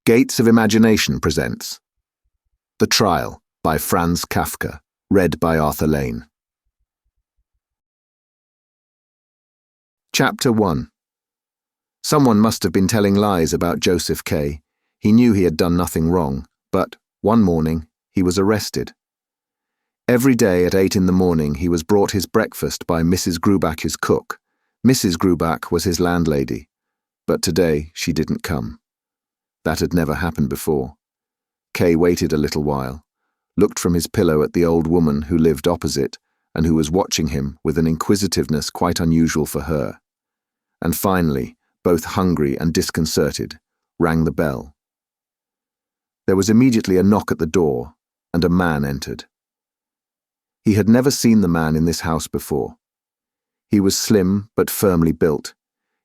Gates of Imagination presents The Trial by Franz Kafka, read by Arthur Lane. Chapter 1. Someone must have been telling lies about Josef K. He knew he had done nothing wrong, but, one morning, he was arrested. Every day at 8 in the morning he was brought his breakfast by Mrs. Grubach's cook. Mrs. Grubach was his landlady, but today she didn't come. That had never happened before. Kay waited a little while, looked from his pillow at the old woman who lived opposite and who was watching him with an inquisitiveness quite unusual for her, and finally, both hungry and disconcerted, rang the bell. There was immediately a knock at the door, and a man entered. He had never seen the man in this house before. He was slim but firmly built.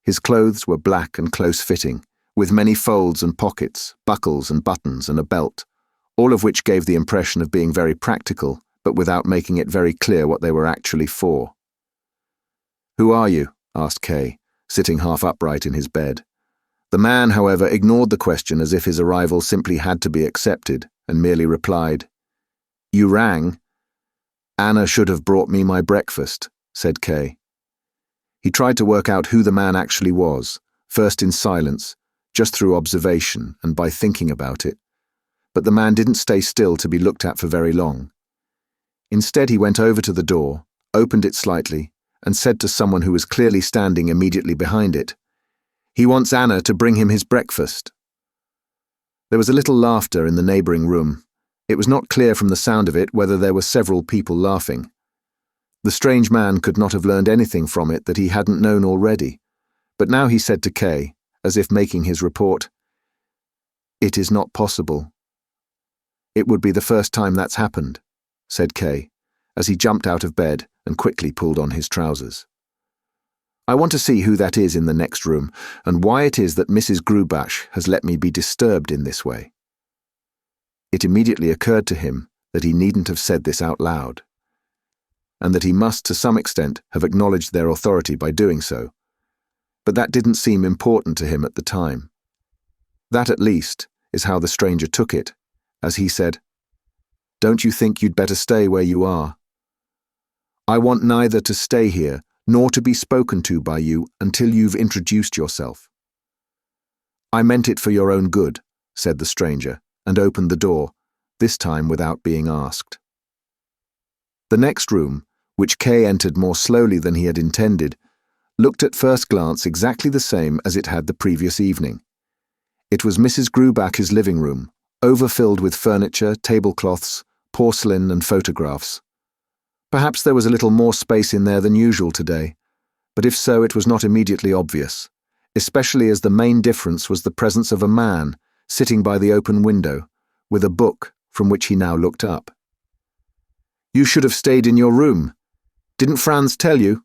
His clothes were black and close-fitting, with many folds and pockets, buckles and buttons and a belt, all of which gave the impression of being very practical, but without making it very clear what they were actually for. "Who are you?" asked Kay, sitting half upright in his bed. The man, however, ignored the question as if his arrival simply had to be accepted, and merely replied, "You rang." "Anna should have brought me my breakfast," said Kay. He tried to work out who the man actually was, first in silence, just through observation and by thinking about it, but the man didn't stay still to be looked at for very long. Instead he went over to the door, opened it slightly, and said to someone who was clearly standing immediately behind it, "He wants Anna to bring him his breakfast." There was a little laughter in the neighbouring room. It was not clear from the sound of it whether there were several people laughing. The strange man could not have learned anything from it that he hadn't known already, but now he said to Kay, as if making his report, "It is not possible." "It would be the first time that's happened," said Kay, as he jumped out of bed and quickly pulled on his trousers. "I want to see who that is in the next room, and why it is that Mrs. Grubach has let me be disturbed in this way." It immediately occurred to him that he needn't have said this out loud, and that he must to some extent have acknowledged their authority by doing so, but that didn't seem important to him at the time. That, at least, is how the stranger took it, as he said, "Don't you think you'd better stay where you are? I want neither to stay here nor to be spoken to by you until you've introduced yourself." "I meant it for your own good," said the stranger, and opened the door, this time without being asked. The next room, which Kay entered more slowly than he had intended, looked at first glance exactly the same as it had the previous evening. It was Mrs. Grubach's living room, overfilled with furniture, tablecloths, porcelain and photographs. Perhaps there was a little more space in there than usual today, but if so it was not immediately obvious, especially as the main difference was the presence of a man sitting by the open window, with a book from which he now looked up. "You should have stayed in your room. Didn't Franz tell you?"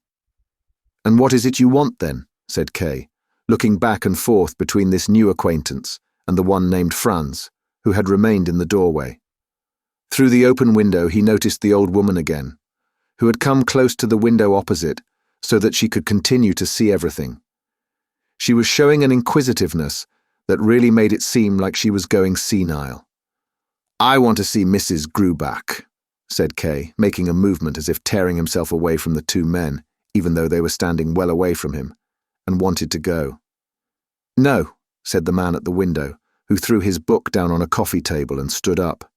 "And what is it you want then?" said Kay, looking back and forth between this new acquaintance and the one named Franz, who had remained in the doorway. Through the open window he noticed the old woman again, who had come close to the window opposite so that she could continue to see everything. She was showing an inquisitiveness that really made it seem like she was going senile. "I want to see Mrs. Grubach," said Kay, making a movement as if tearing himself away from the two men, even though they were standing well away from him, and wanted to go. "No," said the man at the window, who threw his book down on a coffee table and stood up.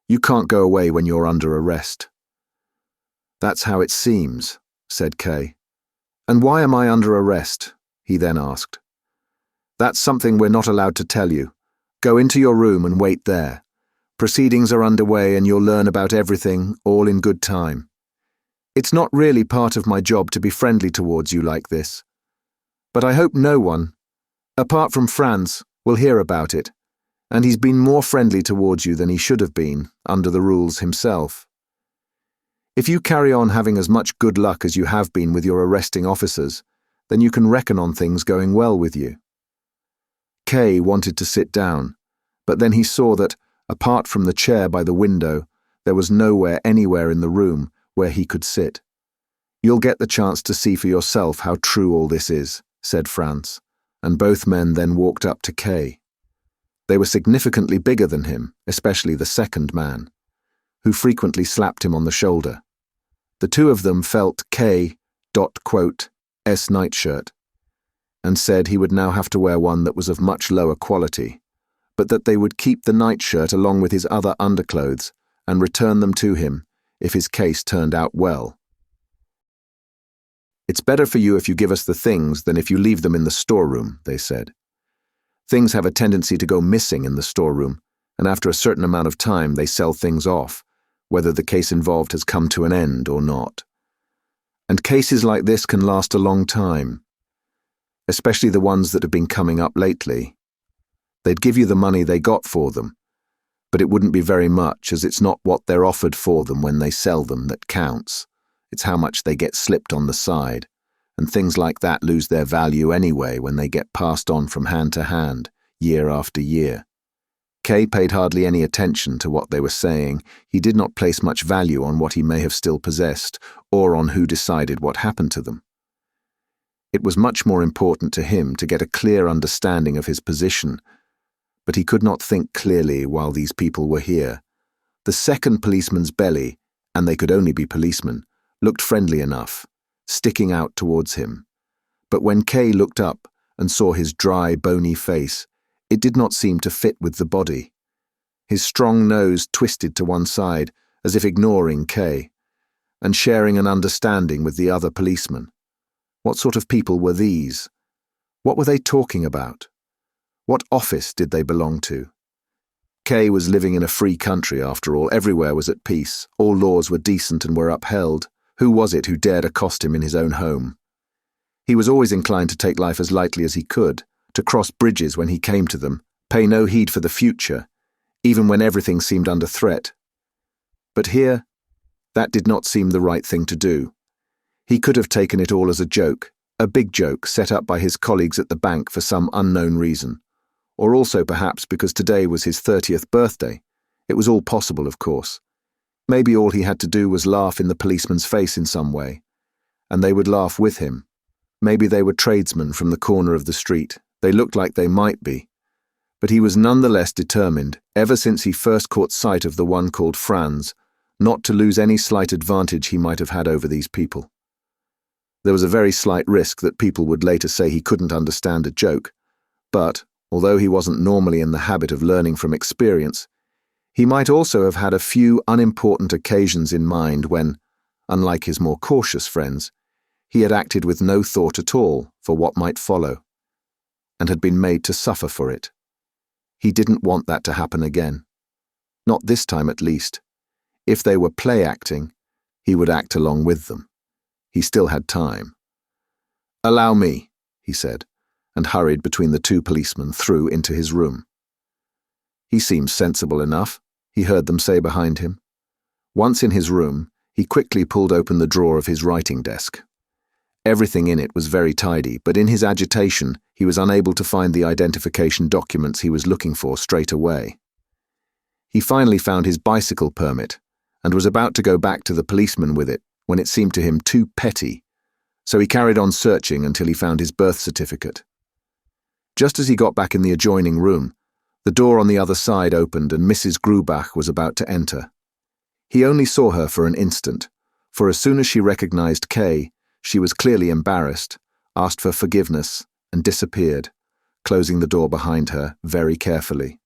"You can't go away when you're under arrest." "That's how it seems," said Kay. "And why am I under arrest?" he then asked. "That's something we're not allowed to tell you. Go into your room and wait there. Proceedings are underway and you'll learn about everything, all in good time. It's not really part of my job to be friendly towards you like this. But I hope no one, apart from Franz, will hear about it, and he's been more friendly towards you than he should have been, under the rules himself. If you carry on having as much good luck as you have been with your arresting officers, then you can reckon on things going well with you." Kay wanted to sit down, but then he saw that, apart from the chair by the window, there was nowhere anywhere in the room where he could sit. "You'll get the chance to see for yourself how true all this is," said Franz, and both men then walked up to Kay. They were significantly bigger than him, especially the second man, who frequently slapped him on the shoulder. The two of them felt K.'s nightshirt and said he would now have to wear one that was of much lower quality, but that they would keep the nightshirt along with his other underclothes and return them to him if his case turned out well. "It's better for you if you give us the things than if you leave them in the storeroom," they said. "Things have a tendency to go missing in the storeroom, and after a certain amount of time they sell things off, whether the case involved has come to an end or not. And cases like this can last a long time, especially the ones that have been coming up lately. They'd give you the money they got for them, but it wouldn't be very much, as it's not what they're offered for them when they sell them that counts. It's how much they get slipped on the side, and things like that lose their value anyway when they get passed on from hand to hand, year after year." Kay paid hardly any attention to what they were saying. He did not place much value on what he may have still possessed, or on who decided what happened to them. It was much more important to him to get a clear understanding of his position, but he could not think clearly while these people were here. The second policeman's belly, and they could only be policemen, looked friendly enough, sticking out towards him. But when Kay looked up and saw his dry, bony face, it did not seem to fit with the body. His strong nose twisted to one side, as if ignoring Kay, and sharing an understanding with the other policemen. What sort of people were these? What were they talking about? What office did they belong to? Kay was living in a free country, after all. Everywhere was at peace. All laws were decent and were upheld. Who was it who dared accost him in his own home? He was always inclined to take life as lightly as he could, to cross bridges when he came to them, pay no heed for the future, even when everything seemed under threat. But here, that did not seem the right thing to do. He could have taken it all as a joke, a big joke set up by his colleagues at the bank for some unknown reason, or also perhaps because today was his 30th birthday. It was all possible, of course. Maybe all he had to do was laugh in the policeman's face in some way, and they would laugh with him. Maybe they were tradesmen from the corner of the street. They looked like they might be. But he was nonetheless determined, ever since he first caught sight of the one called Franz, not to lose any slight advantage he might have had over these people. There was a very slight risk that people would later say he couldn't understand a joke, but, although he wasn't normally in the habit of learning from experience, he might also have had a few unimportant occasions in mind when, unlike his more cautious friends, he had acted with no thought at all for what might follow, and had been made to suffer for it. He didn't want that to happen again. Not this time, at least. If they were play acting, he would act along with them. He still had time. "Allow me," he said, and hurried between the two policemen through into his room. "He seems sensible enough," he heard them say behind him. Once in his room, he quickly pulled open the drawer of his writing desk. Everything in it was very tidy, but in his agitation, he was unable to find the identification documents he was looking for straight away. He finally found his bicycle permit, and was about to go back to the policeman with it when it seemed to him too petty, so he carried on searching until he found his birth certificate. Just as he got back in the adjoining room, the door on the other side opened and Mrs. Grubach was about to enter. He only saw her for an instant, for as soon as she recognized Kay, she was clearly embarrassed, asked for forgiveness, and disappeared, closing the door behind her very carefully.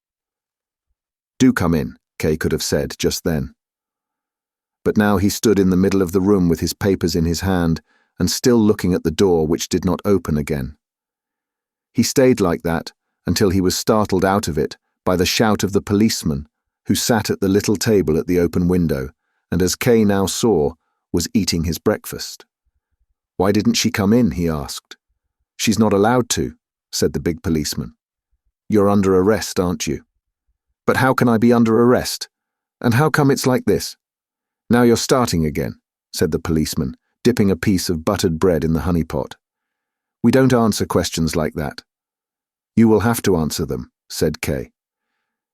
"Do come in," Kay could have said just then. But now he stood in the middle of the room with his papers in his hand and still looking at the door which did not open again. He stayed like that until he was startled out of it by the shout of the policeman who sat at the little table at the open window and, as Kay now saw, was eating his breakfast. "Why didn't she come in?" he asked. "She's not allowed to," said the big policeman. "You're under arrest, aren't you?" "But how can I be under arrest? And how come it's like this?" "Now you're starting again," said the policeman, dipping a piece of buttered bread in the honey pot. "We don't answer questions like that." "You will have to answer them," said Kay.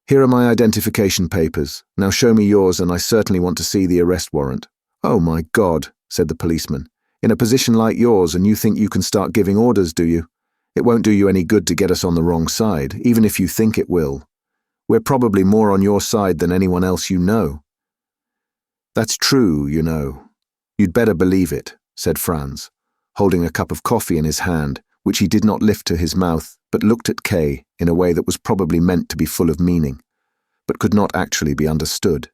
"Here are my identification papers. Now show me yours, and I certainly want to see the arrest warrant." "Oh my God," said the policeman. "In a position like yours, and you think you can start giving orders, do you? It won't do you any good to get us on the wrong side, even if you think it will. We're probably more on your side than anyone else you know." "That's true, you know. You'd better believe it," said Franz, holding a cup of coffee in his hand, which he did not lift to his mouth, but looked at Kay in a way that was probably meant to be full of meaning, but could not actually be understood.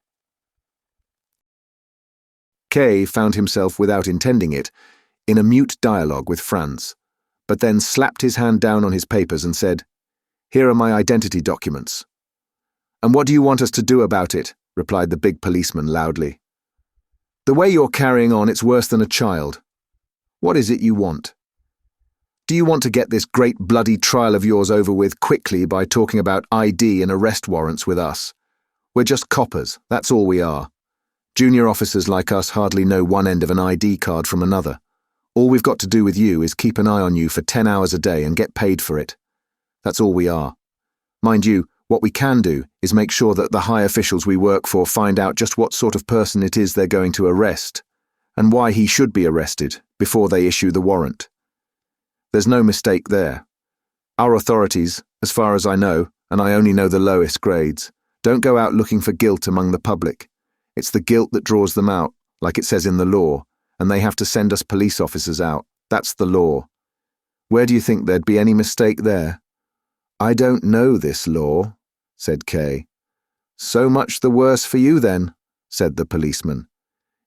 Kay found himself, without intending it, in a mute dialogue with Franz, but then slapped his hand down on his papers and said, "Here are my identity documents." "And what do you want us to do about it?" replied the big policeman loudly. "The way you're carrying on, it's worse than a child. What is it you want? Do you want to get this great bloody trial of yours over with quickly by talking about ID and arrest warrants with us? We're just coppers, that's all we are. Junior officers like us hardly know one end of an ID card from another. All we've got to do with you is keep an eye on you for 10 hours a day and get paid for it. That's all we are. Mind you, what we can do is make sure that the high officials we work for find out just what sort of person it is they're going to arrest, and why he should be arrested before they issue the warrant. There's no mistake there. Our authorities, as far as I know, and I only know the lowest grades, don't go out looking for guilt among the public. It's the guilt that draws them out, like it says in the law, and they have to send us police officers out. That's the law. Where do you think there'd be any mistake there?" "I don't know this law," said Kay. "So much the worse for you then," said the policeman.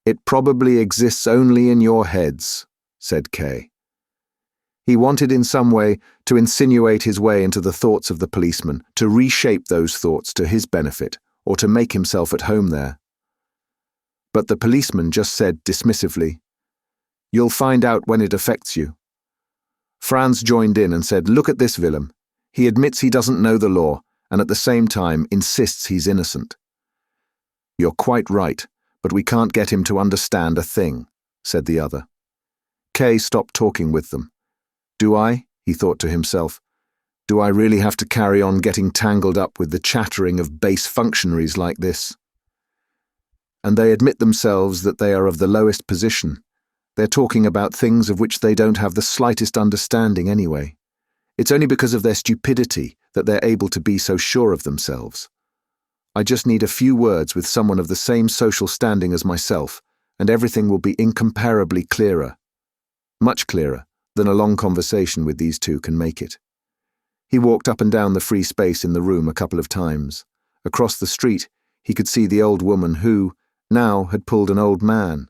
"It probably exists only in your heads," said Kay. He wanted in some way to insinuate his way into the thoughts of the policeman, to reshape those thoughts to his benefit, or to make himself at home there. But the policeman just said dismissively, "You'll find out when it affects you." Franz joined in and said, "Look at this villain. He admits he doesn't know the law, and at the same time insists he's innocent." "You're quite right, but we can't get him to understand a thing," said the other. Kay stopped talking with them. "Do I?" he thought to himself. "Do I really have to carry on getting tangled up with the chattering of base functionaries like this?" And they admit themselves that they are of the lowest position. They're talking about things of which they don't have the slightest understanding anyway. It's only because of their stupidity that they're able to be so sure of themselves. I just need a few words with someone of the same social standing as myself, and everything will be incomparably clearer. Much clearer than a long conversation with these two can make it. He walked up and down the free space in the room a couple of times. Across the street, he could see the old woman who, now, had pulled an old man,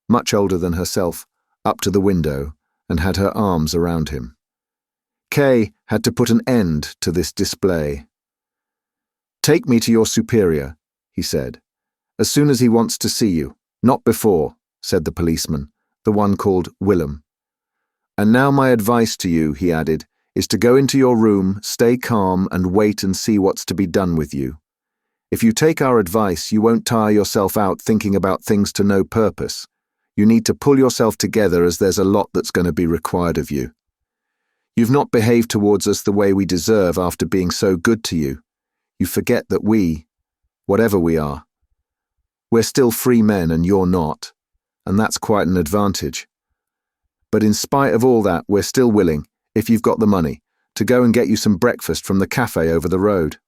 much older than herself, up to the window and had her arms around him. Kay had to put an end to this display. "Take me to your superior," he said, "as soon as he wants to see you, not before," said the policeman, the one called Willem. "And now my advice to you," he added, "is to go into your room, stay calm, and wait and see what's to be done with you. If you take our advice, you won't tire yourself out thinking about things to no purpose. You need to pull yourself together, as there's a lot that's going to be required of you. You've not behaved towards us the way we deserve after being so good to you. You forget that we, whatever we are, we're still free men and you're not, and that's quite an advantage. But in spite of all that, we're still willing, if you've got the money, to go and get you some breakfast from the cafe over the road."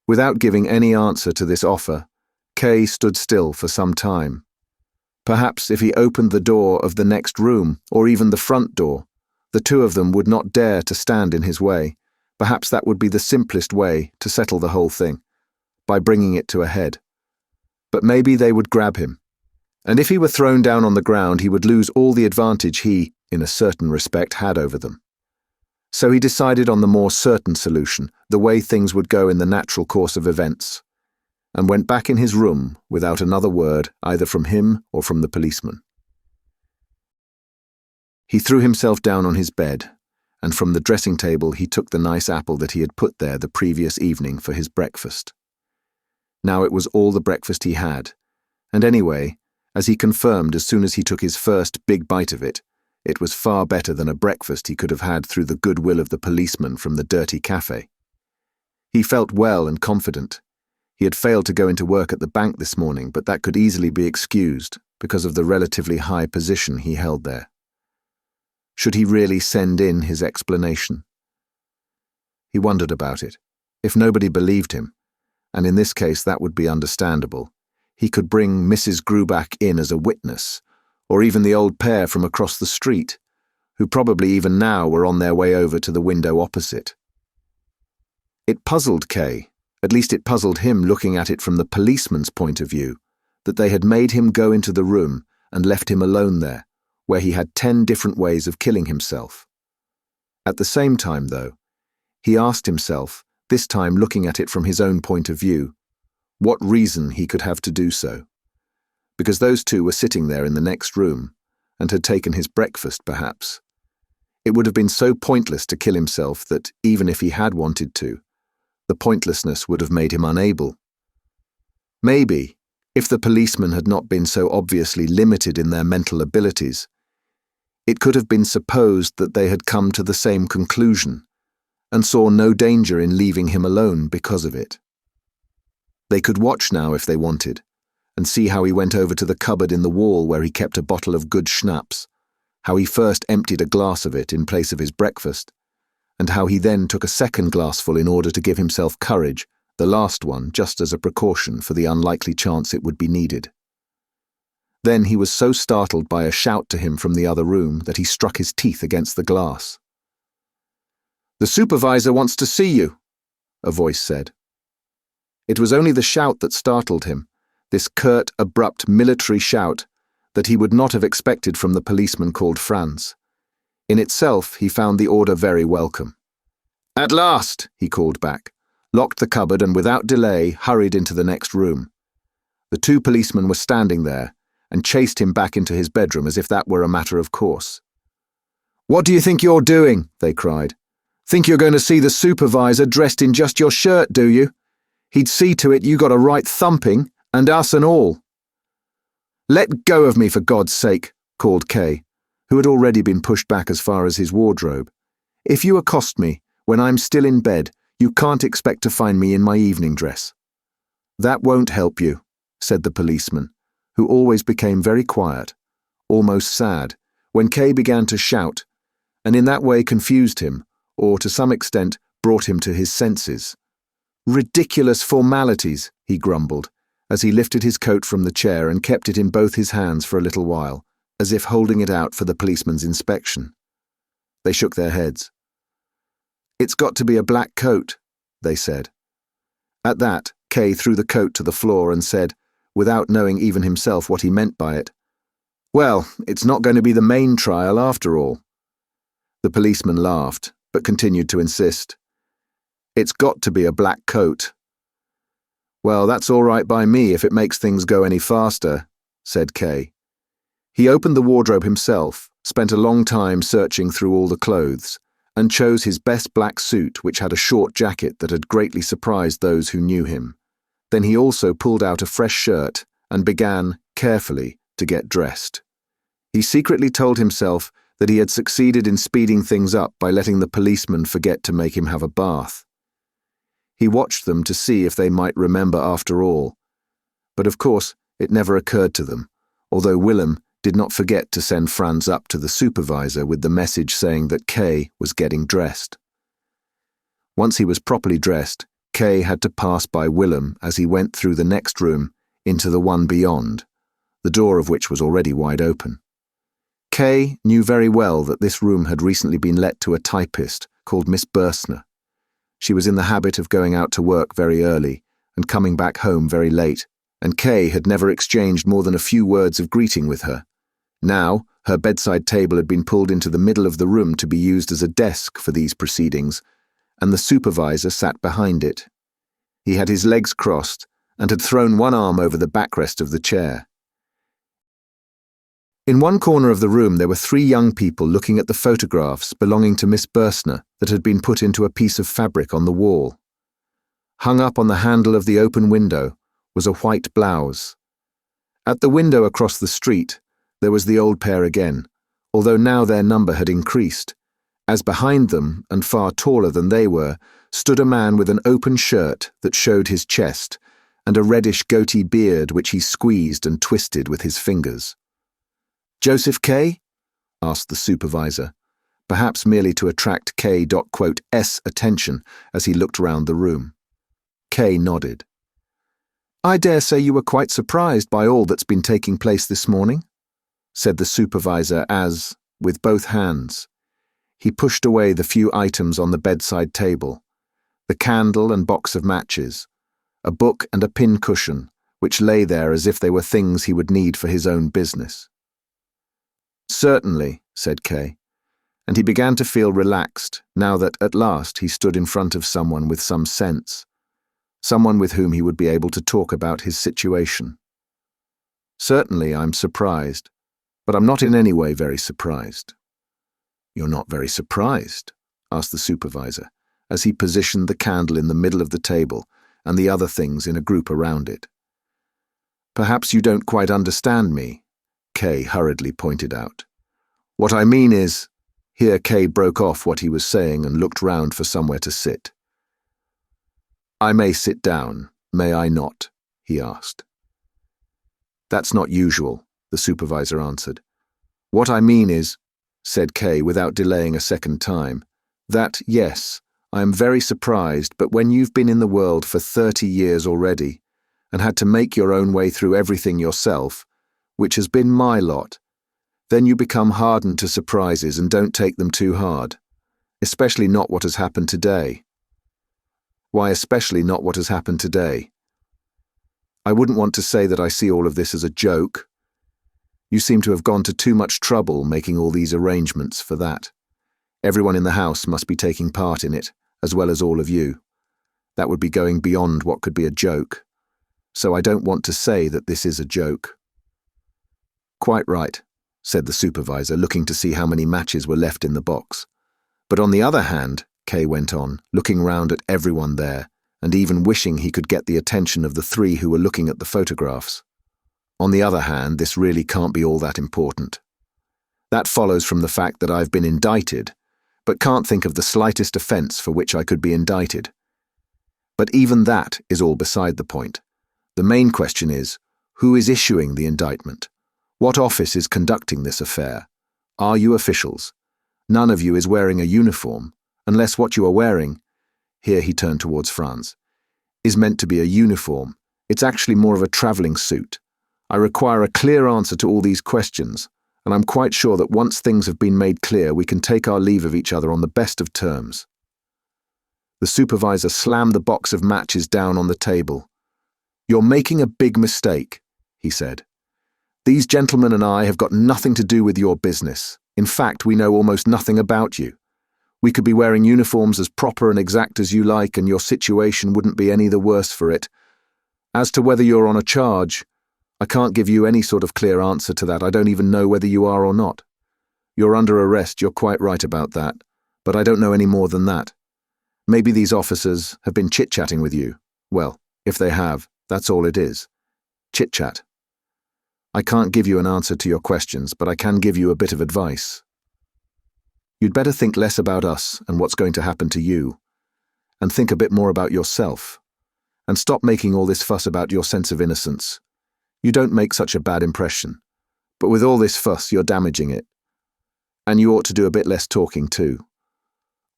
Without giving any answer to this offer, Kay stood still for some time. Perhaps if he opened the door of the next room, or even the front door, the two of them would not dare to stand in his way. Perhaps that would be the simplest way to settle the whole thing, by bringing it to a head. But maybe they would grab him. And if he were thrown down on the ground, he would lose all the advantage he, in a certain respect, had over them. So he decided on the more certain solution, the way things would go in the natural course of events, and went back in his room without another word either from him or from the policeman. He threw himself down on his bed, and from the dressing table he took the nice apple that he had put there the previous evening for his breakfast. Now it was all the breakfast he had, and anyway, as he confirmed as soon as he took his first big bite of it, it was far better than a breakfast he could have had through the goodwill of the policeman from the dirty cafe. He felt well and confident. He had failed to go into work at the bank this morning, but that could easily be excused because of the relatively high position he held there. Should he really send in his explanation? He wondered about it, If nobody believed him, and in this case that would be understandable, he could bring Mrs. Grubach in as a witness, or even the old pair from across the street, who probably even now were on their way over to the window opposite. It puzzled Kay, at least it puzzled him looking at it from the policeman's point of view, that they had made him go into the room and left him alone there, where he had 10 different ways of killing himself. At the same time, though, he asked himself, this time looking at it from his own point of view, what reason he could have to do so. Because those two were sitting there in the next room, and had taken his breakfast, perhaps. It would have been so pointless to kill himself that, even if he had wanted to, the pointlessness would have made him unable. Maybe, if the policemen had not been so obviously limited in their mental abilities, it could have been supposed that they had come to the same conclusion, and saw no danger in leaving him alone because of it. They could watch now if they wanted, and see how he went over to the cupboard in the wall where he kept a bottle of good schnapps, how he first emptied a glass of it in place of his breakfast, and how he then took a second glassful in order to give himself courage, the last one just as a precaution for the unlikely chance it would be needed. Then he was so startled by a shout to him from the other room that he struck his teeth against the glass. "The supervisor wants to see you," a voice said. It was only the shout that startled him, this curt, abrupt military shout that he would not have expected from the policeman called Franz. In itself, he found the order very welcome. "At last," he called back, locked the cupboard and without delay hurried into the next room. The 2 policemen were standing there and chased him back into his bedroom as if that were a matter of course. "What do you think you're doing?" they cried. "Think you're going to see the supervisor dressed in just your shirt, do you? He'd see to it you got a right thumping, and us and all." "Let go of me, for God's sake," called Kay, who had already been pushed back as far as his wardrobe. "If you accost me when I'm still in bed, you can't expect to find me in my evening dress." "That won't help you," said the policeman, who always became very quiet, almost sad, when Kay began to shout, and in that way confused him, or to some extent brought him to his senses. "Ridiculous formalities," he grumbled, as he lifted his coat from the chair and kept it in both his hands for a little while, as if holding it out for the policeman's inspection. They shook their heads. "It's got to be a black coat," they said. At that, Kay threw the coat to the floor and said, without knowing even himself what he meant by it, "Well, it's not going to be the main trial after all." The policeman laughed, but continued to insist. "It's got to be a black coat." "Well, that's all right by me if it makes things go any faster," said Kay. He opened the wardrobe himself, spent a long time searching through all the clothes, and chose his best black suit, which had a short jacket that had greatly surprised those who knew him. Then he also pulled out a fresh shirt and began, carefully, to get dressed. He secretly told himself that he had succeeded in speeding things up by letting the policeman forget to make him have a bath. He watched them to see if they might remember after all. But of course, it never occurred to them, although Willem did not forget to send Franz up to the supervisor with the message saying that Kay was getting dressed. Once he was properly dressed, Kay had to pass by Willem as he went through the next room into the one beyond, the door of which was already wide open. Kay knew very well that this room had recently been let to a typist called Miss Bursner. She was in the habit of going out to work very early and coming back home very late, and Kay had never exchanged more than a few words of greeting with her. Now, her bedside table had been pulled into the middle of the room to be used as a desk for these proceedings, and the supervisor sat behind it. He had his legs crossed and had thrown one arm over the backrest of the chair. In one corner of the room there were 3 young people looking at the photographs belonging to Miss Bursner that had been put into a piece of fabric on the wall. Hung up on the handle of the open window was a white blouse. At the window across the street there was the old pair again, although now their number had increased, as behind them, and far taller than they were, stood a man with an open shirt that showed his chest and a reddish goatee beard which he squeezed and twisted with his fingers. "Josef K?" asked the supervisor, perhaps merely to attract K.S attention as he looked round the room. K nodded. "I dare say you were quite surprised by all that's been taking place this morning," said the supervisor as, with both hands, he pushed away the few items on the bedside table, the candle and box of matches, a book and a pin cushion, which lay there as if they were things he would need for his own business. "Certainly," said Kay, and he began to feel relaxed now that at last he stood in front of someone with some sense, someone with whom he would be able to talk about his situation. "Certainly, I'm surprised, but I'm not in any way very surprised." "You're not very surprised?" asked the supervisor, as he positioned the candle in the middle of the table and the other things in a group around it. "Perhaps you don't quite understand me," Kay hurriedly pointed out. "What I mean is—" Here Kay broke off what he was saying and looked round for somewhere to sit. "I may sit down, may I not?" he asked. "That's not usual," the supervisor answered. "What I mean is," said Kay without delaying a second time, "that, yes, I am very surprised, but when you've been in the world for 30 years already and had to make your own way through everything yourself, which has been my lot, then you become hardened to surprises and don't take them too hard, especially not what has happened today." "Why especially not what has happened today?" "I wouldn't want to say that I see all of this as a joke. You seem to have gone to too much trouble making all these arrangements for that. Everyone in the house must be taking part in it, as well as all of you. That would be going beyond what could be a joke. So I don't want to say that this is a joke." "Quite right," said the supervisor, looking to see how many matches were left in the box. "But on the other hand," Kay went on, looking round at everyone there, and even wishing he could get the attention of the three who were looking at the photographs. "On the other hand, this really can't be all that important. That follows from the fact that I've been indicted, but can't think of the slightest offence for which I could be indicted. But even that is all beside the point. The main question is, who is issuing the indictment? What office is conducting this affair? Are you officials? None of you is wearing a uniform, unless what you are wearing," here he turned towards Franz, "is meant to be a uniform. It's actually more of a travelling suit. I require a clear answer to all these questions, and I'm quite sure that once things have been made clear, we can take our leave of each other on the best of terms." The supervisor slammed the box of matches down on the table. "You're making a big mistake," he said. "These gentlemen and I have got nothing to do with your business. In fact, we know almost nothing about you. We could be wearing uniforms as proper and exact as you like, and your situation wouldn't be any the worse for it. As to whether you're on a charge, I can't give you any sort of clear answer to that. I don't even know whether you are or not. You're under arrest, you're quite right about that, but I don't know any more than that. Maybe these officers have been chit-chatting with you. Well, if they have, that's all it is. Chit-chat. I can't give you an answer to your questions, but I can give you a bit of advice. You'd better think less about us and what's going to happen to you, and think a bit more about yourself, and stop making all this fuss about your sense of innocence. You don't make such a bad impression, but with all this fuss you're damaging it. And you ought to do a bit less talking too.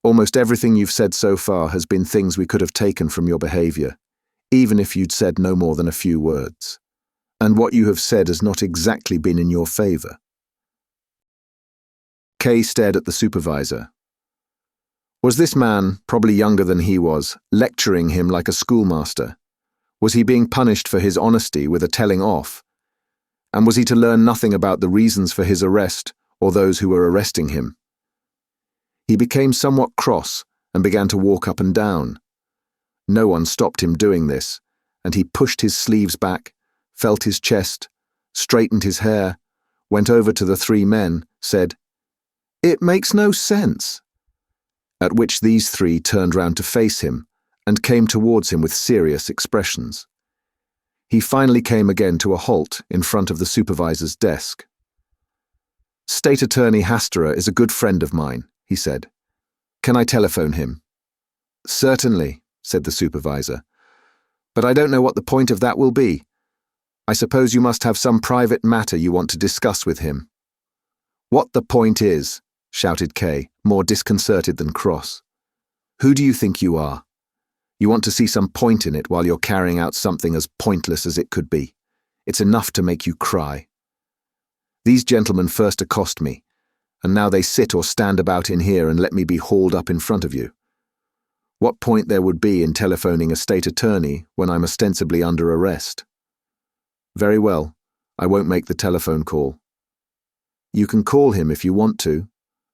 Almost everything you've said so far has been things we could have taken from your behaviour, even if you'd said no more than a few words. And what you have said has not exactly been in your favour." Kay stared at the supervisor. Was this man, probably younger than he was, lecturing him like a schoolmaster? Was he being punished for his honesty with a telling off? And was he to learn nothing about the reasons for his arrest or those who were arresting him? He became somewhat cross and began to walk up and down. No one stopped him doing this, and he pushed his sleeves back, felt his chest, straightened his hair, went over to the three men, said, "It makes no sense." At which these three turned round to face him and came towards him with serious expressions. He finally came again to a halt in front of the supervisor's desk. "State Attorney Hasterer is a good friend of mine," he said. "Can I telephone him?" "Certainly," said the supervisor. "But I don't know what the point of that will be. I suppose you must have some private matter you want to discuss with him." "What the point is," shouted Kay, more disconcerted than cross. "Who do you think you are? You want to see some point in it while you're carrying out something as pointless as it could be. It's enough to make you cry. These gentlemen first accost me, and now they sit or stand about in here and let me be hauled up in front of you. What point there would be in telephoning a state attorney when I'm ostensibly under arrest? Very well, I won't make the telephone call." "You can call him if you want to,"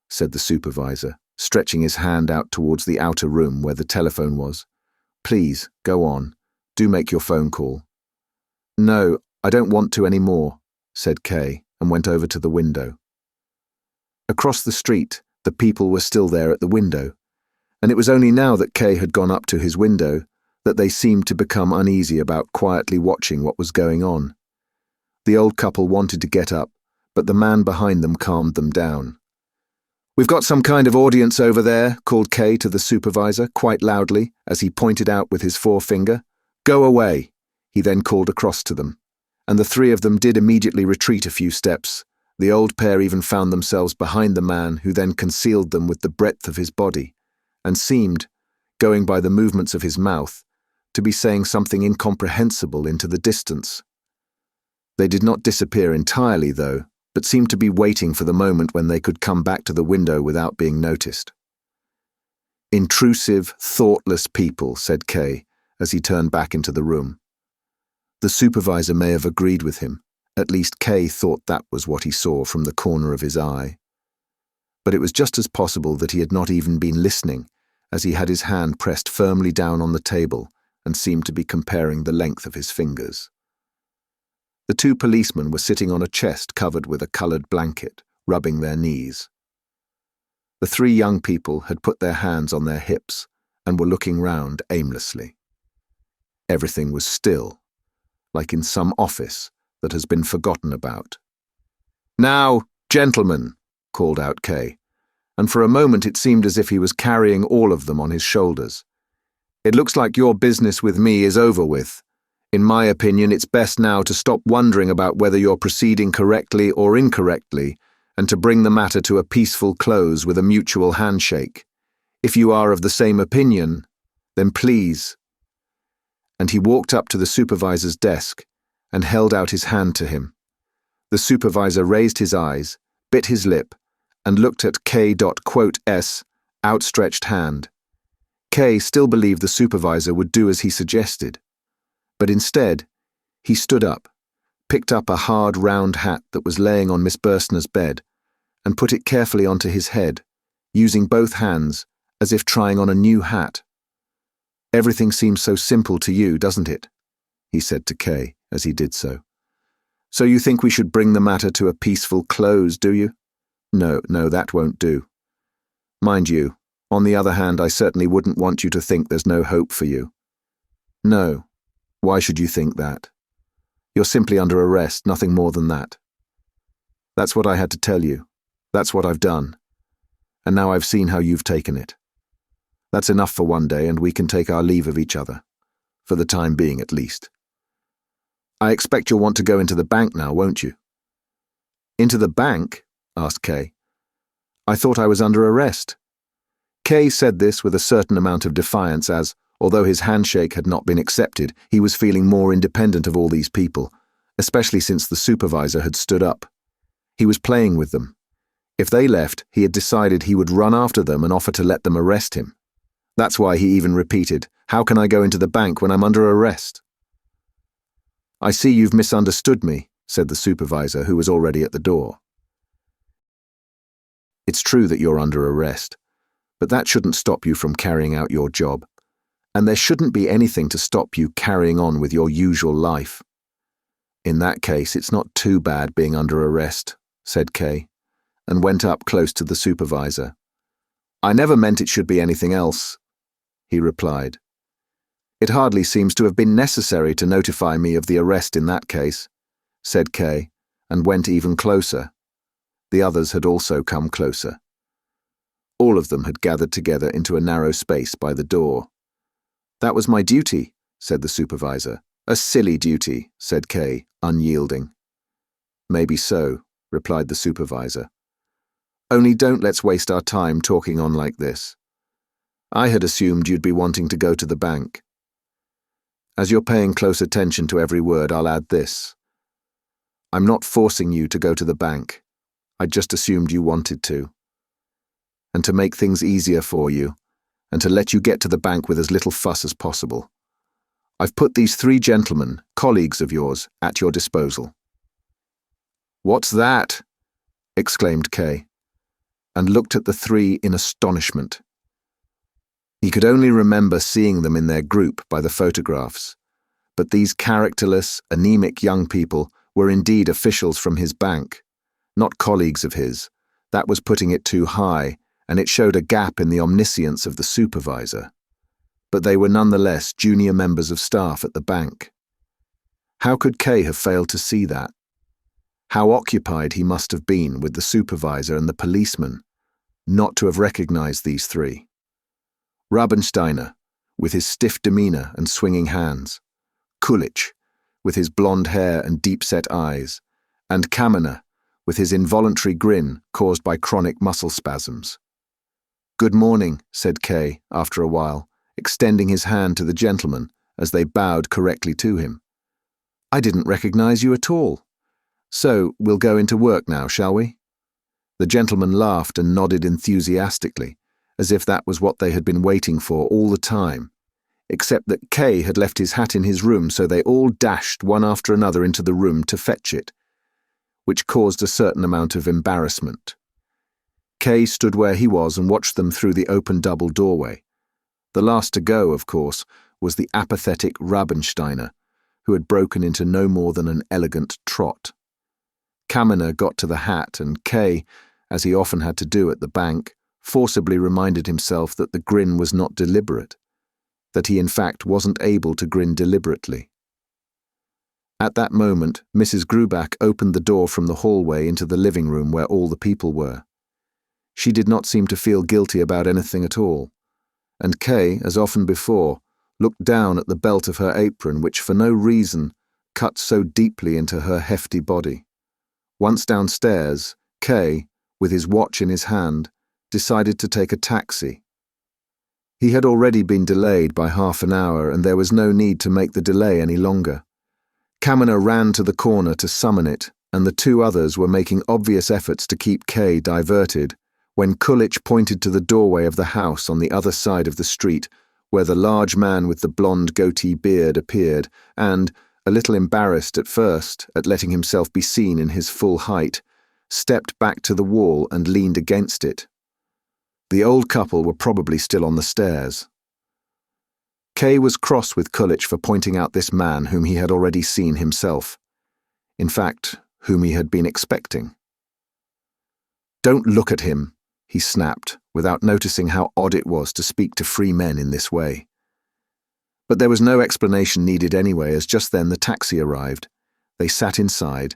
said the supervisor, stretching his hand out towards the outer room where the telephone was. "Please, go on. Do make your phone call." "No, I don't want to any more," said Kay, and went over to the window. Across the street, the people were still there at the window, and it was only now that Kay had gone up to his window that they seemed to become uneasy about quietly watching what was going on. The old couple wanted to get up, but the man behind them calmed them down. "We've got some kind of audience over there," called Kay to the supervisor quite loudly as he pointed out with his forefinger. "Go away," he then called across to them, and the three of them did immediately retreat a few steps. The old pair even found themselves behind the man, who then concealed them with the breadth of his body, and seemed, going by the movements of his mouth, to be saying something incomprehensible into the distance. They did not disappear entirely, though, but seemed to be waiting for the moment when they could come back to the window without being noticed. "Intrusive, thoughtless people," said Kay, as he turned back into the room. The supervisor may have agreed with him. At least Kay thought that was what he saw from the corner of his eye. But it was just as possible that he had not even been listening, as he had his hand pressed firmly down on the table and seemed to be comparing the length of his fingers. The two policemen were sitting on a chest covered with a coloured blanket, rubbing their knees. The three young people had put their hands on their hips and were looking round aimlessly. Everything was still, like in some office that has been forgotten about. "Now, gentlemen," called out Kay, and for a moment it seemed as if he was carrying all of them on his shoulders. "It looks like your business with me is over with. In my opinion, it's best now to stop wondering about whether you're proceeding correctly or incorrectly, and to bring the matter to a peaceful close with a mutual handshake. If you are of the same opinion, then please." And he walked up to the supervisor's desk and held out his hand to him. The supervisor raised his eyes, bit his lip, and looked at K.S. outstretched hand. Kay still believed the supervisor would do as he suggested. But instead, he stood up, picked up a hard round hat that was laying on Miss Burstner's bed, and put it carefully onto his head, using both hands as if trying on a new hat. "Everything seems so simple to you, doesn't it?" he said to Kay as he did so. "So you think we should bring the matter to a peaceful close, do you? No, that won't do. Mind you, on the other hand, I certainly wouldn't want you to think there's no hope for you. No. Why should you think that? You're simply under arrest, nothing more than that. That's what I had to tell you. That's what I've done. And now I've seen how you've taken it. That's enough for one day, and we can take our leave of each other. For the time being, at least. I expect you'll want to go into the bank now, won't you?" "Into the bank?" asked Kay. "I thought I was under arrest." Kay said this with a certain amount of defiance as, although his handshake had not been accepted, he was feeling more independent of all these people, especially since the supervisor had stood up. He was playing with them. If they left, he had decided he would run after them and offer to let them arrest him. That's why he even repeated, "How can I go into the bank when I'm under arrest?" "I see you've misunderstood me," said the supervisor, who was already at the door. "It's true that you're under arrest, but that shouldn't stop you from carrying out your job. And there shouldn't be anything to stop you carrying on with your usual life. In that case, it's not too bad being under arrest," said Kay, and went up close to the supervisor. "I never meant it should be anything else," he replied. "It hardly seems to have been necessary to notify me of the arrest in that case," said Kay, and went even closer. The others had also come closer. All of them had gathered together into a narrow space by the door. "That was my duty," said the supervisor. "A silly duty," said Kay, unyielding. "Maybe so," replied the supervisor. Only don't let's waste our time talking on like this. I had assumed you'd be wanting to go to the bank. As you're paying close attention to every word, I'll add this. I'm not forcing you to go to the bank. I just assumed you wanted to. And to make things easier for you, and to let you get to the bank with as little fuss as possible, I've put these 3 gentlemen, colleagues of yours, at your disposal. What's that? Exclaimed Kay, and looked at the 3 in astonishment. He could only remember seeing them in their group by the photographs, but these characterless, anemic young people were indeed officials from his bank, not colleagues of his. That was putting it too high, and it showed a gap in the omniscience of the supervisor. But they were nonetheless junior members of staff at the bank. How could Kay have failed to see that? How occupied he must have been with the supervisor and the policeman, not to have recognized these 3. Rabensteiner, with his stiff demeanor and swinging hands, Kulich, with his blonde hair and deep-set eyes, and Kaminer, with his involuntary grin caused by chronic muscle spasms. Good morning, said Kay, after a while, extending his hand to the gentleman as they bowed correctly to him. I didn't recognize you at all. So, we'll go into work now, shall we? The gentleman laughed and nodded enthusiastically, as if that was what they had been waiting for all the time, except that Kay had left his hat in his room, so they all dashed one after another into the room to fetch it, which caused a certain amount of embarrassment. Kay stood where he was and watched them through the open double doorway. The last to go, of course, was the apathetic Rabensteiner, who had broken into no more than an elegant trot. Kaminer got to the hat, and Kay, as he often had to do at the bank, forcibly reminded himself that the grin was not deliberate, that he in fact wasn't able to grin deliberately. At that moment, Mrs. Grubach opened the door from the hallway into the living room where all the people were. She did not seem to feel guilty about anything at all, and Kay, as often before, looked down at the belt of her apron, which for no reason cut so deeply into her hefty body. Once downstairs, Kay, with his watch in his hand, decided to take a taxi. He had already been delayed by half an hour, and there was no need to make the delay any longer. Kaminer ran to the corner to summon it, and the 2 others were making obvious efforts to keep Kay diverted, when Kulich pointed to the doorway of the house on the other side of the street, where the large man with the blonde goatee beard appeared, and, a little embarrassed at first at letting himself be seen in his full height, stepped back to the wall and leaned against it. The old couple were probably still on the stairs. Kay was cross with Kulich for pointing out this man whom he had already seen himself. In fact, whom he had been expecting. Don't look at him, he snapped, without noticing how odd it was to speak to 3 men in this way. But there was no explanation needed anyway, as just then the taxi arrived. They sat inside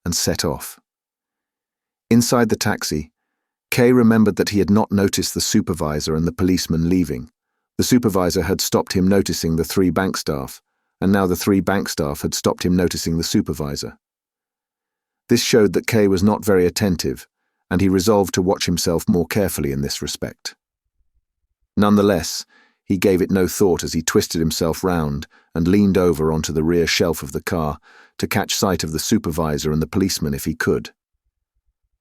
and set off. Inside the taxi, Kay remembered that he had not noticed the supervisor and the policeman leaving. The supervisor had stopped him noticing the 3 bank staff, and now the 3 bank staff had stopped him noticing the supervisor. This showed that Kay was not very attentive, and he resolved to watch himself more carefully in this respect. Nonetheless, he gave it no thought as he twisted himself round and leaned over onto the rear shelf of the car to catch sight of the supervisor and the policeman if he could.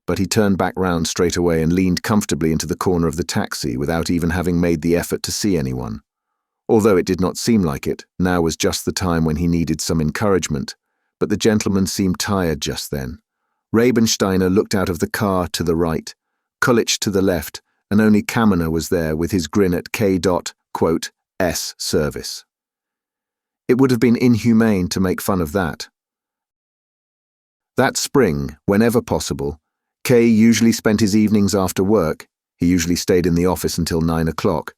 But he turned back round straight away and leaned comfortably into the corner of the taxi without even having made the effort to see anyone. Although it did not seem like it, now was just the time when he needed some encouragement, but the gentleman seemed tired just then. Rabensteiner looked out of the car to the right, Kulich to the left, and only Kaminer was there with his grin at K.S service. It would have been inhumane to make fun of that. That spring, whenever possible, Kay usually spent his evenings after work, he usually stayed in the office until 9 o'clock,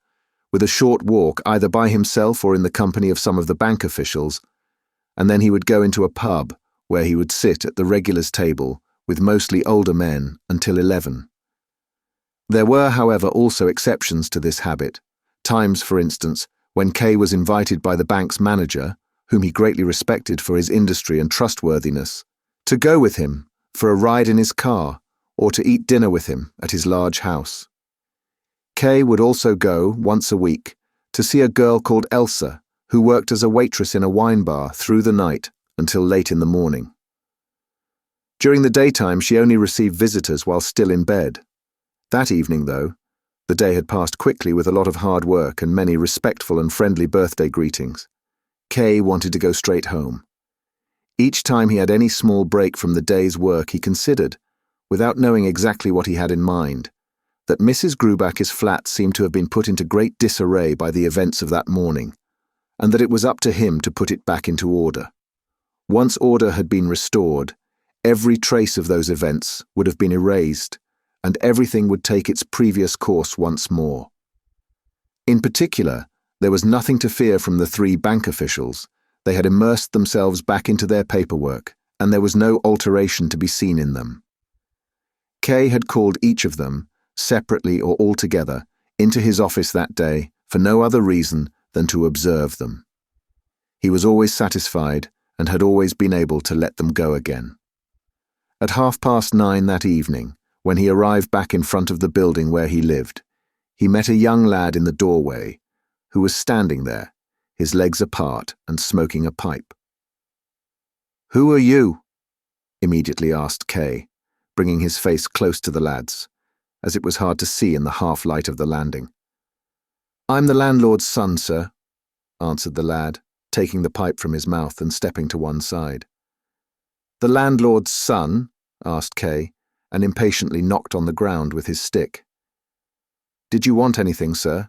with a short walk either by himself or in the company of some of the bank officials, and then he would go into a pub where he would sit at the regulars' table with mostly older men until 11. There were, however, also exceptions to this habit, times, for instance, when Kay was invited by the bank's manager, whom he greatly respected for his industry and trustworthiness, to go with him for a ride in his car or to eat dinner with him at his large house. Kay would also go, once a week, to see a girl called Elsa, who worked as a waitress in a wine bar through the night until late in the morning. During the daytime, she only received visitors while still in bed. That evening, though, the day had passed quickly with a lot of hard work and many respectful and friendly birthday greetings. Kay wanted to go straight home. Each time he had any small break from the day's work, he considered, without knowing exactly what he had in mind, that Mrs. Grubach's flat seemed to have been put into great disarray by the events of that morning, and that it was up to him to put it back into order. Once order had been restored, every trace of those events would have been erased, and everything would take its previous course once more. In particular, there was nothing to fear from the 3 bank officials. They had immersed themselves back into their paperwork, and there was no alteration to be seen in them. Kay had called each of them, separately or all together, into his office that day for no other reason than to observe them. He was always satisfied and had always been able to let them go again. At 9:30 that evening, when he arrived back in front of the building where he lived, he met a young lad in the doorway who was standing there, his legs apart and smoking a pipe. "Who are you?" immediately asked Kay, bringing his face close to the lad's, as it was hard to see in the half-light of the landing. "I'm the landlord's son, sir," answered the lad, taking the pipe from his mouth and stepping to one side. "The landlord's son?" asked Kay, and impatiently knocked on the ground with his stick. "Did you want anything, sir?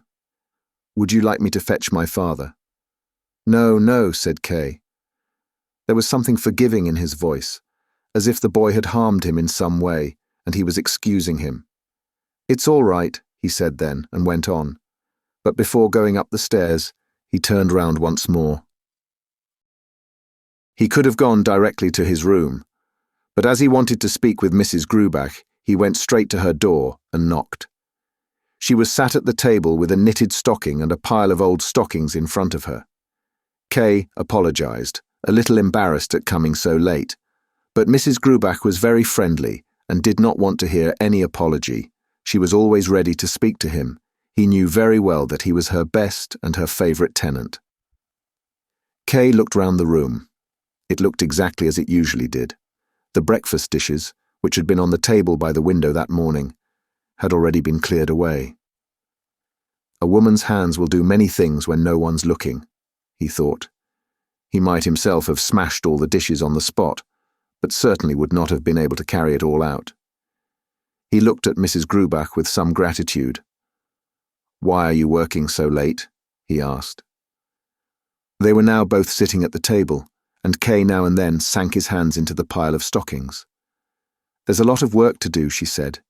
Would you like me to fetch my father?" "No, no," said Kay. There was something forgiving in his voice, as if the boy had harmed him in some way, and he was excusing him. "It's all right," he said then, and went on. But before going up the stairs, he turned round once more. He could have gone directly to his room, but as he wanted to speak with Mrs. Grubach, he went straight to her door and knocked. She was sat at the table with a knitted stocking and a pile of old stockings in front of her. Kay apologized, a little embarrassed at coming so late, but Mrs. Grubach was very friendly and did not want to hear any apology. She was always ready to speak to him. He knew very well that he was her best and her favorite tenant. Kay looked round the room. It looked exactly as it usually did. The breakfast dishes, which had been on the table by the window that morning, had already been cleared away. A woman's hands will do many things when no one's looking, he thought. He might himself have smashed all the dishes on the spot, but certainly would not have been able to carry it all out. He looked at Mrs. Grubach with some gratitude. "Why are you working so late?" he asked. They were now both sitting at the table, and Kay now and then sank his hands into the pile of stockings. "There's a lot of work to do," she said.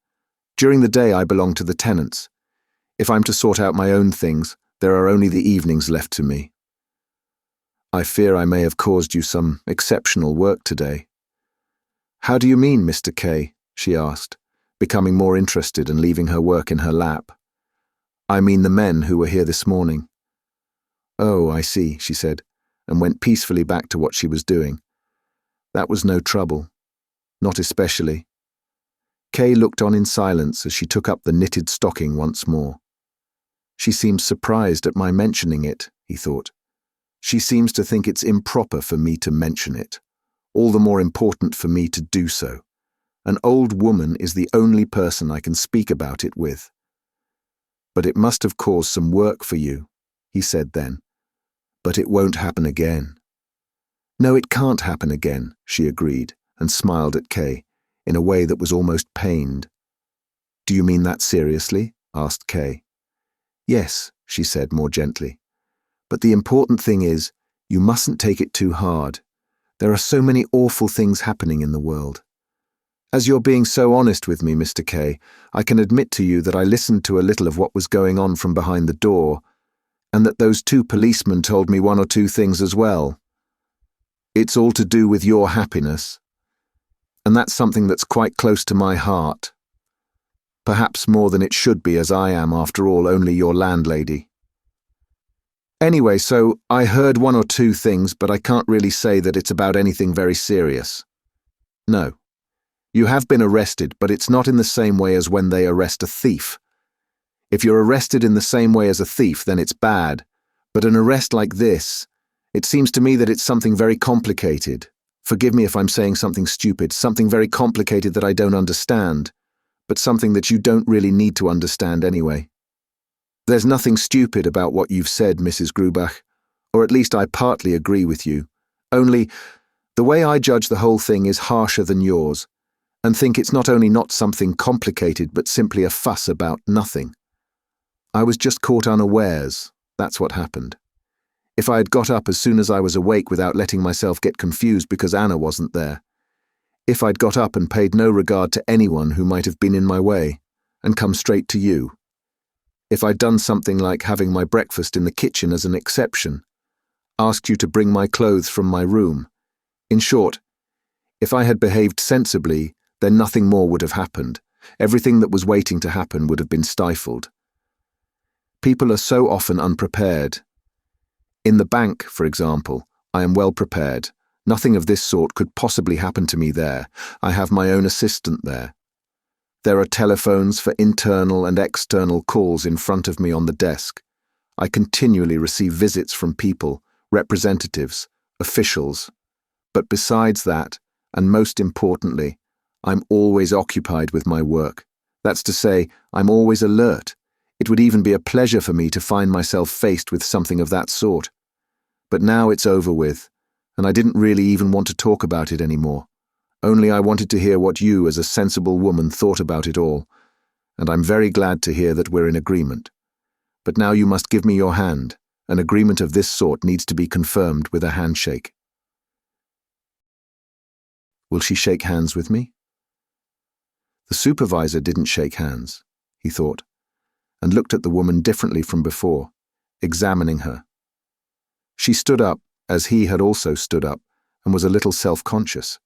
"During the day I belong to the tenants. If I'm to sort out my own things, there are only the evenings left to me." "I fear I may have caused you some exceptional work today." "How do you mean, Mr. K?" she asked, becoming more interested and leaving her work in her lap. "I mean the men who were here this morning." "Oh, I see," she said, and went peacefully back to what she was doing. "That was no trouble. Not especially." Kay looked on in silence as she took up the knitted stocking once more. "She seems surprised at my mentioning it," he thought. "She seems to think it's improper for me to mention it, all the more important for me to do so. An old woman is the only person I can speak about it with." "But it must have caused some work for you," he said then. "But it won't happen again." "No, it can't happen again," she agreed, and smiled at Kay, in a way that was almost pained. "Do you mean that seriously?" asked Kay. "Yes," she said more gently. "But the important thing is, you mustn't take it too hard. There are so many awful things happening in the world. As you're being so honest with me, Mr. K, I can admit to you that I listened to a little of what was going on from behind the door, and that those 2 policemen told me 1 or 2 things as well. It's all to do with your happiness. And that's something that's quite close to my heart. Perhaps more than it should be, as I am, after all, only your landlady. Anyway, so I heard 1 or 2 things, but I can't really say that it's about anything very serious. No. You have been arrested, but it's not in the same way as when they arrest a thief. If you're arrested in the same way as a thief, then it's bad. But an arrest like this, it seems to me that it's something very complicated. Forgive me if I'm saying something stupid, something very complicated that I don't understand, but something that you don't really need to understand anyway. There's nothing stupid about what you've said, Mrs. Grubach, or at least I partly agree with you. Only, the way I judge the whole thing is harsher than yours, and think it's not only not something complicated, but simply a fuss about nothing. I was just caught unawares, that's what happened. If I had got up as soon as I was awake without letting myself get confused because Anna wasn't there, if I'd got up and paid no regard to anyone who might have been in my way, and come straight to you, if I'd done something like having my breakfast in the kitchen as an exception, asked you to bring my clothes from my room, in short, if I had behaved sensibly, then nothing more would have happened. Everything that was waiting to happen would have been stifled. People are so often unprepared. In the bank, for example, I am well prepared. Nothing of this sort could possibly happen to me there. I have my own assistant there. There are telephones for internal and external calls in front of me on the desk. I continually receive visits from people, representatives, officials. But besides that, and most importantly, I'm always occupied with my work. That's to say, I'm always alert. It would even be a pleasure for me to find myself faced with something of that sort. But now it's over with, and I didn't really even want to talk about it anymore. Only I wanted to hear what you, as a sensible woman, thought about it all, and I'm very glad to hear that we're in agreement. But now you must give me your hand. An agreement of this sort needs to be confirmed with a handshake. Will she shake hands with me? The supervisor didn't shake hands, he thought, and looked at the woman differently from before, examining her. She stood up, as he had also stood up, and was a little self-conscious.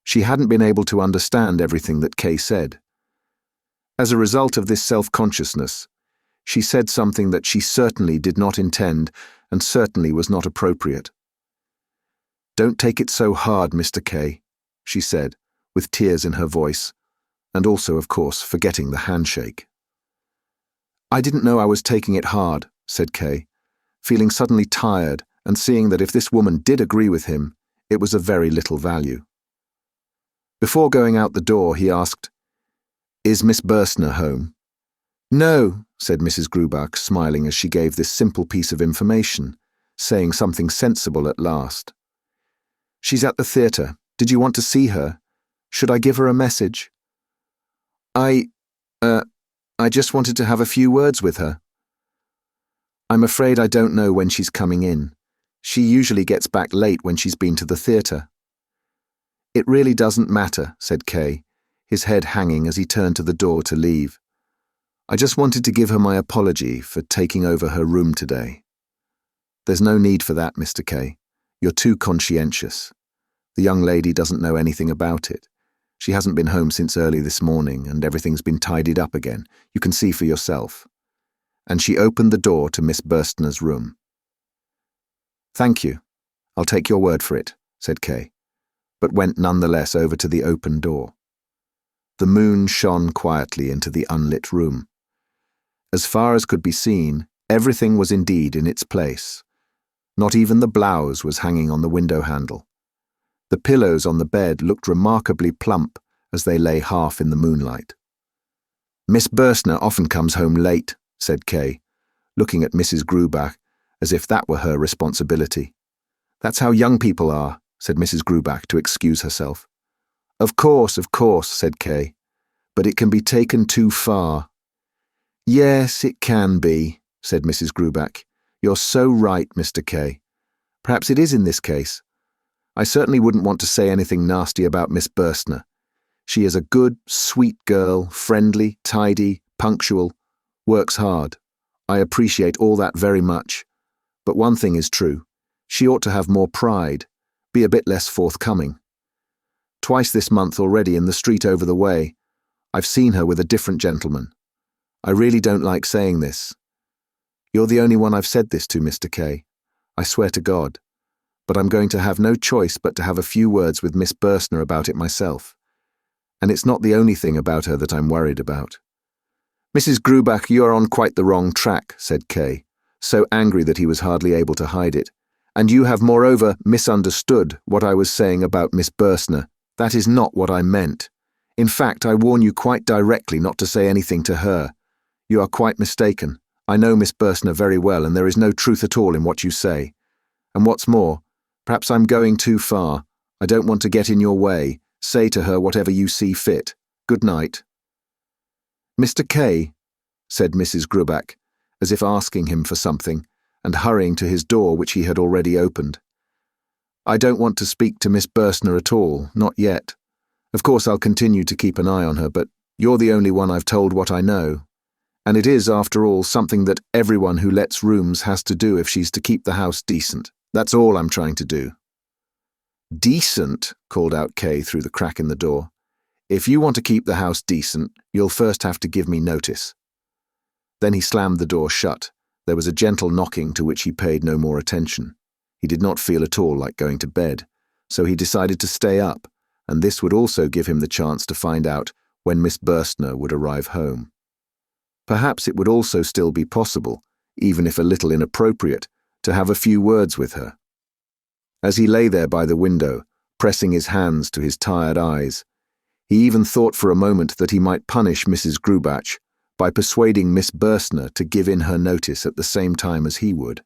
She hadn't been able to understand everything that Kay said. As a result of this self-consciousness, she said something that she certainly did not intend and certainly was not appropriate. "Don't take it so hard, Mr. K," she said, with tears in her voice, and also, of course, forgetting the handshake. "I didn't know I was taking it hard," said Kay, feeling suddenly tired and seeing that if this woman did agree with him, it was of very little value. Before going out the door, he asked, "Is Miss Burstner home?" "No," said Mrs. Grubach, smiling as she gave this simple piece of information, saying something sensible at last. "She's at the theatre. Did you want to see her? Should I give her a message?" I just wanted to have a few words with her." "I'm afraid I don't know when she's coming in. She usually gets back late when she's been to the theatre." "It really doesn't matter," said Kay, his head hanging as he turned to the door to leave. "I just wanted to give her my apology for taking over her room today." "There's no need for that, Mr. Kay. You're too conscientious. The young lady doesn't know anything about it. She hasn't been home since early this morning, and everything's been tidied up again. You can see for yourself." And she opened the door to Miss Burstner's room. "Thank you. I'll take your word for it," said Kay, but went nonetheless over to the open door. The moon shone quietly into the unlit room. As far as could be seen, everything was indeed in its place. Not even the blouse was hanging on the window handle. The pillows on the bed looked remarkably plump as they lay half in the moonlight. "Miss Burstner often comes home late," said Kay, looking at Mrs. Grubach as if that were her responsibility. "That's how young people are," said Mrs. Grubach to excuse herself. Of course," said Kay, "but it can be taken too far." "Yes, it can be," said Mrs. Grubach. "You're so right, Mr. K. Perhaps it is in this case. I certainly wouldn't want to say anything nasty about Miss Burstner. She is a good, sweet girl, friendly, tidy, punctual, works hard. I appreciate all that very much. But one thing is true. She ought to have more pride, be a bit less forthcoming. Twice this month already in the street over the way, I've seen her with a different gentleman. I really don't like saying this. You're the only one I've said this to, Mr. K. I swear to God. But I'm going to have no choice but to have a few words with Miss Burstner about it myself. and it's not the only thing about her that I'm worried about." "Mrs. Grubach, you are on quite the wrong track," said Kay, so angry that he was hardly able to hide it. "And you have moreover misunderstood what I was saying about Miss Bursner. That is not what I meant. In fact, I warn you quite directly not to say anything to her. You are quite mistaken. I know Miss Bursner very well, and there is no truth at all in what you say. And what's more, perhaps I'm going too far. I don't want to get in your way. Say to her whatever you see fit. Good night." "Mr. K," said Mrs. Grubach, as if asking him for something, and hurrying to his door, which he had already opened. "I don't want to speak to Miss Bursner at all, not yet. Of course I'll continue to keep an eye on her, but you're the only one I've told what I know. And it is, after all, something that everyone who lets rooms has to do if she's to keep the house decent. That's all I'm trying to do." "Decent?" called out Kay through the crack in the door. "If you want to keep the house decent, you'll first have to give me notice." Then he slammed the door shut. There was a gentle knocking to which he paid no more attention. He did not feel at all like going to bed, so he decided to stay up, and this would also give him the chance to find out when Miss Bursner would arrive home. Perhaps it would also still be possible, even if a little inappropriate, to have a few words with her. As he lay there by the window, pressing his hands to his tired eyes, he even thought for a moment that he might punish Mrs. Grubach by persuading Miss Bursner to give in her notice at the same time as he would.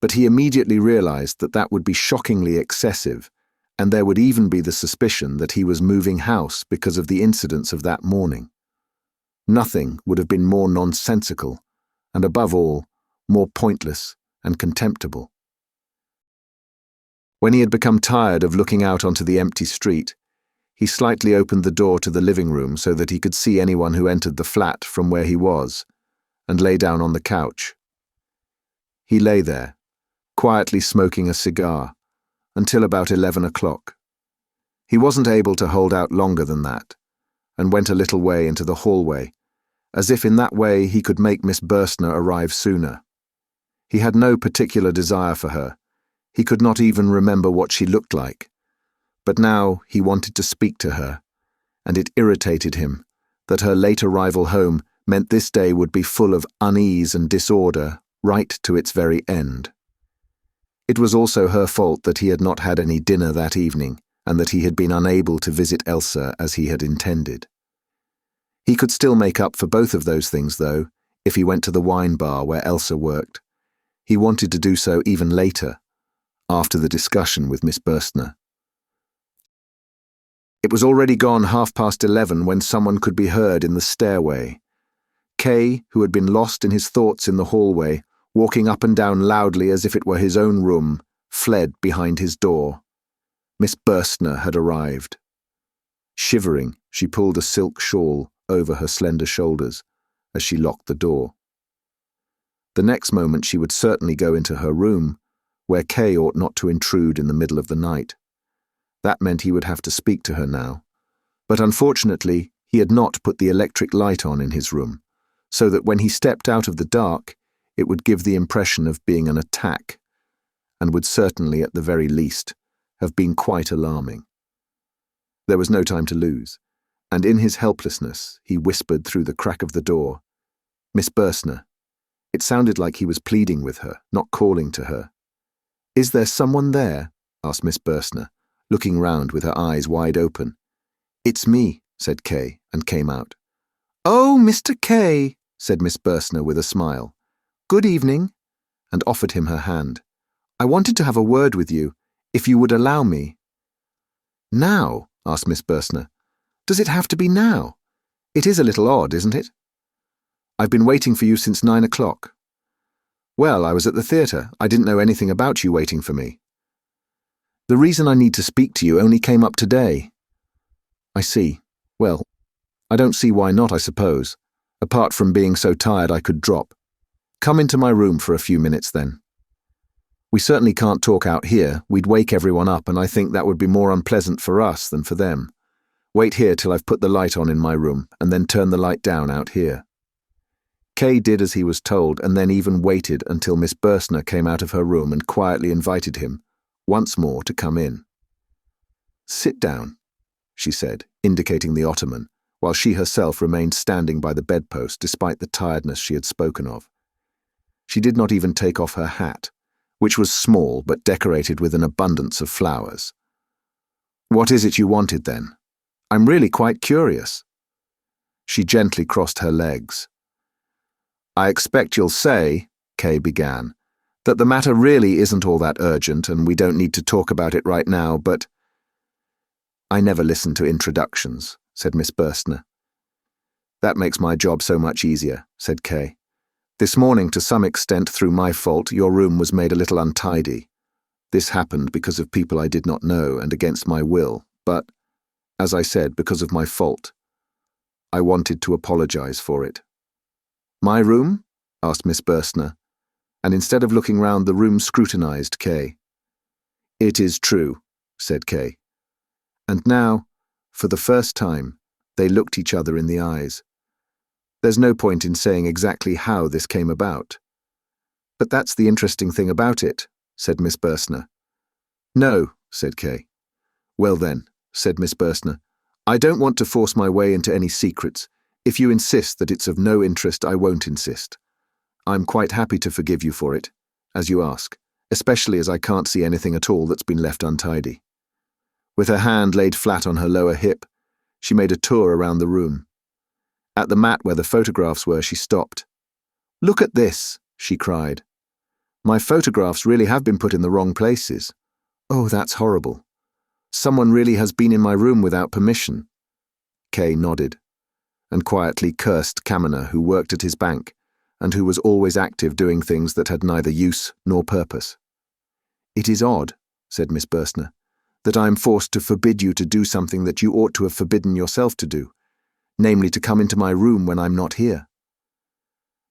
But he immediately realized that that would be shockingly excessive, and there would even be the suspicion that he was moving house because of the incidents of that morning. Nothing would have been more nonsensical, and above all, more pointless and contemptible. When he had become tired of looking out onto the empty street, he slightly opened the door to the living room so that he could see anyone who entered the flat from where he was, and lay down on the couch. He lay there, quietly smoking a cigar, until about 11 o'clock. He wasn't able to hold out longer than that, and went a little way into the hallway, as if in that way he could make Miss Bursner arrive sooner. He had no particular desire for her. He could not even remember what she looked like. But now he wanted to speak to her, and it irritated him that her late arrival home meant this day would be full of unease and disorder right to its very end. It was also her fault that he had not had any dinner that evening, and that he had been unable to visit Elsa as he had intended. He could still make up for both of those things, though, if he went to the wine bar where Elsa worked. He wanted to do so even later, after the discussion with Miss Bursner. It was already gone 11:30 when someone could be heard in the stairway. Kay, who had been lost in his thoughts in the hallway, walking up and down loudly as if it were his own room, fled behind his door. Miss Bursner had arrived. Shivering, she pulled a silk shawl over her slender shoulders as she locked the door. The next moment she would certainly go into her room, where Kay ought not to intrude in the middle of the night. That meant he would have to speak to her now, but unfortunately he had not put the electric light on in his room, so that when he stepped out of the dark, it would give the impression of being an attack, and would certainly, at the very least, have been quite alarming. There was no time to lose, and in his helplessness he whispered through the crack of the door, "Miss Bursner." It sounded like he was pleading with her, not calling to her. "Is there someone there?" asked Miss Bursner, looking round with her eyes wide open. "It's me," said Kay, and came out. "Oh, Mr. K," said Miss Bursner with a smile. "Good evening," and offered him her hand. "I wanted to have a word with you, if you would allow me." "Now?" asked Miss Bursner. "Does it have to be now? It is a little odd, isn't it?" "I've been waiting for you since 9 o'clock. "Well, I was at the theatre. I didn't know anything about you waiting for me." "The reason I need to speak to you only came up today." "I see. Well, I don't see why not, I suppose, apart from being so tired I could drop. Come into my room for a few minutes, then. We certainly can't talk out here. We'd wake everyone up, and I think that would be more unpleasant for us than for them. Wait here till I've put the light on in my room, and then turn the light down out here." Kay did as he was told, and then even waited until Miss Bursner came out of her room and quietly invited him, once more, to come in. "Sit down," she said, indicating the ottoman, while she herself remained standing by the bedpost despite the tiredness she had spoken of. She did not even take off her hat, which was small but decorated with an abundance of flowers. "What is it you wanted, then? I'm really quite curious." She gently crossed her legs. "I expect you'll say," Kay began, "that the matter really isn't all that urgent and we don't need to talk about it right now, but—" "I never listen to introductions," said Miss Burstner. "That makes my job so much easier," said Kay. "This morning, to some extent through my fault, your room was made a little untidy. This happened because of people I did not know and against my will, but, as I said, because of my fault. I wanted to apologize for it." "My room?" asked Miss Burstner, and instead of looking round, the room scrutinized Kay. "It is true," said Kay. And now, for the first time, they looked each other in the eyes. There's no point in saying exactly how this came about. "But that's the interesting thing about it," said Miss Burstner. "No," said Kay. "Well then," said Miss Burstner, "I don't want to force my way into any secrets. If you insist that it's of no interest, I won't insist. I'm quite happy to forgive you for it, as you ask, especially as I can't see anything at all that's been left untidy." With her hand laid flat on her lower hip, she made a tour around the room. At the mat where the photographs were, she stopped. "Look at this," she cried. "My photographs really have been put in the wrong places. Oh, that's horrible. Someone really has been in my room without permission." Kay nodded, and quietly cursed Kaminer, who worked at his bank, and who was always active doing things that had neither use nor purpose. "It is odd," said Miss Burstner, "that I am forced to forbid you to do something that you ought to have forbidden yourself to do, namely to come into my room when I'm not here."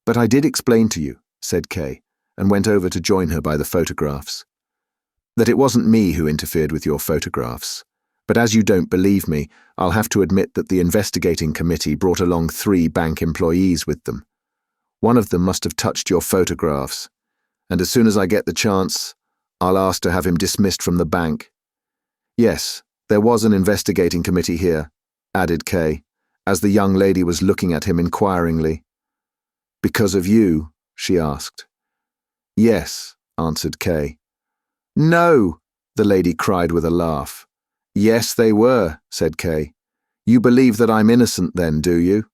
"But I did explain to you," said Kay, and went over to join her by the photographs, "that it wasn't me who interfered with your photographs. But as you don't believe me, I'll have to admit that the investigating committee brought along 3 bank employees with them. One of them must have touched your photographs, and as soon as I get the chance, I'll ask to have him dismissed from the bank. Yes, there was an investigating committee here," added Kay, as the young lady was looking at him inquiringly. "Because of you?" she asked. "Yes," answered Kay. "No!" the lady cried with a laugh. "Yes, they were," said Kay. "You believe that I'm innocent then, do you?"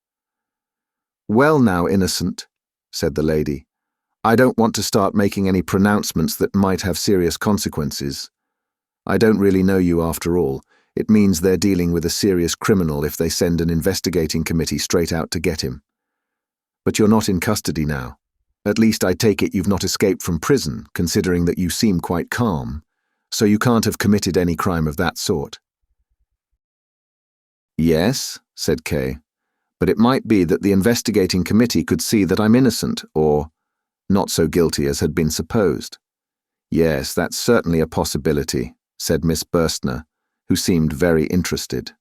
"Well now, innocent," said the lady. "I don't want to start making any pronouncements that might have serious consequences. I don't really know you after all. It means they're dealing with a serious criminal if they send an investigating committee straight out to get him. But you're not in custody now. At least I take it you've not escaped from prison, considering that you seem quite calm, so you can't have committed any crime of that sort." "Yes," said Kay, "but it might be that the investigating committee could see that I'm innocent, or not so guilty as had been supposed." "Yes, that's certainly a possibility," said Miss Burstner, who seemed very interested.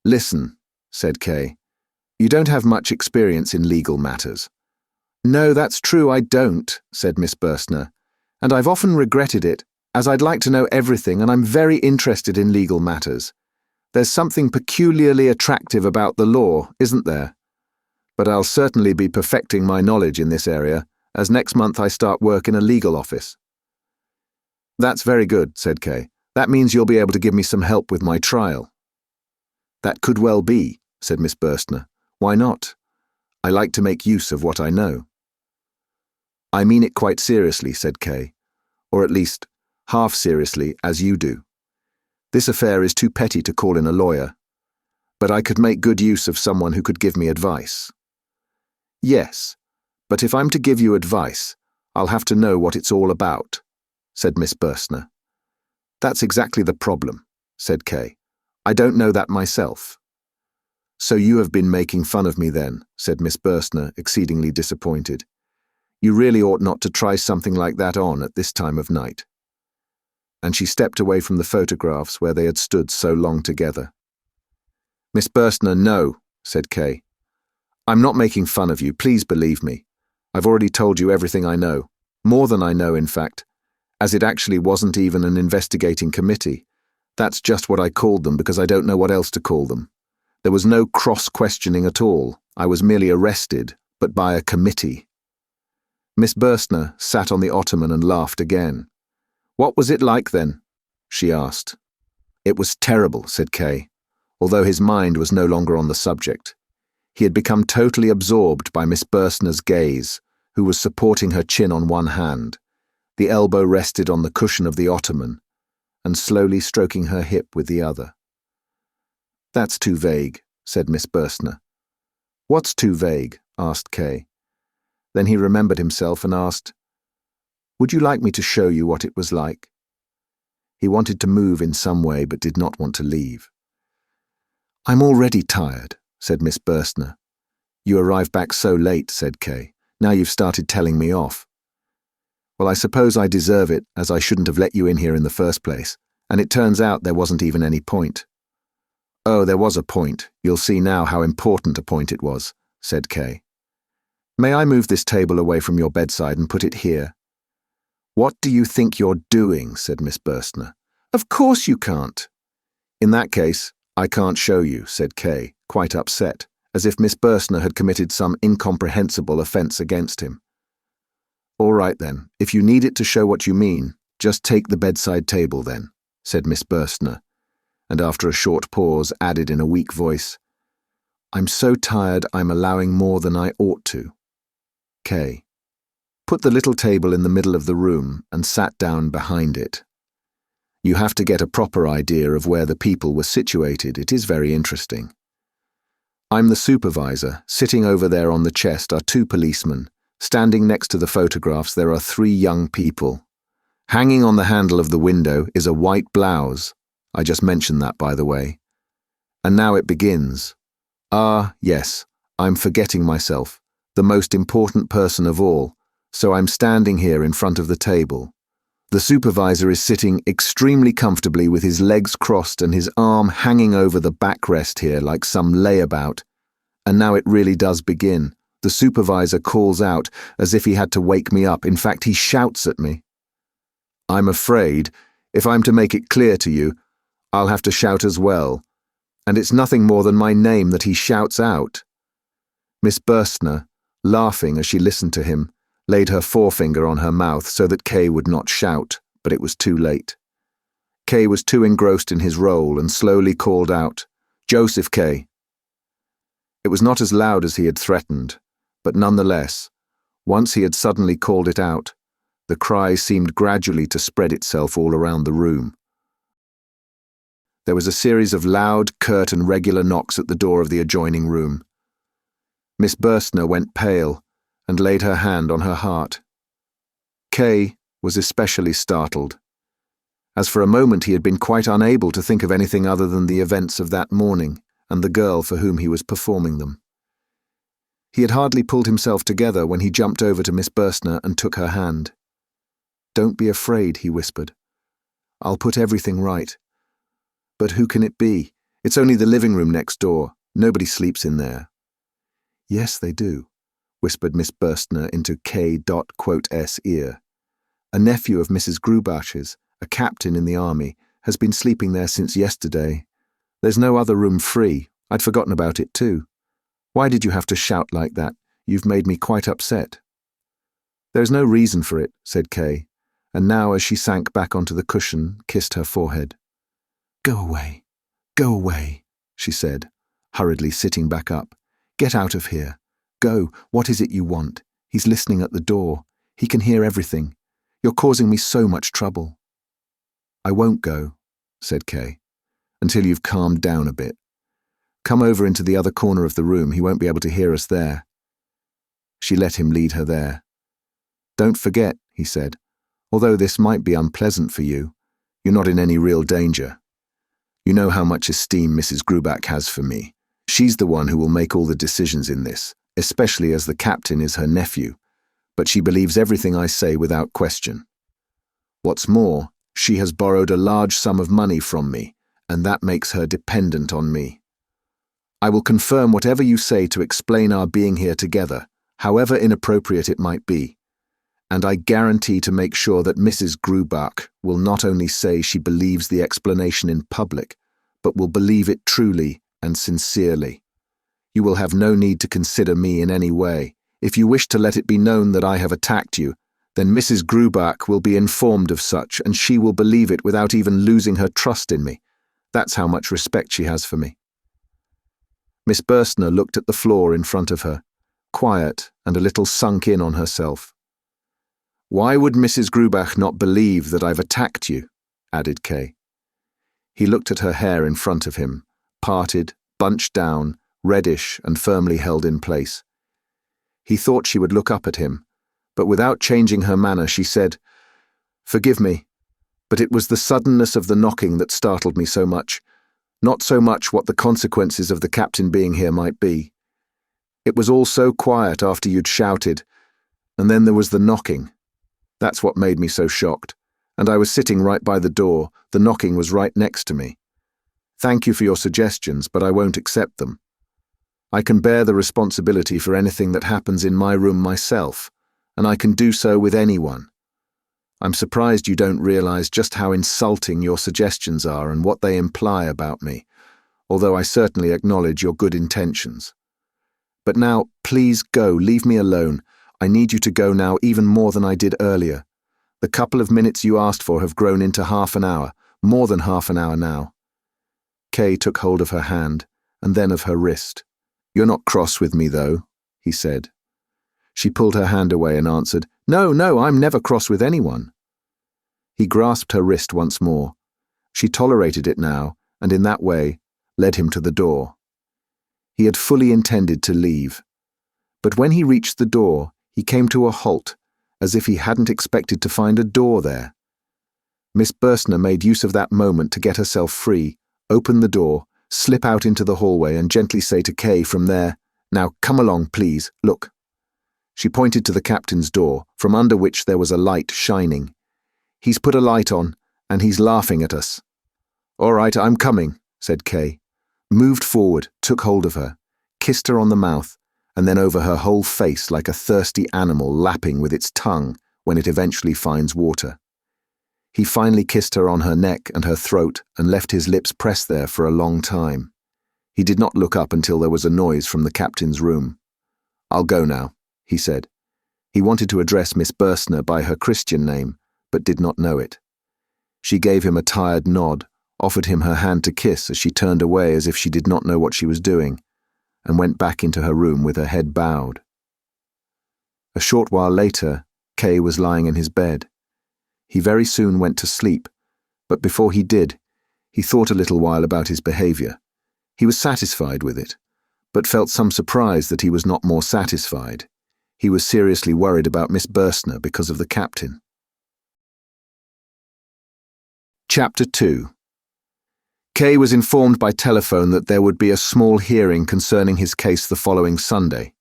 "Listen," said Kay, "you don't have much experience in legal matters." "No, that's true, I don't," said Miss Burstner, "and I've often regretted it, as I'd like to know everything and I'm very interested in legal matters. There's something peculiarly attractive about the law, isn't there? But I'll certainly be perfecting my knowledge in this area, as next month I start work in a legal office." "That's very good," said Kay. "That means you'll be able to give me some help with my trial." "That could well be," said Miss Burstner. "Why not? I like to make use of what I know." "I mean it quite seriously," said Kay, "or at least half seriously, as you do. This affair is too petty to call in a lawyer, but I could make good use of someone who could give me advice." "Yes, but if I'm to give you advice, I'll have to know what it's all about," said Miss Burstner. "That's exactly the problem," said Kay. "I don't know that myself." "So you have been making fun of me then," said Miss Burstner, exceedingly disappointed. "You really ought not to try something like that on at this time of night." And she stepped away from the photographs where they had stood so long together. "Miss Burstner, no," said Kay. "I'm not making fun of you, please believe me. I've already told you everything I know, more than I know, in fact, as it actually wasn't even an investigating committee, That's just what I called them because I don't know what else to call them. There was no cross-questioning at all. I was merely arrested, but by a committee. Miss Burstner sat on the ottoman and laughed again. What was it like then? She asked. It was terrible, said Kay, although his mind was no longer on the subject. He had become totally absorbed by Miss Burstner's gaze, who was supporting her chin on one hand. The elbow rested on the cushion of the ottoman, and slowly stroking her hip with the other. That's too vague, said Miss Burstner. What's too vague? Asked Kay. Then he remembered himself and asked, Would you like me to show you what it was like? He wanted to move in some way but did not want to leave. I'm already tired, said Miss Burstner. You arrived back so late, said Kay. Now you've started telling me off. Well, I suppose I deserve it, as I shouldn't have let you in here in the first place, and it turns out there wasn't even any point. Oh, there was a point. You'll see now how important a point it was, said Kay. May I move this table away from your bedside and put it here? What do you think you're doing? Said Miss Burstner. Of course you can't. In that case, I can't show you, said Kay, quite upset, as if Miss Burstner had committed some incomprehensible offence against him. All right then, if you need it to show what you mean, just take the bedside table then, said Miss Burstner, and after a short pause added in a weak voice, I'm so tired I'm allowing more than I ought to. Kay put the little table in the middle of the room and sat down behind it. You have to get a proper idea of where the people were situated. It is very interesting. I'm the supervisor. Sitting over there on the chest are 2 policemen. Standing next to the photographs there are 3 young people. Hanging on the handle of the window is a white blouse. I just mentioned that, by the way. And now it begins. Ah, yes, I'm forgetting myself, the most important person of all, so I'm standing here in front of the table. The supervisor is sitting extremely comfortably with his legs crossed and his arm hanging over the backrest here like some layabout. And now it really does begin. The supervisor calls out as if he had to wake me up. In fact, he shouts at me. I'm afraid, if I'm to make it clear to you, I'll have to shout as well. And it's nothing more than my name that he shouts out. Miss Burstner, laughing as she listened to him, laid her forefinger on her mouth so that Kay would not shout, but it was too late. Kay was too engrossed in his role and slowly called out, Josef K. It was not as loud as he had threatened, but nonetheless, once he had suddenly called it out, the cry seemed gradually to spread itself all around the room. There was a series of loud, curt and regular knocks at the door of the adjoining room. Miss Burstner went pale and laid her hand on her heart. Kay was especially startled, as for a moment he had been quite unable to think of anything other than the events of that morning and the girl for whom he was performing them. He had hardly pulled himself together when he jumped over to Miss Burstner and took her hand. Don't be afraid, he whispered. I'll put everything right. But who can it be? It's only the living room next door. Nobody sleeps in there. Yes, they do, whispered Miss Burstner into K.S. ear. A nephew of Mrs. Grubach's, a captain in the army, has been sleeping there since yesterday. There's no other room free. I'd forgotten about it too. Why did you have to shout like that? You've made me quite upset. There's no reason for it, said Kay, and now as she sank back onto the cushion, kissed her forehead. Go away, she said, hurriedly sitting back up. Get out of here. Go, what is it you want? He's listening at the door. He can hear everything. You're causing me so much trouble. I won't go, said Kay, until you've calmed down a bit. Come over into the other corner of the room. He won't be able to hear us there. She let him lead her there. Don't forget, he said, although this might be unpleasant for you, you're not in any real danger. You know how much esteem Mrs. Grubach has for me. She's the one who will make all the decisions in this, especially as the captain is her nephew, but she believes everything I say without question. What's more, she has borrowed a large sum of money from me, and that makes her dependent on me. I will confirm whatever you say to explain our being here together, however inappropriate it might be, and I guarantee to make sure that Mrs. Grubach will not only say she believes the explanation in public, but will believe it truly and sincerely. You will have no need to consider me in any way. If you wish to let it be known that I have attacked you, then Mrs. Grubach will be informed of such, and she will believe it without even losing her trust in me. That's how much respect she has for me." Miss Burstner looked at the floor in front of her, quiet and a little sunk in on herself. "Why would Mrs. Grubach not believe that I've attacked you?" added Kay. He looked at her hair in front of him, parted, bunched down, reddish and firmly held in place. He thought she would look up at him, but without changing her manner she said, "Forgive me, but it was the suddenness of the knocking that startled me so much, not so much what the consequences of the captain being here might be. It was all so quiet after you'd shouted, and then there was the knocking. That's what made me so shocked, and I was sitting right by the door, the knocking was right next to me. Thank you for your suggestions, but I won't accept them. I can bear the responsibility for anything that happens in my room myself, and I can do so with anyone. I'm surprised you don't realize just how insulting your suggestions are and what they imply about me, although I certainly acknowledge your good intentions. But now, please go, leave me alone. I need you to go now even more than I did earlier. The couple of minutes you asked for have grown into half an hour, more than half an hour now." Kay took hold of her hand, and then of her wrist. "You're not cross with me, though," he said. She pulled her hand away and answered, No, I'm never cross with anyone." He grasped her wrist once more. She tolerated it now, and in that way, led him to the door. He had fully intended to leave. But when he reached the door, he came to a halt, as if he hadn't expected to find a door there. Miss Burstner made use of that moment to get herself free, open the door, slip out into the hallway and gently say to Kay from there, "Now come along, please, look." She pointed to the captain's door, from under which there was a light shining. "He's put a light on, and he's laughing at us." "All right, I'm coming," said Kay, moved forward, took hold of her, kissed her on the mouth, and then over her whole face like a thirsty animal lapping with its tongue when it eventually finds water. He finally kissed her on her neck and her throat and left his lips pressed there for a long time. He did not look up until there was a noise from the captain's room. "I'll go now," he said. He wanted to address Miss Burstner by her Christian name, but did not know it. She gave him a tired nod, offered him her hand to kiss as she turned away as if she did not know what she was doing, and went back into her room with her head bowed. A short while later, Kay was lying in his bed. He very soon went to sleep, but before he did, he thought a little while about his behavior. He was satisfied with it, but felt some surprise that he was not more satisfied. He was seriously worried about Miss Burstner because of the captain. Chapter 2. Kay was informed by telephone that there would be a small hearing concerning his case the following Sunday.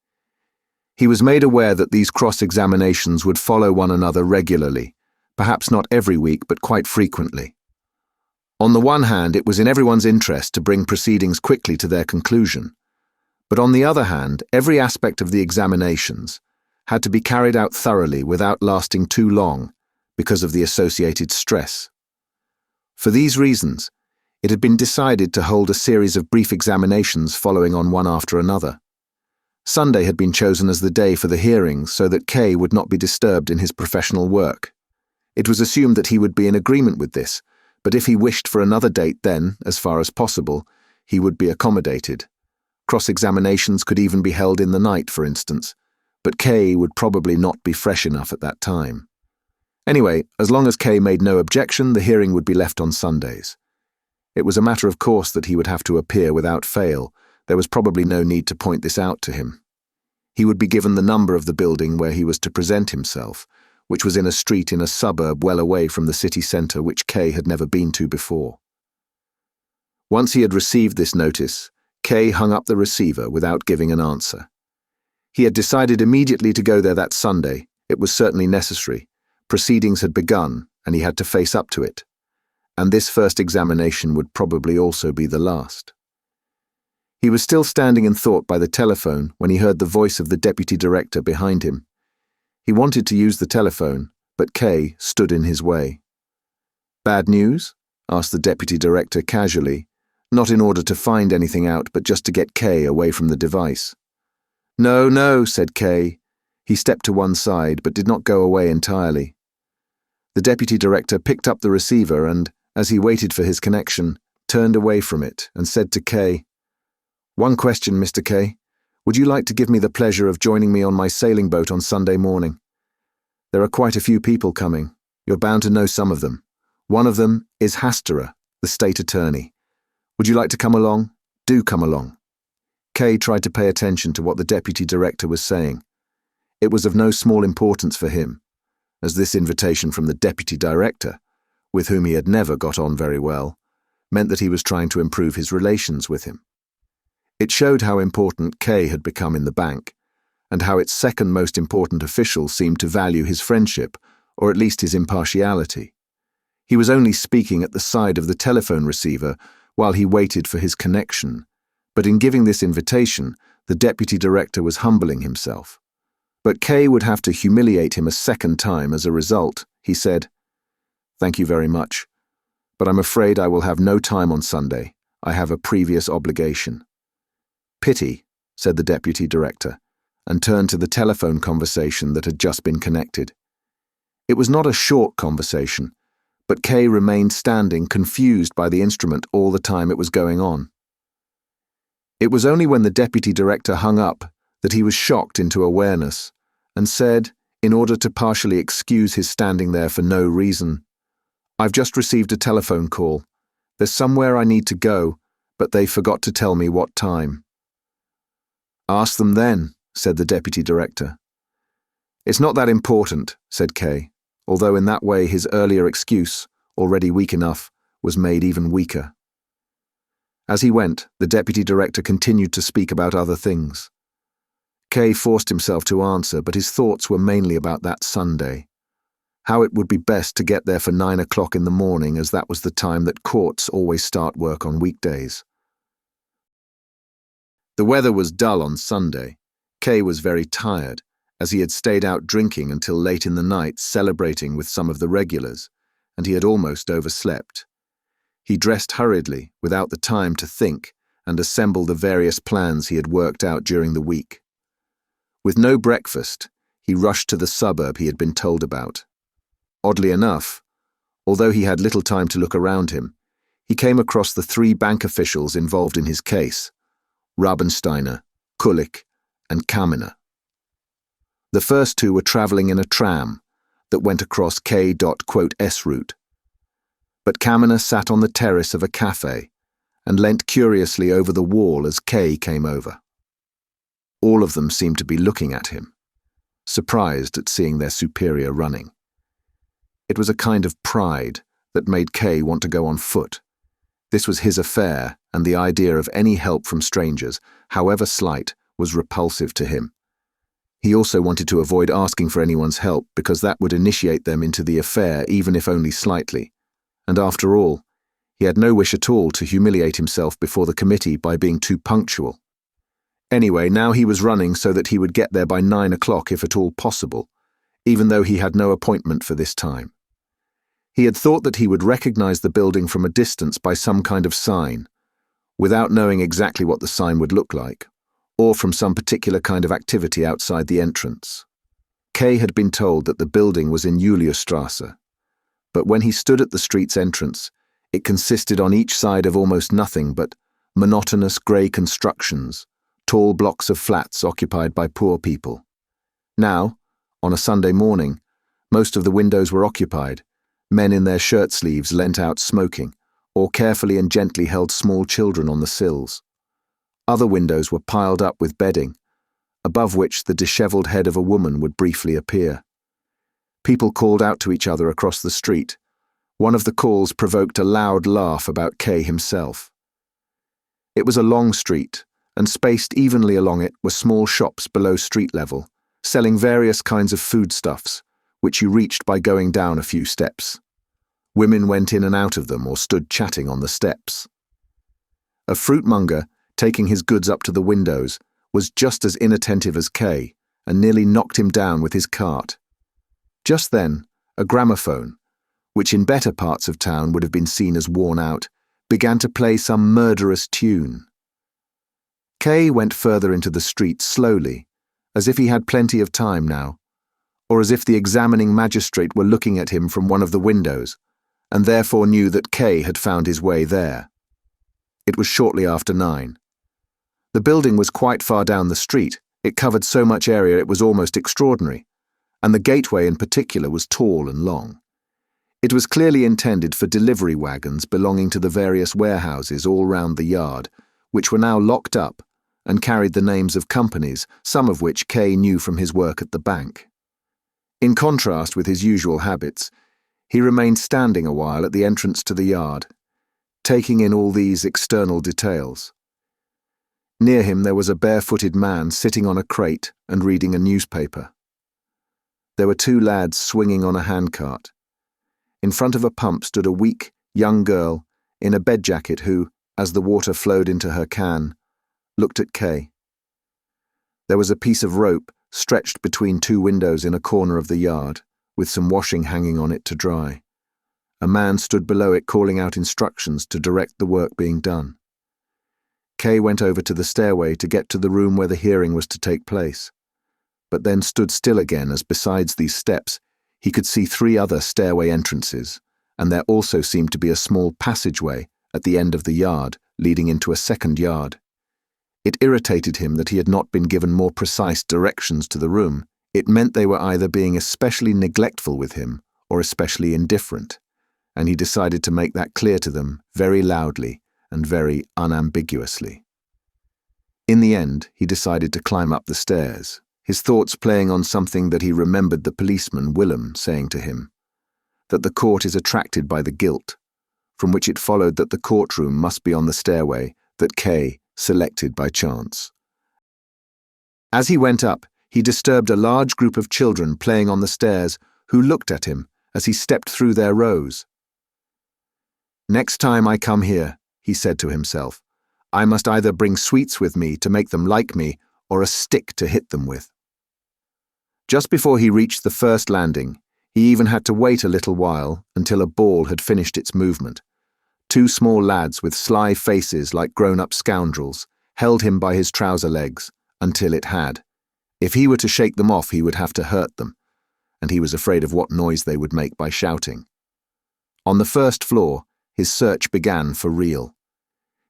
He was made aware that these cross-examinations would follow one another regularly, perhaps not every week, but quite frequently. On the one hand, it was in everyone's interest to bring proceedings quickly to their conclusion, but on the other hand, every aspect of the examinations had to be carried out thoroughly without lasting too long because of the associated stress. For these reasons, it had been decided to hold a series of brief examinations following on one after another. Sunday had been chosen as the day for the hearings so that Kay would not be disturbed in his professional work. It was assumed that he would be in agreement with this, but if he wished for another date then, as far as possible, he would be accommodated. Cross-examinations could even be held in the night, for instance, but Kay would probably not be fresh enough at that time. Anyway, as long as Kay made no objection, the hearing would be left on Sundays. It was a matter of course that he would have to appear without fail. There was probably no need to point this out to him. He would be given the number of the building where he was to present himself, which was in a street in a suburb well away from the city centre which Kay had never been to before. Once he had received this notice, Kay hung up the receiver without giving an answer. He had decided immediately to go there that Sunday. It was certainly necessary. Proceedings had begun, and he had to face up to it. And this first examination would probably also be the last. He was still standing in thought by the telephone when he heard the voice of the deputy director behind him. He wanted to use the telephone, but Kay stood in his way. "Bad news?" asked the deputy director casually, not in order to find anything out, but just to get Kay away from the device. "No, no," said Kay. He stepped to one side, but did not go away entirely. The deputy director picked up the receiver and, as he waited for his connection, turned away from it and said to Kay, "One question, Mr. Kay. Would you like to give me the pleasure of joining me on my sailing boat on Sunday morning? There are quite a few people coming. You're bound to know some of them. One of them is Hastera, the state attorney. Would you like to come along? Do come along." Kay tried to pay attention to what the deputy director was saying. It was of no small importance for him, as this invitation from the deputy director, with whom he had never got on very well, meant that he was trying to improve his relations with him. It showed how important Kay had become in the bank, and how its second most important official seemed to value his friendship, or at least his impartiality. He was only speaking at the side of the telephone receiver while he waited for his connection, but in giving this invitation, the deputy director was humbling himself. But Kay would have to humiliate him a second time as a result. He said, "Thank you very much, but I'm afraid I will have no time on Sunday. I have a previous obligation." "Pity," said the deputy director, and turned to the telephone conversation that had just been connected. It was not a short conversation, but Kay remained standing, confused by the instrument all the time it was going on. It was only when the deputy director hung up that he was shocked into awareness, and said, in order to partially excuse his standing there for no reason, "I've just received a telephone call. There's somewhere I need to go, but they forgot to tell me what time." "Ask them then," said the deputy director. "It's not that important," said Kay, although in that way his earlier excuse, already weak enough, was made even weaker. As he went, the deputy director continued to speak about other things. Kay forced himself to answer, but his thoughts were mainly about that Sunday. How it would be best to get there for 9 o'clock in the morning, as that was the time that courts always start work on weekdays. The weather was dull on Sunday. Kay was very tired, as he had stayed out drinking until late in the night, celebrating with some of the regulars, and he had almost overslept. He dressed hurriedly, without the time to think, and assemble the various plans he had worked out during the week. With no breakfast, he rushed to the suburb he had been told about. Oddly enough, although he had little time to look around him, he came across the 3 bank officials involved in his case, Rabensteiner, Kulik, and Kaminer. The first 2 were travelling in a tram that went across K.S route. But Kaminer sat on the terrace of a cafe and leant curiously over the wall as K came over. All of them seemed to be looking at him, surprised at seeing their superior running. It was a kind of pride that made K want to go on foot. This was his affair, and the idea of any help from strangers, however slight, was repulsive to him. He also wanted to avoid asking for anyone's help because that would initiate them into the affair, even if only slightly. And after all, he had no wish at all to humiliate himself before the committee by being too punctual. Anyway, now he was running so that he would get there by 9 o'clock if at all possible, even though he had no appointment for this time. He had thought that he would recognize the building from a distance by some kind of sign, without knowing exactly what the sign would look like, or from some particular kind of activity outside the entrance. Kay had been told that the building was in Juliusstrasse, but when he stood at the street's entrance, it consisted on each side of almost nothing but monotonous grey constructions, tall blocks of flats occupied by poor people. Now, on a Sunday morning, most of the windows were occupied. Men in their shirt sleeves leant out smoking, or carefully and gently held small children on the sills. Other windows were piled up with bedding, above which the dishevelled head of a woman would briefly appear. People called out to each other across the street. One of the calls provoked a loud laugh about Kay himself. It was a long street, and spaced evenly along it were small shops below street level, selling various kinds of foodstuffs, which you reached by going down a few steps. Women went in and out of them or stood chatting on the steps. A fruitmonger, taking his goods up to the windows, was just as inattentive as Kay, and nearly knocked him down with his cart. Just then, a gramophone, which in better parts of town would have been seen as worn out, began to play some murderous tune. Kay went further into the street slowly, as if he had plenty of time now, or as if the examining magistrate were looking at him from one of the windows, and therefore knew that Kay had found his way there. It was shortly after 9. The building was quite far down the street. It covered so much area it was almost extraordinary, and the gateway in particular was tall and long. It was clearly intended for delivery wagons belonging to the various warehouses all round the yard, which were now locked up and carried the names of companies, some of which Kay knew from his work at the bank. In contrast with his usual habits, he remained standing a while at the entrance to the yard, taking in all these external details. Near him there was a barefooted man sitting on a crate and reading a newspaper. There were 2 lads swinging on a handcart. In front of a pump stood a weak, young girl in a bed jacket who, as the water flowed into her can, looked at Kay. There was a piece of rope stretched between 2 windows in a corner of the yard, with some washing hanging on it to dry. A man stood below it calling out instructions to direct the work being done. Kay went over to the stairway to get to the room where the hearing was to take place, but then stood still again as besides these steps, he could see 3 other stairway entrances, and there also seemed to be a small passageway at the end of the yard leading into a second yard. It irritated him that he had not been given more precise directions to the room. It meant they were either being especially neglectful with him or especially indifferent, and he decided to make that clear to them very loudly and very unambiguously. In the end, he decided to climb up the stairs, his thoughts playing on something that he remembered the policeman Willem saying to him, that the court is attracted by the guilt, from which it followed that the courtroom must be on the stairway that Kay selected by chance. As he went up, he disturbed a large group of children playing on the stairs who looked at him as he stepped through their rows. "Next time I come here," he said to himself, "I must either bring sweets with me to make them like me or a stick to hit them with." Just before he reached the first landing, he even had to wait a little while until a ball had finished its movement. 2 small lads with sly faces like grown-up scoundrels held him by his trouser legs until it had. If he were to shake them off, he would have to hurt them, and he was afraid of what noise they would make by shouting. On the first floor, his search began for real.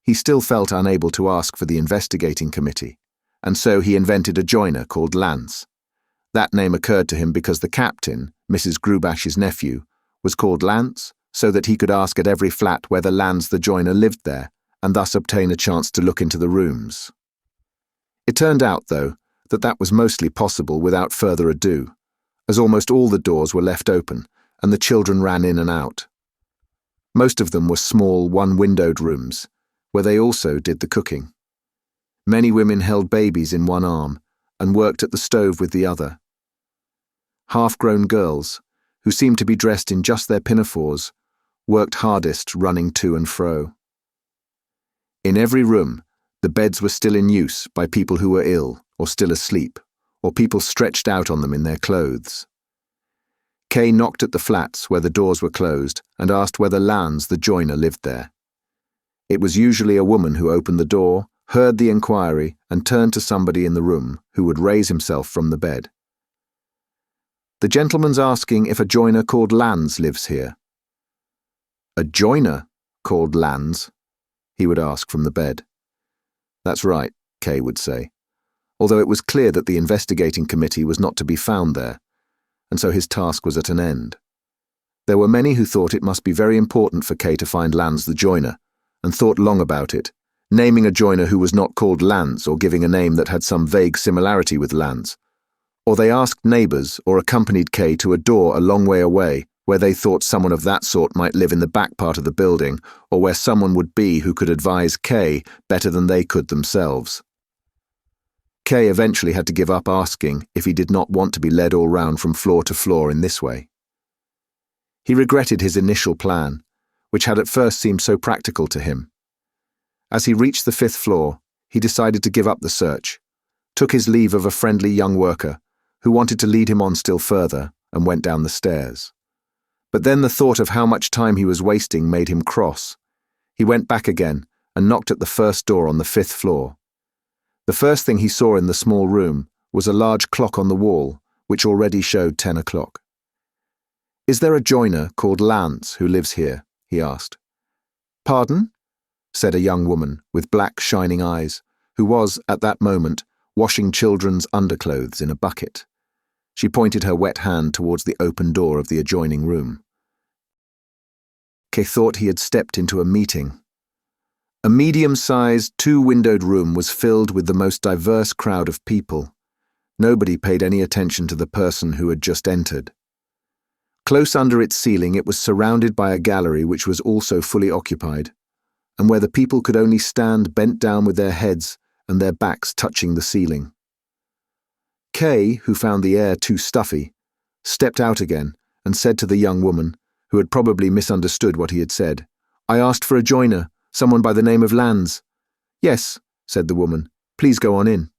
He still felt unable to ask for the investigating committee, and so he invented a joiner called Lance. That name occurred to him because the captain, Mrs. Grubash's nephew, was called Lance, so that he could ask at every flat whether Lance the joiner lived there, and thus obtain a chance to look into the rooms. It turned out, though, that was mostly possible without further ado, as almost all the doors were left open, and the children ran in and out. Most of them were small, one-windowed rooms, where they also did the cooking. Many women held babies in one arm and worked at the stove with the other. Half-grown girls, who seemed to be dressed in just their pinafores, worked hardest running to and fro. In every room, the beds were still in use by people who were ill or still asleep, or people stretched out on them in their clothes. Kay knocked at the flats where the doors were closed and asked whether Lance the joiner lived there. It was usually a woman who opened the door, heard the inquiry, and turned to somebody in the room who would raise himself from the bed. "The gentleman's asking if a joiner called Lance lives here." "A joiner called Lance?" he would ask from the bed. "That's right," Kay would say, although it was clear that the investigating committee was not to be found there, and so his task was at an end. There were many who thought it must be very important for Kay to find Lance the joiner, and thought long about it, naming a joiner who was not called Lance or giving a name that had some vague similarity with Lance. Or they asked neighbours or accompanied Kay to a door a long way away where they thought someone of that sort might live in the back part of the building, or where someone would be who could advise Kay better than they could themselves. Kay eventually had to give up asking if he did not want to be led all round from floor to floor in this way. He regretted his initial plan, which had at first seemed so practical to him. As he reached the 5th floor, he decided to give up the search, took his leave of a friendly young worker, who wanted to lead him on still further, and went down the stairs. But then the thought of how much time he was wasting made him cross. He went back again and knocked at the first door on the 5th floor. The first thing he saw in the small room was a large clock on the wall, which already showed 10 o'clock. "Is there a joiner called Lance who lives here?" he asked. "Pardon?" said a young woman with black shining eyes, who was, at that moment, washing children's underclothes in a bucket. She pointed her wet hand towards the open door of the adjoining room. Kay thought he had stepped into a meeting. A medium-sized, 2-windowed room was filled with the most diverse crowd of people. Nobody paid any attention to the person who had just entered. Close under its ceiling it was surrounded by a gallery which was also fully occupied, and where the people could only stand bent down with their heads and their backs touching the ceiling. Kay, who found the air too stuffy, stepped out again and said to the young woman, who had probably misunderstood what he had said, "I asked for a joiner, someone by the name of Lands." "Yes," said the woman, "please go on in."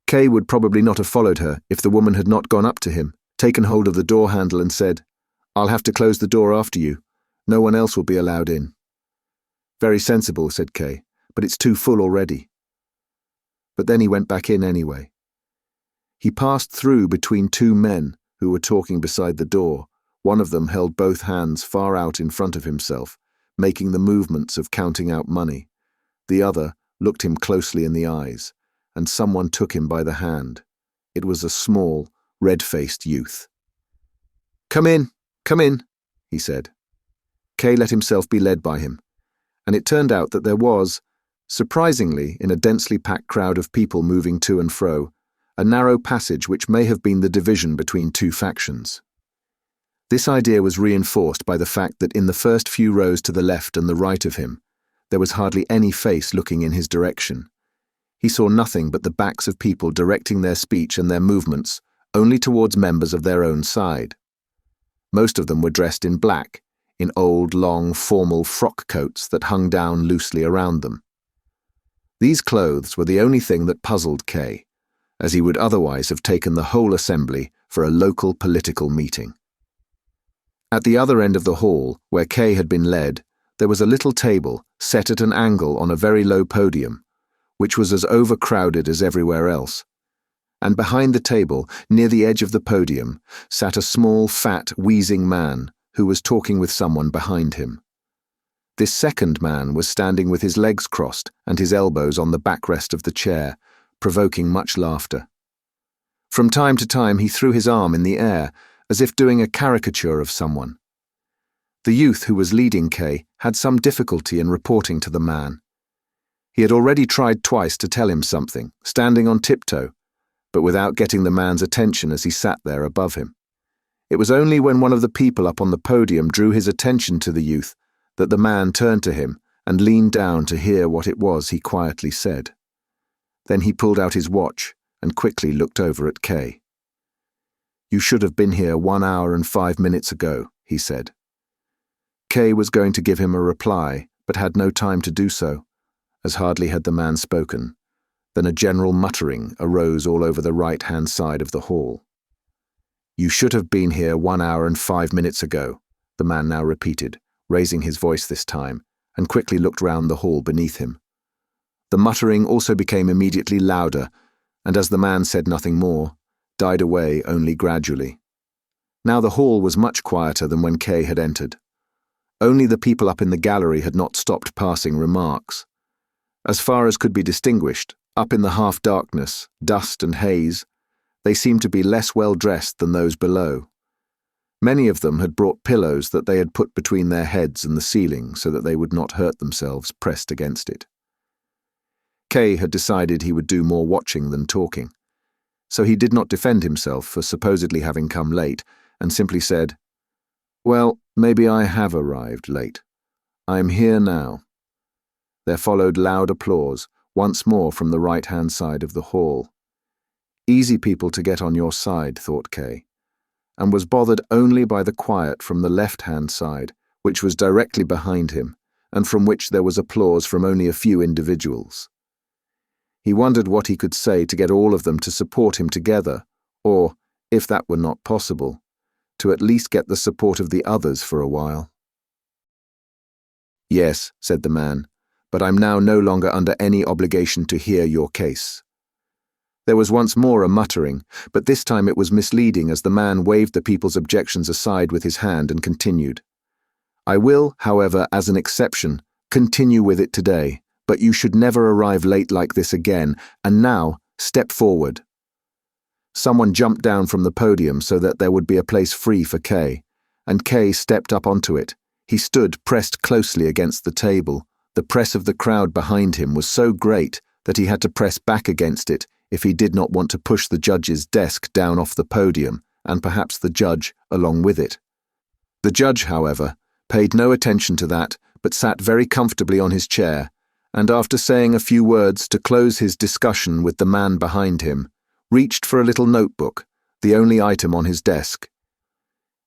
Kay would probably not have followed her if the woman had not gone up to him, taken hold of the door handle and said, "I'll have to close the door after you. No one else will be allowed in." "Very sensible," said Kay, "but it's too full already." But then he went back in anyway. He passed through between 2 men who were talking beside the door. One of them held both hands far out in front of himself, making the movements of counting out money. The other looked him closely in the eyes, and someone took him by the hand. It was a small, red-faced youth. Come in," he said. Kay let himself be led by him, and it turned out that there was, surprisingly, in a densely packed crowd of people moving to and fro, a narrow passage which may have been the division between 2 factions. This idea was reinforced by the fact that in the first few rows to the left and the right of him, there was hardly any face looking in his direction. He saw nothing but the backs of people directing their speech and their movements only towards members of their own side. Most of them were dressed in black, in old, long, formal frock coats that hung down loosely around them. These clothes were the only thing that puzzled Kay, as he would otherwise have taken the whole assembly for a local political meeting. At the other end of the hall, where Kay had been led, there was a little table set at an angle on a very low podium, which was as overcrowded as everywhere else. And behind the table, near the edge of the podium, sat a small, fat, wheezing man who was talking with someone behind him. This second man was standing with his legs crossed and his elbows on the backrest of the chair, provoking much laughter. From time to time he threw his arm in the air, as if doing a caricature of someone. The youth who was leading Kay had some difficulty in reporting to the man. He had already tried twice to tell him something, standing on tiptoe, but without getting the man's attention as he sat there above him. It was only when one of the people up on the podium drew his attention to the youth that the man turned to him and leaned down to hear what it was he quietly said. Then he pulled out his watch and quickly looked over at Kay. "You should have been here 1 hour and 5 minutes ago," he said. Kay was going to give him a reply, but had no time to do so, as hardly had the man spoken. Then a general muttering arose all over the right-hand side of the hall. "You should have been here 1 hour and 5 minutes ago," the man now repeated, raising his voice this time, and quickly looked round the hall beneath him. The muttering also became immediately louder, and as the man said nothing more, died away only gradually. Now the hall was much quieter than when Kay had entered. Only the people up in the gallery had not stopped passing remarks. As far as could be distinguished, up in the half-darkness, dust and haze, they seemed to be less well-dressed than those below. Many of them had brought pillows that they had put between their heads and the ceiling so that they would not hurt themselves pressed against it. Kay had decided he would do more watching than talking, so he did not defend himself for supposedly having come late, and simply said, "Well, maybe I have arrived late. I'm here now." There followed loud applause, once more from the right-hand side of the hall. Easy people to get on your side, thought Kay, and was bothered only by the quiet from the left-hand side, which was directly behind him, and from which there was applause from only a few individuals. He wondered what he could say to get all of them to support him together, or, if that were not possible, to at least get the support of the others for a while. "Yes," said the man, "but I'm now no longer under any obligation to hear your case." There was once more a muttering, but this time it was misleading as the man waved the people's objections aside with his hand and continued. "I will, however, as an exception, continue with it today, but you should never arrive late like this again, and now, step forward." Someone jumped down from the podium so that there would be a place free for K, and K stepped up onto it. He stood pressed closely against the table. The press of the crowd behind him was so great that he had to press back against it if he did not want to push the judge's desk down off the podium, and perhaps the judge along with it. The judge, however, paid no attention to that, but sat very comfortably on his chair, and after saying a few words to close his discussion with the man behind him, reached for a little notebook, the only item on his desk.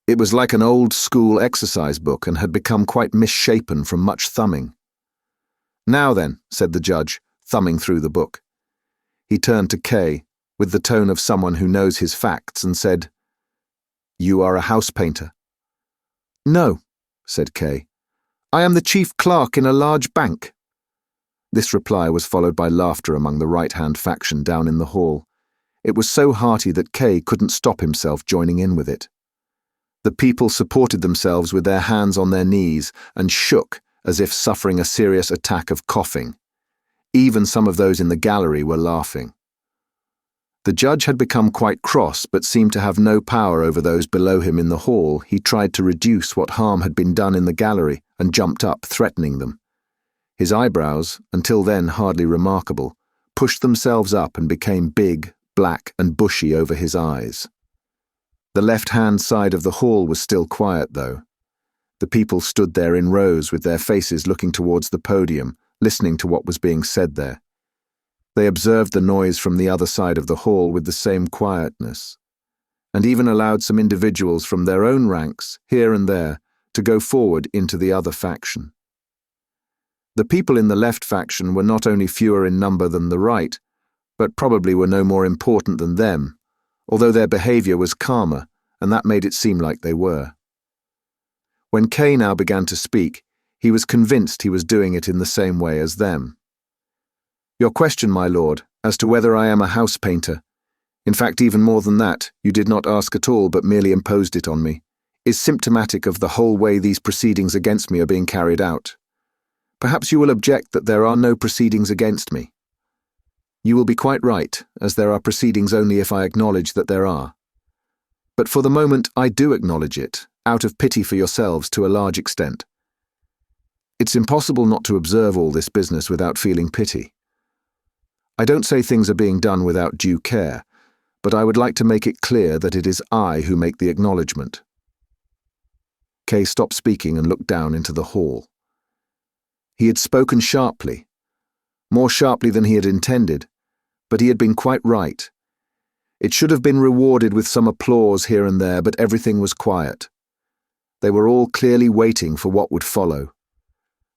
It was like an old-school exercise book and had become quite misshapen from much thumbing. "Now then," said the judge, thumbing through the book. He turned to Kay, with the tone of someone who knows his facts, and said, "You are a house painter." "No," said Kay. "I am the chief clerk in a large bank." This reply was followed by laughter among the right-hand faction down in the hall. It was so hearty that Kay couldn't stop himself joining in with it. The people supported themselves with their hands on their knees and shook as if suffering a serious attack of coughing. Even some of those in the gallery were laughing. The judge had become quite cross but seemed to have no power over those below him in the hall. He tried to reduce what harm had been done in the gallery and jumped up, threatening them. His eyebrows, until then hardly remarkable, pushed themselves up and became big, black and bushy over his eyes. The left-hand side of the hall was still quiet, though. The people stood there in rows with their faces looking towards the podium, listening to what was being said there. They observed the noise from the other side of the hall with the same quietness, and even allowed some individuals from their own ranks, here and there, to go forward into the other faction. The people in the left faction were not only fewer in number than the right, but probably were no more important than them, although their behavior was calmer, and that made it seem like they were. When Kay now began to speak, he was convinced he was doing it in the same way as them. "Your question, my lord, as to whether I am a house painter, in fact even more than that, you did not ask at all but merely imposed it on me, is symptomatic of the whole way these proceedings against me are being carried out. Perhaps you will object that there are no proceedings against me. You will be quite right, as there are proceedings only if I acknowledge that there are. But for the moment I do acknowledge it, out of pity for yourselves to a large extent. It's impossible not to observe all this business without feeling pity. I don't say things are being done without due care, but I would like to make it clear that it is I who make the acknowledgement." Kay stopped speaking and looked down into the hall. He had spoken sharply, more sharply than he had intended, but he had been quite right. It should have been rewarded with some applause here and there, but everything was quiet. They were all clearly waiting for what would follow.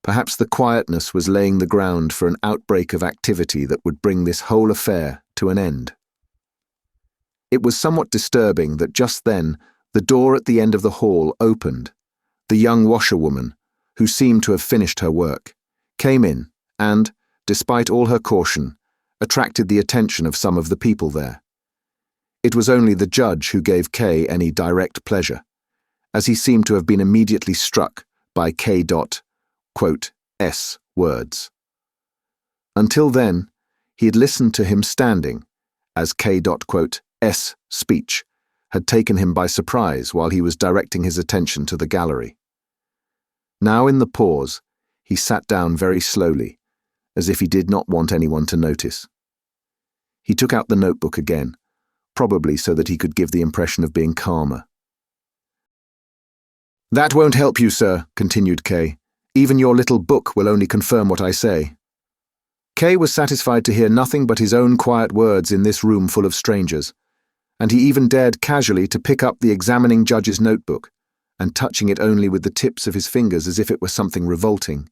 Perhaps the quietness was laying the ground for an outbreak of activity that would bring this whole affair to an end. It was somewhat disturbing that just then the door at the end of the hall opened. The young washerwoman, who seemed to have finished her work, came in and, despite all her caution, attracted the attention of some of the people there. It was only the judge who gave Kay any direct pleasure, as he seemed to have been immediately struck by K.S. words. Until then, he had listened to him standing, as K.S. speech had taken him by surprise while he was directing his attention to the gallery. Now in the pause, he sat down very slowly, as if he did not want anyone to notice. He took out the notebook again, probably so that he could give the impression of being calmer. "That won't help you, sir," continued Kay. "Even your little book will only confirm what I say." Kay was satisfied to hear nothing but his own quiet words in this room full of strangers, and he even dared casually to pick up the examining judge's notebook, and touching it only with the tips of his fingers as if it were something revolting,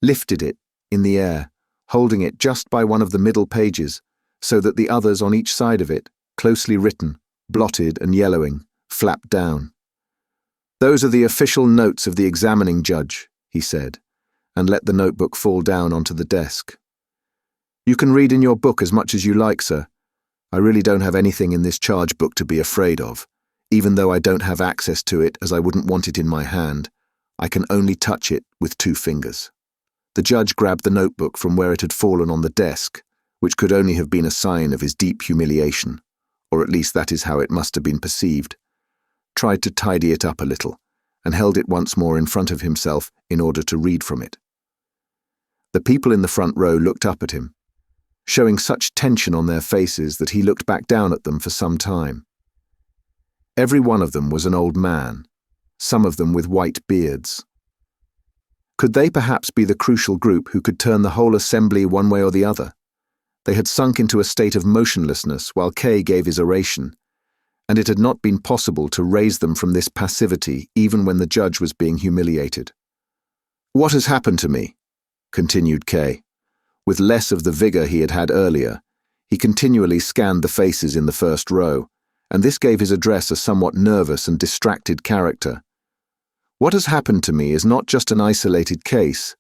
lifted it in the air, holding it just by one of the middle pages, so that the others on each side of it, closely written, blotted and yellowing, flapped down. "Those are the official notes of the examining judge," he said, and let the notebook fall down onto the desk. "You can read in your book as much as you like, sir. I really don't have anything in this charge book to be afraid of. Even though I don't have access to it as I wouldn't want it in my hand, I can only touch it with 2 fingers. The judge grabbed the notebook from where it had fallen on the desk, which could only have been a sign of his deep humiliation, or at least that is how it must have been perceived, tried to tidy it up a little, and held it once more in front of himself in order to read from it. The people in the front row looked up at him, showing such tension on their faces that he looked back down at them for some time. Every one of them was an old man, some of them with white beards. Could they perhaps be the crucial group who could turn the whole assembly one way or the other? They had sunk into a state of motionlessness while K gave his oration, and it had not been possible to raise them from this passivity even when the judge was being humiliated. "What has happened to me?" continued K. With less of the vigor he had had earlier, he continually scanned the faces in the first row, and this gave his address a somewhat nervous and distracted character. "What has happened to me is not just an isolated case.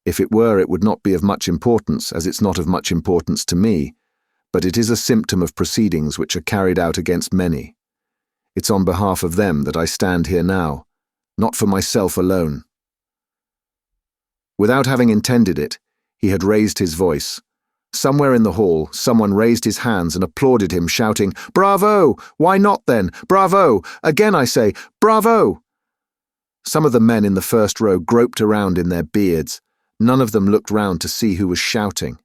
If it were, it would not be of much importance, as it's not of much importance to me, but it is a symptom of proceedings which are carried out against many. It's on behalf of them that I stand here now, not for myself alone." Without having intended it, he had raised his voice. Somewhere in the hall, someone raised his hands and applauded him, shouting, "Bravo! Why not then? Bravo! Again I say, bravo!" Some of the men in the first row groped around in their beards. None of them looked round to see who was shouting.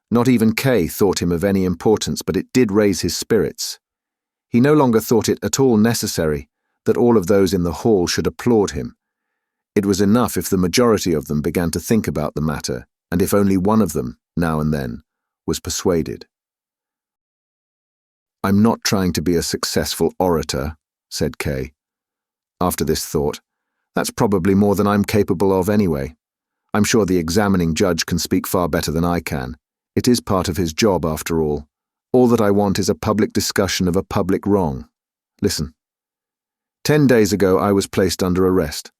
Not even K thought him of any importance, but it did raise his spirits. He no longer thought it at all necessary that all of those in the hall should applaud him. It was enough if the majority of them began to think about the matter, and if only one of them, now and then, was persuaded. "I'm not trying to be a successful orator," said K. After this thought, "That's probably more than I'm capable of anyway. I'm sure the examining judge can speak far better than I can. It is part of his job, after all. All that I want is a public discussion of a public wrong. Listen. 10 days ago I was placed under arrest.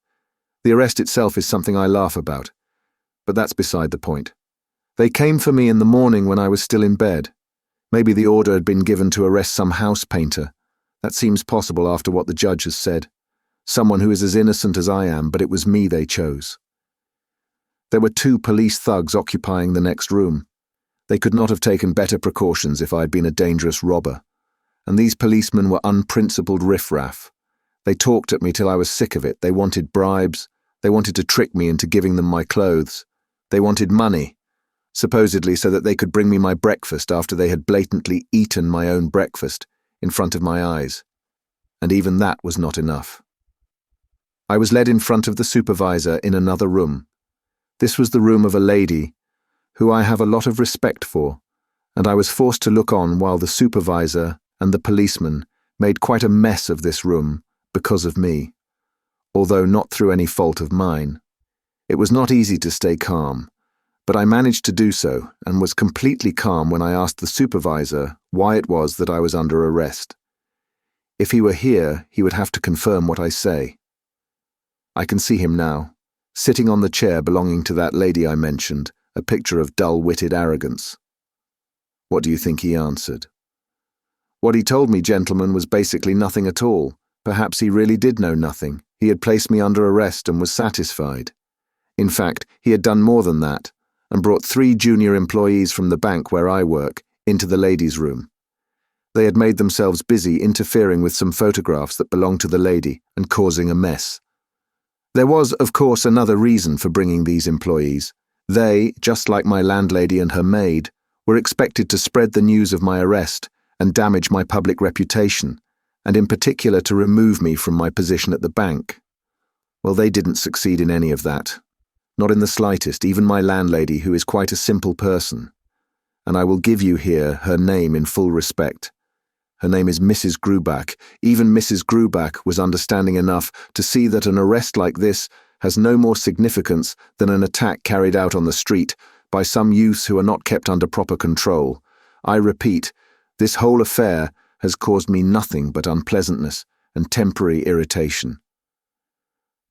The arrest itself is something I laugh about, but that's beside the point. They came for me in the morning when I was still in bed. Maybe the order had been given to arrest some house painter. That seems possible after what the judge has said. Someone who is as innocent as I am, but it was me they chose. There were 2 police thugs occupying the next room. They could not have taken better precautions if I had been a dangerous robber. And these policemen were unprincipled riffraff. They talked at me till I was sick of it. They wanted bribes. They wanted to trick me into giving them my clothes. They wanted money, supposedly so that they could bring me my breakfast after they had blatantly eaten my own breakfast in front of my eyes. And even that was not enough. I was led in front of the supervisor in another room. This was the room of a lady who I have a lot of respect for, and I was forced to look on while the supervisor and the policeman made quite a mess of this room because of me, although not through any fault of mine. It was not easy to stay calm, but I managed to do so and was completely calm when I asked the supervisor why it was that I was under arrest. If he were here, he would have to confirm what I say. I can see him now, sitting on the chair belonging to that lady I mentioned, a picture of dull-witted arrogance. What do you think he answered? What he told me, gentlemen, was basically nothing at all. Perhaps he really did know nothing. He had placed me under arrest and was satisfied. In fact, he had done more than that, and brought 3 junior employees from the bank where I work into the ladies' room. They had made themselves busy interfering with some photographs that belonged to the lady and causing a mess. There was, of course, another reason for bringing these employees. They, just like my landlady and her maid, were expected to spread the news of my arrest and damage my public reputation, and in particular to remove me from my position at the bank. Well, they didn't succeed in any of that. Not in the slightest, even my landlady, who is quite a simple person. And I will give you here her name in full respect. Her name is Mrs. Grubach. Even Mrs. Grubach was understanding enough to see that an arrest like this has no more significance than an attack carried out on the street by some youths who are not kept under proper control. I repeat, this whole affair has caused me nothing but unpleasantness and temporary irritation.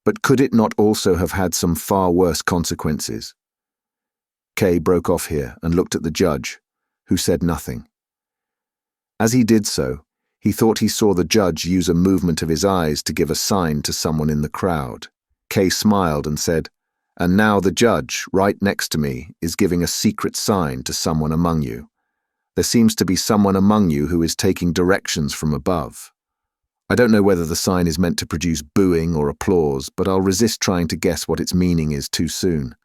But could it not also have had some far worse consequences? K broke off here and looked at the judge, who said nothing. As he did so, he thought he saw the judge use a movement of his eyes to give a sign to someone in the crowd. K smiled and said, "And now the judge, right next to me, is giving a secret sign to someone among you. There seems to be someone among you who is taking directions from above. I don't know whether the sign is meant to produce booing or applause, but I'll resist trying to guess what its meaning is too soon.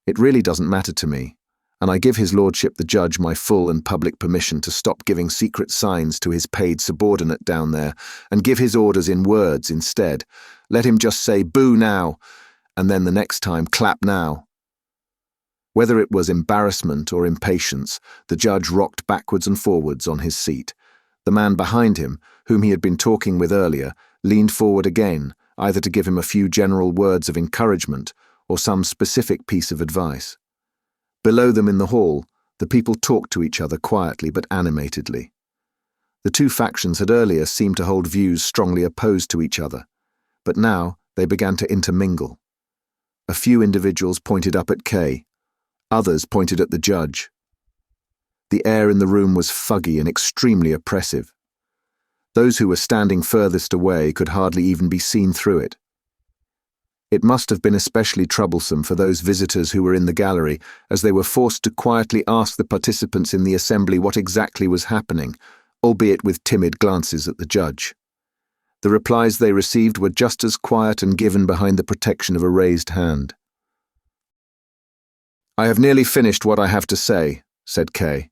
It really doesn't matter to me, and I give his lordship the judge my full and public permission to stop giving secret signs to his paid subordinate down there and give his orders in words instead. Let him just say, 'Boo now,' and then the next time, 'Clap now.'" Whether it was embarrassment or impatience, the judge rocked backwards and forwards on his seat. The man behind him, whom he had been talking with earlier, leaned forward again, either to give him a few general words of encouragement or some specific piece of advice. Below them in the hall, the people talked to each other quietly but animatedly. The two factions had earlier seemed to hold views strongly opposed to each other, but now they began to intermingle. A few individuals pointed up at K. Others pointed at the judge. The air in the room was fuggy and extremely oppressive. Those who were standing furthest away could hardly even be seen through it. It must have been especially troublesome for those visitors who were in the gallery, as they were forced to quietly ask the participants in the assembly what exactly was happening, albeit with timid glances at the judge. The replies they received were just as quiet and given behind the protection of a raised hand. "I have nearly finished what I have to say," said K,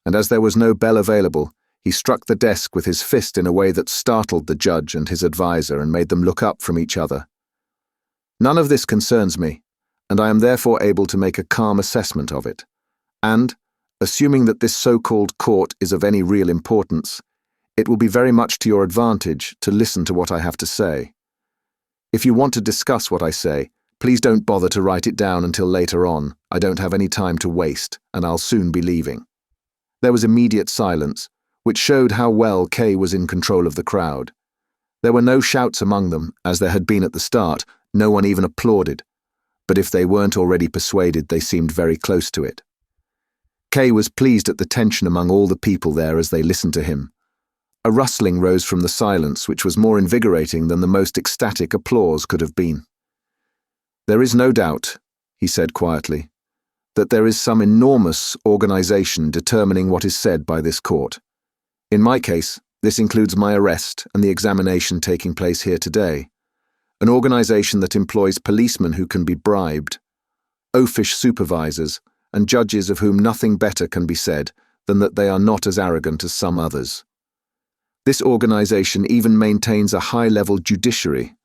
and as there was no bell available, he struck the desk with his fist in a way that startled the judge and his advisor and made them look up from each other. "None of this concerns me, and I am therefore able to make a calm assessment of it. And, assuming that this so-called court is of any real importance, it will be very much to your advantage to listen to what I have to say. If you want to discuss what I say, please don't bother to write it down until later on. I don't have any time to waste, and I'll soon be leaving." There was immediate silence, which showed how well K was in control of the crowd. There were no shouts among them, as there had been at the start. No one even applauded, but if they weren't already persuaded, they seemed very close to it. K was pleased at the tension among all the people there as they listened to him. A rustling rose from the silence, which was more invigorating than the most ecstatic applause could have been. "There is no doubt," he said quietly, "that there is some enormous organization determining what is said by this court. In my case, this includes my arrest and the examination taking place here today. An organization that employs policemen who can be bribed, oafish supervisors, and judges of whom nothing better can be said than that they are not as arrogant as some others. This organization even maintains a high-level judiciary,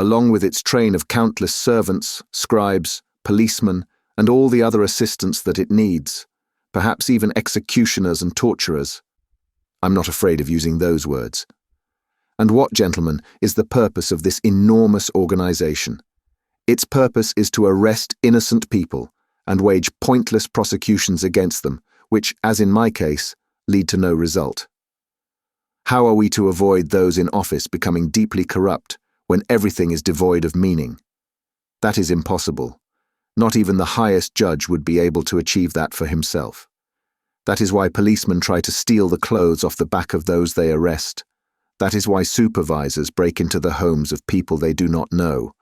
along with its train of countless servants, scribes, policemen, and all the other assistants that it needs, perhaps even executioners and torturers. I'm not afraid of using those words. And what, gentlemen, is the purpose of this enormous organization? Its purpose is to arrest innocent people and wage pointless prosecutions against them, which, as in my case, lead to no result. How are we to avoid those in office becoming deeply corrupt when everything is devoid of meaning? That is impossible. Not even the highest judge would be able to achieve that for himself. That is why policemen try to steal the clothes off the back of those they arrest. That is why supervisors break into the homes of people they do not know.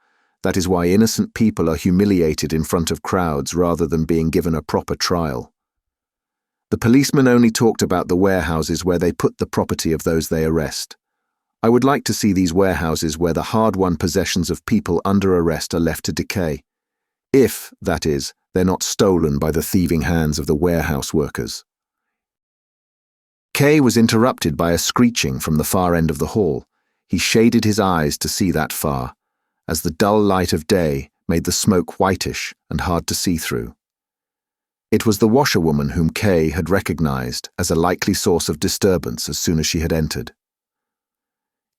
That is why innocent people are humiliated in front of crowds rather than being given a proper trial. The policemen only talked about the warehouses where they put the property of those they arrest. I would like to see these warehouses where the hard-won possessions of people under arrest are left to decay. If, that is, they're not stolen by the thieving hands of the warehouse workers. K was interrupted by a screeching from the far end of the hall. He shaded his eyes to see that far, as the dull light of day made the smoke whitish and hard to see through. It was the washerwoman whom K had recognized as a likely source of disturbance as soon as she had entered.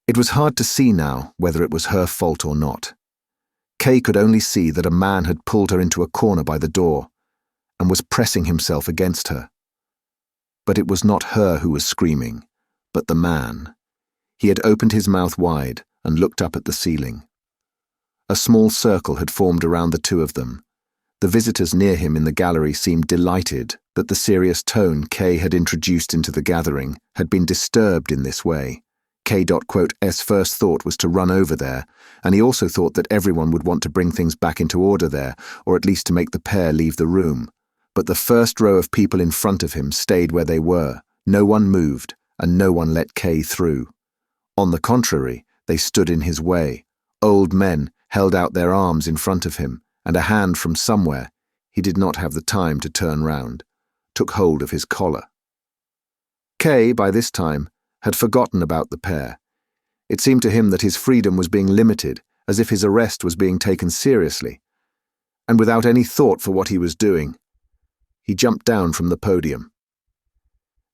It was hard to see now whether it was her fault or not. K could only see that a man had pulled her into a corner by the door and was pressing himself against her. But it was not her who was screaming, but the man. He had opened his mouth wide and looked up at the ceiling. A small circle had formed around the two of them. The visitors near him in the gallery seemed delighted that the serious tone K had introduced into the gathering had been disturbed in this way. K.'s first thought was to run over there, and he also thought that everyone would want to bring things back into order there, or at least to make the pair leave the room. But the first row of people in front of him stayed where they were. No one moved, and no one let K through. On the contrary, they stood in his way. Old men held out their arms in front of him, and a hand from somewhere, he did not have the time to turn round, took hold of his collar. K, by this time, had forgotten about the pair. It seemed to him that his freedom was being limited, as if his arrest was being taken seriously. And without any thought for what he was doing, he jumped down from the podium.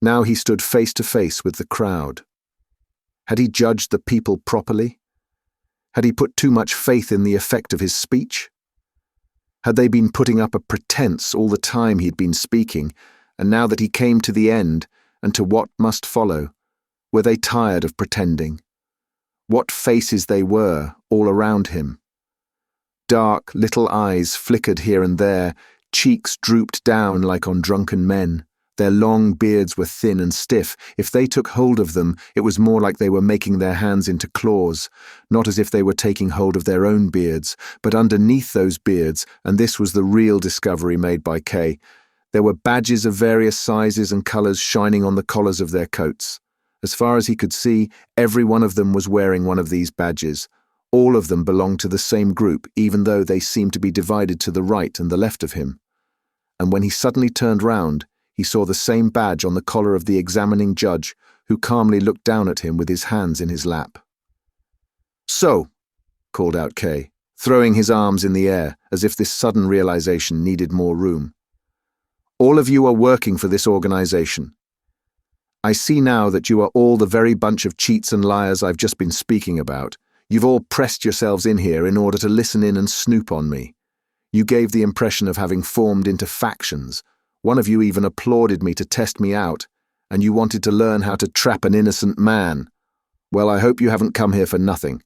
Now he stood face to face with the crowd. Had he judged the people properly? Had he put too much faith in the effect of his speech? Had they been putting up a pretense all the time he'd been speaking, and now that he came to the end, and to what must follow, were they tired of pretending? What faces they were, all around him. Dark little eyes flickered here and there, cheeks drooped down like on drunken men. Their long beards were thin and stiff. If they took hold of them, it was more like they were making their hands into claws, not as if they were taking hold of their own beards, but underneath those beards, and this was the real discovery made by K, there were badges of various sizes and colours shining on the collars of their coats. As far as he could see, every one of them was wearing one of these badges. All of them belonged to the same group, even though they seemed to be divided to the right and the left of him. And when he suddenly turned round, he saw the same badge on the collar of the examining judge, who calmly looked down at him with his hands in his lap. "So," called out K, throwing his arms in the air as if this sudden realization needed more room. "All of you are working for this organization. I see now that you are all the very bunch of cheats and liars I've just been speaking about. You've all pressed yourselves in here in order to listen in and snoop on me. You gave the impression of having formed into factions. One of you even applauded me to test me out, and you wanted to learn how to trap an innocent man. Well, I hope you haven't come here for nothing.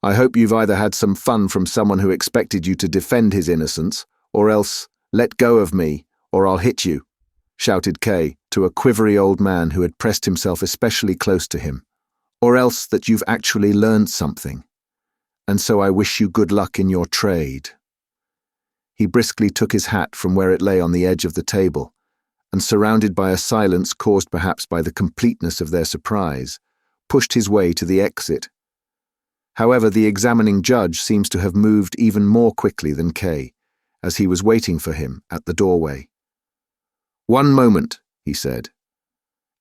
I hope you've either had some fun from someone who expected you to defend his innocence, or else, let go of me, or I'll hit you," shouted K to a quivery old man who had pressed himself especially close to him. "Or else that you've actually learned something. And so I wish you good luck in your trade." He briskly took his hat from where it lay on the edge of the table, and surrounded by a silence caused perhaps by the completeness of their surprise, pushed his way to the exit. However, the examining judge seems to have moved even more quickly than K, as he was waiting for him at the doorway. "One moment," he said.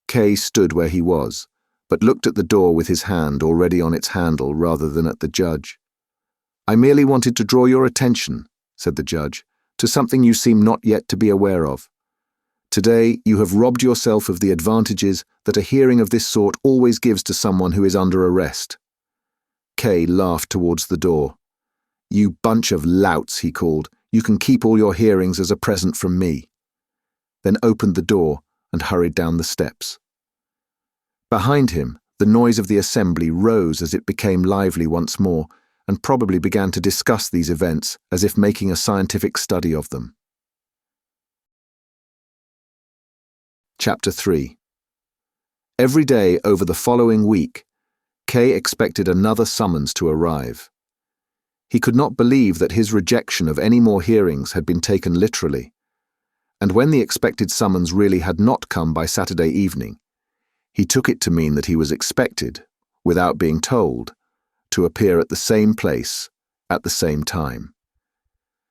K stood where he was, but looked at the door with his hand already on its handle rather than at the judge. "I merely wanted to draw your attention," said the judge, "to something you seem not yet to be aware of. Today you have robbed yourself of the advantages that a hearing of this sort always gives to someone who is under arrest." K laughed towards the door. "You bunch of louts," he called. "You can keep all your hearings as a present from me." Then opened the door and hurried down the steps. Behind him, the noise of the assembly rose as it became lively once more, and probably began to discuss these events as if making a scientific study of them. Chapter 3. Every day over the following week, K expected another summons to arrive. He could not believe that his rejection of any more hearings had been taken literally, and when the expected summons really had not come by Saturday evening, he took it to mean that he was expected, without being told, to appear at the same place, at the same time.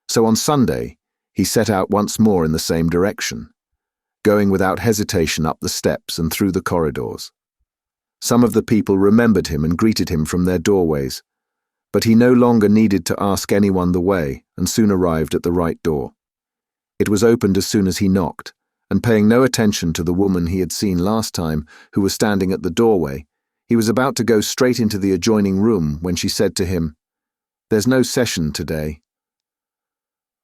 So on Sunday, he set out once more in the same direction, going without hesitation up the steps and through the corridors. Some of the people remembered him and greeted him from their doorways, but he no longer needed to ask anyone the way and soon arrived at the right door. It was opened as soon as he knocked, and paying no attention to the woman he had seen last time, who was standing at the doorway, he was about to go straight into the adjoining room when she said to him, "There's no session today."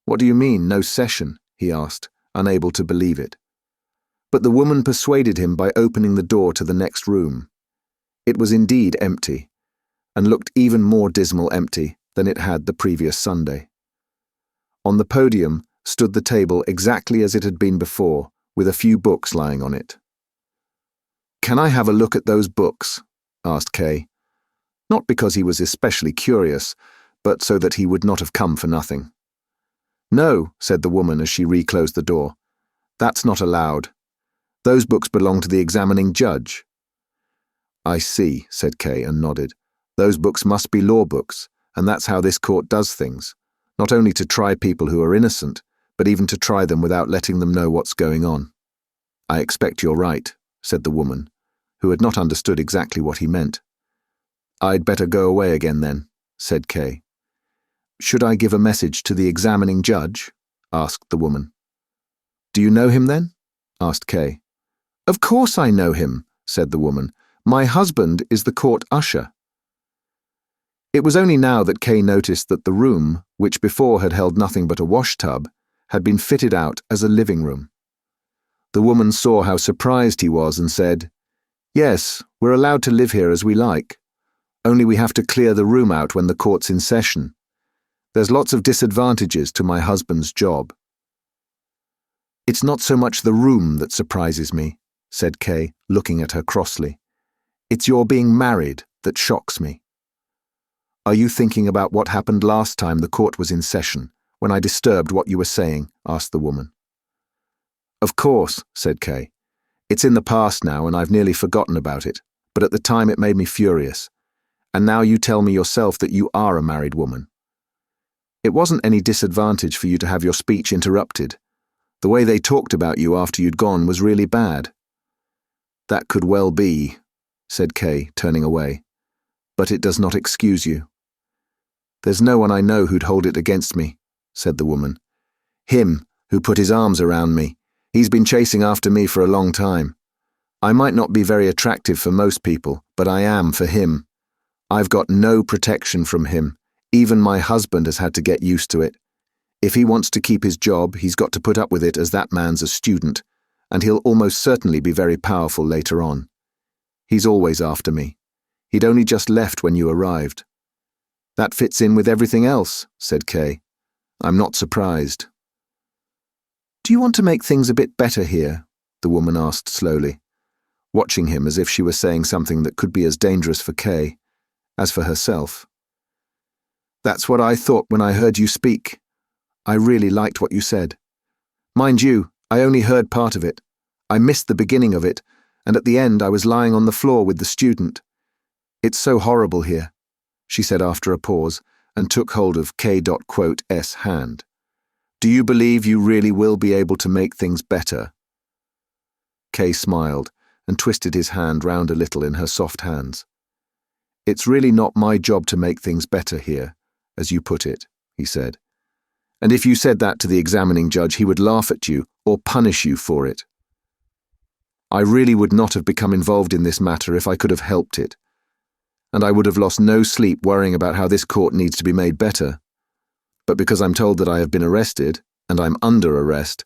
"What do you mean, no session?" he asked, unable to believe it. But the woman persuaded him by opening the door to the next room. It was indeed empty, and looked even more dismal empty than it had the previous Sunday. On the podium stood the table exactly as it had been before, with a few books lying on it. "Can I have a look at those books?" asked Kay. Not because he was especially curious, but so that he would not have come for nothing. "No," said the woman as she reclosed the door. "That's not allowed. Those books belong to the examining judge." "I see," said Kay and nodded. "Those books must be law books, and that's how this court does things, not only to try people who are innocent, but even to try them without letting them know what's going on." "I expect you're right," said the woman, who had not understood exactly what he meant. "I'd better go away again then," said Kay. "Should I give a message to the examining judge?" asked the woman. "Do you know him then?" asked Kay. "Of course I know him," said the woman. "My husband is the court usher." It was only now that Kay noticed that the room, which before had held nothing but a washtub, had been fitted out as a living room. The woman saw how surprised he was and said, "Yes, we're allowed to live here as we like. Only we have to clear the room out when the court's in session. There's lots of disadvantages to my husband's job." "It's not so much the room that surprises me," said Kay, looking at her crossly. "It's your being married that shocks me." "Are you thinking about what happened last time the court was in session, when I disturbed what you were saying?" asked the woman. "Of course," said Kay. "It's in the past now and I've nearly forgotten about it, but at the time it made me furious. And now you tell me yourself that you are a married woman. It wasn't any disadvantage for you to have your speech interrupted. The way they talked about you after you'd gone was really bad." "That could well be," said Kay, turning away. "But it does not excuse you." "There's no one I know who'd hold it against me," said the woman. "Him, who put his arms around me. He's been chasing after me for a long time. I might not be very attractive for most people, but I am for him. I've got no protection from him. Even my husband has had to get used to it. If he wants to keep his job, he's got to put up with it as that man's a student, and he'll almost certainly be very powerful later on. He's always after me. He'd only just left when you arrived." "That fits in with everything else," said Kay. "I'm not surprised." "Do you want to make things a bit better here?" the woman asked slowly, watching him as if she were saying something that could be as dangerous for Kay as for herself. "That's what I thought when I heard you speak. I really liked what you said. Mind you, I only heard part of it. I missed the beginning of it, and at the end I was lying on the floor with the student. It's so horrible here," she said after a pause, and took hold of K.'s hand. "Do you believe you really will be able to make things better?" Kay smiled and twisted his hand round a little in her soft hands. "It's really not my job to make things better here, as you put it," he said. "And if you said that to the examining judge, he would laugh at you or punish you for it. I really would not have become involved in this matter if I could have helped it. And I would have lost no sleep worrying about how this court needs to be made better. But because I'm told that I have been arrested, and I'm under arrest,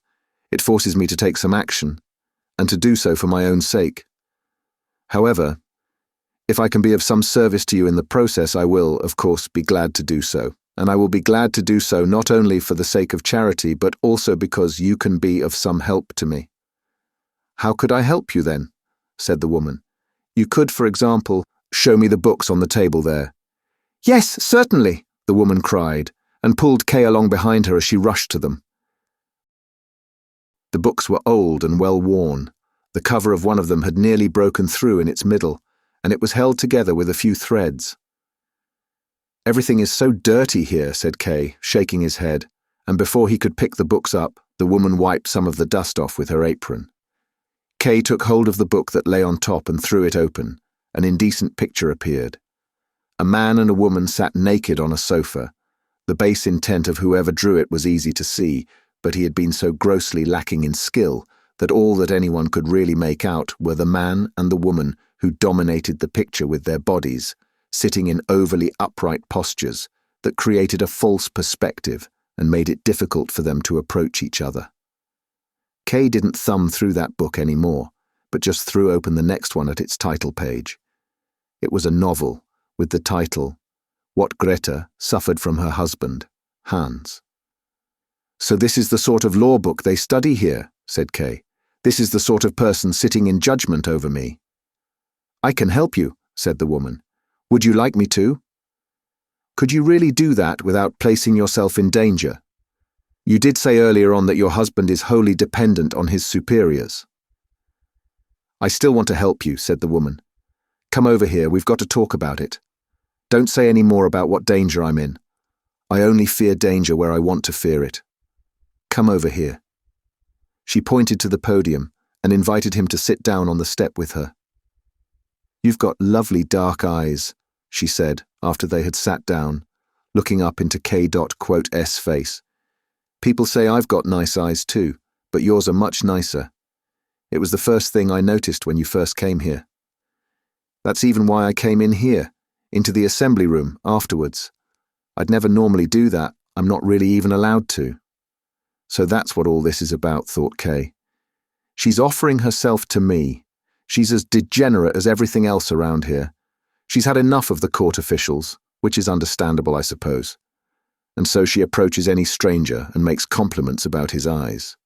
it forces me to take some action, and to do so for my own sake. However, if I can be of some service to you in the process, I will, of course, be glad to do so. And I will be glad to do so not only for the sake of charity, but also because you can be of some help to me." "How could I help you then?" said the woman. "You could, for example, show me the books on the table there." "Yes, certainly," the woman cried, and pulled Kay along behind her as she rushed to them. The books were old and well worn. The cover of one of them had nearly broken through in its middle, and it was held together with a few threads. "Everything is so dirty here," said Kay, shaking his head, and before he could pick the books up, the woman wiped some of the dust off with her apron. Kay took hold of the book that lay on top and threw it open. An indecent picture appeared. A man and a woman sat naked on a sofa. The base intent of whoever drew it was easy to see, but he had been so grossly lacking in skill that all that anyone could really make out were the man and the woman who dominated the picture with their bodies, sitting in overly upright postures that created a false perspective and made it difficult for them to approach each other. Kay didn't thumb through that book anymore, but just threw open the next one at its title page. It was a novel with the title, What Greta Suffered from Her Husband, Hans. "So this is the sort of law book they study here," said Kay. "This is the sort of person sitting in judgment over me." "I can help you," said the woman. "Would you like me to?" "Could you really do that without placing yourself in danger? You did say earlier on that your husband is wholly dependent on his superiors." "I still want to help you," said the woman. "Come over here, we've got to talk about it. Don't say any more about what danger I'm in. I only fear danger where I want to fear it. Come over here." She pointed to the podium and invited him to sit down on the step with her. "You've got lovely dark eyes," she said after they had sat down, looking up into K.S. face. "People say I've got nice eyes too, but yours are much nicer. It was the first thing I noticed when you first came here. That's even why I came in here, into the assembly room, afterwards. I'd never normally do that, I'm not really even allowed to." So that's what all this is about, thought Kay. She's offering herself to me. She's as degenerate as everything else around here. She's had enough of the court officials, which is understandable, I suppose. And so she approaches any stranger and makes compliments about his eyes.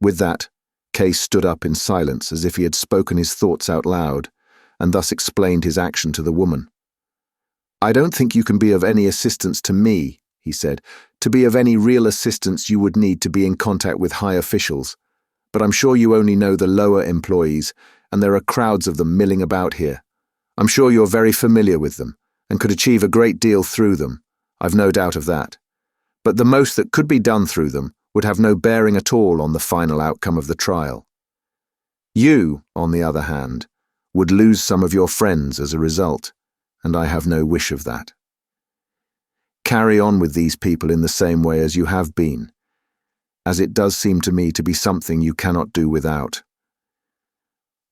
With that, Kay stood up in silence as if he had spoken his thoughts out loud, and thus explained his action to the woman. "I don't think you can be of any assistance to me," he said. "To be of any real assistance you would need to be in contact with high officials, but I'm sure you only know the lower employees, and there are crowds of them milling about here. I'm sure you're very familiar with them, and could achieve a great deal through them, I've no doubt of that. But the most that could be done through them would have no bearing at all on the final outcome of the trial. You, on the other hand, would lose some of your friends as a result, and I have no wish of that. Carry on with these people in the same way as you have been, as it does seem to me to be something you cannot do without.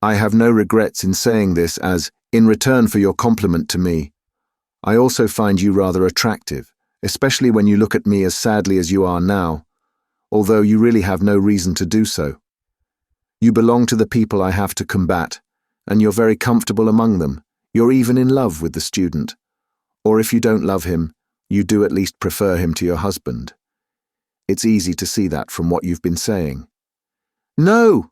I have no regrets in saying this, as, in return for your compliment to me, I also find you rather attractive, especially when you look at me as sadly as you are now, although you really have no reason to do so. You belong to the people I have to combat, and you're very comfortable among them. You're even in love with the student. Or if you don't love him, you do at least prefer him to your husband. It's easy to see that from what you've been saying." "No!"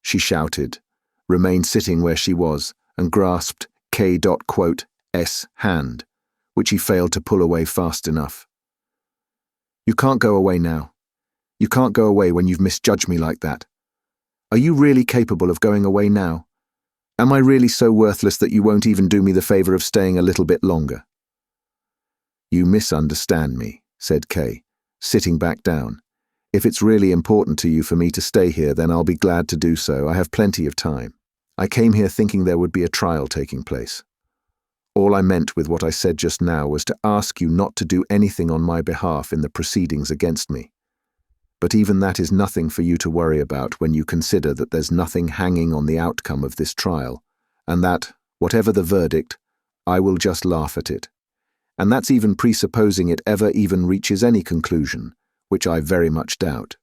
she shouted, remained sitting where she was, and grasped K.S. hand, which he failed to pull away fast enough. "You can't go away now. You can't go away when you've misjudged me like that. Are you really capable of going away now? Am I really so worthless that you won't even do me the favor of staying a little bit longer?" "You misunderstand me," said Kay, sitting back down. "If it's really important to you for me to stay here, then I'll be glad to do so. I have plenty of time. I came here thinking there would be a trial taking place. All I meant with what I said just now was to ask you not to do anything on my behalf in the proceedings against me. But even that is nothing for you to worry about when you consider that there's nothing hanging on the outcome of this trial, and that, whatever the verdict, I will just laugh at it. And that's even presupposing it ever even reaches any conclusion, which I very much doubt.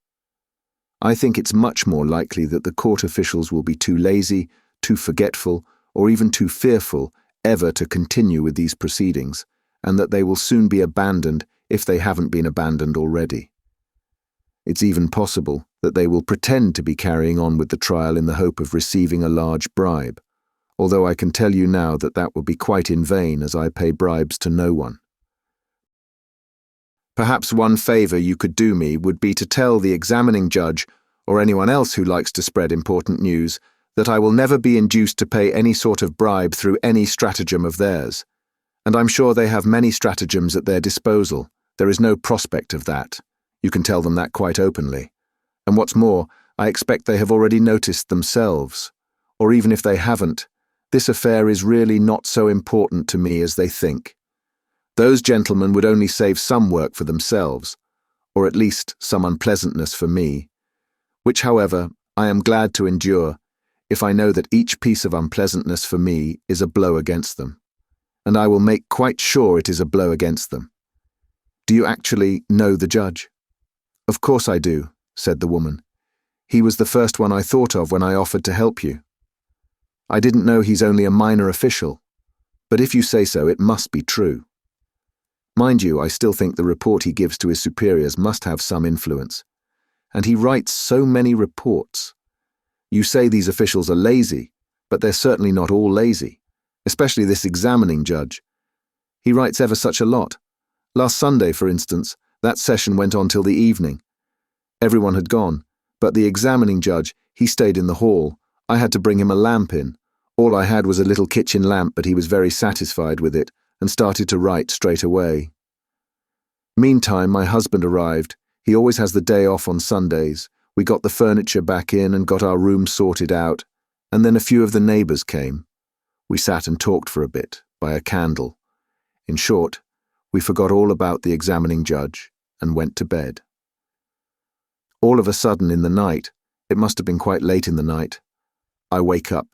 I think it's much more likely that the court officials will be too lazy, too forgetful, or even too fearful ever to continue with these proceedings, and that they will soon be abandoned if they haven't been abandoned already. It's even possible that they will pretend to be carrying on with the trial in the hope of receiving a large bribe, although I can tell you now that that will be quite in vain, as I pay bribes to no one. Perhaps one favor you could do me would be to tell the examining judge, or anyone else who likes to spread important news, that I will never be induced to pay any sort of bribe through any stratagem of theirs. And I'm sure they have many stratagems at their disposal. There is no prospect of that. You can tell them that quite openly. And what's more, I expect they have already noticed themselves. Or even if they haven't, this affair is really not so important to me as they think. Those gentlemen would only save some work for themselves, or at least some unpleasantness for me, which, however, I am glad to endure, if I know that each piece of unpleasantness for me is a blow against them. And I will make quite sure it is a blow against them. Do you actually know the judge?" "Of course I do," said the woman. He was the first one I thought of when I offered to help you. I didn't know he's only a minor official, but if you say so, it must be true. Mind you, I still think the report he gives to his superiors must have some influence. And he writes so many reports. You say these officials are lazy, but they're certainly not all lazy, especially this examining judge. He writes ever such a lot. Last Sunday, for instance, that session went on till the evening. Everyone had gone, but the examining judge, he stayed in the hall. I had to bring him a lamp in. All I had was a little kitchen lamp, but he was very satisfied with it and started to write straight away. Meantime, my husband arrived. He always has the day off on Sundays. We got the furniture back in and got our room sorted out, and then a few of the neighbours came. We sat and talked for a bit, by a candle. In short, we forgot all about the examining judge and went to bed. All of a sudden in the night, it must have been quite late in the night, I wake up,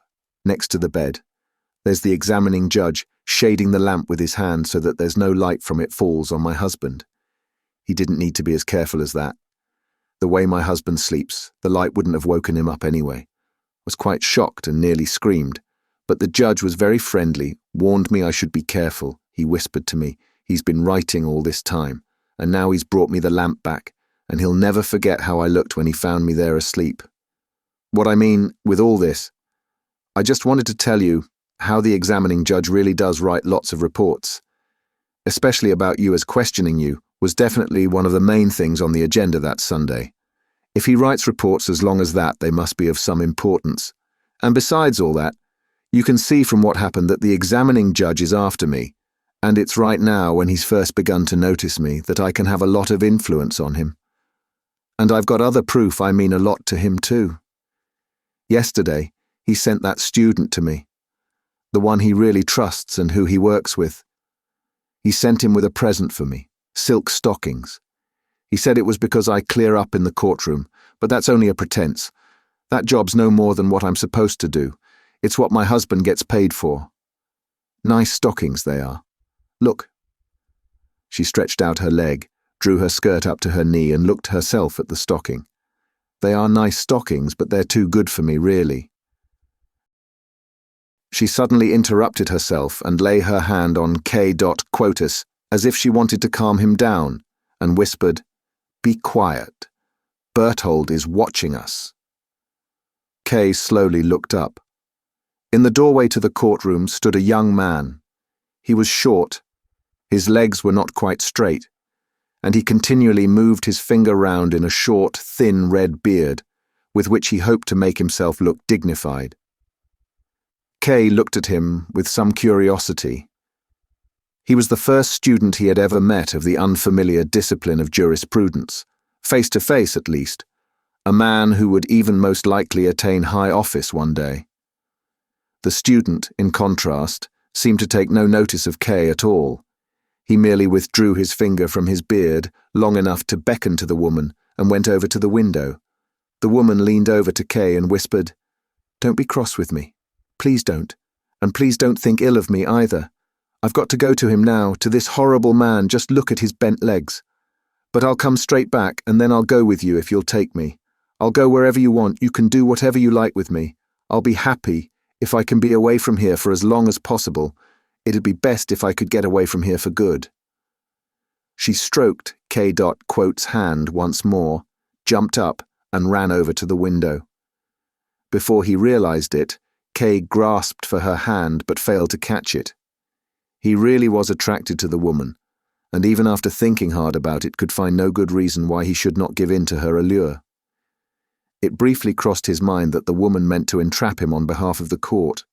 next to the bed. There's the examining judge shading the lamp with his hand so that there's no light from it falls on my husband. He didn't need to be as careful as that. The way my husband sleeps, the light wouldn't have woken him up anyway. I was quite shocked and nearly screamed, but the judge was very friendly, warned me I should be careful. He whispered to me, he's been writing all this time, and now he's brought me the lamp back, and he'll never forget how I looked when he found me there asleep. What I mean with all this, I just wanted to tell you how the examining judge really does write lots of reports, especially about you, as questioning you was definitely one of the main things on the agenda that Sunday. If he writes reports as long as that, they must be of some importance. And besides all that, you can see from what happened that the examining judge is after me, and it's right now, when he's first begun to notice me, that I can have a lot of influence on him. And I've got other proof I mean a lot to him too. Yesterday, he sent that student to me, the one he really trusts and who he works with. He sent him with a present for me, silk stockings. He said it was because I clear up in the courtroom, but that's only a pretense. That job's no more than what I'm supposed to do. It's what my husband gets paid for. Nice stockings they are. Look. She stretched out her leg, drew her skirt up to her knee and looked herself at the stocking. They are nice stockings, but they're too good for me, really. She suddenly interrupted herself and lay her hand on K. Quotus, as if she wanted to calm him down, and whispered, "Be quiet. Berthold is watching us." Kay slowly looked up. In the doorway to the courtroom stood a young man. He was short, his legs were not quite straight, and he continually moved his finger round in a short, thin red beard, with which he hoped to make himself look dignified. Kay looked at him with some curiosity. He was the first student he had ever met of the unfamiliar discipline of jurisprudence, face to face at least, a man who would even most likely attain high office one day. The student, in contrast, seemed to take no notice of Kay at all. He merely withdrew his finger from his beard long enough to beckon to the woman and went over to the window. The woman leaned over to Kay and whispered, "Don't be cross with me. Please don't. And please don't think ill of me either. I've got to go to him now, to this horrible man. Just look at his bent legs. But I'll come straight back, and then I'll go with you if you'll take me. I'll go wherever you want. You can do whatever you like with me. I'll be happy if I can be away from here for as long as possible. It'd be best if I could get away from here for good." She stroked K. Quote's hand once more, jumped up, and ran over to the window. Before he realized it, Kay grasped for her hand but failed to catch it. He really was attracted to the woman, and even after thinking hard about it, could find no good reason why he should not give in to her allure. It briefly crossed his mind that the woman meant to entrap him on behalf of the court,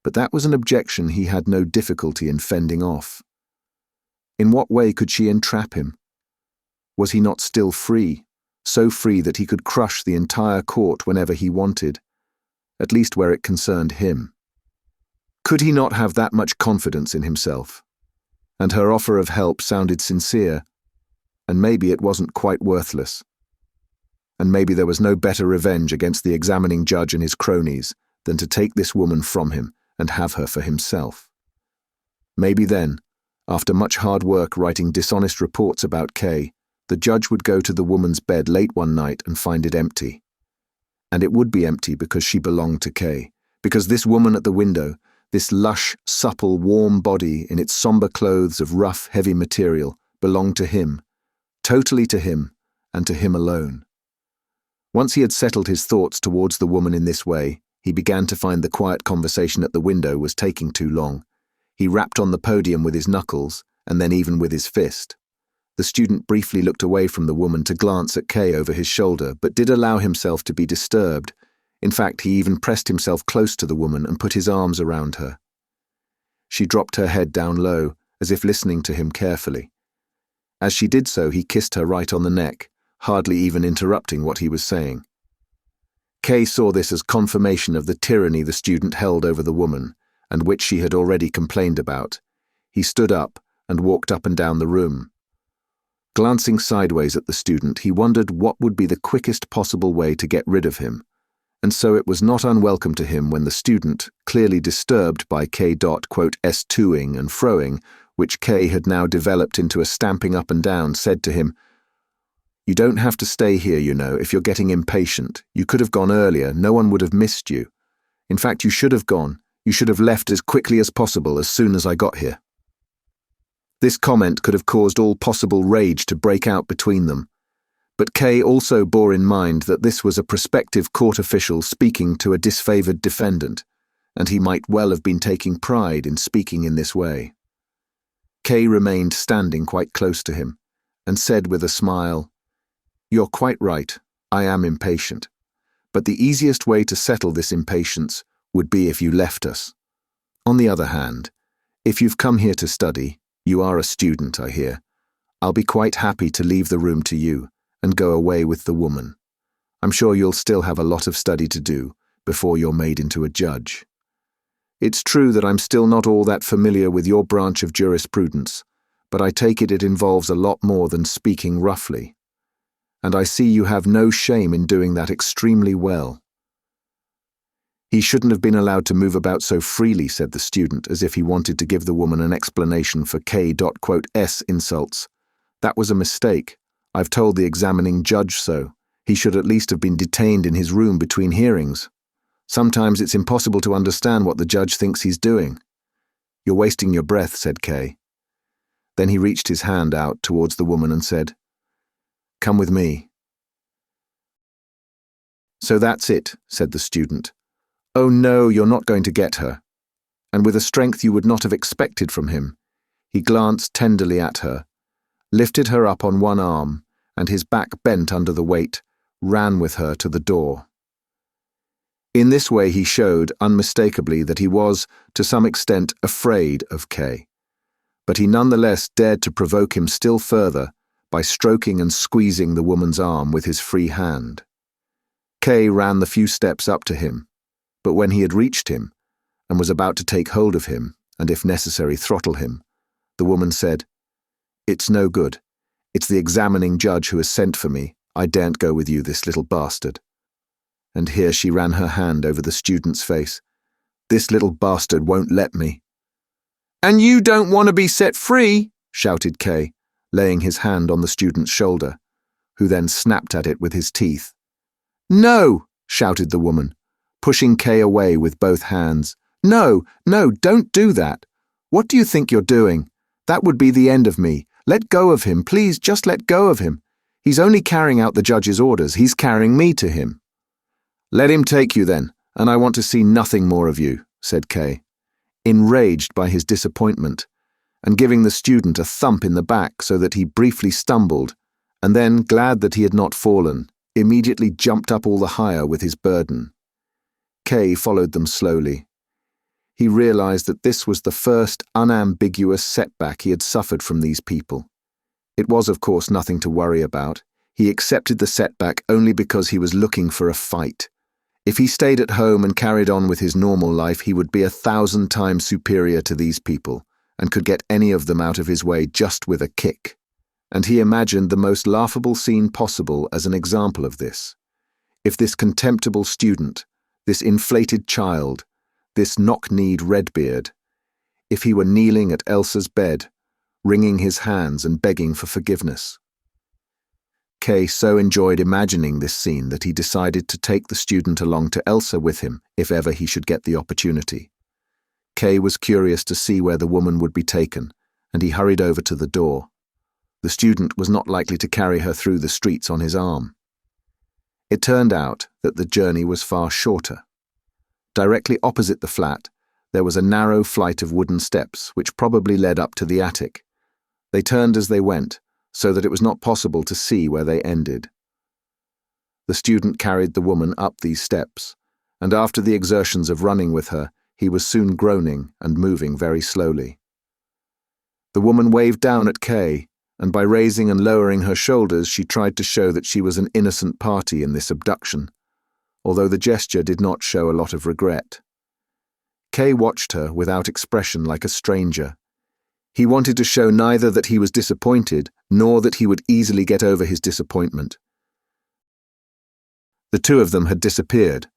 but that was an objection he had no difficulty in fending off. In what way could she entrap him? Was he not still free, so free that he could crush the entire court whenever he wanted, at least where it concerned him? Could he not have that much confidence in himself? And her offer of help sounded sincere, and maybe it wasn't quite worthless. And maybe there was no better revenge against the examining judge and his cronies than to take this woman from him and have her for himself. Maybe then, after much hard work writing dishonest reports about Kay, the judge would go to the woman's bed late one night and find it empty. And it would be empty because she belonged to Kay. Because this woman at the window, this lush, supple, warm body in its somber clothes of rough, heavy material, belonged to him, totally to him, and to him alone. Once he had settled his thoughts towards the woman in this way, he began to find the quiet conversation at the window was taking too long. He rapped on the podium with his knuckles, and then even with his fist. The student briefly looked away from the woman to glance at Kay over his shoulder, but did allow himself to be disturbed. In fact, he even pressed himself close to the woman and put his arms around her. She dropped her head down low, as if listening to him carefully. As she did so, he kissed her right on the neck, hardly even interrupting what he was saying. Kay saw this as confirmation of the tyranny the student held over the woman, and which she had already complained about. He stood up and walked up and down the room. Glancing sideways at the student, he wondered what would be the quickest possible way to get rid of him, and so it was not unwelcome to him when the student, clearly disturbed by K.'s toing and froing, which Kay had now developed into a stamping up and down, said to him, "You don't have to stay here, you know, if you're getting impatient. You could have gone earlier, no one would have missed you. In fact, you should have gone. You should have left as quickly as possible as soon as I got here." This comment could have caused all possible rage to break out between them. But Kay also bore in mind that this was a prospective court official speaking to a disfavored defendant, and he might well have been taking pride in speaking in this way. Kay remained standing quite close to him, and said with a smile, "You're quite right, I am impatient. But the easiest way to settle this impatience would be if you left us. On the other hand, if you've come here to study, you are a student, I hear, I'll be quite happy to leave the room to you and go away with the woman. I'm sure you'll still have a lot of study to do before you're made into a judge. It's true that I'm still not all that familiar with your branch of jurisprudence, but I take it involves a lot more than speaking roughly. And I see you have no shame in doing that extremely well." "He shouldn't have been allowed to move about so freely," said the student, as if he wanted to give the woman an explanation for K.'s insults. "That was a mistake. I've told the examining judge so. He should at least have been detained in his room between hearings. Sometimes it's impossible to understand what the judge thinks he's doing." "You're wasting your breath," said Kay. Then he reached his hand out towards the woman and said, "Come with me." "So that's it," said the student. "Oh no, you're not going to get her." And with a strength you would not have expected from him, he glanced tenderly at her, lifted her up on one arm, and his back bent under the weight, ran with her to the door. In this way he showed, unmistakably, that he was, to some extent, afraid of Kay. But he nonetheless dared to provoke him still further by stroking and squeezing the woman's arm with his free hand. Kay ran the few steps up to him, but when he had reached him, and was about to take hold of him, and if necessary throttle him, the woman said, "It's no good. It's the examining judge who has sent for me. I daren't go with you, this little bastard." And here she ran her hand over the student's face. "This little bastard won't let me." "And you don't want to be set free?" shouted Kay, laying his hand on the student's shoulder, who then snapped at it with his teeth. "No!" shouted the woman, pushing Kay away with both hands. "No, no, don't do that. What do you think you're doing? That would be the end of me. Let go of him, please, just let go of him. He's only carrying out the judge's orders. He's carrying me to him." "Let him take you then, and I want to see nothing more of you," said Kay, enraged by his disappointment, and giving the student a thump in the back so that he briefly stumbled, and then, glad that he had not fallen, immediately jumped up all the higher with his burden. Kay followed them slowly. He realized that this was the first unambiguous setback he had suffered from these people. It was, of course, nothing to worry about. He accepted the setback only because he was looking for a fight. If he stayed at home and carried on with his normal life, he would be 1,000 times superior to these people, and could get any of them out of his way just with a kick. And he imagined the most laughable scene possible as an example of this. If this contemptible student, this inflated child, this knock-kneed Redbeard, if he were kneeling at Elsa's bed, wringing his hands and begging for forgiveness. Kay so enjoyed imagining this scene that he decided to take the student along to Elsa with him if ever he should get the opportunity. Kay was curious to see where the woman would be taken, and he hurried over to the door. The student was not likely to carry her through the streets on his arm. It turned out that the journey was far shorter. Directly opposite the flat, there was a narrow flight of wooden steps which probably led up to the attic. They turned as they went, so that it was not possible to see where they ended. The student carried the woman up these steps, and after the exertions of running with her, he was soon groaning and moving very slowly. The woman waved down at Kay, and by raising and lowering her shoulders she tried to show that she was an innocent party in this abduction, although the gesture did not show a lot of regret. Kay watched her without expression like a stranger. He wanted to show neither that he was disappointed nor that he would easily get over his disappointment. The two of them had disappeared,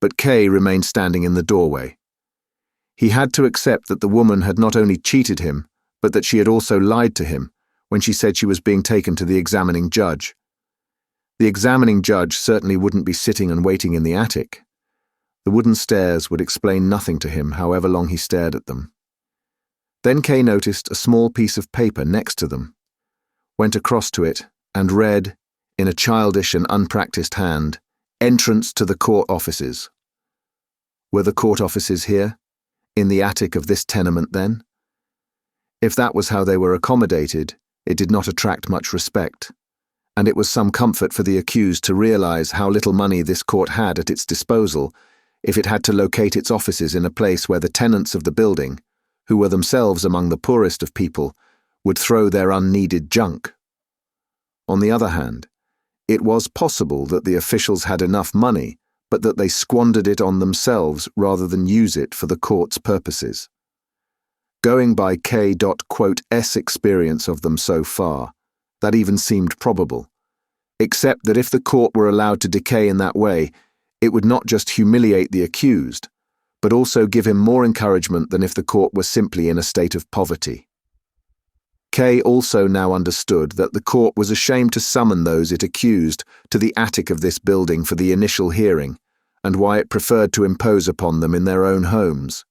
but Kay remained standing in the doorway. He had to accept that the woman had not only cheated him, but that she had also lied to him when she said she was being taken to the examining judge. The examining judge certainly wouldn't be sitting and waiting in the attic. The wooden stairs would explain nothing to him however long he stared at them. Then Kay noticed a small piece of paper next to them, went across to it, and read, in a childish and unpracticed hand, "Entrance to the court offices." Were the court offices here? In the attic of this tenement, then? If that was how they were accommodated, it did not attract much respect, and it was some comfort for the accused to realize how little money this court had at its disposal if it had to locate its offices in a place where the tenants of the building, who were themselves among the poorest of people, would throw their unneeded junk. On the other hand, it was possible that the officials had enough money, but that they squandered it on themselves rather than use it for the court's purposes. Going by K.S experience of them so far, that even seemed probable, except that if the court were allowed to decay in that way, it would not just humiliate the accused, but also give him more encouragement than if the court were simply in a state of poverty. Kay also now understood that the court was ashamed to summon those it accused to the attic of this building for the initial hearing, and why it preferred to impose upon them in their own homes.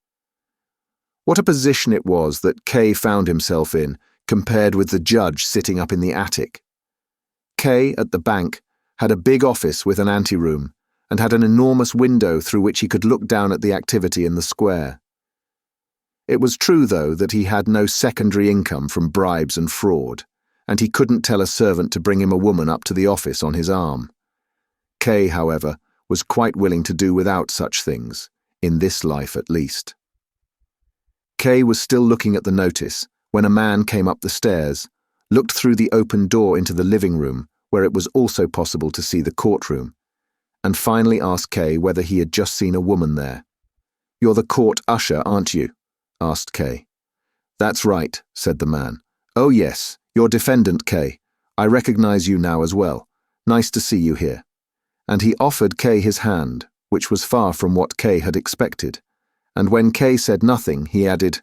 What a position it was that Kay found himself in, compared with the judge sitting up in the attic. Kay, at the bank, had a big office with an anteroom, and had an enormous window through which he could look down at the activity in the square. It was true, though, that he had no secondary income from bribes and fraud, and he couldn't tell a servant to bring him a woman up to the office on his arm. Kay, however, was quite willing to do without such things, in this life at least. Kay was still looking at the notice when a man came up the stairs, looked through the open door into the living room, where it was also possible to see the courtroom, and finally asked Kay whether he had just seen a woman there. "You're the court usher, aren't you?" asked Kay. "That's right," said the man. "Oh yes, you're defendant Kay. I recognize you now as well. Nice to see you here." And he offered Kay his hand, which was far from what Kay had expected. And when Kay said nothing, he added,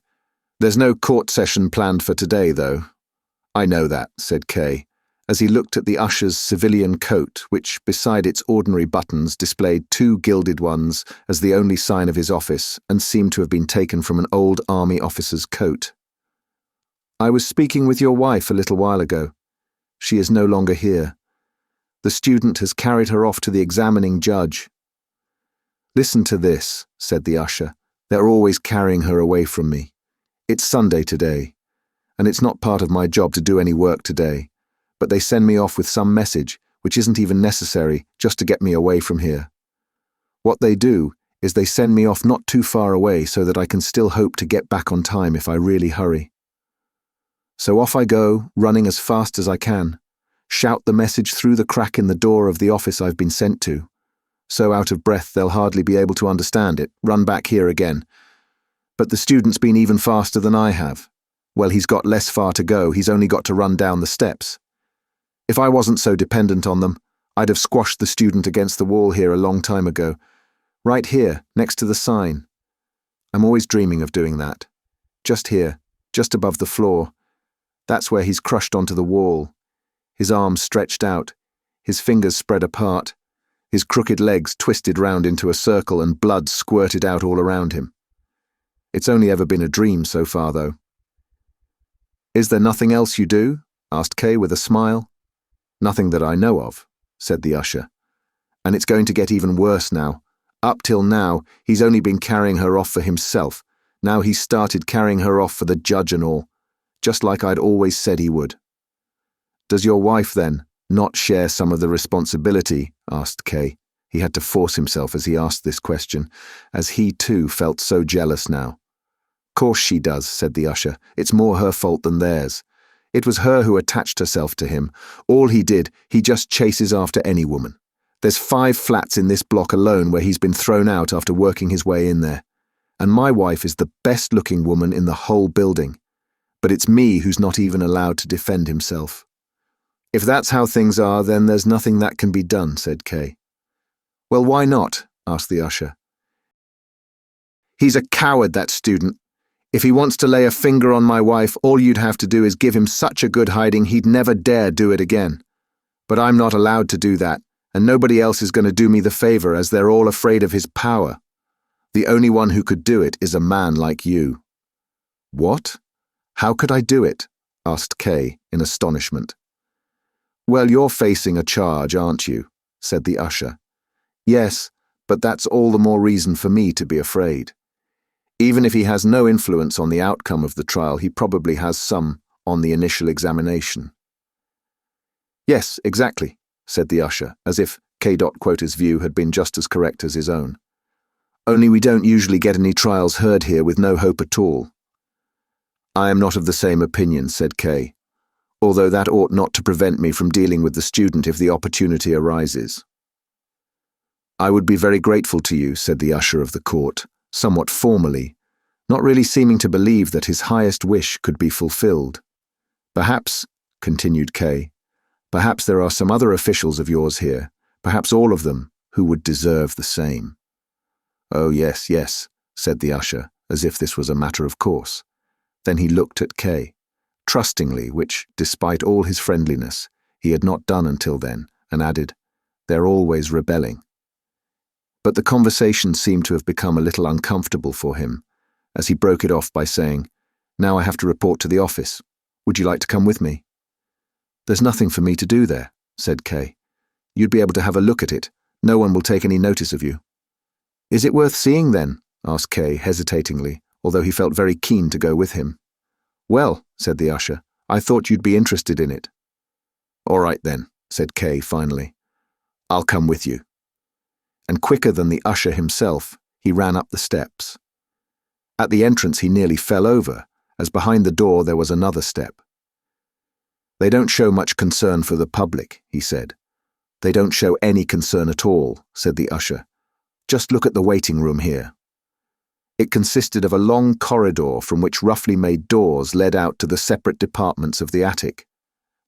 "There's no court session planned for today, though." "I know that," said Kay, as he looked at the usher's civilian coat, which, beside its ordinary buttons, displayed two gilded ones as the only sign of his office and seemed to have been taken from an old army officer's coat. "I was speaking with your wife a little while ago. She is no longer here. The student has carried her off to the examining judge." "Listen to this," said the usher. "They're always carrying her away from me. It's Sunday today, and it's not part of my job to do any work today, but they send me off with some message, which isn't even necessary, just to get me away from here. What they do is they send me off not too far away so that I can still hope to get back on time if I really hurry. So off I go, running as fast as I can, shout the message through the crack in the door of the office I've been sent to. So out of breath they'll hardly be able to understand it, run back here again. But the student's been even faster than I have. Well, he's got less far to go, he's only got to run down the steps. If I wasn't so dependent on them, I'd have squashed the student against the wall here a long time ago. Right here, next to the sign. I'm always dreaming of doing that. Just here, just above the floor. That's where he's crushed onto the wall. His arms stretched out, his fingers spread apart, his crooked legs twisted round into a circle and blood squirted out all around him. It's only ever been a dream so far, though. Is there nothing else you do? Asked Kay with a smile. Nothing that I know of, said the usher. And it's going to get even worse now. Up till now, he's only been carrying her off for himself. Now he's started carrying her off for the judge and all, just like I'd always said he would. Does your wife, then, not share some of the responsibility? Asked Kay. He had to force himself as he asked this question, as he too felt so jealous now. Course she does, said the usher. It's more her fault than theirs. It was her who attached herself to him. All he did, he just chases after any woman. There's 5 flats in this block alone where he's been thrown out after working his way in there. And my wife is the best-looking woman in the whole building. But it's me who's not even allowed to defend himself. If that's how things are, then there's nothing that can be done, said Kay. Well, why not? Asked the usher. He's a coward, that student. If he wants to lay a finger on my wife, all you'd have to do is give him such a good hiding he'd never dare do it again. But I'm not allowed to do that, and nobody else is going to do me the favor as they're all afraid of his power. The only one who could do it is a man like you. What? How could I do it? Asked Kay in astonishment. Well, you're facing a charge, aren't you? Said the usher. Yes, but that's all the more reason for me to be afraid. Even if he has no influence on the outcome of the trial, he probably has some on the initial examination. Yes, exactly, said the usher, as if K. Quota's view had been just as correct as his own. Only we don't usually get any trials heard here with no hope at all. I am not of the same opinion, said Kay, although that ought not to prevent me from dealing with the student if the opportunity arises. I would be very grateful to you, said the usher of the court, somewhat formally, not really seeming to believe that his highest wish could be fulfilled. Perhaps, continued Kay, perhaps there are some other officials of yours here, perhaps all of them, who would deserve the same. Oh, yes, yes, said the usher, as if this was a matter of course. Then he looked at Kay, trustingly, which, despite all his friendliness, he had not done until then, and added, They're always rebelling. But the conversation seemed to have become a little uncomfortable for him, as he broke it off by saying, Now I have to report to the office. Would you like to come with me? There's nothing for me to do there, said Kay. You'd be able to have a look at it. No one will take any notice of you. Is it worth seeing, then? Asked Kay hesitatingly, although he felt very keen to go with him. Well, said the usher, I thought you'd be interested in it. All right, then, said Kay finally. I'll come with you. And quicker than the usher himself, he ran up the steps. At the entrance he nearly fell over, as behind the door there was another step. They don't show much concern for the public, he said. They don't show any concern at all, said the usher. Just look at the waiting room here. It consisted of a long corridor from which roughly made doors led out to the separate departments of the attic.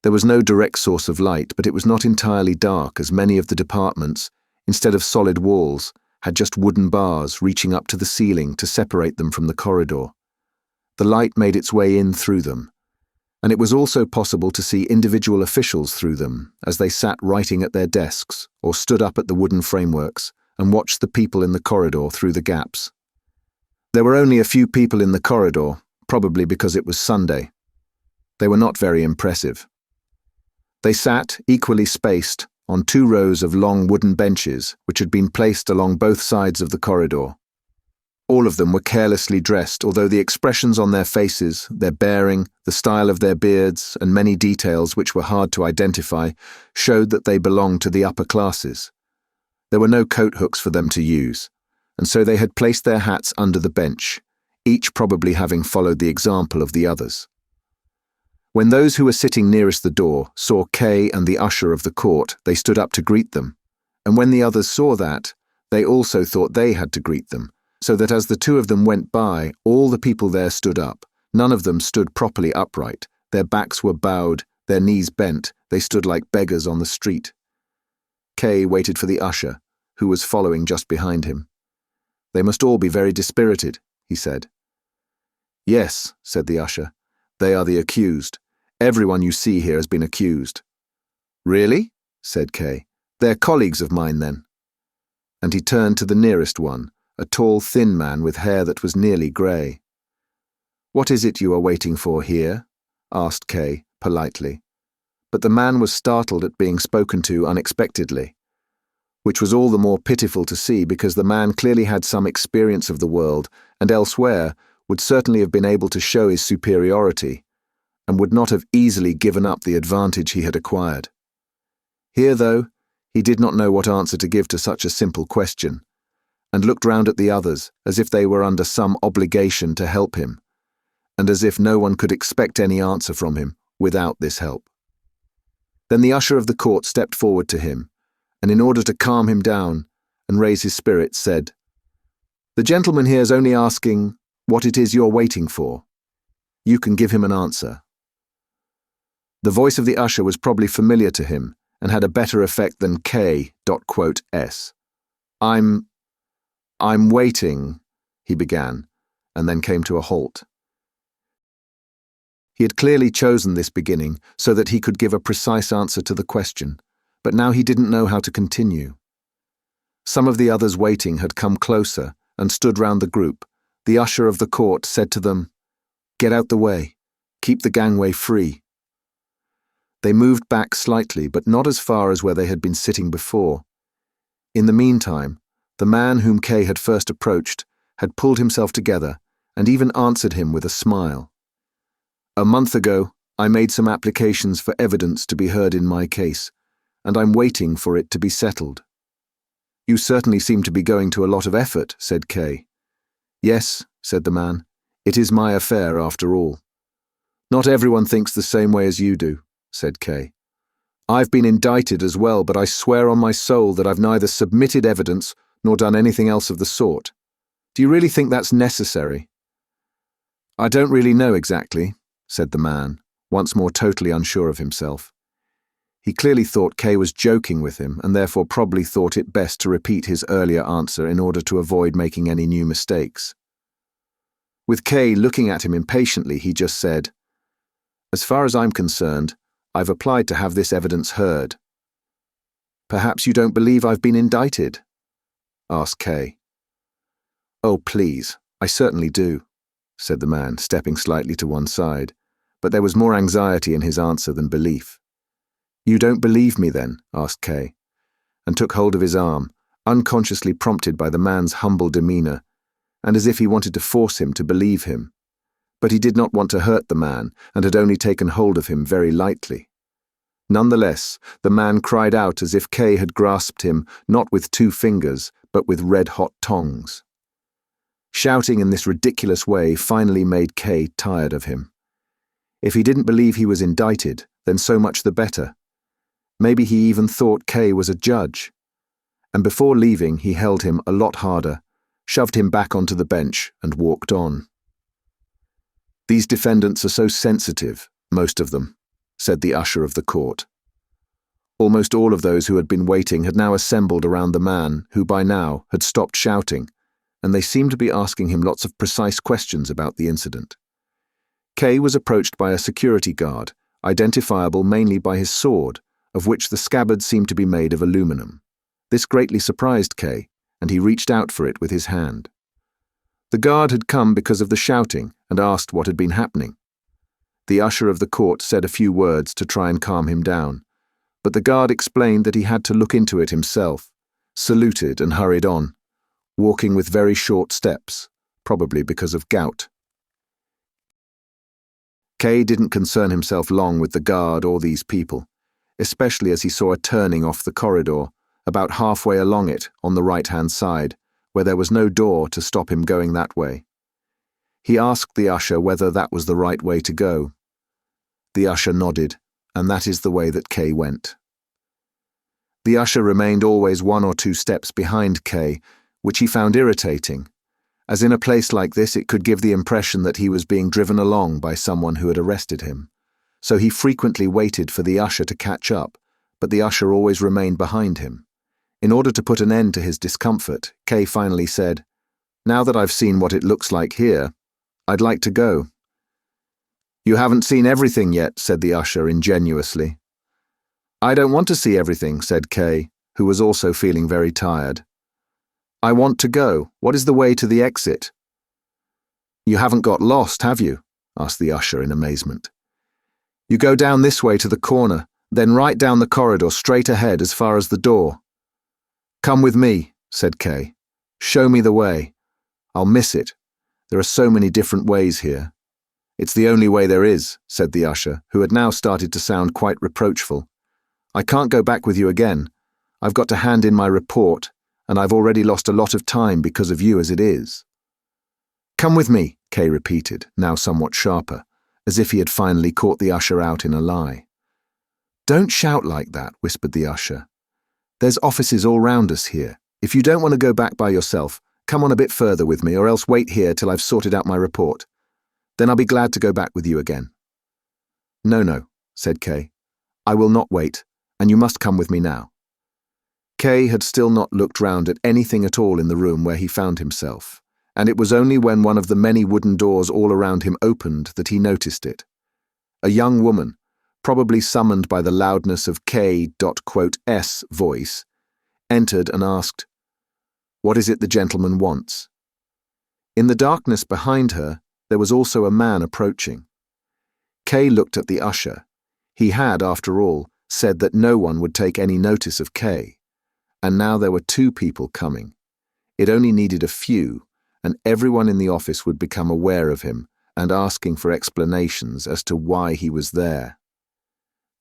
There was no direct source of light, but it was not entirely dark, as many of the departments, instead of solid walls, had just wooden bars reaching up to the ceiling to separate them from the corridor. The light made its way in through them, and it was also possible to see individual officials through them as they sat writing at their desks or stood up at the wooden frameworks and watched the people in the corridor through the gaps. There were only a few people in the corridor, probably because it was Sunday. They were not very impressive. They sat, equally spaced, on 2 rows of long wooden benches which had been placed along both sides of the corridor. All of them were carelessly dressed, although the expressions on their faces, their bearing, the style of their beards, and many details which were hard to identify, showed that they belonged to the upper classes. There were no coat hooks for them to use, and so they had placed their hats under the bench, each probably having followed the example of the others. When those who were sitting nearest the door saw Kay and the usher of the court, they stood up to greet them, and when the others saw that, they also thought they had to greet them, so that as the 2 of them went by, all the people there stood up. None of them stood properly upright. Their backs were bowed, their knees bent, they stood like beggars on the street. Kay waited for the usher, who was following just behind him. They must all be very dispirited, he said. Yes, said the usher, they are the accused. Everyone you see here has been accused. Really? said Kay. "They're colleagues of mine, then." And he turned to the nearest one, a tall, thin man with hair that was nearly grey. "What is it you are waiting for here?" asked Kay, politely. But the man was startled at being spoken to unexpectedly, which was all the more pitiful to see because the man clearly had some experience of the world and elsewhere would certainly have been able to show his superiority and would not have easily given up the advantage he had acquired. Here, though, he did not know what answer to give to such a simple question, and looked round at the others as if they were under some obligation to help him, and as if no one could expect any answer from him without this help. Then the usher of the court stepped forward to him, and in order to calm him down and raise his spirits, said, "The gentleman here is only asking what it is you're waiting for. You can give him an answer." The voice of the usher was probably familiar to him and had a better effect than K.S. I'm waiting," he began, and then came to a halt. He had clearly chosen this beginning so that he could give a precise answer to the question, but now he didn't know how to continue. Some of the others waiting had come closer and stood round the group. The usher of the court said to them, "Get out the way. Keep the gangway free." They moved back slightly, but not as far as where they had been sitting before. In the meantime, the man whom Kay had first approached had pulled himself together and even answered him with a smile. "A month ago, I made some applications for evidence to be heard in my case, and I'm waiting for it to be settled." "You certainly seem to be going to a lot of effort," said Kay. "Yes," said the man, "it is my affair after all." "Not everyone thinks the same way as you do," said Kay. "I've been indicted as well, but I swear on my soul that I've neither submitted evidence nor done anything else of the sort. Do you really think that's necessary?" "I don't really know exactly," said the man, once more totally unsure of himself. He clearly thought Kay was joking with him and therefore probably thought it best to repeat his earlier answer in order to avoid making any new mistakes. With Kay looking at him impatiently, he just said, "As far as I'm concerned, I've applied to have this evidence heard." "Perhaps you don't believe I've been indicted?" asked Kay. "Oh, please, I certainly do," said the man, stepping slightly to one side, but there was more anxiety in his answer than belief. "You don't believe me, then?" asked Kay, and took hold of his arm, unconsciously prompted by the man's humble demeanour, and as if he wanted to force him to believe him. But he did not want to hurt the man, and had only taken hold of him very lightly. Nonetheless, the man cried out as if Kay had grasped him not with 2 fingers, but with red-hot tongs. Shouting in this ridiculous way finally made Kay tired of him. If he didn't believe he was indicted, then so much the better. Maybe he even thought Kay was a judge. And before leaving, he held him a lot harder, shoved him back onto the bench, and walked on. "These defendants are so sensitive, most of them," said the usher of the court. Almost all of those who had been waiting had now assembled around the man, who by now had stopped shouting, and they seemed to be asking him lots of precise questions about the incident. Kay was approached by a security guard, identifiable mainly by his sword, of which the scabbard seemed to be made of aluminum. This greatly surprised Kay, and he reached out for it with his hand. The guard had come because of the shouting and asked what had been happening. The usher of the court said a few words to try and calm him down, but the guard explained that he had to look into it himself, saluted and hurried on, walking with very short steps, probably because of gout. Kay didn't concern himself long with the guard or these people, especially as he saw a turning off the corridor, about halfway along it on the right-hand side, where there was no door to stop him going that way. He asked the usher whether that was the right way to go. The usher nodded, and that is the way that Kay went. The usher remained always 1 or 2 steps behind Kay, which he found irritating, as in a place like this it could give the impression that he was being driven along by someone who had arrested him. So he frequently waited for the usher to catch up, but the usher always remained behind him. In order to put an end to his discomfort, Kay finally said, "Now that I've seen what it looks like here, I'd like to go." "You haven't seen everything yet," said the usher ingenuously. I don't want to see everything, said K, who was also feeling very tired. I want to go. What is the way to the exit? You haven't got lost, have you? Asked the usher in amazement. You go down this way to the corner, then right down the corridor straight ahead as far as the door. Come with me, said K. Show me the way. I'll miss it. There are so many different ways here. It's the only way there is, said the usher, who had now started to sound quite reproachful. I can't go back with you again. I've got to hand in my report, and I've already lost a lot of time because of you as it is. Come with me, Kay repeated, now somewhat sharper, as if he had finally caught the usher out in a lie. Don't shout like that, whispered the usher. There's offices all round us here. If you don't want to go back by yourself, come on a bit further with me, or else wait here till I've sorted out my report. Then I'll be glad to go back with you again. No, said Kay. I will not wait, and you must come with me now. Kay had still not looked round at anything at all in the room where he found himself, and it was only when one of the many wooden doors all around him opened that he noticed it. A young woman, probably summoned by the loudness of K.S. voice, entered and asked, What is it the gentleman wants? In the darkness behind her, there was also a man approaching. Kay looked at the usher. He had, after all, said that no one would take any notice of Kay, and now there were two people coming. It only needed a few, and everyone in the office would become aware of him and asking for explanations as to why he was there.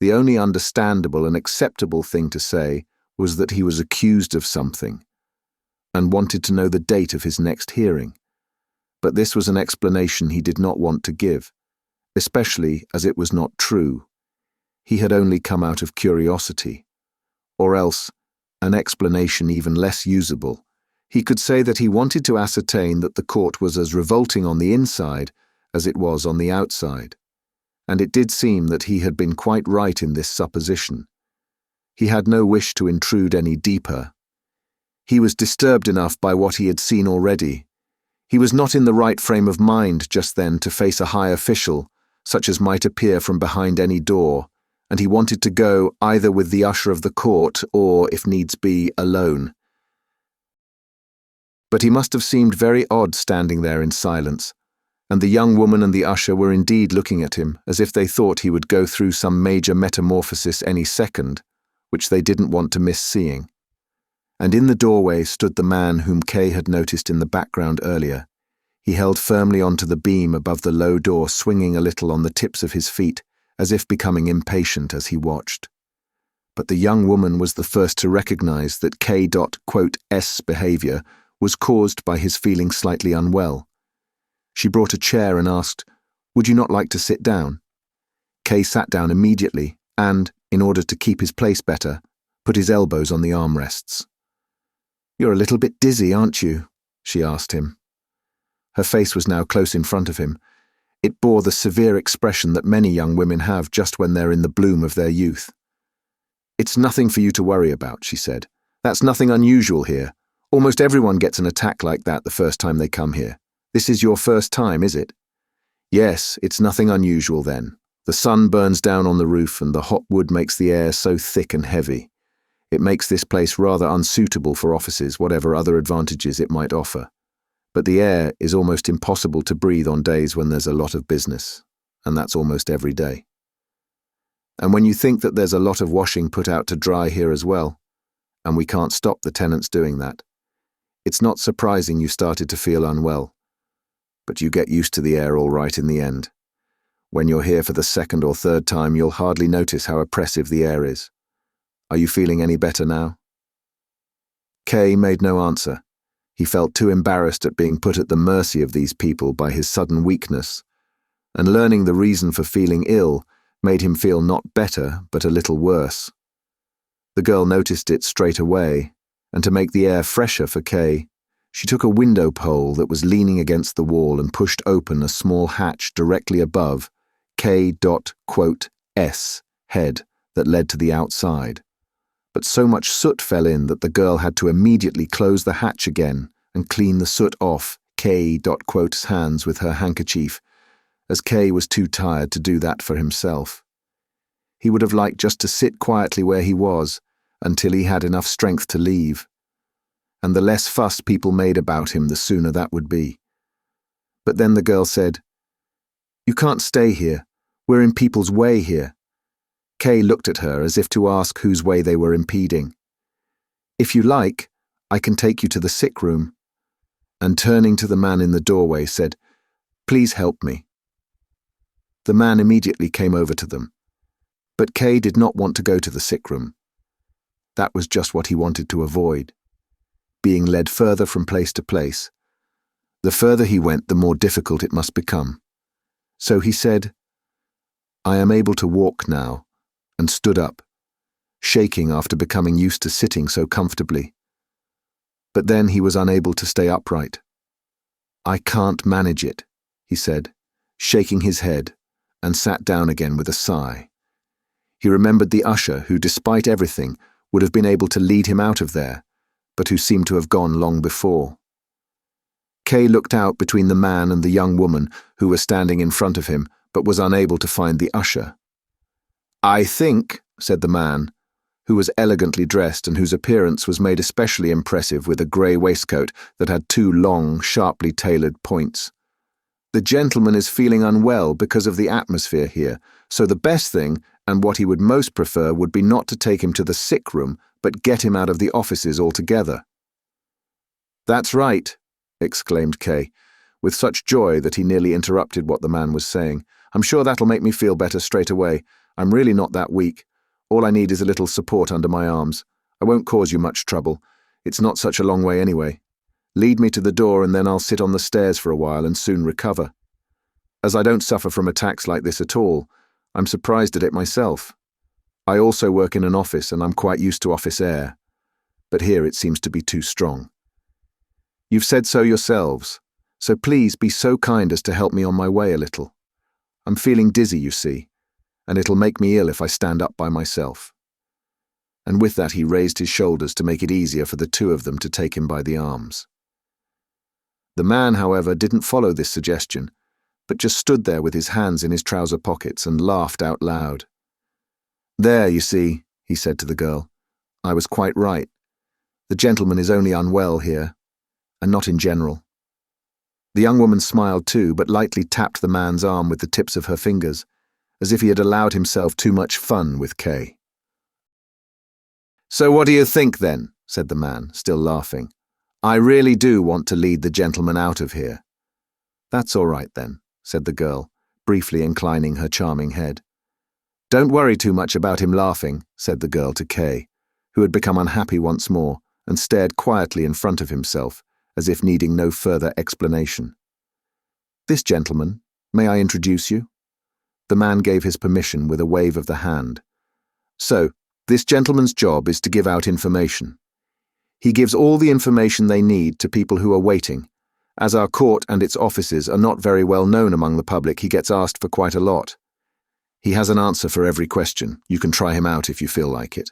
The only understandable and acceptable thing to say was that he was accused of something and wanted to know the date of his next hearing. But this was an explanation he did not want to give, especially as it was not true. He had only come out of curiosity. Or else, an explanation even less usable, he could say that he wanted to ascertain that the court was as revolting on the inside as it was on the outside. And it did seem that he had been quite right in this supposition. He had no wish to intrude any deeper. He was disturbed enough by what he had seen already. He was not in the right frame of mind just then to face a high official, such as might appear from behind any door, and he wanted to go either with the usher of the court or, if needs be, alone. But he must have seemed very odd standing there in silence, and the young woman and the usher were indeed looking at him as if they thought he would go through some major metamorphosis any second, which they didn't want to miss seeing. And in the doorway stood the man whom Kay had noticed in the background earlier. He held firmly onto the beam above the low door, swinging a little on the tips of his feet, as if becoming impatient as he watched. But the young woman was the first to recognize that K.S. behavior was caused by his feeling slightly unwell. She brought a chair and asked, Would you not like to sit down? Kay sat down immediately and, in order to keep his place better, put his elbows on the armrests. You're a little bit dizzy, aren't you? She asked him. Her face was now close in front of him. It bore the severe expression that many young women have just when they're in the bloom of their youth. It's nothing for you to worry about, she said. That's nothing unusual here. Almost everyone gets an attack like that the first time they come here. This is your first time, is it? Yes, it's nothing unusual then. The sun burns down on the roof and the hot wood makes the air so thick and heavy. It makes this place rather unsuitable for offices, whatever other advantages it might offer. But the air is almost impossible to breathe on days when there's a lot of business, and that's almost every day. And when you think that there's a lot of washing put out to dry here as well, and we can't stop the tenants doing that, it's not surprising you started to feel unwell. But you get used to the air all right in the end. When you're here for the second or third time, you'll hardly notice how oppressive the air is. Are you feeling any better now? Kay made no answer. He felt too embarrassed at being put at the mercy of these people by his sudden weakness, and learning the reason for feeling ill made him feel not better, but a little worse. The girl noticed it straight away, and to make the air fresher for Kay, she took a window pole that was leaning against the wall and pushed open a small hatch directly above K.S. head that led to the outside. But so much soot fell in that the girl had to immediately close the hatch again and clean the soot off K.'s hands with her handkerchief, as K was too tired to do that for himself. He would have liked just to sit quietly where he was until he had enough strength to leave. And the less fuss people made about him, the sooner that would be. But then the girl said, "You can't stay here. We're in people's way here." Kay looked at her as if to ask whose way they were impeding. "If you like, I can take you to the sick room." And turning to the man in the doorway said, "Please help me." The man immediately came over to them. But Kay did not want to go to the sick room. That was just what he wanted to avoid. Being led further from place to place. The further he went, the more difficult it must become. So he said, "I am able to walk now," and stood up, shaking after becoming used to sitting so comfortably. But then he was unable to stay upright. "I can't manage it," he said, shaking his head, and sat down again with a sigh. He remembered the usher who, despite everything, would have been able to lead him out of there, but who seemed to have gone long before. Kay looked out between the man and the young woman who was standing in front of him, but was unable to find the usher. "I think," said the man, who was elegantly dressed and whose appearance was made especially impressive with a grey waistcoat that had 2 long, sharply tailored points. "The gentleman is feeling unwell because of the atmosphere here, so the best thing, and what he would most prefer, would be not to take him to the sick room, but get him out of the offices altogether." "That's right," exclaimed Kay, with such joy that he nearly interrupted what the man was saying. "I'm sure that'll make me feel better straight away. I'm really not that weak. All I need is a little support under my arms. I won't cause you much trouble. It's not such a long way anyway. Lead me to the door and then I'll sit on the stairs for a while and soon recover. As I don't suffer from attacks like this at all, I'm surprised at it myself. I also work in an office and I'm quite used to office air. But here it seems to be too strong. You've said so yourselves, so please be so kind as to help me on my way a little. I'm feeling dizzy, you see, and it'll make me ill if I stand up by myself." And with that he raised his shoulders to make it easier for the 2 of them to take him by the arms. The man, however, didn't follow this suggestion, but just stood there with his hands in his trouser pockets and laughed out loud. "There, you see," he said to the girl, "I was quite right. The gentleman is only unwell here, and not in general." The young woman smiled too, but lightly tapped the man's arm with the tips of her fingers, as if he had allowed himself too much fun with Kay. "So what do you think then?" said the man, still laughing. "I really do want to lead the gentleman out of here." "That's all right then," said the girl, briefly inclining her charming head. "Don't worry too much about him laughing," said the girl to Kay, who had become unhappy once more and stared quietly in front of himself, as if needing no further explanation. "This gentleman, may I introduce you?" The man gave his permission with a wave of the hand. "So, this gentleman's job is to give out information. He gives all the information they need to people who are waiting. As our court and its offices are not very well known among the public, he gets asked for quite a lot. He has an answer for every question. You can try him out if you feel like it.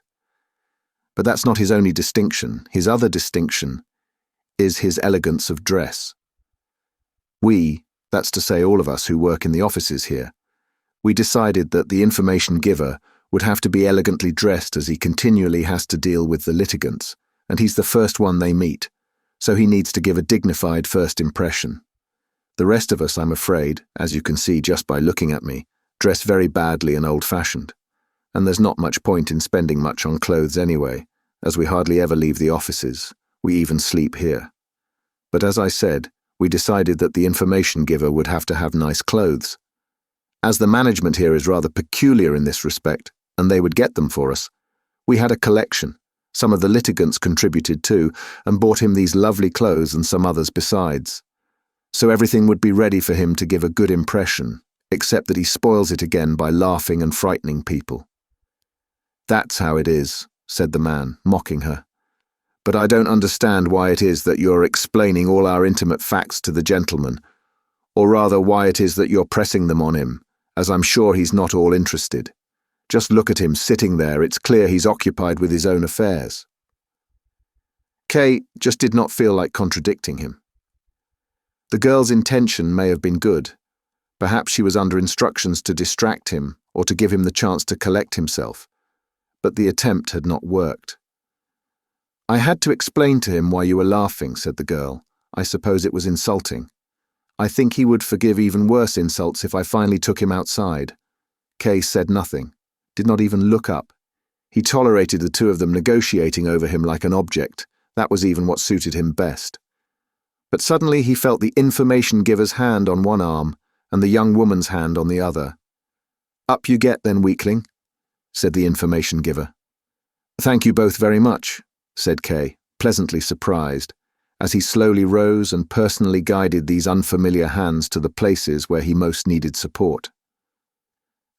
But that's not his only distinction. His other distinction is his elegance of dress. We, that's to say all of us who work in the offices here, we decided that the information giver would have to be elegantly dressed as he continually has to deal with the litigants, and he's the first one they meet, so he needs to give a dignified first impression. The rest of us, I'm afraid, as you can see just by looking at me, dress very badly and old-fashioned, and there's not much point in spending much on clothes anyway, as we hardly ever leave the offices. We even sleep here. But as I said, we decided that the information giver would have to have nice clothes. As the management here is rather peculiar in this respect, and they would get them for us, we had a collection. Some of the litigants contributed too, and bought him these lovely clothes and some others besides. So everything would be ready for him to give a good impression, except that he spoils it again by laughing and frightening people. "That's how it is," said the man, mocking her. "But I don't understand why it is that you're explaining all our intimate facts to the gentleman, or rather why it is that you're pressing them on him, as I'm sure he's not all interested. Just look at him sitting there, it's clear he's occupied with his own affairs." Kay just did not feel like contradicting him. The girl's intention may have been good. Perhaps she was under instructions to distract him, or to give him the chance to collect himself, but the attempt had not worked. "I had to explain to him why you were laughing," said the girl. "I suppose it was insulting. I think he would forgive even worse insults if I finally took him outside." Kay said nothing, did not even look up. He tolerated the two of them negotiating over him like an object. That was even what suited him best. But suddenly he felt the information giver's hand on one arm and the young woman's hand on the other. "Up you get then, weakling," said the information giver. "Thank you both very much," said Kay, pleasantly surprised, as he slowly rose and personally guided these unfamiliar hands to the places where he most needed support.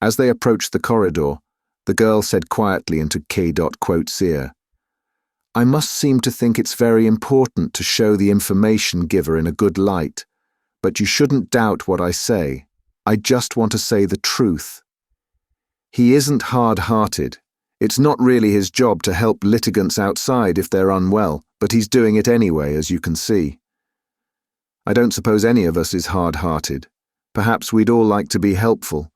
As they approached the corridor, the girl said quietly into K.'s ear, "I must seem to think it's very important to show the information giver in a good light, but you shouldn't doubt what I say. I just want to say the truth. He isn't hard-hearted. It's not really his job to help litigants outside if they're unwell, but he's doing it anyway, as you can see. I don't suppose any of us is hard-hearted. Perhaps we'd all like to be helpful,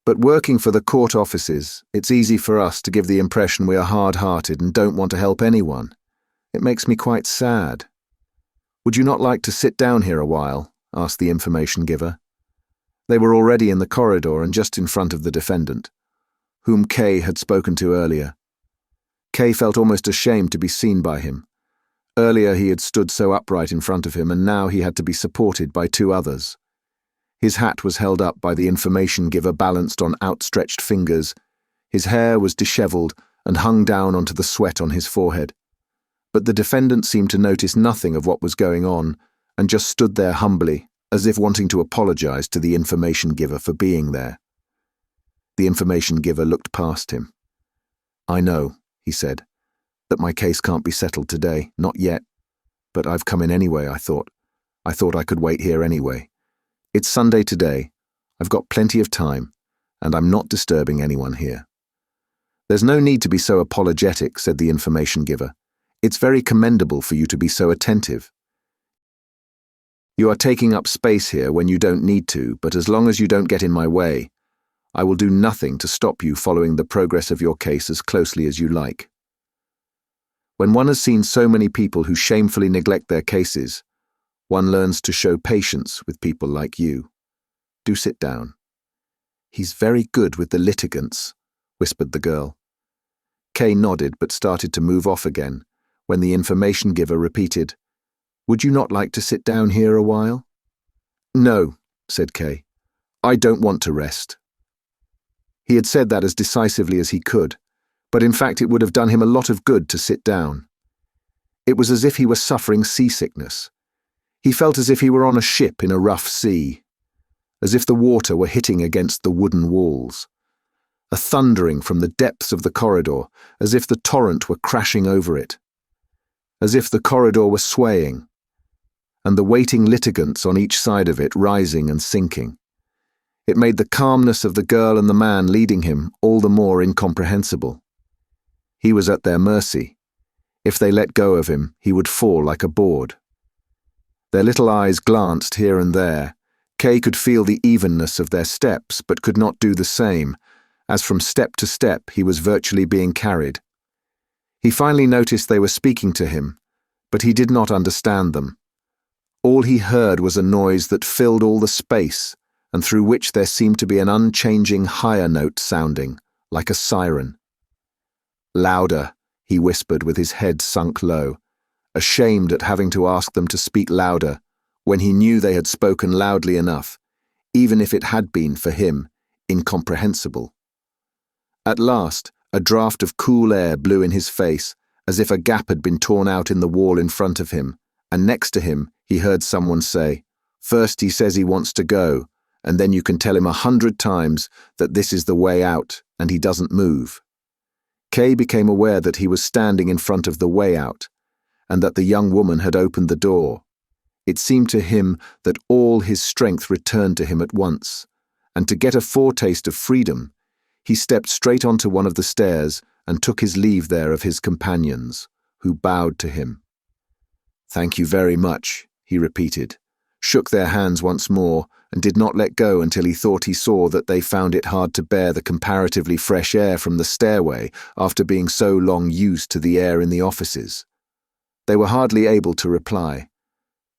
but working for the court offices, it's easy for us to give the impression we are hard-hearted and don't want to help anyone. It makes me quite sad. Would you not like to sit down here a while?" asked the information giver. They were already in the corridor and just in front of the defendant, whom Kay had spoken to earlier. Kay felt almost ashamed to be seen by him. Earlier he had stood so upright in front of him, and now he had to be supported by two others. His hat was held up by the information giver balanced on outstretched fingers. His hair was dishevelled and hung down onto the sweat on his forehead. But the defendant seemed to notice nothing of what was going on and just stood there humbly, as if wanting to apologize to the information giver for being there. The information giver looked past him. "I know," he said, "that my case can't be settled today, not yet. But I've come in anyway, I thought. I could wait here anyway. It's Sunday today. I've got plenty of time, and I'm not disturbing anyone here." "There's no need to be so apologetic," said the information giver. "It's very commendable for you to be so attentive. You are taking up space here when you don't need to, but as long as you don't get in my way, I will do nothing to stop you following the progress of your case as closely as you like. When one has seen so many people who shamefully neglect their cases, one learns to show patience with people like you. Do sit down." "He's very good with the litigants," whispered the girl. Kay nodded but started to move off again, when the information giver repeated, "Would you not like to sit down here a while?" "No," said Kay. "I don't want to rest." He had said that as decisively as he could, but in fact it would have done him a lot of good to sit down. It was as if he were suffering seasickness. He felt as if he were on a ship in a rough sea, as if the water were hitting against the wooden walls, a thundering from the depths of the corridor, as if the torrent were crashing over it, as if the corridor were swaying, and the waiting litigants on each side of it rising and sinking. It made the calmness of the girl and the man leading him all the more incomprehensible. He was at their mercy. If they let go of him, he would fall like a board. Their little eyes glanced here and there. Kay could feel the evenness of their steps, but could not do the same, as from step to step he was virtually being carried. He finally noticed they were speaking to him, but he did not understand them. All he heard was a noise that filled all the space, and through which there seemed to be an unchanging higher note sounding, like a siren. "Louder," he whispered with his head sunk low, ashamed at having to ask them to speak louder, when he knew they had spoken loudly enough, even if it had been, for him, incomprehensible. At last, a draught of cool air blew in his face, as if a gap had been torn out in the wall in front of him, and next to him he heard someone say, "First he says he wants to go, and then you can tell him 100 times that this is the way out, and he doesn't move." Kay became aware that he was standing in front of the way out, and that the young woman had opened the door. It seemed to him that all his strength returned to him at once, and to get a foretaste of freedom, he stepped straight onto one of the stairs and took his leave there of his companions, who bowed to him. "Thank you very much," he repeated, shook their hands once more, and did not let go until he thought he saw that they found it hard to bear the comparatively fresh air from the stairway after being so long used to the air in the offices. They were hardly able to reply,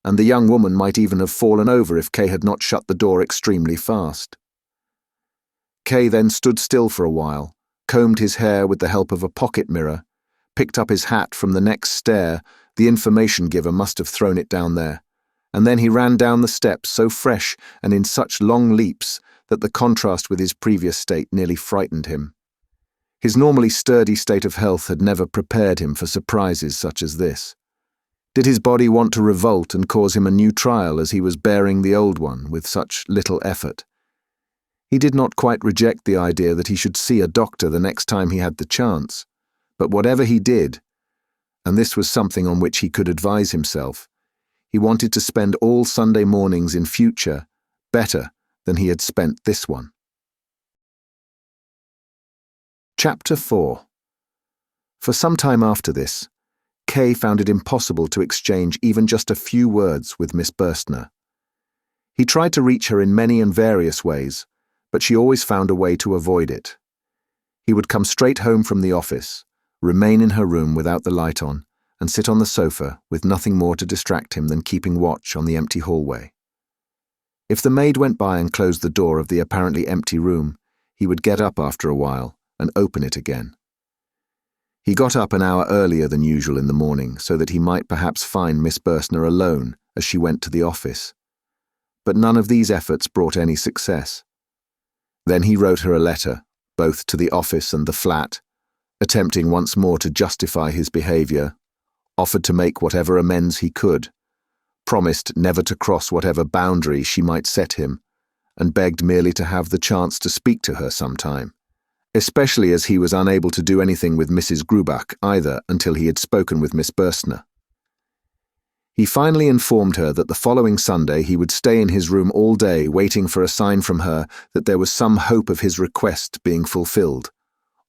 and the young woman might even have fallen over if Kay had not shut the door extremely fast. Kay then stood still for a while, combed his hair with the help of a pocket mirror, picked up his hat from the next stair. The information giver must have thrown it down there, and then he ran down the steps so fresh and in such long leaps that the contrast with his previous state nearly frightened him. His normally sturdy state of health had never prepared him for surprises such as this. Did his body want to revolt and cause him a new trial as he was bearing the old one with such little effort? He did not quite reject the idea that he should see a doctor the next time he had the chance, but whatever he did, and this was something on which he could advise himself, he wanted to spend all Sunday mornings in future better than he had spent this one. Chapter 4. For some time after this, Kay found it impossible to exchange even just a few words with Miss Burstner. He tried to reach her in many and various ways, but she always found a way to avoid it. He would come straight home from the office, remain in her room without the light on, and sit on the sofa with nothing more to distract him than keeping watch on the empty hallway. If the maid went by and closed the door of the apparently empty room, he would get up after a while and open it again. He got up an hour earlier than usual in the morning so that he might perhaps find Miss Burstner alone as she went to the office. But none of these efforts brought any success. Then he wrote her a letter, both to the office and the flat, attempting once more to justify his behavior, offered to make whatever amends he could, promised never to cross whatever boundary she might set him, and begged merely to have the chance to speak to her sometime, especially as he was unable to do anything with Mrs. Grubach either until he had spoken with Miss Burstner. He finally informed her that the following Sunday he would stay in his room all day waiting for a sign from her that there was some hope of his request being fulfilled,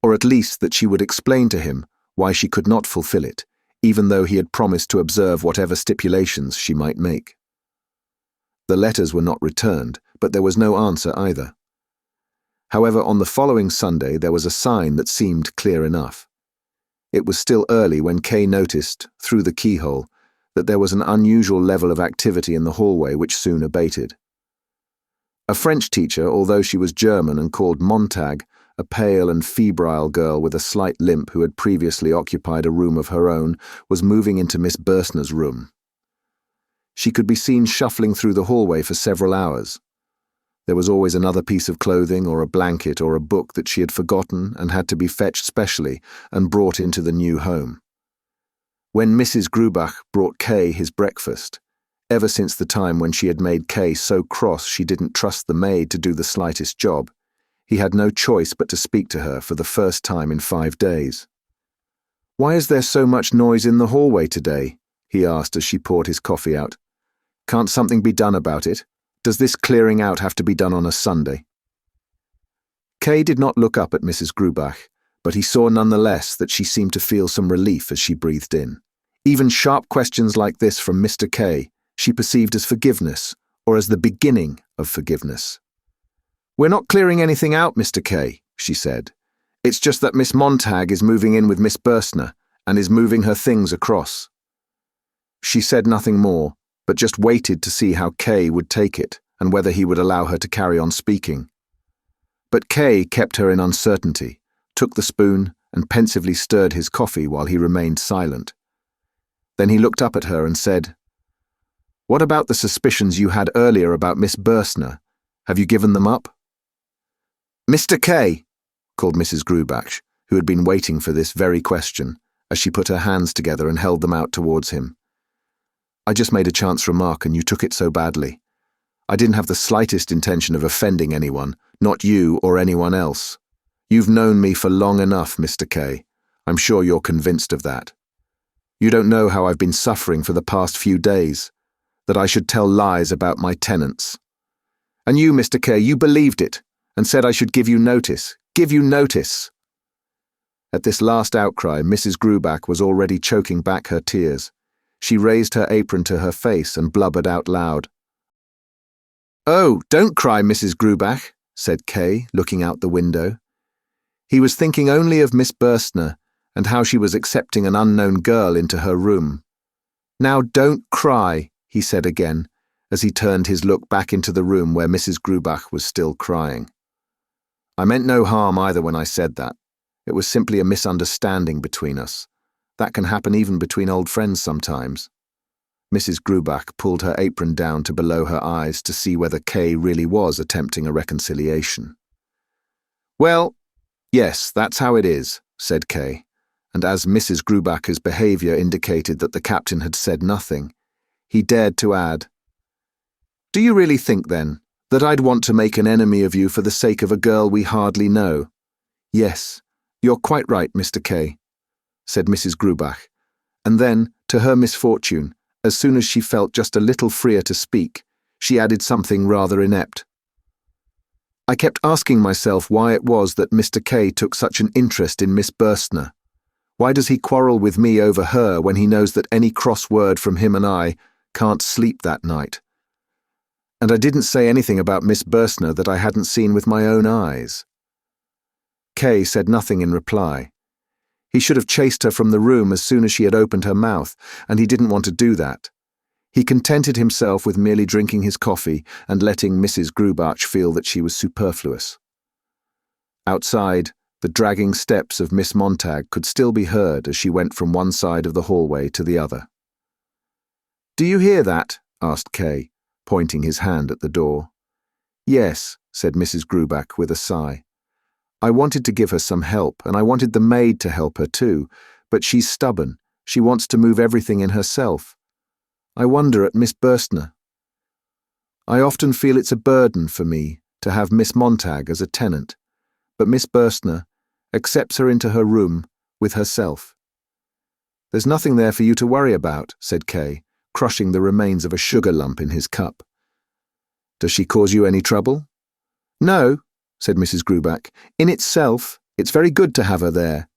or at least that she would explain to him why she could not fulfill it, even though he had promised to observe whatever stipulations she might make. The letters were not returned, but there was no answer either. However, on the following Sunday there was a sign that seemed clear enough. It was still early when Kay noticed, through the keyhole, that there was an unusual level of activity in the hallway which soon abated. A French teacher, although she was German and called Montag, a pale and febrile girl with a slight limp who had previously occupied a room of her own, was moving into Miss Burstner's room. She could be seen shuffling through the hallway for several hours. There was always another piece of clothing or a blanket or a book that she had forgotten and had to be fetched specially and brought into the new home. When Mrs. Grubach brought Kay his breakfast, ever since the time when she had made Kay so cross she didn't trust the maid to do the slightest job, he had no choice but to speak to her for the first time in 5 days. "Why is there so much noise in the hallway today?" he asked as she poured his coffee out. "Can't something be done about it? Does this clearing out have to be done on a Sunday?" Kay did not look up at Mrs. Grubach, but he saw nonetheless that she seemed to feel some relief as she breathed in. Even sharp questions like this from Mr. K she perceived as forgiveness, or as the beginning of forgiveness. "We're not clearing anything out, Mr. K," she said. "It's just that Miss Montag is moving in with Miss Burstner and is moving her things across." She said nothing more, but just waited to see how Kay would take it and whether he would allow her to carry on speaking. But Kay kept her in uncertainty, took the spoon and pensively stirred his coffee while he remained silent. Then he looked up at her and said, "What about the suspicions you had earlier about Miss Burstner? Have you given them up?" "Mr. K," called Mrs. Grubach, who had been waiting for this very question, as she put her hands together and held them out towards him. "I just made a chance remark and you took it so badly. I didn't have the slightest intention of offending anyone, not you or anyone else. You've known me for long enough, Mr. K. I'm sure you're convinced of that. You don't know how I've been suffering for the past few days, that I should tell lies about my tenants. And you, Mr. K, you believed it, and said I should give you notice. Give you notice." At this last outcry, Mrs. Grubach was already choking back her tears. She raised her apron to her face and blubbered out loud. "Oh, don't cry, Mrs. Grubach," said Kay, looking out the window. He was thinking only of Miss Burstner and how she was accepting an unknown girl into her room. "Now don't cry," he said again, as he turned his look back into the room where Mrs. Grubach was still crying. "I meant no harm either when I said that. It was simply a misunderstanding between us. That can happen even between old friends sometimes." Mrs. Grubach pulled her apron down to below her eyes to see whether Kay really was attempting a reconciliation. "Well, yes, that's how it is," said Kay, and as Mrs. Grubach's behaviour indicated that the captain had said nothing, he dared to add, "Do you really think, then, that I'd want to make an enemy of you for the sake of a girl we hardly know?" "Yes, you're quite right, Mr. K," said Mrs. Grubach, and then, to her misfortune, as soon as she felt just a little freer to speak, she added something rather inept. "I kept asking myself why it was that Mr. K took such an interest in Miss Burstner. Why does he quarrel with me over her when he knows that any cross word from him and I can't sleep that night? And I didn't say anything about Miss Burstner that I hadn't seen with my own eyes." Kay said nothing in reply. He should have chased her from the room as soon as she had opened her mouth, and he didn't want to do that. He contented himself with merely drinking his coffee and letting Mrs. Grubach feel that she was superfluous. Outside, the dragging steps of Miss Montag could still be heard as she went from one side of the hallway to the other. "Do you hear that?" asked Kay, pointing his hand at the door. "Yes," said Mrs. Grubach with a sigh. "I wanted to give her some help, and I wanted the maid to help her too, but she's stubborn. She wants to move everything in herself. I wonder at Miss Burstner. I often feel it's a burden for me to have Miss Montag as a tenant, but Miss Burstner accepts her into her room with herself." "There's nothing there for you to worry about," said Kay, crushing the remains of a sugar lump in his cup. "Does she cause you any trouble?" "No," said Mrs. Grubach. "In itself, it's very good to have her there.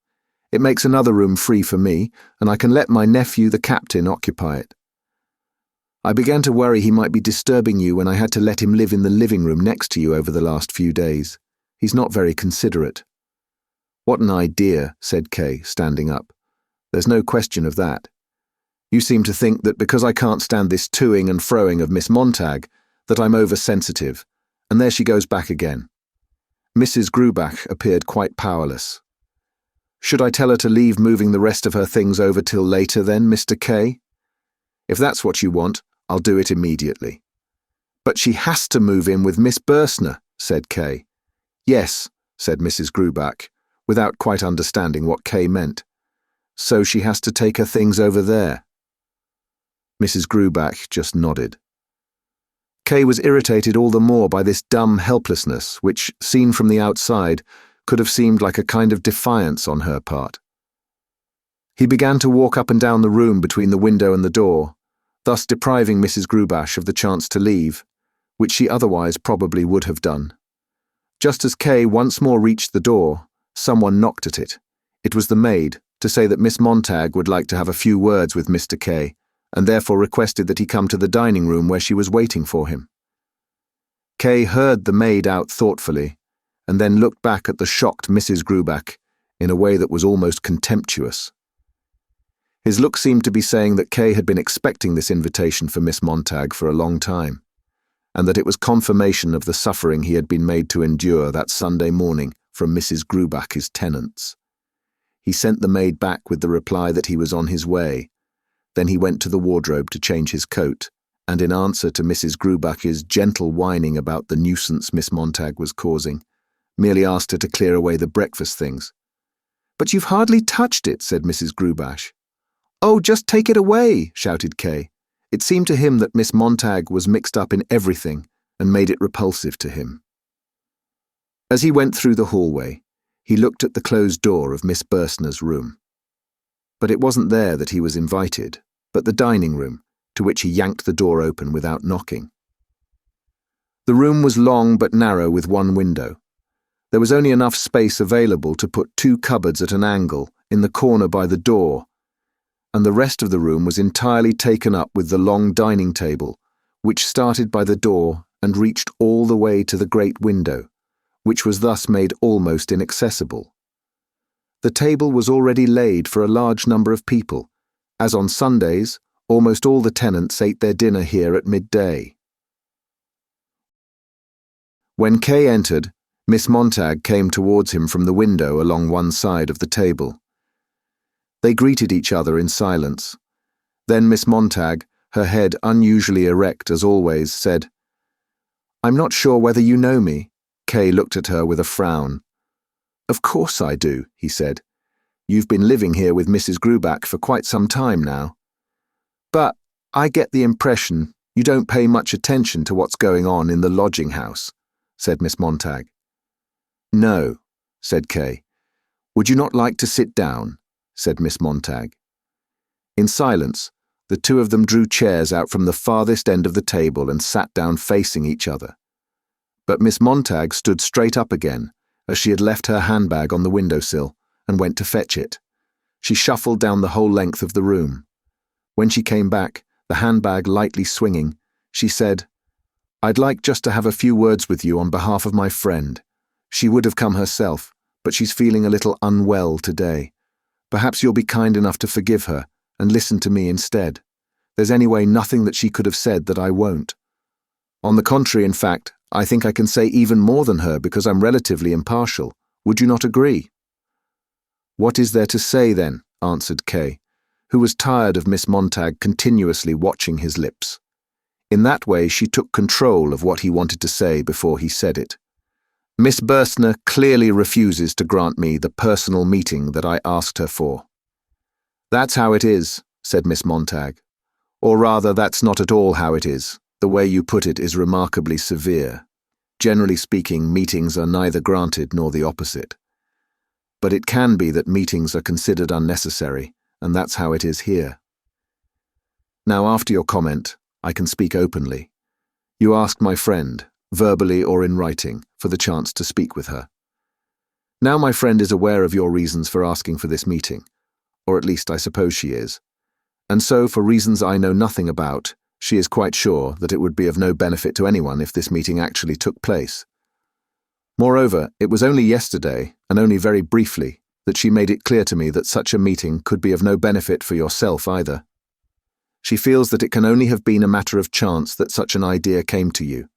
It makes another room free for me, and I can let my nephew, the captain, occupy it. I began to worry he might be disturbing you when I had to let him live in the living room next to you over the last few days. He's not very considerate." "What an idea," said Kay, standing up. "There's no question of that. You seem to think that because I can't stand this toing and froing of Miss Montag, that I'm oversensitive, and there she goes back again." Mrs. Grubach appeared quite powerless. "Should I tell her to leave moving the rest of her things over till later then, Mr. K? If that's what you want, I'll do it immediately." "But she has to move in with Miss Burstner," said Kay. "Yes," said Mrs. Grubach, without quite understanding what Kay meant. "So she has to take her things over there." Mrs. Grubach just nodded. Kay was irritated all the more by this dumb helplessness, which, seen from the outside, could have seemed like a kind of defiance on her part. He began to walk up and down the room between the window and the door, thus depriving Mrs. Grubach of the chance to leave, which she otherwise probably would have done. Just as Kay once more reached the door, someone knocked at it. It was the maid, to say that Miss Montag would like to have a few words with Mr. K, and therefore requested that he come to the dining room where she was waiting for him. Kay heard the maid out thoughtfully, and then looked back at the shocked Mrs. Grubach in a way that was almost contemptuous. His look seemed to be saying that Kay had been expecting this invitation for Miss Montag for a long time, and that it was confirmation of the suffering he had been made to endure that Sunday morning from Mrs. Grubach's tenants. He sent the maid back with the reply that he was on his way. Then he went to the wardrobe to change his coat, and in answer to Mrs. Grubach's gentle whining about the nuisance Miss Montag was causing, merely asked her to clear away the breakfast things. "But you've hardly touched it," said Mrs. Grubach. "Oh, just take it away," shouted Kay. It seemed to him that Miss Montag was mixed up in everything and made it repulsive to him. As he went through the hallway, he looked at the closed door of Miss Burstner's room. But it wasn't there that he was invited, but the dining room, to which he yanked the door open without knocking. The room was long but narrow with one window. There was only enough space available to put 2 cupboards at an angle in the corner by the door, and the rest of the room was entirely taken up with the long dining table, which started by the door and reached all the way to the great window, which was thus made almost inaccessible. The table was already laid for a large number of people, as on Sundays, almost all the tenants ate their dinner here at midday. When Kay entered, Miss Montag came towards him from the window along one side of the table. They greeted each other in silence. Then Miss Montag, her head unusually erect as always, said, "I'm not sure whether you know me." Kay looked at her with a frown. "Of course I do," he said. "You've been living here with Mrs. Grubach for quite some time now. But I get the impression you don't pay much attention to what's going on in the lodging house," said Miss Montag. "No," said Kay. "Would you not like to sit down?" said Miss Montag. In silence, the two of them drew chairs out from the farthest end of the table and sat down facing each other. But Miss Montag stood straight up again, as she had left her handbag on the windowsill, and went to fetch it. She shuffled down the whole length of the room. When she came back, the handbag lightly swinging, she said, "I'd like just to have a few words with you on behalf of my friend. She would have come herself, but she's feeling a little unwell today. Perhaps you'll be kind enough to forgive her and listen to me instead. There's anyway nothing that she could have said that I won't. On the contrary, in fact, I think I can say even more than her because I'm relatively impartial. Would you not agree?" "What is there to say, then?" answered Kay, who was tired of Miss Montag continuously watching his lips. In that way she took control of what he wanted to say before he said it. "Miss Burstner clearly refuses to grant me the personal meeting that I asked her for." "That's how it is," said Miss Montag. "Or rather, that's not at all how it is. The way you put it is remarkably severe. Generally speaking, meetings are neither granted nor the opposite. But it can be that meetings are considered unnecessary, and that's how it is here. Now, after your comment, I can speak openly. You asked my friend, verbally or in writing, for the chance to speak with her. Now my friend is aware of your reasons for asking for this meeting, or at least I suppose she is. And so, for reasons I know nothing about, she is quite sure that it would be of no benefit to anyone if this meeting actually took place. Moreover, it was only yesterday, and only very briefly, that she made it clear to me that such a meeting could be of no benefit for yourself either. She feels that it can only have been a matter of chance that such an idea came to you,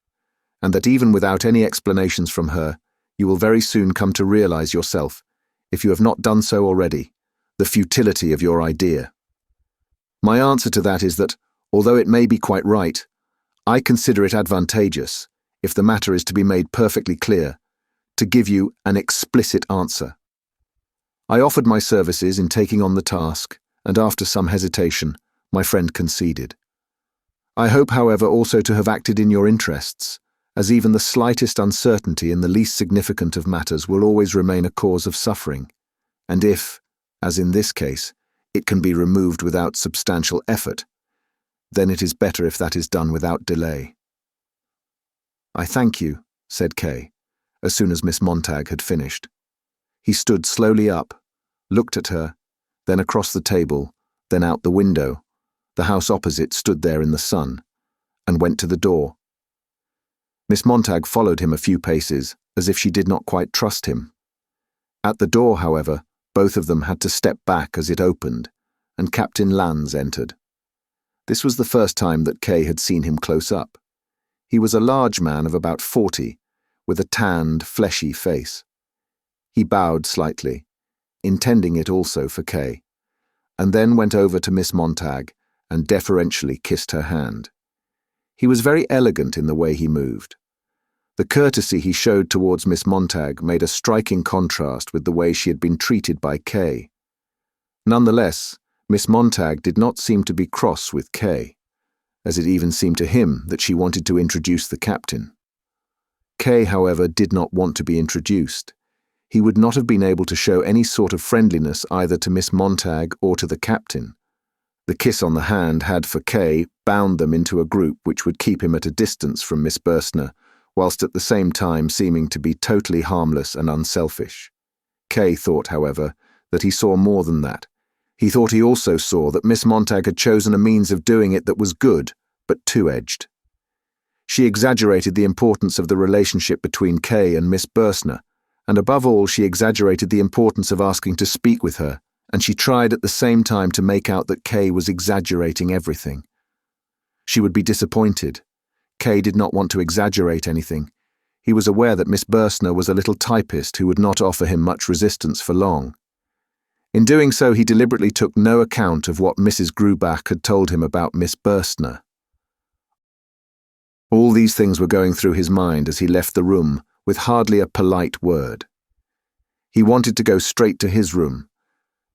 and that even without any explanations from her, you will very soon come to realize yourself, if you have not done so already, the futility of your idea. My answer to that is that, although it may be quite right, I consider it advantageous, if the matter is to be made perfectly clear, to give you an explicit answer. I offered my services in taking on the task, and after some hesitation, my friend conceded. I hope, however, also to have acted in your interests, as even the slightest uncertainty in the least significant of matters will always remain a cause of suffering, and if, as in this case, it can be removed without substantial effort, then it is better if that is done without delay. "I thank you," said Kay, as soon as Miss Montag had finished. He stood slowly up, looked at her, then across the table, then out the window. The house opposite stood there in the sun, and went to the door. Miss Montag followed him a few paces, as if she did not quite trust him. At the door, however, both of them had to step back as it opened, and Captain Lanz entered. This was the first time that Kay had seen him close up. He was a large man of about 40, with a tanned, fleshy face. He bowed slightly, intending it also for Kay, and then went over to Miss Montag and deferentially kissed her hand. He was very elegant in the way he moved. The courtesy he showed towards Miss Montag made a striking contrast with the way she had been treated by Kay. Nonetheless, Miss Montag did not seem to be cross with Kay, as it even seemed to him that she wanted to introduce the captain. Kay, however, did not want to be introduced. He would not have been able to show any sort of friendliness either to Miss Montag or to the captain. The kiss on the hand had, for Kay, bound them into a group which would keep him at a distance from Miss Burstner, whilst at the same time seeming to be totally harmless and unselfish. Kay thought, however, that he saw more than that. He thought he also saw that Miss Montag had chosen a means of doing it that was good, but two-edged. She exaggerated the importance of the relationship between Kay and Miss Bursner, and above all she exaggerated the importance of asking to speak with her, and she tried at the same time to make out that Kay was exaggerating everything. She would be disappointed. Kay did not want to exaggerate anything. He was aware that Miss Bursner was a little typist who would not offer him much resistance for long. In doing so, he deliberately took no account of what Mrs. Grubach had told him about Miss Bursner. All these things were going through his mind as he left the room with hardly a polite word. He wanted to go straight to his room,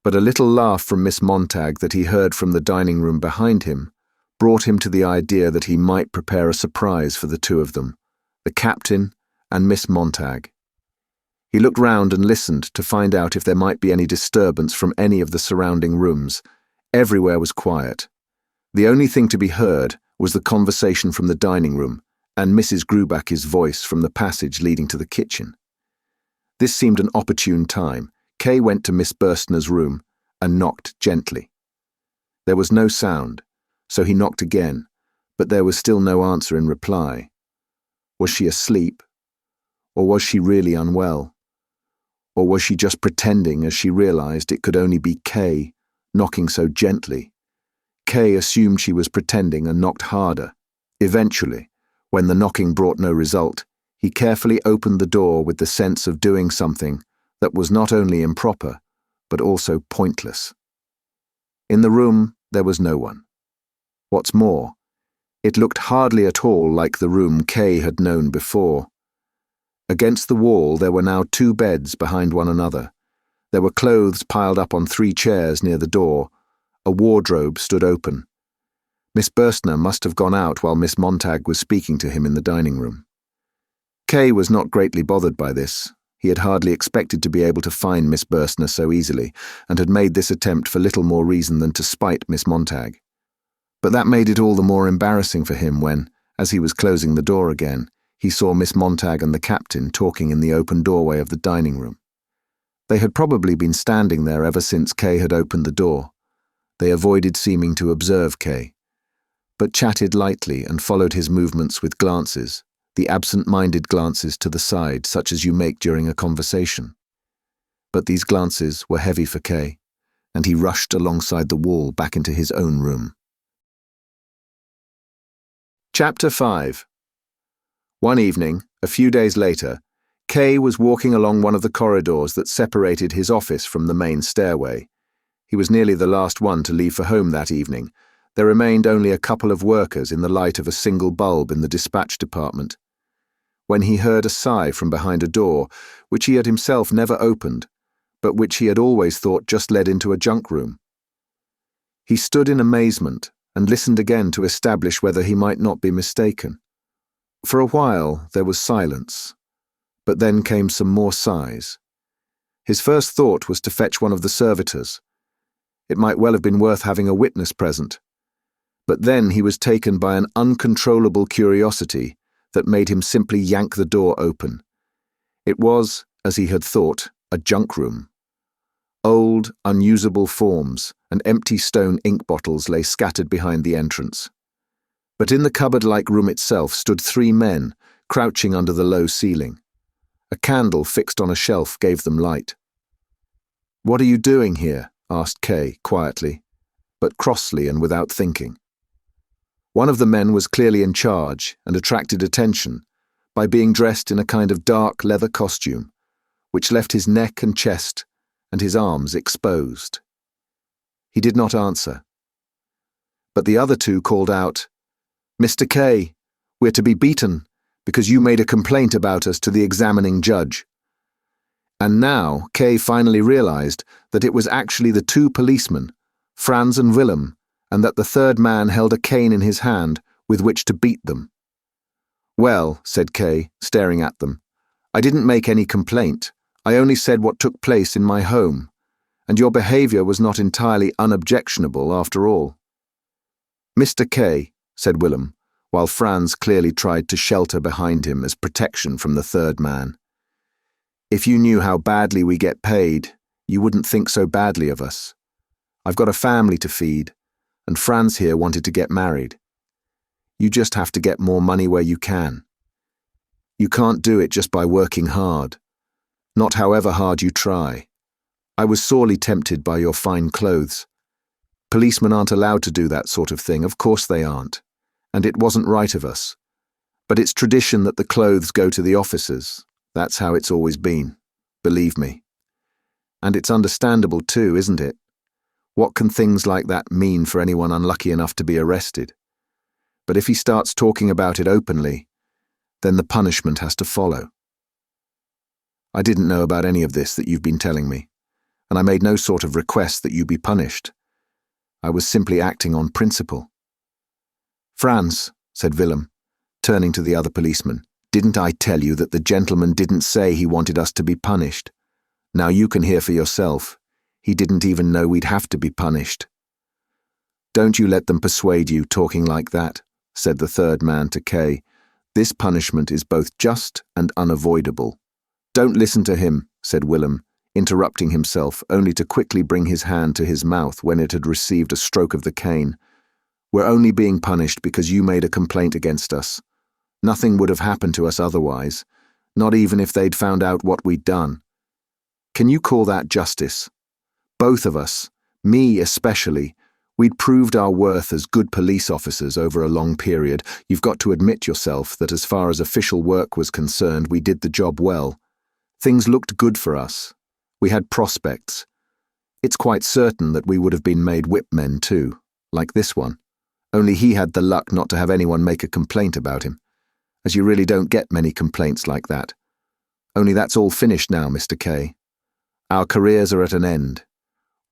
but a little laugh from Miss Montag that he heard from the dining room behind him brought him to the idea that he might prepare a surprise for the two of them, the captain and Miss Montag. He looked round and listened to find out if there might be any disturbance from any of the surrounding rooms. Everywhere was quiet. The only thing to be heard was the conversation from the dining room and Mrs. Grubach's voice from the passage leading to the kitchen. This seemed an opportune time. Kay went to Miss Bursner's room and knocked gently. There was no sound, so he knocked again, but there was still no answer in reply. Was she asleep? Or was she really unwell? Or was she just pretending as she realized it could only be Kay, knocking so gently? Kay assumed she was pretending and knocked harder. Eventually, when the knocking brought no result, he carefully opened the door with the sense of doing something that was not only improper, but also pointless. In the room, there was no one. What's more, it looked hardly at all like the room Kay had known before. Against the wall there were now 2 beds behind one another. There were clothes piled up on 3 chairs near the door. A wardrobe stood open. Miss Bursner must have gone out while Miss Montag was speaking to him in the dining room. Kay was not greatly bothered by this. He had hardly expected to be able to find Miss Bursner so easily, and had made this attempt for little more reason than to spite Miss Montag. But that made it all the more embarrassing for him when, as he was closing the door again, he saw Miss Montag and the captain talking in the open doorway of the dining room. They had probably been standing there ever since Kay had opened the door. They avoided seeming to observe Kay, but chatted lightly and followed his movements with glances, the absent-minded glances to the side such as you make during a conversation. But these glances were heavy for Kay, and he rushed alongside the wall back into his own room. Chapter 5. One evening, a few days later, Kay was walking along one of the corridors that separated his office from the main stairway. He was nearly the last one to leave for home that evening. There remained only a couple of workers in the light of a single bulb in the dispatch department, when he heard a sigh from behind a door, which he had himself never opened, but which he had always thought just led into a junk room. He stood in amazement and listened again to establish whether he might not be mistaken. For a while there was silence, but then came some more sighs. His first thought was to fetch one of the servitors. It might well have been worth having a witness present. But then he was taken by an uncontrollable curiosity that made him simply yank the door open. It was, as he had thought, a junk room. Old, unusable forms and empty stone ink bottles lay scattered behind the entrance. But in the cupboard-like room itself stood 3 men, crouching under the low ceiling. A candle fixed on a shelf gave them light. "What are you doing here?" asked Kay quietly, but crossly and without thinking. One of the men was clearly in charge and attracted attention by being dressed in a kind of dark leather costume, which left his neck and chest and his arms exposed. He did not answer. But the other 2 called out, "Mr. K, we're to be beaten because you made a complaint about us to the examining judge." And now Kay finally realized that it was actually the 2 policemen, Franz and Willem, and that the 3rd man held a cane in his hand with which to beat them. "Well," said Kay, staring at them, "I didn't make any complaint. I only said what took place in my home, and your behavior was not entirely unobjectionable after all." "Mr. K," said Willem, while Franz clearly tried to shelter behind him as protection from the 3rd man, "if you knew how badly we get paid, you wouldn't think so badly of us. I've got a family to feed, and Franz here wanted to get married. You just have to get more money where you can. You can't do it just by working hard, not however hard you try. I was sorely tempted by your fine clothes. Policemen aren't allowed to do that sort of thing, of course they aren't, and it wasn't right of us. But it's tradition that the clothes go to the officers. That's how it's always been, believe me. And it's understandable too, isn't it? What can things like that mean for anyone unlucky enough to be arrested? But if he starts talking about it openly, then the punishment has to follow. I didn't know about any of this that you've been telling me, and I made no sort of request that you be punished. I was simply acting on principle. Franz, said Willem, turning to the other policeman, didn't I tell you that the gentleman didn't say he wanted us to be punished? Now you can hear for yourself. He didn't even know we'd have to be punished. Don't you let them persuade you talking like that, said the third man to Kay. This punishment is both just and unavoidable. Don't listen to him, said Willem, interrupting himself only to quickly bring his hand to his mouth when it had received a stroke of the cane. We're only being punished because you made a complaint against us. Nothing would have happened to us otherwise, not even if they'd found out what we'd done. Can you call that justice? Both of us, me especially, we'd proved our worth as good police officers over a long period. You've got to admit yourself that as far as official work was concerned, we did the job well. Things looked good for us. We had prospects. It's quite certain that we would have been made whipmen too, like this one. Only he had the luck not to have anyone make a complaint about him, as you really don't get many complaints like that. Only that's all finished now, Mr. K. Our careers are at an end.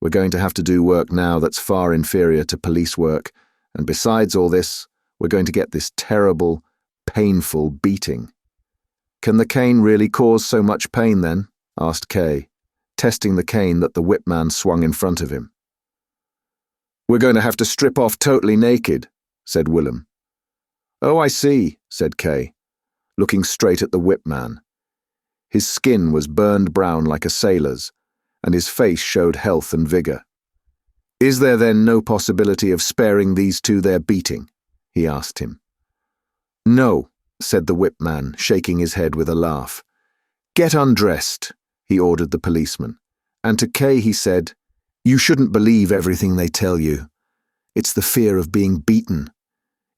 We're going to have to do work now that's far inferior to police work, and besides all this, we're going to get this terrible, painful beating. Can the cane really cause so much pain then? Asked Kay, testing the cane that the whipman swung in front of him. We're going to have to strip off totally naked, said Willem. Oh, I see, said Kay, looking straight at the whipman. His skin was burned brown like a sailor's, and his face showed health and vigour. Is there then no possibility of sparing these two their beating? He asked him. No, said the whipman, shaking his head with a laugh. Get undressed, he ordered the policeman, and to Kay he said, You shouldn't believe everything they tell you. It's the fear of being beaten.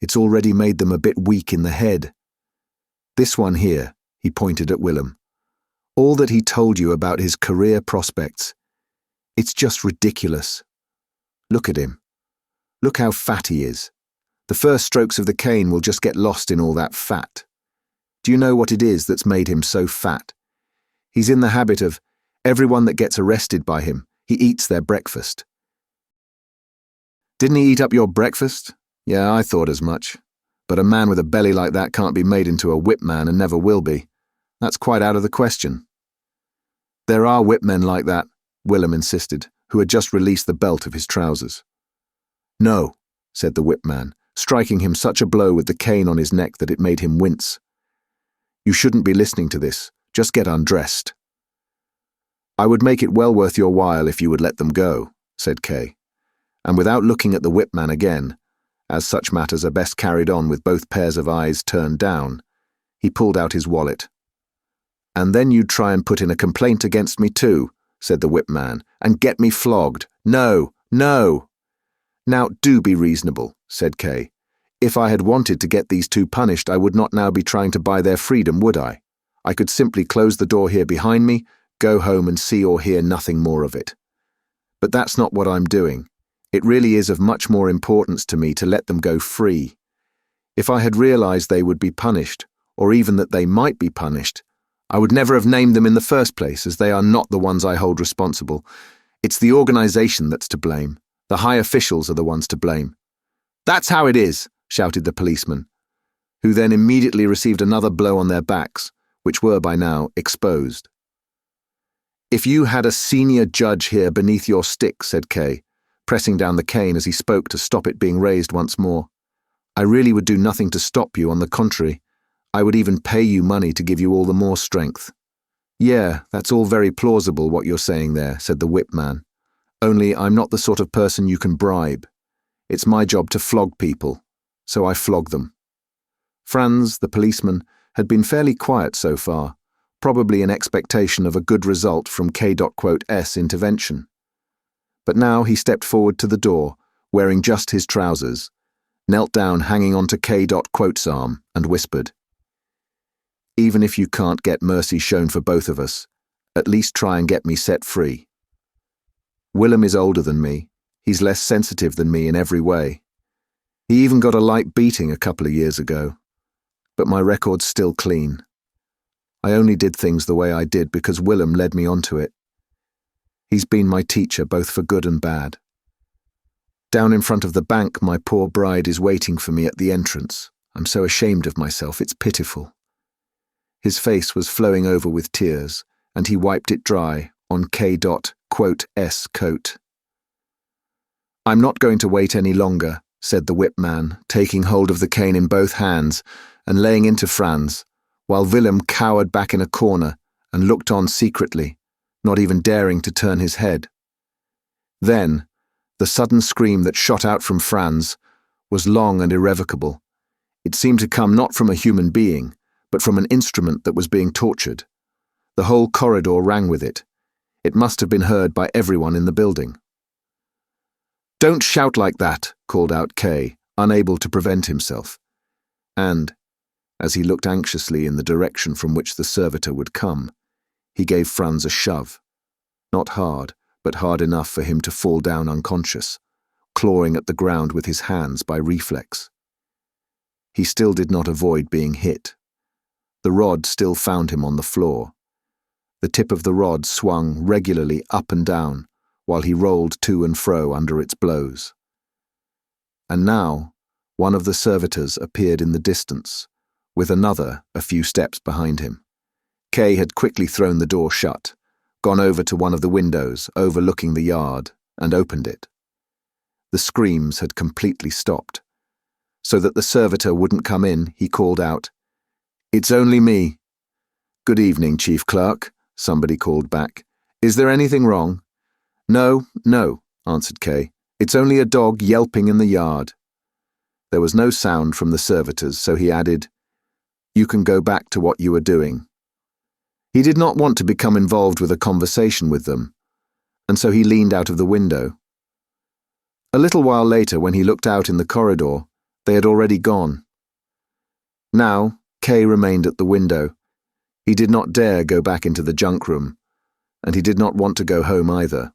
It's already made them a bit weak in the head. This one here, he pointed at Willem. All that he told you about his career prospects, it's just ridiculous. Look at him. Look how fat he is. The first strokes of the cane will just get lost in all that fat. Do you know what it is that's made him so fat? He's in the habit of everyone that gets arrested by him, he eats their breakfast. Didn't he eat up your breakfast? Yeah, I thought as much. But a man with a belly like that can't be made into a whipman and never will be. That's quite out of the question. There are whipmen like that, Willem insisted, who had just released the belt of his trousers. No, said the whipman, striking him such a blow with the cane on his neck that it made him wince. You shouldn't be listening to this. Just get undressed. I would make it well worth your while if you would let them go, said Kay, and without looking at the whipman again, as such matters are best carried on with both pairs of eyes turned down, he pulled out his wallet. And then you'd try and put in a complaint against me too, said the whipman, and get me flogged. No, no. Now do be reasonable, said Kay. If I had wanted to get these two punished, I would not now be trying to buy their freedom, would I? I could simply close the door here behind me, go home and see or hear nothing more of it. But that's not what I'm doing. It really is of much more importance to me to let them go free. If I had realized they would be punished, or even that they might be punished, I would never have named them in the first place, as they are not the ones I hold responsible. It's the organization that's to blame. The high officials are the ones to blame. That's how it is, shouted the policeman, who then immediately received another blow on their backs, which were by now exposed. If you had a senior judge here beneath your stick, said Kay, pressing down the cane as he spoke to stop it being raised once more, I really would do nothing to stop you. On the contrary, I would even pay you money to give you all the more strength. Yeah, that's all very plausible what you're saying there, said the whipman. Only I'm not the sort of person you can bribe. It's my job to flog people, so I flog them. Franz, the policeman, had been fairly quiet so far, probably in expectation of a good result from K.S. intervention. But now he stepped forward to the door, wearing just his trousers, knelt down hanging onto K.'s arm, and whispered, "Even if you can't get mercy shown for both of us, at least try and get me set free. Willem is older than me. He's less sensitive than me in every way. He even got a light beating a couple of years ago. But my record's still clean. I only did things the way I did because Willem led me onto it. He's been my teacher both for good and bad. Down in front of the bank, my poor bride is waiting for me at the entrance. I'm so ashamed of myself, it's pitiful." His face was flowing over with tears, and he wiped it dry on K.'s coat. "I'm not going to wait any longer," said the whip man, taking hold of the cane in both hands and laying into Franz, while Willem cowered back in a corner and looked on secretly, not even daring to turn his head. Then, the sudden scream that shot out from Franz was long and irrevocable. It seemed to come not from a human being, but from an instrument that was being tortured. The whole corridor rang with it. It must have been heard by everyone in the building. "Don't shout like that," called out K, unable to prevent himself. And, as he looked anxiously in the direction from which the servitor would come, he gave Franz a shove. Not hard, but hard enough for him to fall down unconscious, clawing at the ground with his hands by reflex. He still did not avoid being hit. The rod still found him on the floor. The tip of the rod swung regularly up and down, while he rolled to and fro under its blows. And now, one of the servitors appeared in the distance, with another a few steps behind him. K had quickly thrown the door shut, gone over to one of the windows overlooking the yard, and opened it. The screams had completely stopped. So that the servitor wouldn't come in, he called out, "It's only me." "Good evening, Chief Clerk," somebody called back. "Is there anything wrong?" No, answered K. "It's only a dog yelping in the yard." There was no sound from the servitors, so he added, "You can go back to what you were doing." He did not want to become involved with a conversation with them, and so he leaned out of the window. A little while later, when he looked out in the corridor, they had already gone. Now, K remained at the window. He did not dare go back into the junk room, and he did not want to go home either.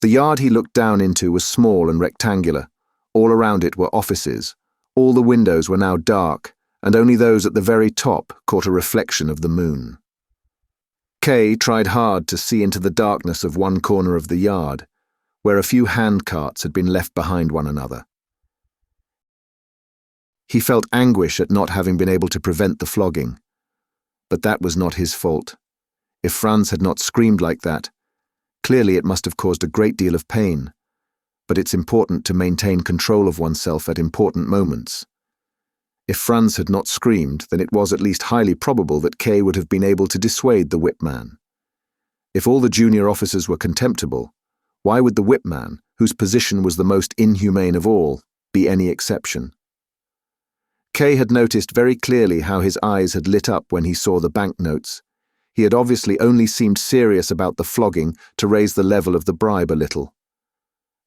The yard he looked down into was small and rectangular. All around it were offices. All the windows were now dark, and only those at the very top caught a reflection of the moon. K tried hard to see into the darkness of one corner of the yard, where a few hand carts had been left behind one another. He felt anguish at not having been able to prevent the flogging. But that was not his fault. If Franz had not screamed like that, clearly it must have caused a great deal of pain. But it's important to maintain control of oneself at important moments. If Franz had not screamed, then it was at least highly probable that K would have been able to dissuade the whip man. If all the junior officers were contemptible, why would the whip man, whose position was the most inhumane of all, be any exception? K had noticed very clearly how his eyes had lit up when he saw the banknotes. He had obviously only seemed serious about the flogging to raise the level of the bribe a little.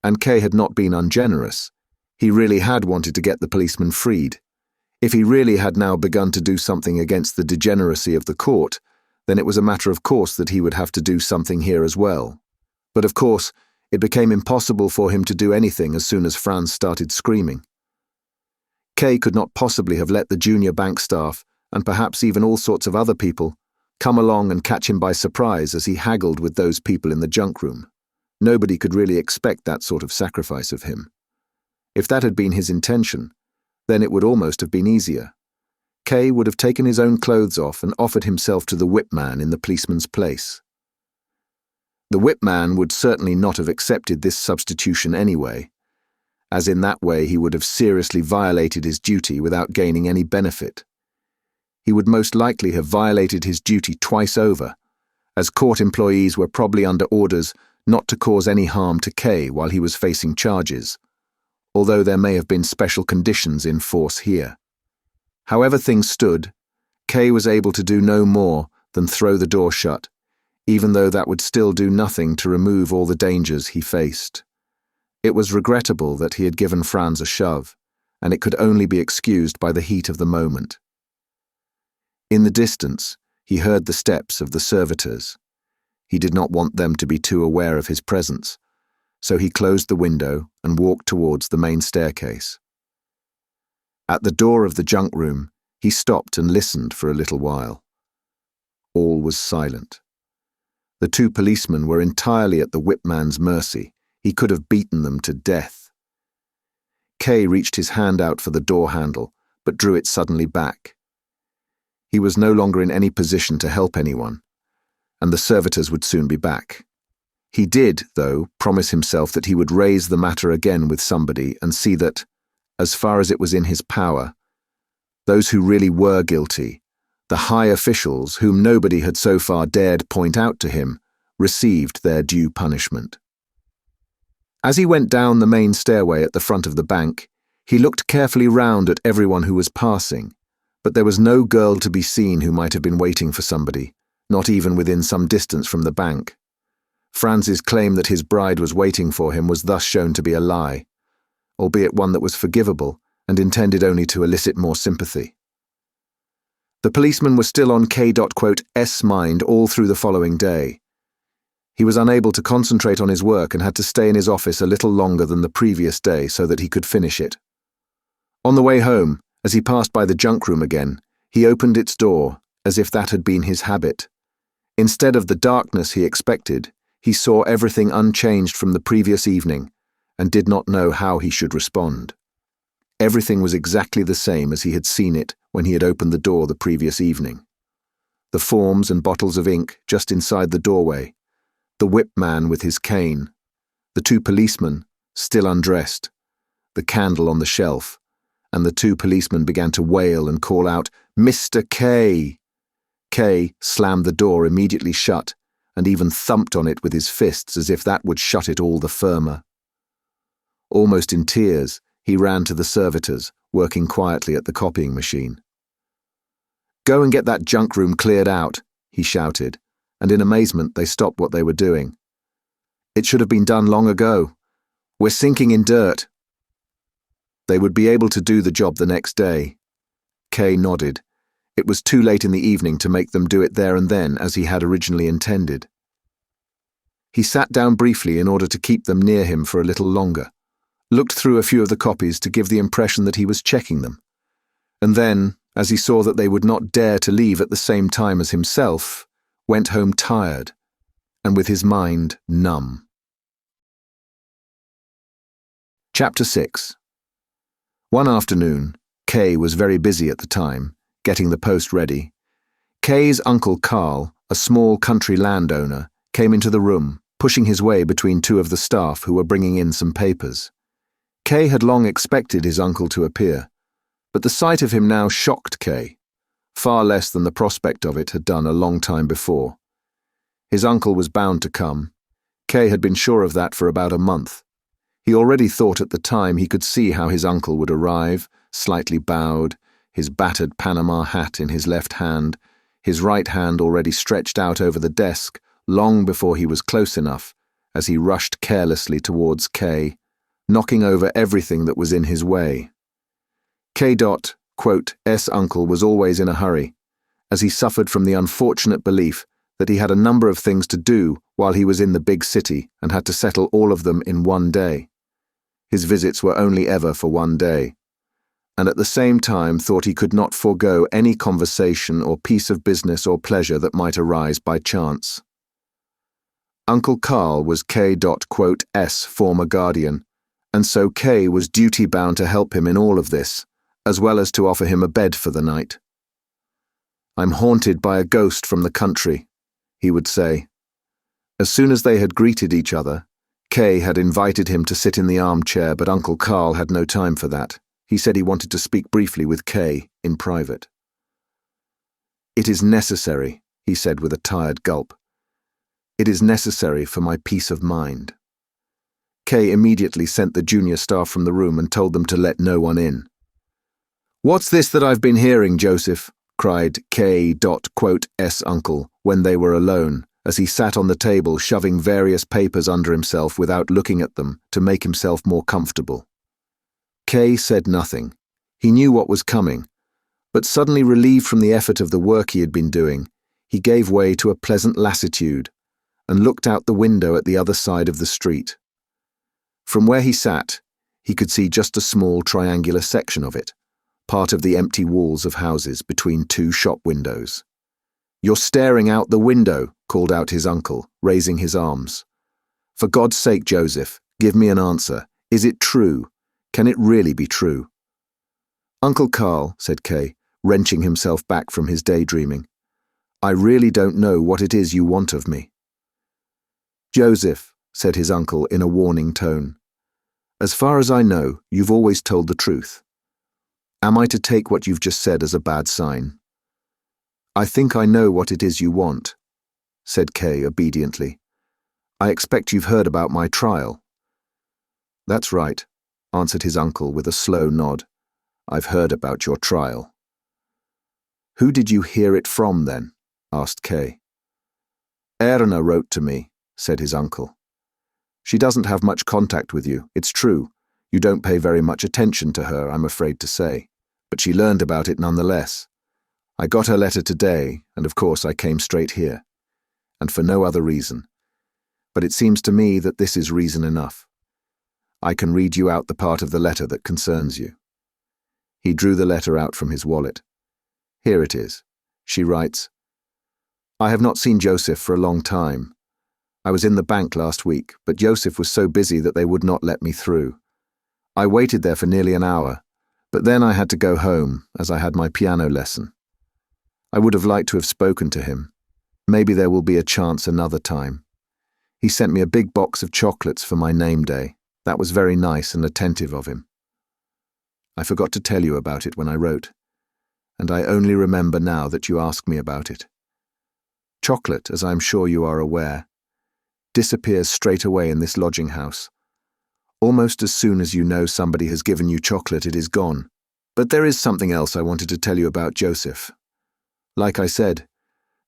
And K had not been ungenerous. He really had wanted to get the policeman freed. If he really had now begun to do something against the degeneracy of the court, then it was a matter of course that he would have to do something here as well. But of course, it became impossible for him to do anything as soon as Franz started screaming. K could not possibly have let the junior bank staff, and perhaps even all sorts of other people, come along and catch him by surprise as he haggled with those people in the junk room. Nobody could really expect that sort of sacrifice of him. If that had been his intention, then it would almost have been easier. K would have taken his own clothes off and offered himself to the whip man in the policeman's place. The whip man would certainly not have accepted this substitution anyway, as in that way he would have seriously violated his duty without gaining any benefit. He would most likely have violated his duty twice over, as court employees were probably under orders not to cause any harm to K while he was facing charges, although there may have been special conditions in force here. However things stood, K was able to do no more than throw the door shut, even though that would still do nothing to remove all the dangers he faced. It was regrettable that he had given Franz a shove, and it could only be excused by the heat of the moment. In the distance, he heard the steps of the servitors. He did not want them to be too aware of his presence, so he closed the window and walked towards the main staircase. At the door of the junk room, he stopped and listened for a little while. All was silent. The two policemen were entirely at the whipman's mercy. He could have beaten them to death. K reached his hand out for the door handle, but drew it suddenly back. He was no longer in any position to help anyone, and the servitors would soon be back. He did, though, promise himself that he would raise the matter again with somebody and see that, as far as it was in his power, those who really were guilty, the high officials whom nobody had so far dared point out to him, received their due punishment. As he went down the main stairway at the front of the bank, he looked carefully round at everyone who was passing, but there was no girl to be seen who might have been waiting for somebody, not even within some distance from the bank. Franz's claim that his bride was waiting for him was thus shown to be a lie, albeit one that was forgivable and intended only to elicit more sympathy. The policeman was still on K.'s mind all through the following day. He was unable to concentrate on his work and had to stay in his office a little longer than the previous day so that he could finish it. On the way home, as he passed by the junk room again, he opened its door, as if that had been his habit. Instead of the darkness he expected, he saw everything unchanged from the previous evening, and did not know how he should respond. Everything was exactly the same as he had seen it when he had opened the door the previous evening. The forms and bottles of ink just inside the doorway, the whip man with his cane, the two policemen, still undressed, the candle on the shelf, and the two policemen began to wail and call out, "Mr. K!" K slammed the door immediately shut and even thumped on it with his fists as if that would shut it all the firmer. Almost in tears, he ran to the servitors, working quietly at the copying machine. "Go and get that junk room cleared out," he shouted, and in amazement they stopped what they were doing. "It should have been done long ago. We're sinking in dirt." They would be able to do the job the next day. K nodded. It was too late in the evening to make them do it there and then as he had originally intended. He sat down briefly in order to keep them near him for a little longer, looked through a few of the copies to give the impression that he was checking them, and then, as he saw that they would not dare to leave at the same time as himself, went home tired and with his mind numb. Chapter 6. One afternoon, K was very busy at the time, getting the post ready. K's uncle Carl, a small country landowner, came into the room, pushing his way between two of the staff who were bringing in some papers. K had long expected his uncle to appear, but the sight of him now shocked K, far less than the prospect of it had done a long time before. His uncle was bound to come. K had been sure of that for about a month. He already thought at the time he could see how his uncle would arrive, slightly bowed, his battered Panama hat in his left hand, his right hand already stretched out over the desk, long before he was close enough, as he rushed carelessly towards K, knocking over everything that was in his way. K.'s uncle was always in a hurry, as he suffered from the unfortunate belief that he had a number of things to do while he was in the big city and had to settle all of them in one day. His visits were only ever for one day, and at the same time thought he could not forego any conversation or piece of business or pleasure that might arise by chance. Uncle Carl was K.'s former guardian, and so K was duty-bound to help him in all of this, as well as to offer him a bed for the night. "I'm haunted by a ghost from the country," he would say. As soon as they had greeted each other, K had invited him to sit in the armchair, but Uncle Carl had no time for that. He said he wanted to speak briefly with K in private. "It is necessary," he said with a tired gulp. "It is necessary for my peace of mind." K immediately sent the junior staff from the room and told them to let no one in. "What's this that I've been hearing, Joseph?" cried K.S. uncle when they were alone, as he sat on the table shoving various papers under himself without looking at them to make himself more comfortable. K said nothing. He knew what was coming, but suddenly relieved from the effort of the work he had been doing, he gave way to a pleasant lassitude and looked out the window at the other side of the street. From where he sat, he could see just a small triangular section of it, part of the empty walls of houses between two shop windows. "You're staring out the window," called out his uncle, raising his arms. "For God's sake, Joseph, give me an answer. Is it true? Can it really be true?" "Uncle Carl," said Kay, wrenching himself back from his daydreaming, "I really don't know what it is you want of me." "Joseph," said his uncle in a warning tone, "as far as I know, you've always told the truth. Am I to take what you've just said as a bad sign?" "I think I know what it is you want," said Kay obediently. "I expect you've heard about my trial." "That's right," answered his uncle with a slow nod. "I've heard about your trial." "Who did you hear it from, then?" asked Kay. "Erna wrote to me," said his uncle. "She doesn't have much contact with you, it's true. You don't pay very much attention to her, I'm afraid to say. But she learned about it nonetheless. I got her letter today, and of course I came straight here. And for no other reason. But it seems to me that this is reason enough. I can read you out the part of the letter that concerns you." He drew the letter out from his wallet. "Here it is." She writes, "I have not seen Joseph for a long time. I was in the bank last week, but Joseph was so busy that they would not let me through. I waited there for nearly an hour, but then I had to go home, as I had my piano lesson. I would have liked to have spoken to him. Maybe there will be a chance another time. He sent me a big box of chocolates for my name day. That was very nice and attentive of him. I forgot to tell you about it when I wrote, and I only remember now that you asked me about it. Chocolate, as I am sure you are aware, disappears straight away in this lodging house. Almost as soon as you know somebody has given you chocolate, it is gone. But there is something else I wanted to tell you about Joseph. Like I said,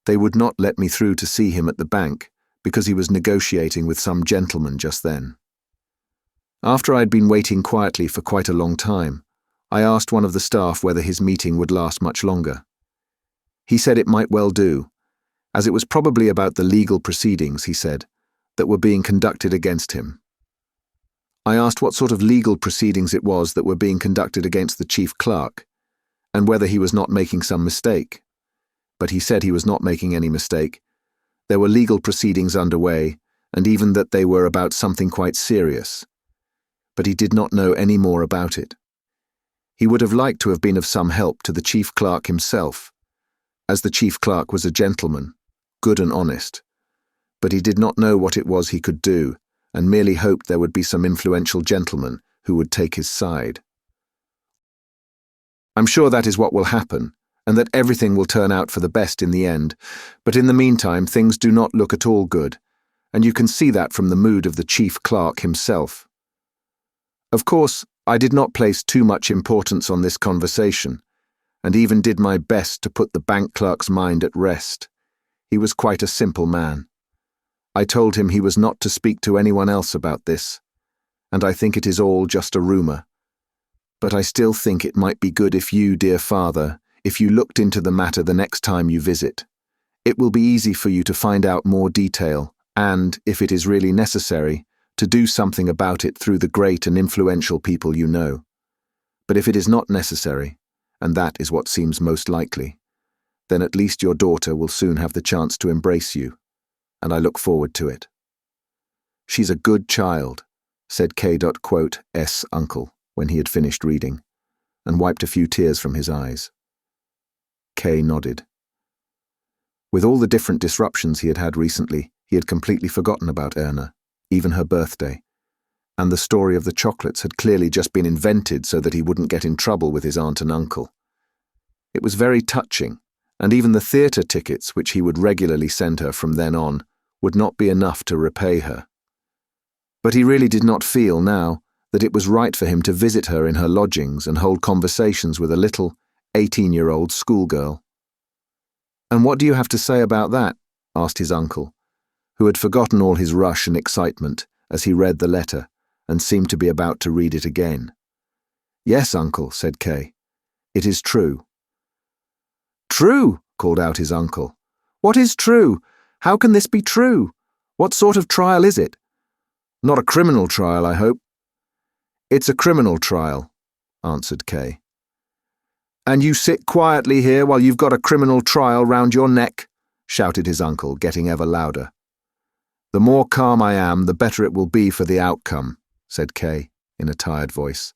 they would not let me through to see him at the bank because he was negotiating with some gentleman just then. After I had been waiting quietly for quite a long time, I asked one of the staff whether his meeting would last much longer. He said it might well do, as it was probably about the legal proceedings, he said, that were being conducted against him. I asked what sort of legal proceedings it was that were being conducted against the chief clerk, and whether he was not making some mistake. But he said he was not making any mistake. There were legal proceedings underway, and even that they were about something quite serious. But he did not know any more about it. He would have liked to have been of some help to the chief clerk himself, as the chief clerk was a gentleman, good and honest. But he did not know what it was he could do, and merely hoped there would be some influential gentleman who would take his side. I'm sure that is what will happen, and that everything will turn out for the best in the end, but in the meantime things do not look at all good, and you can see that from the mood of the chief clerk himself. Of course, I did not place too much importance on this conversation, and even did my best to put the bank clerk's mind at rest. He was quite a simple man. I told him he was not to speak to anyone else about this, and I think it is all just a rumour. But I still think it might be good if you, dear father, if you looked into the matter the next time you visit. It will be easy for you to find out more detail, and, if it is really necessary, to do something about it through the great and influential people you know. But if it is not necessary, and that is what seems most likely, then at least your daughter will soon have the chance to embrace you, and I look forward to it. She's a good child, said K.S. uncle when he had finished reading, and wiped a few tears from his eyes. K nodded. With all the different disruptions he had had recently, he had completely forgotten about Erna, even her birthday, and the story of the chocolates had clearly just been invented so that he wouldn't get in trouble with his aunt and uncle. It was very touching, and even the theatre tickets which he would regularly send her from then on would not be enough to repay her. But he really did not feel now that it was right for him to visit her in her lodgings and hold conversations with a little 18-year-old schoolgirl. "And what do you have to say about that?" asked his uncle, who had forgotten all his rush and excitement as he read the letter and seemed to be about to read it again. "Yes, uncle," said Kay. "It is true." "True?" called out his uncle. "What is true? How can this be true? What sort of trial is it? Not a criminal trial, I hope." "It's a criminal trial," answered Kay. "And you sit quietly here while you've got a criminal trial round your neck?" shouted his uncle, getting ever louder. "The more calm I am, the better it will be for the outcome," said Kay in a tired voice.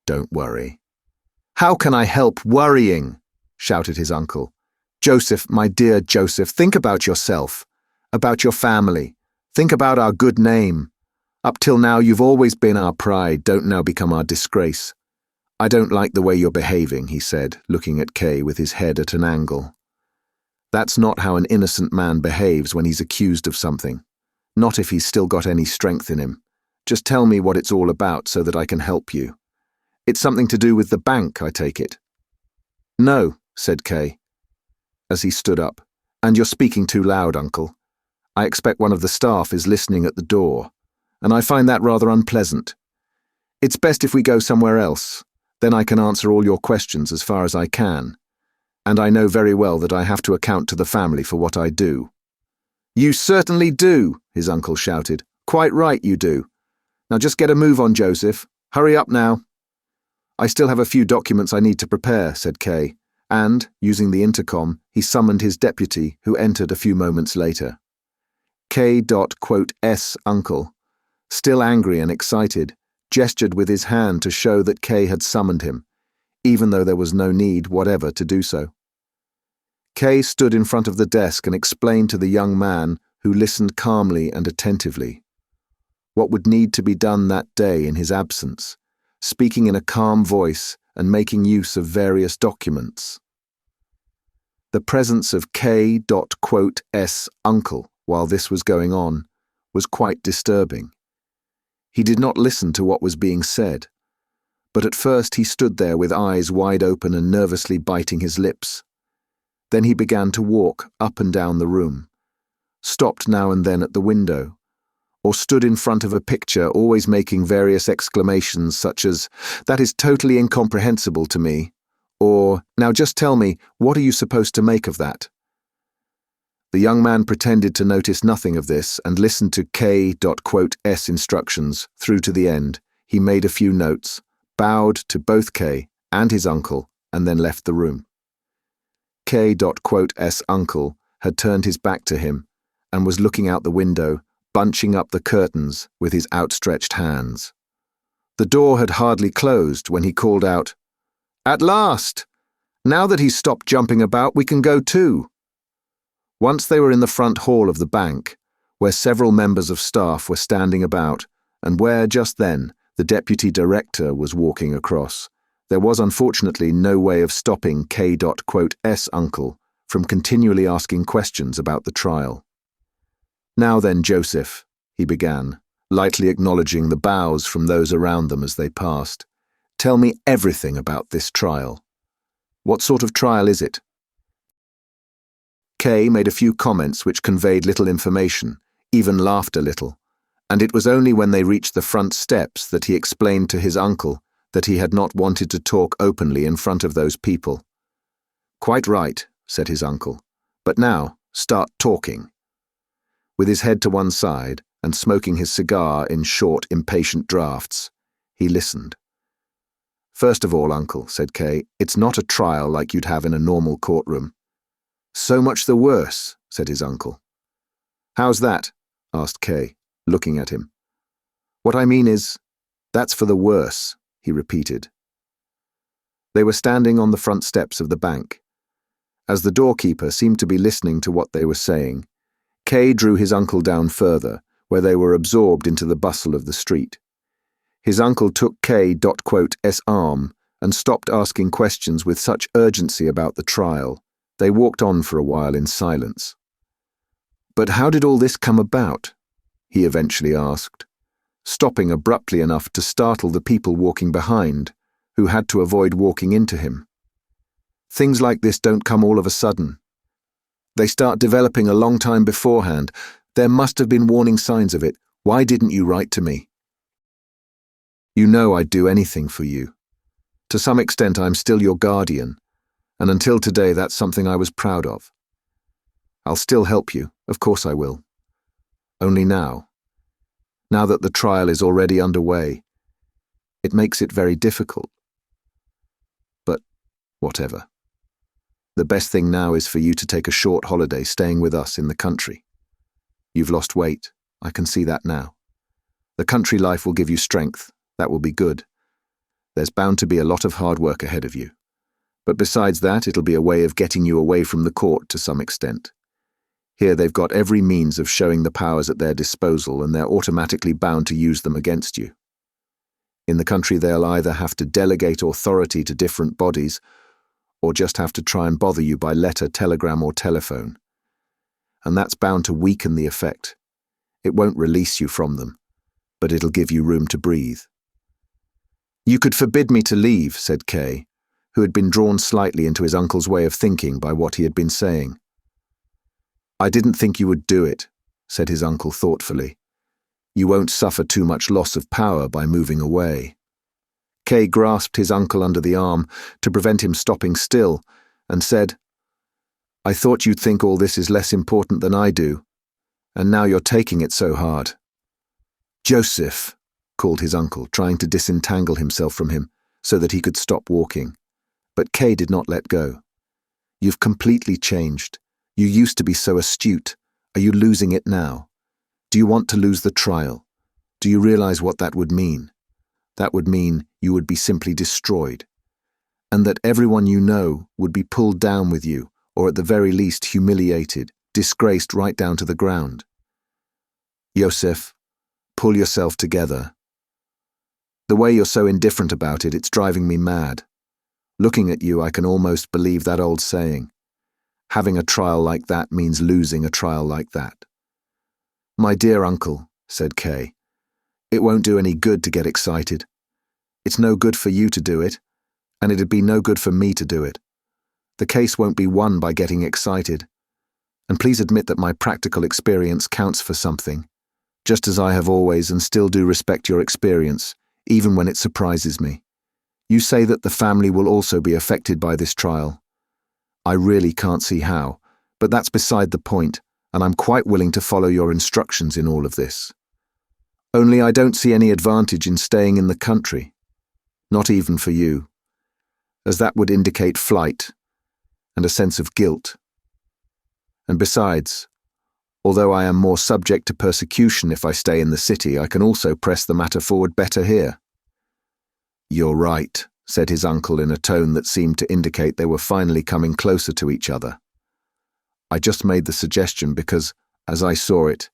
"Don't worry." "How can I help worrying?" shouted his uncle. "Joseph, my dear Joseph, think about yourself, about your family. Think about our good name. Up till now you've always been our pride, don't now become our disgrace. I don't like the way you're behaving," he said, looking at Kay with his head at an angle. "That's not how an innocent man behaves when he's accused of something. Not if he's still got any strength in him. Just tell me what it's all about so that I can help you. It's something to do with the bank, I take it." "No," said Kay, as he stood up. "And you're speaking too loud, uncle. I expect one of the staff is listening at the door, and I find that rather unpleasant. It's best if we go somewhere else. Then I can answer all your questions as far as I can. And I know very well that I have to account to the family for what I do." "You certainly do," his uncle shouted. "Quite right you do. Now just get a move on, Joseph. Hurry up now." "I still have a few documents I need to prepare," said Kay, and, using the intercom, he summoned his deputy, who entered a few moments later. K.S. uncle, still angry and excited, gestured with his hand to show that Kay had summoned him, even though there was no need whatever to do so. Kay stood in front of the desk and explained to the young man, who listened calmly and attentively, what would need to be done that day in his absence, speaking in a calm voice and making use of various documents. The presence of K.S. uncle while this was going on was quite disturbing. He did not listen to what was being said, but at first he stood there with eyes wide open and nervously biting his lips. Then he began to walk up and down the room, stopped now and then at the window, or stood in front of a picture, always making various exclamations such as, "That is totally incomprehensible to me," or, "Now just tell me, what are you supposed to make of that?" The young man pretended to notice nothing of this and listened to K.S. instructions through to the end. He made a few notes, bowed to both K and his uncle, and then left the room. K.S. uncle had turned his back to him and was looking out the window, bunching up the curtains with his outstretched hands. The door had hardly closed when he called out, "At last! Now that he's stopped jumping about, we can go too." Once they were in the front hall of the bank, where several members of staff were standing about, and where, just then, the deputy director was walking across, there was unfortunately no way of stopping K.S. uncle from continually asking questions about the trial. "Now then, Joseph," he began, lightly acknowledging the bows from those around them as they passed, "tell me everything about this trial. What sort of trial is it?" Kay made a few comments which conveyed little information, even laughed a little, and it was only when they reached the front steps that he explained to his uncle that he had not wanted to talk openly in front of those people. "Quite right," said his uncle, "but now, start talking." With his head to one side and smoking his cigar in short, impatient draughts, he listened. "First of all, uncle," said Kay, "it's not a trial like you'd have in a normal courtroom." "So much the worse," said his uncle. "How's that?" asked Kay, looking at him. "What I mean is, that's for the worse," he repeated. They were standing on the front steps of the bank. As the doorkeeper seemed to be listening to what they were saying, Kay drew his uncle down further, where they were absorbed into the bustle of the street. His uncle took K.S. arm and stopped asking questions with such urgency about the trial. They walked on for a while in silence. "But how did all this come about?" he eventually asked, stopping abruptly enough to startle the people walking behind, who had to avoid walking into him. Things like this don't come all of a sudden. They start developing a long time beforehand. There must have been warning signs of it. Why didn't you write to me? You know I'd do anything for you. To some extent, I'm still your guardian, and until today, that's something I was proud of. I'll still help you, of course I will. Only now that the trial is already underway, it makes it very difficult. But whatever. The best thing now is for you to take a short holiday staying with us in the country. You've lost weight, I can see that now. The country life will give you strength, that will be good. There's bound to be a lot of hard work ahead of you. But besides that, it'll be a way of getting you away from the court to some extent. Here they've got every means of showing the powers at their disposal, and they're automatically bound to use them against you. In the country, they'll either have to delegate authority to different bodies, or just have to try and bother you by letter, telegram, or telephone. And that's bound to weaken the effect. It won't release you from them, but it'll give you room to breathe. You could forbid me to leave, said Kay, who had been drawn slightly into his uncle's way of thinking by what he had been saying. I didn't think you would do it, said his uncle thoughtfully. You won't suffer too much loss of power by moving away. Kay grasped his uncle under the arm to prevent him stopping still and said, I thought you'd think all this is less important than I do, and now you're taking it so hard. Joseph, called his uncle, trying to disentangle himself from him so that he could stop walking. But Kay did not let go. You've completely changed. You used to be so astute. Are you losing it now? Do you want to lose the trial? Do you realize what that would mean? That would mean you would be simply destroyed, and that everyone you know would be pulled down with you, or at the very least humiliated, disgraced right down to the ground. Josef, pull yourself together. The way you're so indifferent about it, it's driving me mad. Looking at you, I can almost believe that old saying. Having a trial like that means losing a trial like that. My dear uncle, said Kay, it won't do any good to get excited. It's no good for you to do it, and it'd be no good for me to do it. The case won't be won by getting excited. And please admit that my practical experience counts for something, just as I have always and still do respect your experience, even when it surprises me. You say that the family will also be affected by this trial. I really can't see how, but that's beside the point, and I'm quite willing to follow your instructions in all of this. Only I don't see any advantage in staying in the country, not even for you, as that would indicate flight and a sense of guilt. And besides, although I am more subject to persecution if I stay in the city, I can also press the matter forward better here. You're right, said his uncle in a tone that seemed to indicate they were finally coming closer to each other. I just made the suggestion because, as I saw it,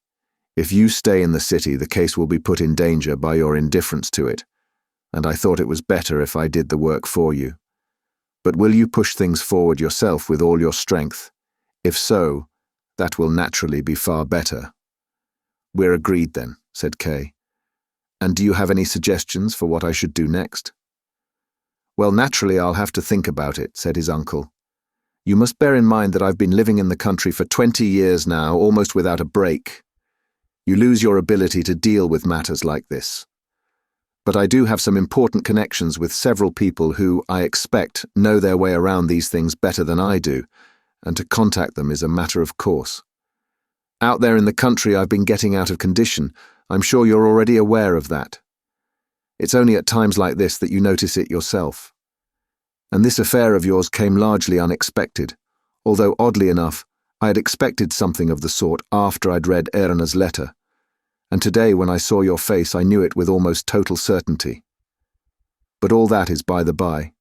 if you stay in the city, the case will be put in danger by your indifference to it, and I thought it was better if I did the work for you. But will you push things forward yourself with all your strength? If so, that will naturally be far better. We're agreed then, said Kay. And do you have any suggestions for what I should do next? Well, naturally I'll have to think about it, said his uncle. You must bear in mind that I've been living in the country for 20 years now, almost without a break. You lose your ability to deal with matters like this. But I do have some important connections with several people who, I expect, know their way around these things better than I do, and to contact them is a matter of course. Out there in the country I've been getting out of condition. I'm sure you're already aware of that. It's only at times like this that you notice it yourself. And this affair of yours came largely unexpected, although oddly enough, I had expected something of the sort after I'd read Erna's letter, and today when I saw your face I knew it with almost total certainty. But all that is by the by.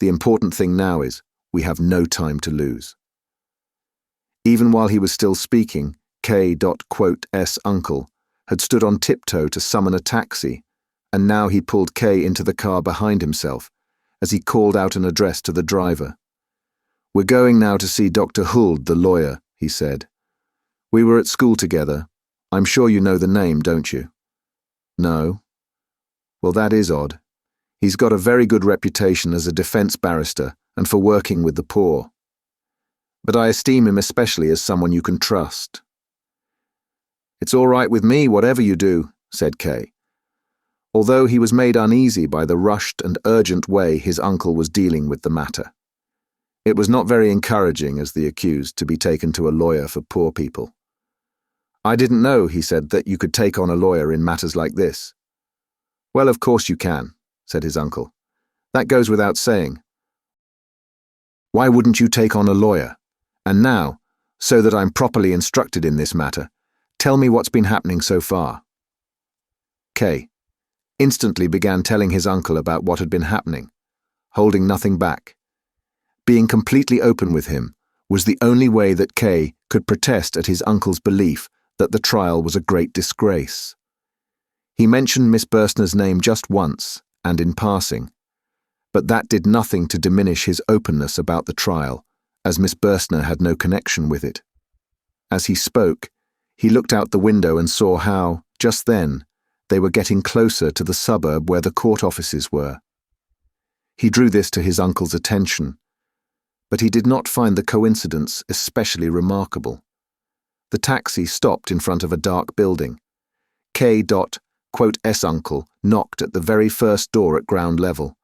The important thing now is, we have no time to lose. Even while he was still speaking, K.S. uncle had stood on tiptoe to summon a taxi, and now he pulled Kay into the car behind himself, as he called out an address to the driver. We're going now to see Dr. Huld, the lawyer, he said. We were at school together. I'm sure you know the name, don't you? No. Well, that is odd. He's got a very good reputation as a defense barrister and for working with the poor. But I esteem him especially as someone you can trust. It's all right with me, whatever you do, said Kay, although he was made uneasy by the rushed and urgent way his uncle was dealing with the matter. It was not very encouraging as the accused to be taken to a lawyer for poor people. I didn't know, he said, that you could take on a lawyer in matters like this. Well, of course you can, said his uncle. That goes without saying. Why wouldn't you take on a lawyer? And now, so that I'm properly instructed in this matter, tell me what's been happening so far. Kay instantly began telling his uncle about what had been happening, holding nothing back. Being completely open with him was the only way that Kay could protest at his uncle's belief that the trial was a great disgrace. He mentioned Miss Burstner's name just once, and in passing, but that did nothing to diminish his openness about the trial, as Miss Burstner had no connection with it. As he spoke, he looked out the window and saw how, just then, they were getting closer to the suburb where the court offices were. He drew this to his uncle's attention, but he did not find the coincidence especially remarkable. The taxi stopped in front of a dark building. K.S. uncle knocked at the very first door at ground level.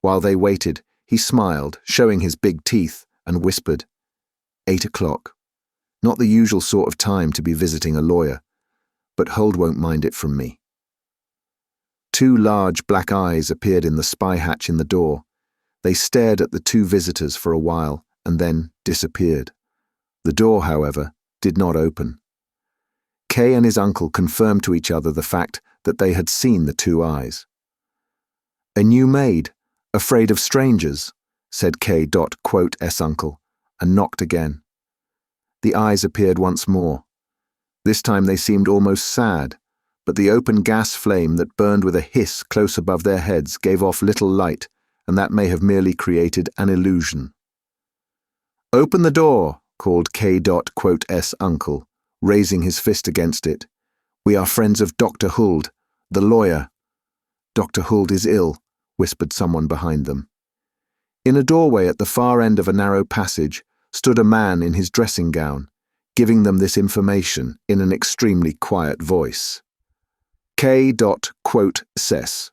While they waited, he smiled, showing his big teeth, and whispered, 8 o'clock. Not the usual sort of time to be visiting a lawyer, but Hold won't mind it from me. 2 large black eyes appeared in the spy hatch in the door. They stared at the 2 visitors for a while and then disappeared. The door, however, did not open. Kay and his uncle confirmed to each other the fact that they had seen the 2 eyes. A new maid, afraid of strangers, said K.S. uncle, and knocked again. The eyes appeared once more. This time they seemed almost sad, but the open gas flame that burned with a hiss close above their heads gave off little light, and that may have merely created an illusion. Open the door, called K.S. uncle, raising his fist against it. We are friends of Dr. Huld, the lawyer. Dr. Huld is ill, whispered someone behind them. In a doorway at the far end of a narrow passage stood a man in his dressing gown, giving them this information in an extremely quiet voice. K.S.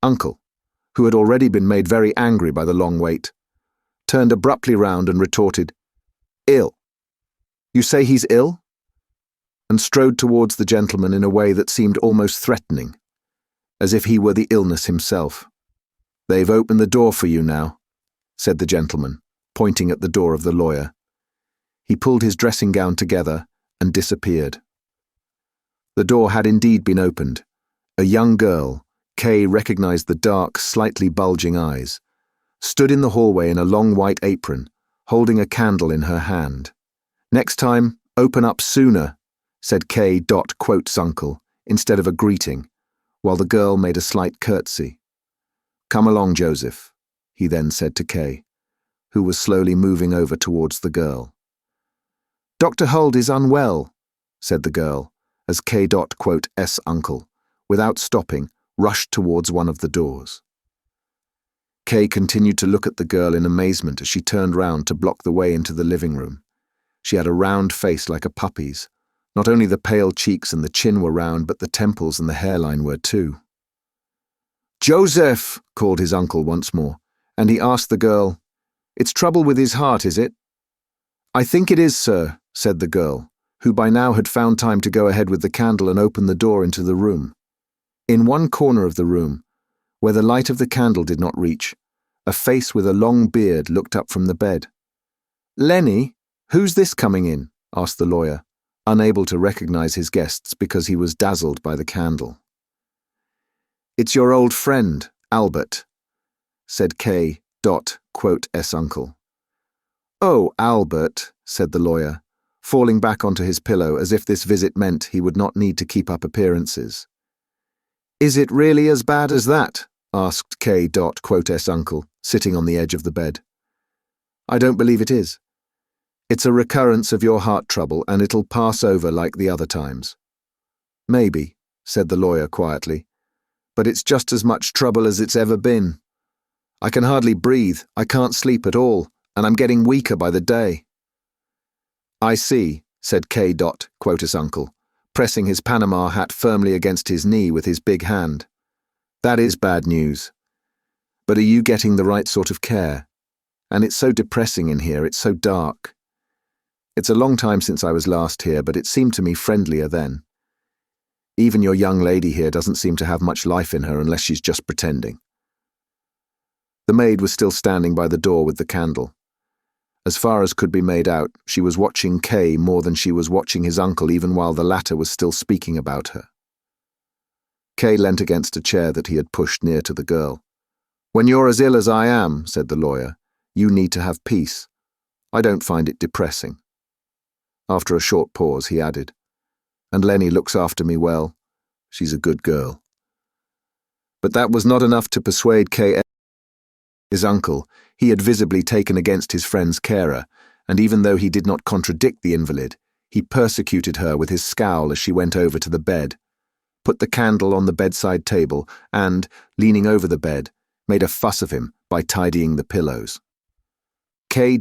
Uncle, who had already been made very angry by the long wait, turned abruptly round and retorted, Ill. You say he's ill? And strode towards the gentleman in a way that seemed almost threatening, as if he were the illness himself. They've opened the door for you now, said the gentleman, pointing at the door of the lawyer. He pulled his dressing gown together and disappeared. The door had indeed been opened. A young girl, Kay recognized the dark, slightly bulging eyes, stood in the hallway in a long white apron, holding a candle in her hand. Next time, open up sooner, said K.S. uncle, instead of a greeting, while the girl made a slight curtsy. Come along, Joseph, he then said to Kay, who was slowly moving over towards the girl. Dr. Huld is unwell, said the girl, as K.S. uncle, without stopping, rushed towards one of the doors. Kay continued to look at the girl in amazement as she turned round to block the way into the living room. She had a round face like a puppy's. Not only the pale cheeks and the chin were round, but the temples and the hairline were too. Joseph, called his uncle once more, and he asked the girl, It's trouble with his heart, is it? I think it is, sir, said the girl, who by now had found time to go ahead with the candle and open the door into the room. In one corner of the room, where the light of the candle did not reach, a face with a long beard looked up from the bed. Lenny, who's this coming in? Asked the lawyer, unable to recognize his guests because he was dazzled by the candle. It's your old friend, Albert, said K.S. uncle. Oh, Albert, said the lawyer, falling back onto his pillow as if this visit meant he would not need to keep up appearances. Is it really as bad as that? Asked K.S. uncle, sitting on the edge of the bed. I don't believe it is. It's a recurrence of your heart trouble and it'll pass over like the other times. Maybe, said the lawyer quietly, "but it's just as much trouble as it's ever been. I can hardly breathe, I can't sleep at all, and I'm getting weaker by the day." "I see," said K. Quotus uncle, pressing his Panama hat firmly against his knee with his big hand. "That is bad news. But are you getting the right sort of care? And it's so depressing in here, it's so dark. It's a long time since I was last here, but it seemed to me friendlier then. Even your young lady here doesn't seem to have much life in her unless she's just pretending." The maid was still standing by the door with the candle. As far as could be made out, she was watching Kay more than she was watching his uncle even while the latter was still speaking about her. Kay leant against a chair that he had pushed near to the girl. "When you're as ill as I am," said the lawyer, "you need to have peace. I don't find it depressing." After a short pause, he added, "And Lenny looks after me well. She's a good girl." But that was not enough to persuade Kay. His uncle, he had visibly taken against his friend's carer, and even though he did not contradict the invalid, he persecuted her with his scowl as she went over to the bed, put the candle on the bedside table, and, leaning over the bed, made a fuss of him by tidying the pillows. K.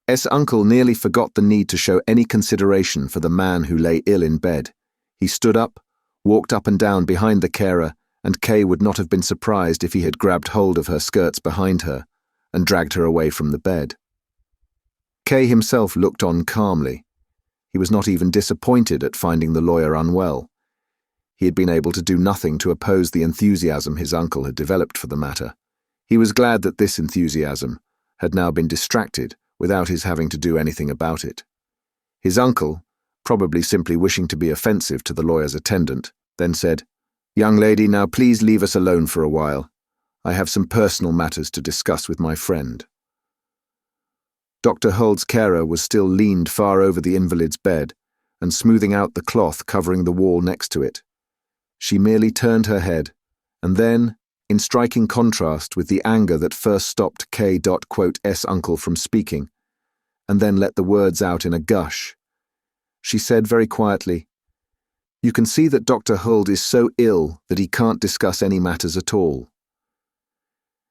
S. uncle nearly forgot the need to show any consideration for the man who lay ill in bed. He stood up, walked up and down behind the carer, and Kay would not have been surprised if he had grabbed hold of her skirts behind her and dragged her away from the bed. Kay himself looked on calmly. He was not even disappointed at finding the lawyer unwell. He had been able to do nothing to oppose the enthusiasm his uncle had developed for the matter. He was glad that this enthusiasm had now been distracted without his having to do anything about it. His uncle, probably simply wishing to be offensive to the lawyer's attendant, then said, "Young lady, now please leave us alone for a while. I have some personal matters to discuss with my friend." Dr. Huld's carer was still leaned far over the invalid's bed and smoothing out the cloth covering the wall next to it. She merely turned her head, and then, in striking contrast with the anger that first stopped K. S. uncle from speaking, and then let the words out in a gush, she said very quietly, "You can see that Dr. Huld is so ill that he can't discuss any matters at all."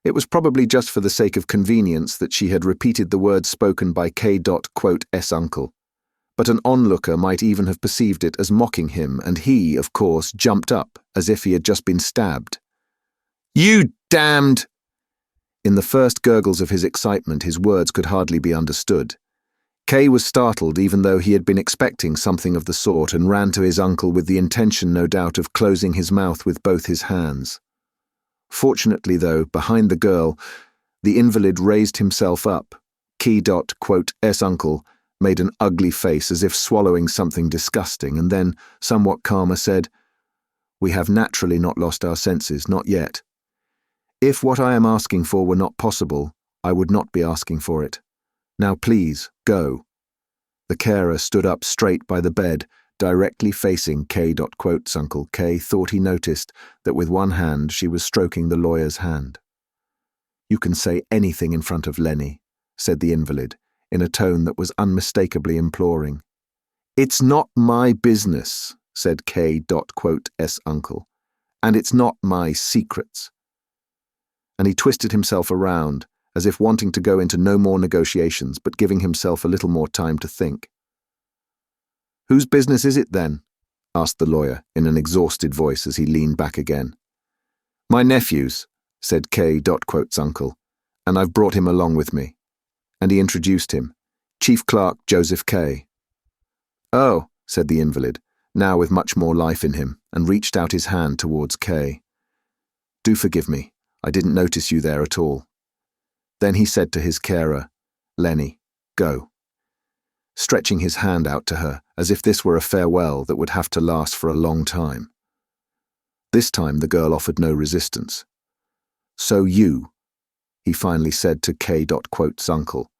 It was probably just for the sake of convenience that she had repeated the words spoken by K. S. uncle, but an onlooker might even have perceived it as mocking him, and he, of course, jumped up as if he had just been stabbed. "You damned!" In the first gurgles of his excitement, his words could hardly be understood. Kay was startled even though he had been expecting something of the sort and ran to his uncle with the intention, no doubt, of closing his mouth with both his hands. Fortunately, though, behind the girl, the invalid raised himself up. K. S. uncle made an ugly face as if swallowing something disgusting and then, somewhat calmer, said, "We have naturally not lost our senses, not yet. If what I am asking for were not possible, I would not be asking for it. Now please, go." The carer stood up straight by the bed, directly facing K. Uncle. K thought he noticed that with one hand she was stroking the lawyer's hand. "You can say anything in front of Lenny," said the invalid, in a tone that was unmistakably imploring. "It's not my business," said K. S. uncle, "and it's not my secrets." And he twisted himself around, as if wanting to go into no more negotiations but giving himself a little more time to think. "Whose business is it, then?" asked the lawyer in an exhausted voice as he leaned back again. "My nephew's," said K. Uncle, "and I've brought him along with me." And he introduced him, Chief Clerk Josef K. "Oh," said the invalid, now with much more life in him, and reached out his hand towards K. "Do forgive me, I didn't notice you there at all." Then he said to his carer, "Lenny, go," stretching his hand out to her as if this were a farewell that would have to last for a long time. This time the girl offered no resistance. "So you," he finally said to K. Uncle,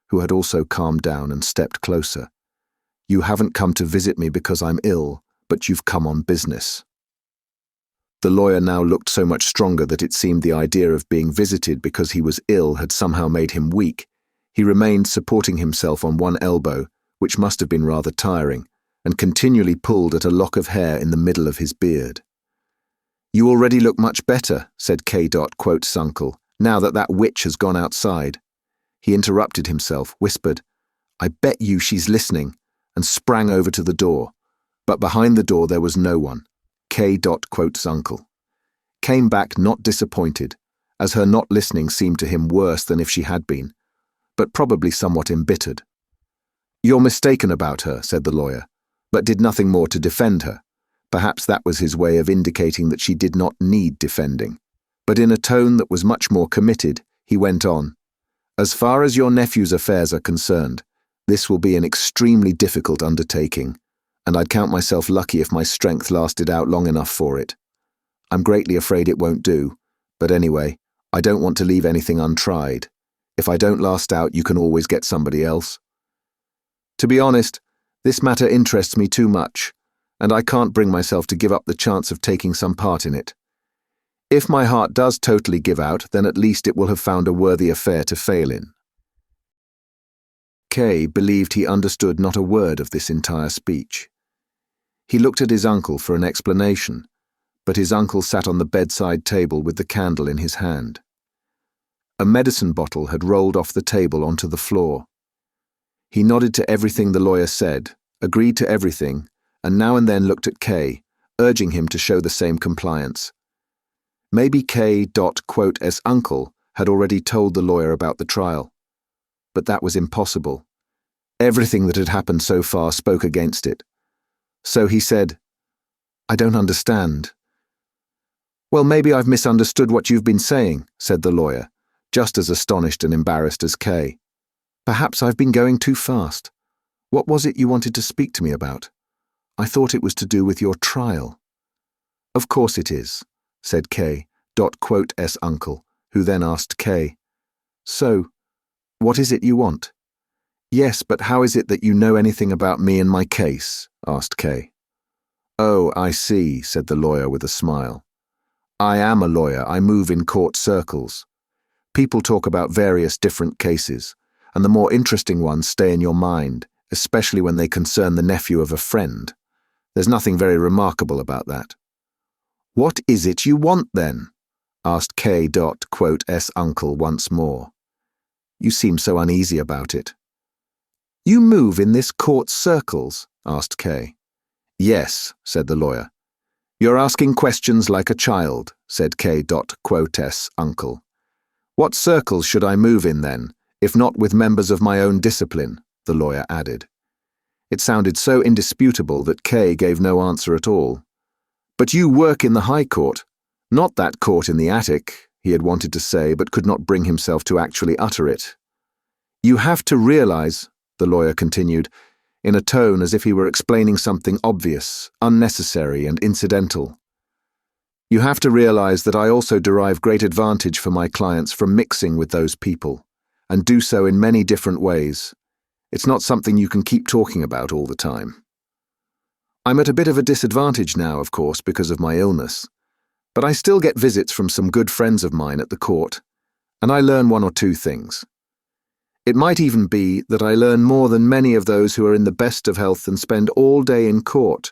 who had also calmed down and stepped closer, "you haven't come to visit me because I'm ill, but you've come on business." The lawyer now looked so much stronger that it seemed the idea of being visited because he was ill had somehow made him weak. He remained supporting himself on one elbow, which must have been rather tiring, and continually pulled at a lock of hair in the middle of his beard. "You already look much better," said K.'s uncle, "now that that witch has gone outside." He interrupted himself, whispered, "I bet you she's listening," and sprang over to the door. But behind the door there was no one. K.'s uncle came back not disappointed, as her not listening seemed to him worse than if she had been, but probably somewhat embittered. "You're mistaken about her," said the lawyer, but did nothing more to defend her. Perhaps that was his way of indicating that she did not need defending. But in a tone that was much more committed, he went on, "As far as your nephew's affairs are concerned, this will be an extremely difficult undertaking, and I'd count myself lucky if my strength lasted out long enough for it. I'm greatly afraid it won't do, but anyway, I don't want to leave anything untried. If I don't last out, you can always get somebody else. To be honest, this matter interests me too much, and I can't bring myself to give up the chance of taking some part in it. If my heart does totally give out, then at least it will have found a worthy affair to fail in." K believed he understood not a word of this entire speech. He looked at his uncle for an explanation, but his uncle sat on the bedside table with the candle in his hand. A medicine bottle had rolled off the table onto the floor. He nodded to everything the lawyer said, agreed to everything, and now and then looked at K, urging him to show the same compliance. Maybe K.'s uncle had already told the lawyer about the trial. But that was impossible. Everything that had happened so far spoke against it. So he said, "I don't understand." "Well, maybe I've misunderstood what you've been saying," said the lawyer, just as astonished and embarrassed as K. "Perhaps I've been going too fast. What was it you wanted to speak to me about? I thought it was to do with your trial." "Of course it is," said K.'s uncle, who then asked K, "So, what is it you want?" "Yes, but how is it that you know anything about me and my case?" asked K. "Oh, I see," said the lawyer with a smile. "I am a lawyer. I move in court circles. People talk about various different cases, and the more interesting ones stay in your mind, especially when they concern the nephew of a friend. There's nothing very remarkable about that." "What is it you want, then?" asked K.'s uncle once more. "You seem so uneasy about it." "You move in this court circles?" asked K. "Yes," said the lawyer. "You're asking questions like a child," said K.'s uncle. "What circles should I move in, then, if not with members of my own discipline?" the lawyer added. It sounded so indisputable that K gave no answer at all. "But you work in the High Court, not that court in the attic," he had wanted to say but could not bring himself to actually utter it. "You have to realize," the lawyer continued, in a tone as if he were explaining something obvious, unnecessary, and incidental. "You have to realize that I also derive great advantage for my clients from mixing with those people, and do so in many different ways. It's not something you can keep talking about all the time. I'm at a bit of a disadvantage now, of course, because of my illness, but I still get visits from some good friends of mine at the court, and I learn one or two things. It might even be that I learn more than many of those who are in the best of health and spend all day in court,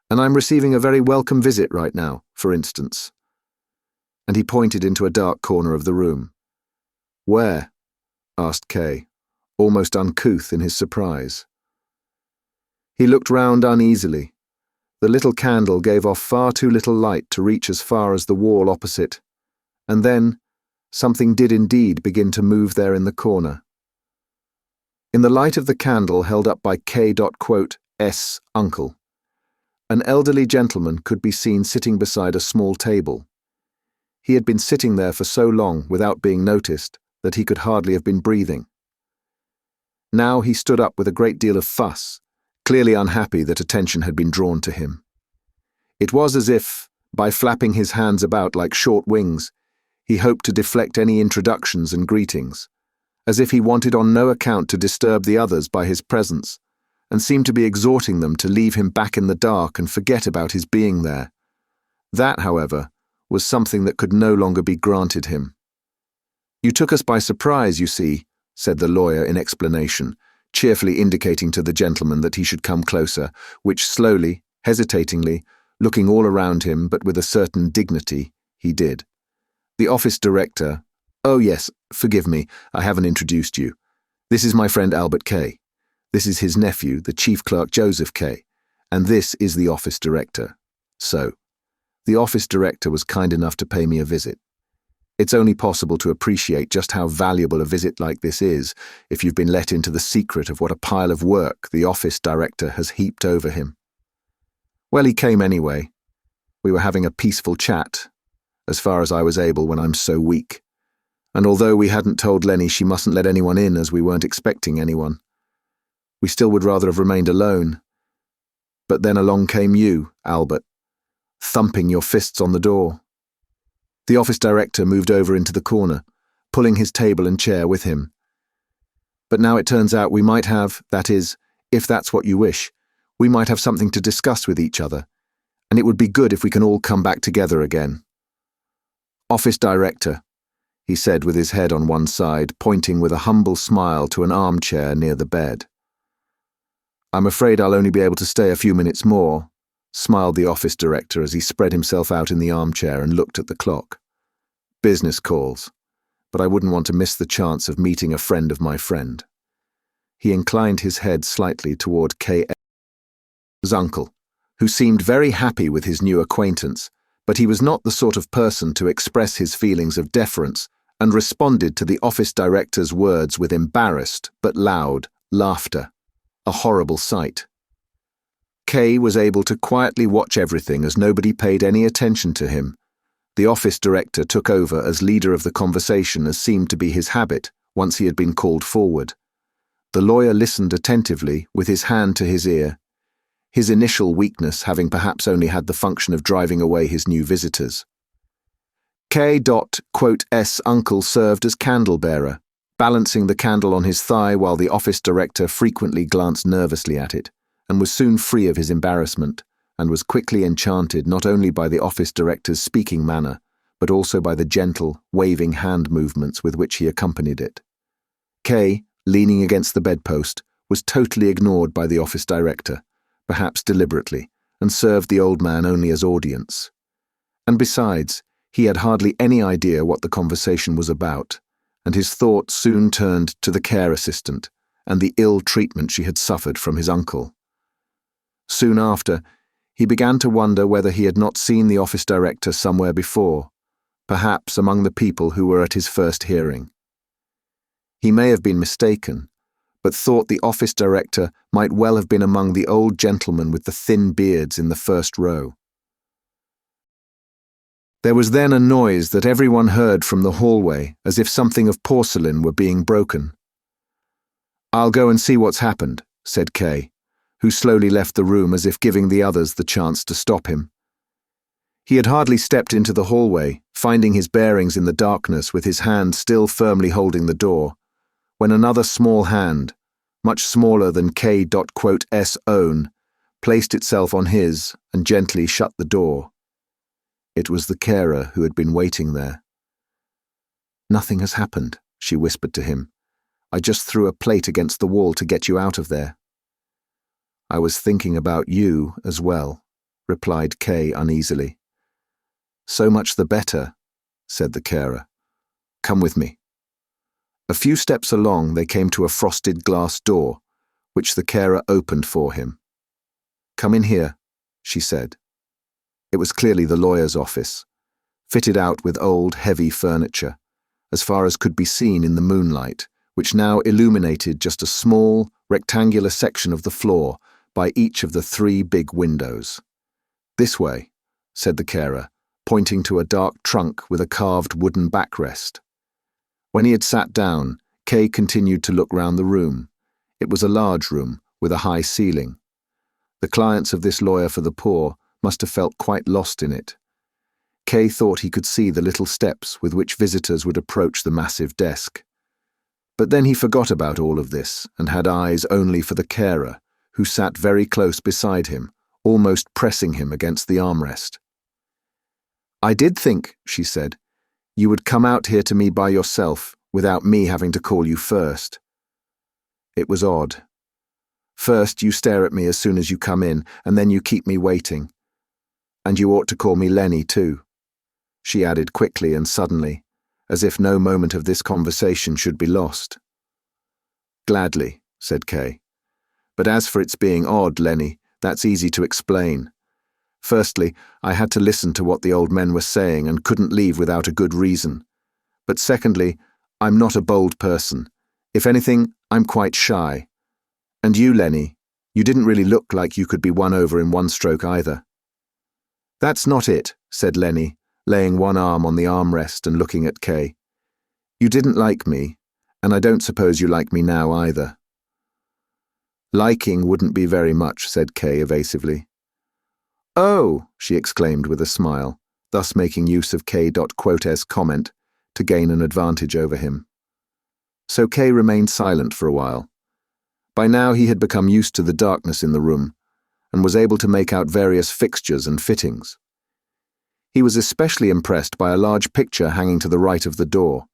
and I'm receiving a very welcome visit right now, for instance." And he pointed into a dark corner of the room. "Where?" asked K, almost uncouth in his surprise. He looked round uneasily. The little candle gave off far too little light to reach as far as the wall opposite, and then something did indeed begin to move there in the corner. In the light of the candle held up by K.'s uncle, an elderly gentleman could be seen sitting beside a small table. He had been sitting there for so long without being noticed that he could hardly have been breathing. Now he stood up with a great deal of fuss, clearly unhappy that attention had been drawn to him. It was as if, by flapping his hands about like short wings, he hoped to deflect any introductions and greetings, as if he wanted on no account to disturb the others by his presence, and seemed to be exhorting them to leave him back in the dark and forget about his being there. That, however, was something that could no longer be granted him. "You took us by surprise, you see," said the lawyer in explanation, cheerfully indicating to the gentleman that he should come closer, which slowly, hesitatingly, looking all around him but with a certain dignity, he did. The office director— "Oh yes, forgive me, I haven't introduced you. This is my friend Albert K. This is his nephew, the chief clerk Josef K. And this is the office director." So, the office director was kind enough to pay me a visit. It's only possible to appreciate just how valuable a visit like this is if you've been let into the secret of what a pile of work the office director has heaped over him. Well, he came anyway. We were having a peaceful chat, as far as I was able when I'm so weak. And although we hadn't told Lenny she mustn't let anyone in as we weren't expecting anyone, we still would rather have remained alone. But then along came you, Albert, thumping your fists on the door. The office director moved over into the corner, pulling his table and chair with him. But now it turns out we might have, that is, if that's what you wish, we might have something to discuss with each other, and it would be good if we can all come back together again. "Office director," he said with his head on one side, pointing with a humble smile to an armchair near the bed. "I'm afraid I'll only be able to stay a few minutes more," smiled the office director as he spread himself out in the armchair and looked at the clock. "Business calls, but I wouldn't want to miss the chance of meeting a friend of my friend." He inclined his head slightly toward K.'s uncle, who seemed very happy with his new acquaintance, but he was not the sort of person to express his feelings of deference, and responded to the office director's words with embarrassed but loud laughter. A horrible sight. Kay was able to quietly watch everything as nobody paid any attention to him. The office director took over as leader of the conversation as seemed to be his habit once he had been called forward. The lawyer listened attentively with his hand to his ear, his initial weakness having perhaps only had the function of driving away his new visitors. K.'s uncle served as candle-bearer, balancing the candle on his thigh while the office director frequently glanced nervously at it, and was soon free of his embarrassment, and was quickly enchanted not only by the office director's speaking manner, but also by the gentle, waving hand movements with which he accompanied it. Kay, leaning against the bedpost, was totally ignored by the office director, perhaps deliberately, and served the old man only as audience. And besides, he had hardly any idea what the conversation was about, and his thoughts soon turned to the care assistant and the ill treatment she had suffered from his uncle. Soon after, he began to wonder whether he had not seen the office director somewhere before, perhaps among the people who were at his first hearing. He may have been mistaken, but thought the office director might well have been among the old gentlemen with the thin beards in the first row. There was then a noise that everyone heard from the hallway, as if something of porcelain were being broken. "I'll go and see what's happened," said Kay, who slowly left the room as if giving the others the chance to stop him. He had hardly stepped into the hallway, finding his bearings in the darkness with his hand still firmly holding the door, when another small hand, much smaller than K.'s own, placed itself on his and gently shut the door. It was the carer who had been waiting there. "Nothing has happened," she whispered to him. "I just threw a plate against the wall to get you out of there." "I was thinking about you as well," replied Kay uneasily. "So much the better," said the carer. "Come with me." A few steps along they came to a frosted glass door, which the carer opened for him. "Come in here," she said. It was clearly the lawyer's office, fitted out with old, heavy furniture, as far as could be seen in the moonlight, which now illuminated just a small, rectangular section of the floor by each of the 3 big windows. "This way," said the carer, pointing to a dark trunk with a carved wooden backrest. When he had sat down, Kay continued to look round the room. It was a large room, with a high ceiling. The clients of this lawyer for the poor must have felt quite lost in it. Kay thought he could see the little steps with which visitors would approach the massive desk. But then he forgot about all of this and had eyes only for the carer, who sat very close beside him, almost pressing him against the armrest. "I did think," she said, "you would come out here to me by yourself, without me having to call you first." It was odd. First, you stare at me as soon as you come in, and then you keep me waiting. And you ought to call me Lenny, too, she added quickly and suddenly, as if no moment of this conversation should be lost. Gladly, said Kay. But as for its being odd, Lenny, that's easy to explain. Firstly, I had to listen to what the old men were saying and couldn't leave without a good reason. But secondly, I'm not a bold person. If anything, I'm quite shy. And you, Lenny, you didn't really look like you could be won over in one stroke either. That's not it, said Lenny, laying one arm on the armrest and looking at Kay. You didn't like me, and I don't suppose you like me now either. Liking wouldn't be very much, said Kay evasively. Oh, she exclaimed with a smile, thus making use of K.Quote's comment to gain an advantage over him. So Kay remained silent for a while. By now he had become used to the darkness in the room and was able to make out various fixtures and fittings. He was especially impressed by a large picture hanging to the right of the door.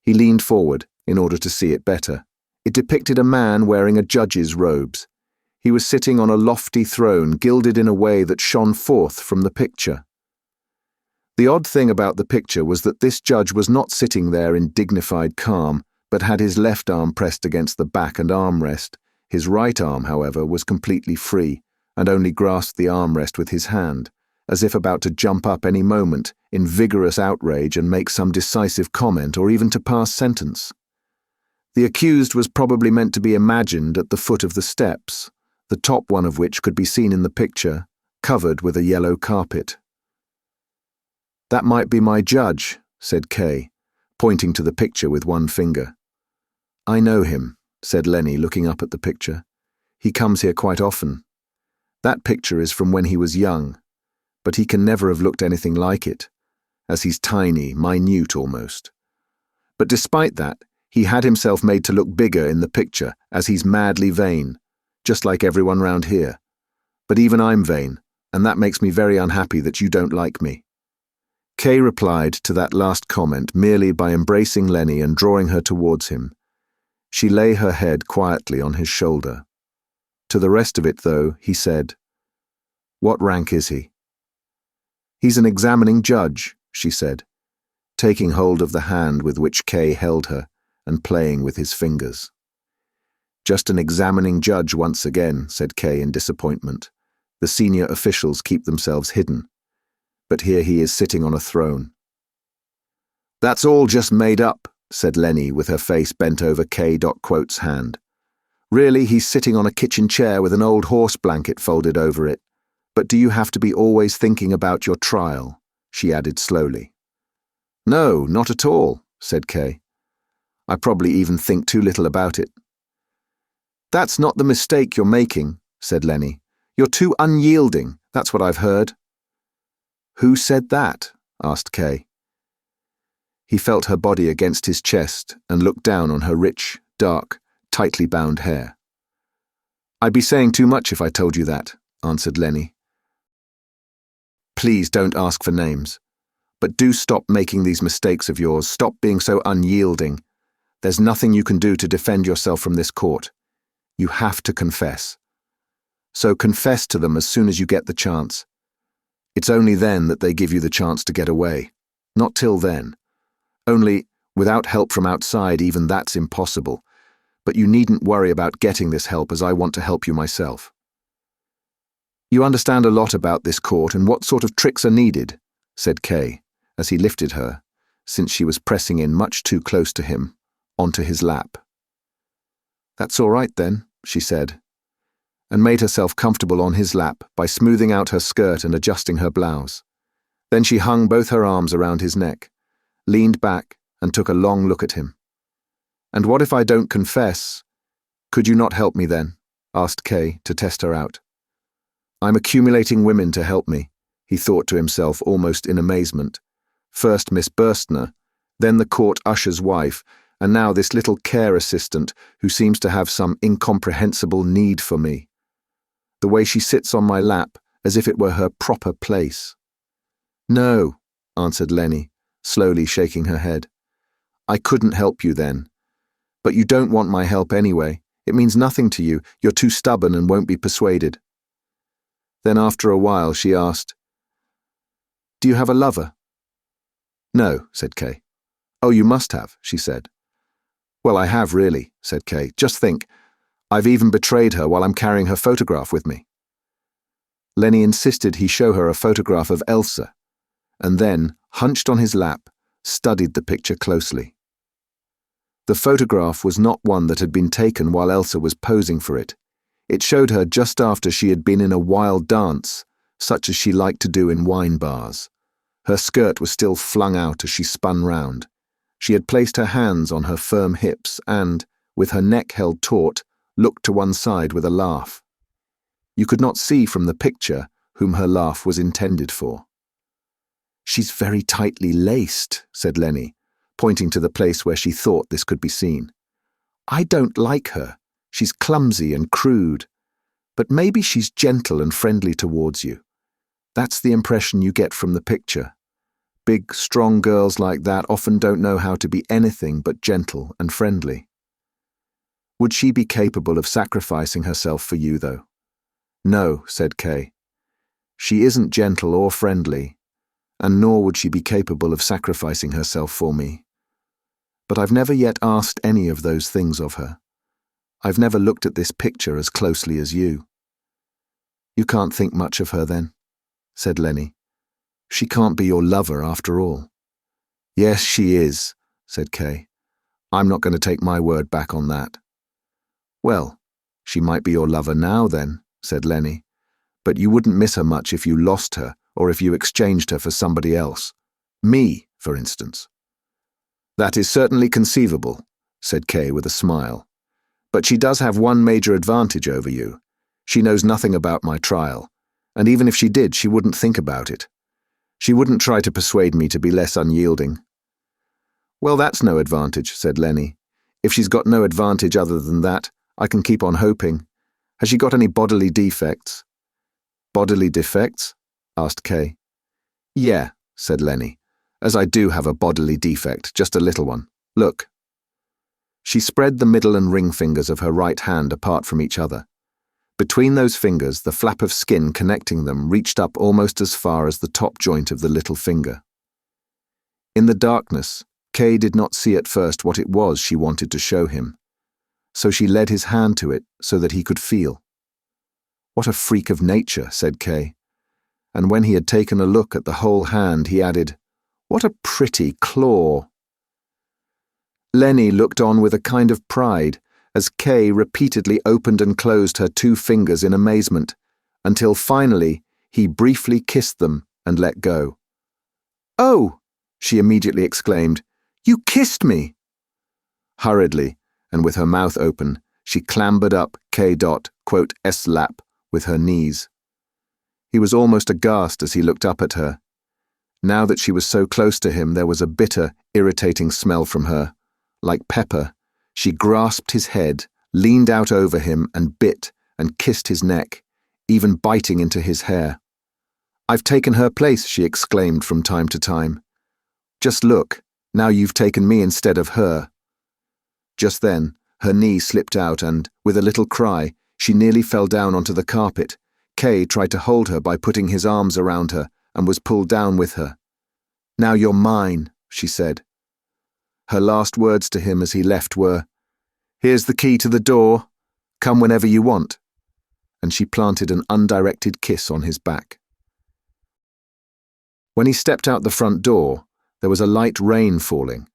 He leaned forward in order to see it better. It depicted a man wearing a judge's robes. He was sitting on a lofty throne gilded in a way that shone forth from the picture. The odd thing about the picture was that this judge was not sitting there in dignified calm, but had his left arm pressed against the back and armrest. His right arm, however, was completely free, and only grasped the armrest with his hand, as if about to jump up any moment in vigorous outrage and make some decisive comment or even to pass sentence. The accused was probably meant to be imagined at the foot of the steps, the top one of which could be seen in the picture, covered with a yellow carpet. That might be my judge, said Kay, pointing to the picture with one finger. I know him, said Lenny, looking up at the picture. He comes here quite often. That picture is from when he was young, but he can never have looked anything like it, as he's tiny, minute almost. But despite that, he had himself made to look bigger in the picture, as he's madly vain, just like everyone round here. But even I'm vain, and that makes me very unhappy that you don't like me. Kay replied to that last comment merely by embracing Lenny and drawing her towards him. She lay her head quietly on his shoulder. To the rest of it, though, he said, What rank is he? He's an examining judge, she said, taking hold of the hand with which Kay held her and playing with his fingers. Just an examining judge once again, said Kay in disappointment. The senior officials keep themselves hidden. But here he is sitting on a throne. That's all just made up, said Lenny with her face bent over K.Quote's hand. Really, he's sitting on a kitchen chair with an old horse blanket folded over it. But do you have to be always thinking about your trial? She added slowly. No, not at all, said Kay. I probably even think too little about it. That's not the mistake you're making, said Lenny. You're too unyielding, that's what I've heard. Who said that? Asked Kay. He felt her body against his chest and looked down on her rich, dark, tightly bound hair. I'd be saying too much if I told you that, answered Lenny. Please don't ask for names. But do stop making these mistakes of yours. Stop being so unyielding. There's nothing you can do to defend yourself from this court. You have to confess. So confess to them as soon as you get the chance. It's only then that they give you the chance to get away. Not till then. Only, without help from outside, even that's impossible. But you needn't worry about getting this help, as I want to help you myself. You understand a lot about this court and what sort of tricks are needed, said Kay, as he lifted her, since she was pressing in much too close to him, onto his lap. That's all right then, she said, and made herself comfortable on his lap by smoothing out her skirt and adjusting her blouse. Then she hung both her arms around his neck, leaned back, and took a long look at him. And what if I don't confess? Could you not help me then? Asked Kay to test her out. I'm accumulating women to help me, he thought to himself almost in amazement. First Miss Burstner, then the court usher's wife, and now this little care assistant who seems to have some incomprehensible need for me. The way she sits on my lap, as if it were her proper place. No, answered Lenny, slowly shaking her head. I couldn't help you then. But you don't want my help anyway. It means nothing to you. You're too stubborn and won't be persuaded." Then after a while she asked, "Do you have a lover?" "No," said Kay. "Oh, you must have," she said. "Well, I have really," said Kay. "Just think, I've even betrayed her while I'm carrying her photograph with me." Lenny insisted he show her a photograph of Elsa, and then, hunched on his lap, studied the picture closely. The photograph was not one that had been taken while Elsa was posing for it. It showed her just after she had been in a wild dance, such as she liked to do in wine bars. Her skirt was still flung out as she spun round. She had placed her hands on her firm hips and, with her neck held taut, looked to one side with a laugh. You could not see from the picture whom her laugh was intended for. "She's very tightly laced," said Lenny, pointing to the place where she thought this could be seen. "I don't like her. She's clumsy and crude. But maybe she's gentle and friendly towards you. That's the impression you get from the picture. Big, strong girls like that often don't know how to be anything but gentle and friendly." "Would she be capable of sacrificing herself for you, though?" "No," said Kay. "She isn't gentle or friendly, and nor would she be capable of sacrificing herself for me. But I've never yet asked any of those things of her. I've never looked at this picture as closely as you." "You can't think much of her, then?" said Lenny. "She can't be your lover after all." "Yes, she is," said Kay. "I'm not going to take my word back on that." "Well, she might be your lover now, then," said Lenny. "But you wouldn't miss her much if you lost her or if you exchanged her for somebody else. Me, for instance." "That is certainly conceivable," said Kay with a smile. "But she does have one major advantage over you. She knows nothing about my trial, and even if she did, she wouldn't think about it. She wouldn't try to persuade me to be less unyielding." "Well, that's no advantage," said Lenny. "If she's got no advantage other than that, I can keep on hoping. Has she got any bodily defects?" "Bodily defects?" asked Kay. "Yeah," said Lenny, "as I do have a bodily defect, just a little one. Look." She spread the middle and ring fingers of her right hand apart from each other. Between those fingers, the flap of skin connecting them reached up almost as far as the top joint of the little finger. In the darkness, Kay did not see at first what it was she wanted to show him, so she led his hand to it so that he could feel. "What a freak of nature," said Kay, and when he had taken a look at the whole hand, he added, "What a pretty claw." Lenny looked on with a kind of pride as Kay repeatedly opened and closed her two fingers in amazement, until finally he briefly kissed them and let go. "Oh!" she immediately exclaimed. "You kissed me!" Hurriedly, and with her mouth open, she clambered up K.'s lap with her knees. He was almost aghast as he looked up at her. Now that she was so close to him, there was a bitter, irritating smell from her. Like pepper, she grasped his head, leaned out over him and bit and kissed his neck, even biting into his hair. "I've taken her place," she exclaimed from time to time. "Just look, now you've taken me instead of her." Just then, her knee slipped out and, with a little cry, she nearly fell down onto the carpet. Kay tried to hold her by putting his arms around her and was pulled down with her. "Now you're mine," she said. Her last words to him as he left were, "Here's the key to the door. Come whenever you want." And she planted an undirected kiss on his back. When he stepped out the front door, there was a light rain falling.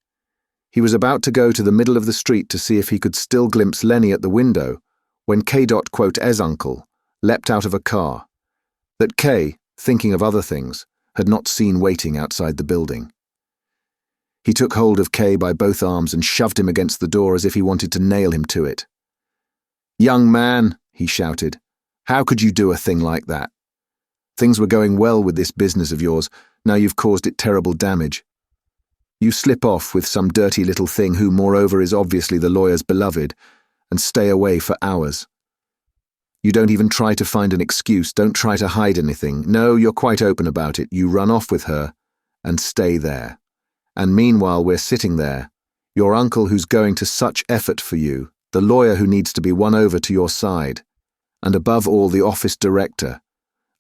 He was about to go to the middle of the street to see if he could still glimpse Lenny at the window, when K.'s uncle leapt out of a car that Kay, thinking of other things, had not seen waiting outside the building. He took hold of Kay by both arms and shoved him against the door as if he wanted to nail him to it. "Young man," he shouted, "how could you do a thing like that? Things were going well with this business of yours, now you've caused it terrible damage. You slip off with some dirty little thing who, moreover, is obviously the lawyer's beloved, and stay away for hours. You don't even try to find an excuse, don't try to hide anything. No, you're quite open about it. You run off with her and stay there. And meanwhile we're sitting there, your uncle who's going to such effort for you, the lawyer who needs to be won over to your side, and above all the office director,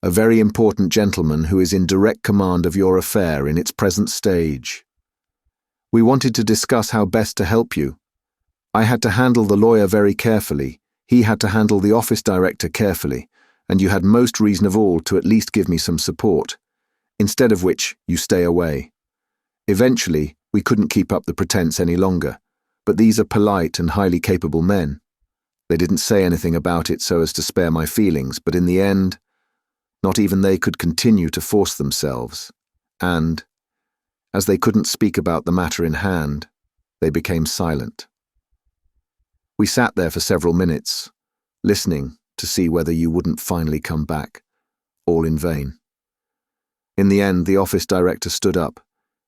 a very important gentleman who is in direct command of your affair in its present stage. We wanted to discuss how best to help you. I had to handle the lawyer very carefully, he had to handle the office director carefully, and you had most reason of all to at least give me some support, instead of which you stay away. Eventually, we couldn't keep up the pretense any longer, but these are polite and highly capable men. They didn't say anything about it so as to spare my feelings, but in the end, not even they could continue to force themselves, and, as they couldn't speak about the matter in hand, they became silent. We sat there for several minutes, listening to see whether you wouldn't finally come back, all in vain. In the end, the office director stood up,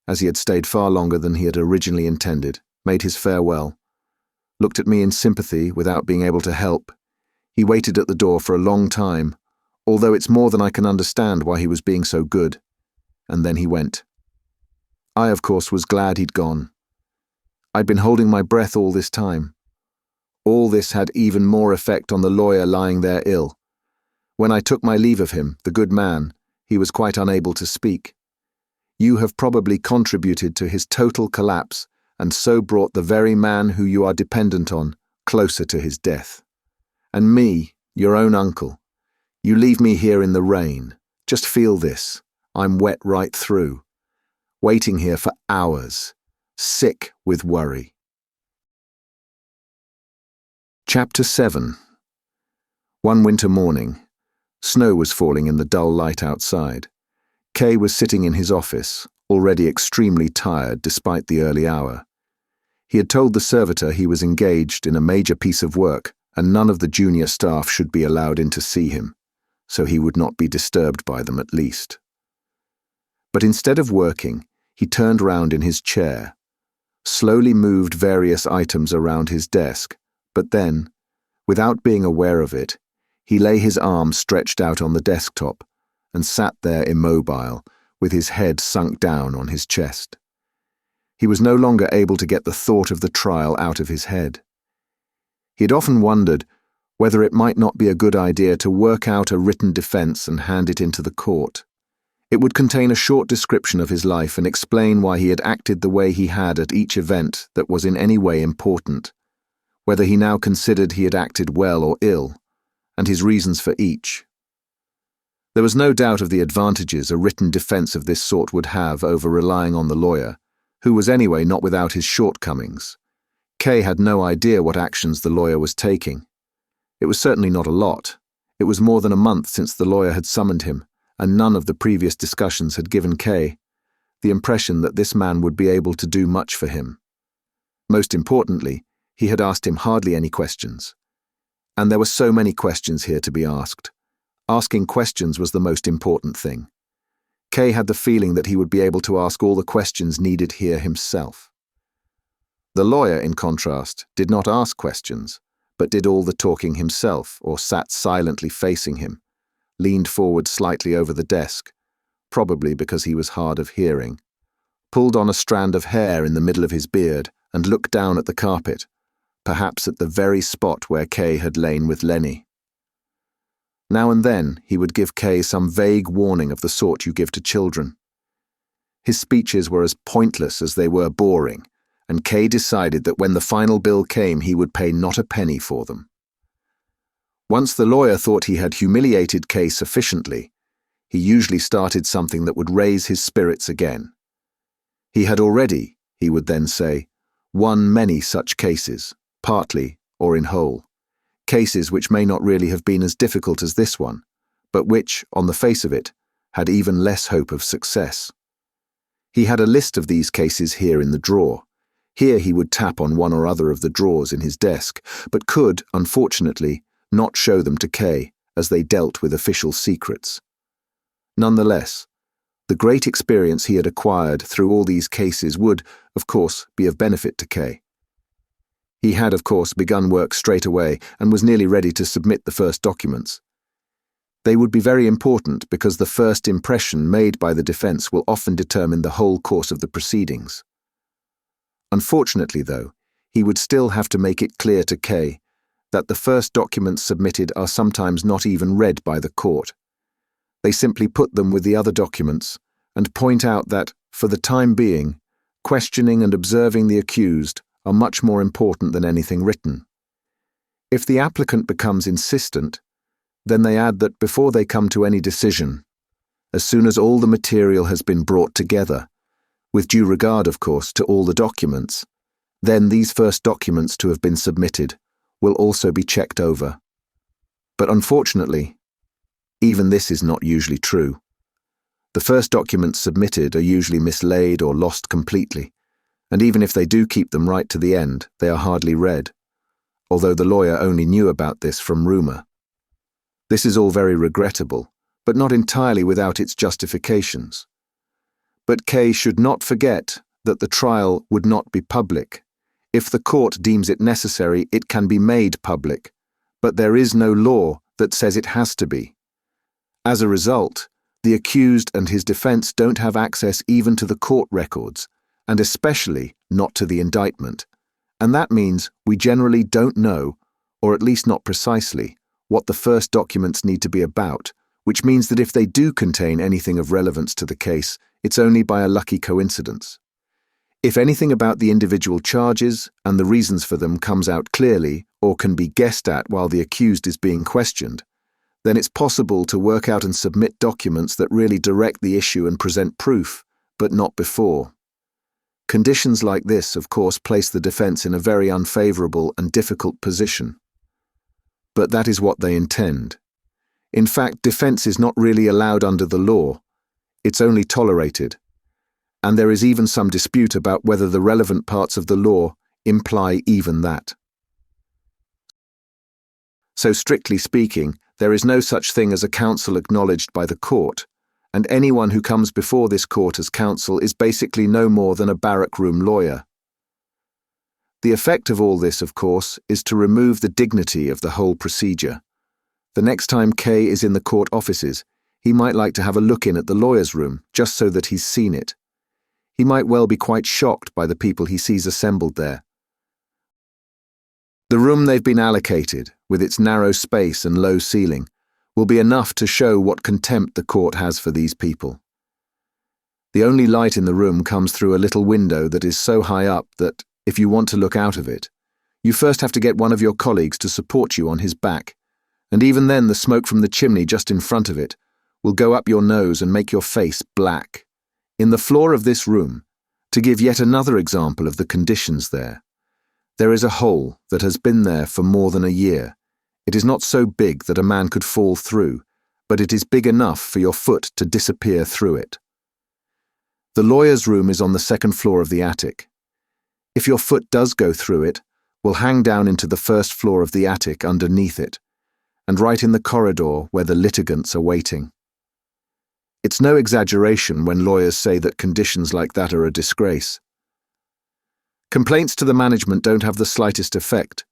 as he had stayed far longer than he had originally intended, made his farewell, looked at me in sympathy without being able to help. He waited at the door for a long time, although it's more than I can understand why he was being so good, and then he went. I, of course, was glad he'd gone. I'd been holding my breath all this time. All this had even more effect on the lawyer lying there ill. When I took my leave of him, the good man, he was quite unable to speak. You have probably contributed to his total collapse and so brought the very man who you are dependent on closer to his death. And me, your own uncle, you leave me here in the rain. Just feel this. I'm wet right through. Waiting here for hours, sick with worry. Chapter 7. One winter morning, snow was falling in the dull light outside. Kay was sitting in his office, already extremely tired despite the early hour. He had told the servitor he was engaged in a major piece of work and none of the junior staff should be allowed in to see him, so he would not be disturbed by them at least. But instead of working, he turned round in his chair, slowly moved various items around his desk, but then, without being aware of it, he lay his arms stretched out on the desktop and sat there immobile, with his head sunk down on his chest. He was no longer able to get the thought of the trial out of his head. He had often wondered whether it might not be a good idea to work out a written defense and hand it into the court. It would contain a short description of his life and explain why he had acted the way he had at each event that was in any way important, whether he now considered he had acted well or ill, and his reasons for each. There was no doubt of the advantages a written defense of this sort would have over relying on the lawyer, who was anyway not without his shortcomings. Kay had no idea what actions the lawyer was taking. It was certainly not a lot. It was more than a month since the lawyer had summoned him, and none of the previous discussions had given Kay the impression that this man would be able to do much for him. Most importantly, he had asked him hardly any questions. And there were so many questions here to be asked. Asking questions was the most important thing. Kay had the feeling that he would be able to ask all the questions needed here himself. The lawyer, in contrast, did not ask questions, but did all the talking himself, or sat silently facing him, leaned forward slightly over the desk, probably because he was hard of hearing, pulled on a strand of hair in the middle of his beard, and looked down at the carpet, perhaps at the very spot where Kay had lain with Lenny. Now and then he would give Kay some vague warning of the sort you give to children. His speeches were as pointless as they were boring, and Kay decided that when the final bill came he would pay not a penny for them. Once the lawyer thought he had humiliated Kay sufficiently, he usually started something that would raise his spirits again. He had already, he would then say, won many such cases, partly or in whole, cases which may not really have been as difficult as this one, but which, on the face of it, had even less hope of success. He had a list of these cases here in the drawer. Here he would tap on one or other of the drawers in his desk, but could, unfortunately, not show them to Kay, as they dealt with official secrets. Nonetheless, the great experience he had acquired through all these cases would, of course, be of benefit to Kay. He had, of course, begun work straight away and was nearly ready to submit the first documents. They would be very important because the first impression made by the defense will often determine the whole course of the proceedings. Unfortunately, though, he would still have to make it clear to K that the first documents submitted are sometimes not even read by the court. They simply put them with the other documents and point out that, for the time being, questioning and observing the accused are much more important than anything written. If the applicant becomes insistent, then they add that before they come to any decision, as soon as all the material has been brought together, with due regard, of course, to all the documents, then these first documents to have been submitted will also be checked over. But unfortunately, even this is not usually true. The first documents submitted are usually mislaid or lost completely, and even if they do keep them right to the end, they are hardly read, although the lawyer only knew about this from rumor. This is all very regrettable, but not entirely without its justifications. But K should not forget that the trial would not be public. If the court deems it necessary, it can be made public, but there is no law that says it has to be. As a result, the accused and his defense don't have access even to the court records, and especially not to the indictment. And that means we generally don't know, or at least not precisely, what the first documents need to be about, which means that if they do contain anything of relevance to the case, it's only by a lucky coincidence. If anything about the individual charges and the reasons for them comes out clearly or can be guessed at while the accused is being questioned, then it's possible to work out and submit documents that really direct the issue and present proof, but not before. Conditions like this, of course, place the defense in a very unfavorable and difficult position. But that is what they intend. In fact, defense is not really allowed under the law. It's only tolerated. And there is even some dispute about whether the relevant parts of the law imply even that. So strictly speaking, there is no such thing as a counsel acknowledged by the court, and anyone who comes before this court as counsel is basically no more than a barrack room lawyer. The effect of all this, of course, is to remove the dignity of the whole procedure. The next time K is in the court offices, he might like to have a look in at the lawyer's room, just so that he's seen it. He might well be quite shocked by the people he sees assembled there. The room they've been allocated, with its narrow space and low ceiling, will be enough to show what contempt the court has for these people. The only light in the room comes through a little window that is so high up that, if you want to look out of it, you first have to get one of your colleagues to support you on his back, and even then the smoke from the chimney just in front of it will go up your nose and make your face black. In the floor of this room, to give yet another example of the conditions there is a hole that has been there for more than a year. It is not so big that a man could fall through, but it is big enough for your foot to disappear through it. The lawyer's room is on the second floor of the attic. If your foot does go through it, will hang down into the first floor of the attic underneath it, and right in the corridor where the litigants are waiting. It's no exaggeration when lawyers say that conditions like that are a disgrace. Complaints to the management don't have the slightest effect,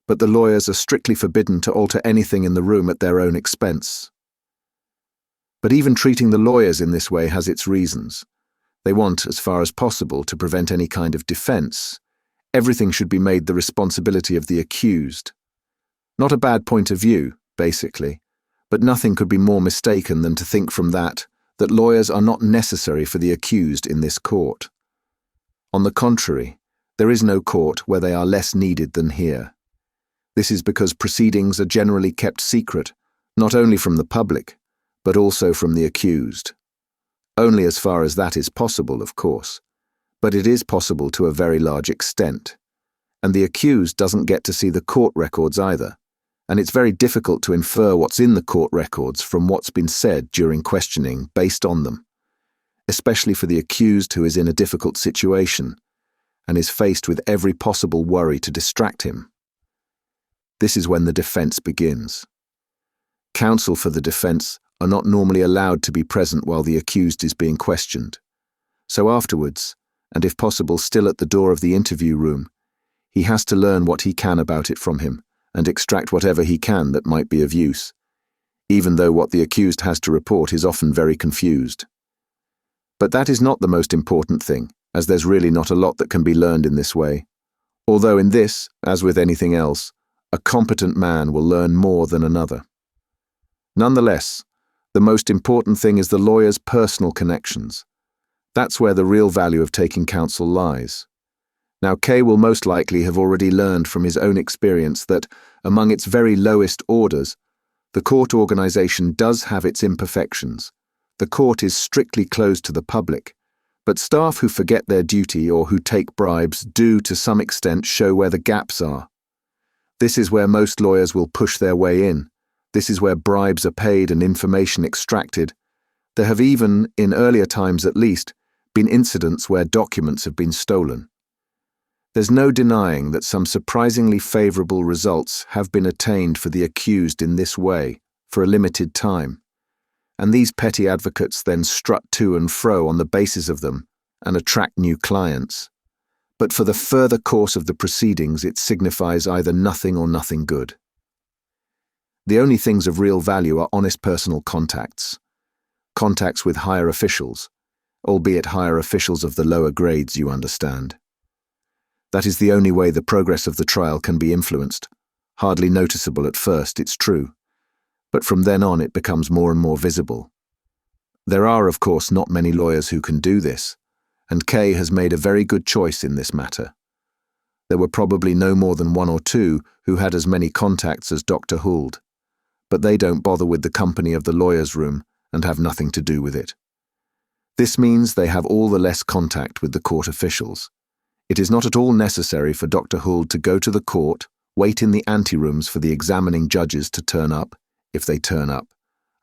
but the lawyers are strictly forbidden to alter anything in the room at their own expense. But even treating the lawyers in this way has its reasons. They want, as far as possible, to prevent any kind of defense. Everything should be made the responsibility of the accused. Not a bad point of view, basically, but nothing could be more mistaken than to think from that lawyers are not necessary for the accused in this court. On the contrary, there is no court where they are less needed than here. This is because proceedings are generally kept secret, not only from the public, but also from the accused. Only as far as that is possible, of course, but it is possible to a very large extent. And the accused doesn't get to see the court records either, and it's very difficult to infer what's in the court records from what's been said during questioning based on them, especially for the accused who is in a difficult situation and is faced with every possible worry to distract him. This is when the defense begins. Counsel for the defense are not normally allowed to be present while the accused is being questioned. So afterwards, and if possible still at the door of the interview room, he has to learn what he can about it from him and extract whatever he can that might be of use, even though what the accused has to report is often very confused. But that is not the most important thing, as there's really not a lot that can be learned in this way. Although in this, as with anything else, a competent man will learn more than another. Nonetheless, the most important thing is the lawyer's personal connections. That's where the real value of taking counsel lies. Now, K will most likely have already learned from his own experience that, among its very lowest orders, the court organization does have its imperfections. The court is strictly closed to the public, but staff who forget their duty or who take bribes do to some extent show where the gaps are. This is where most lawyers will push their way in. This is where bribes are paid and information extracted. There have even, in earlier times at least, been incidents where documents have been stolen. There's no denying that some surprisingly favorable results have been attained for the accused in this way, for a limited time, and these petty advocates then strut to and fro on the basis of them and attract new clients. But for the further course of the proceedings, it signifies either nothing or nothing good. The only things of real value are honest personal contacts. Contacts with higher officials, albeit higher officials of the lower grades, you understand. That is the only way the progress of the trial can be influenced. Hardly noticeable at first, it's true, but from then on it becomes more and more visible. There are, of course, not many lawyers who can do this, and K has made a very good choice in this matter. There were probably no more than one or two who had as many contacts as Dr. Huld, but they don't bother with the company of the lawyer's room and have nothing to do with it. This means they have all the less contact with the court officials. It is not at all necessary for Dr. Huld to go to the court, wait in the anterooms for the examining judges to turn up, if they turn up,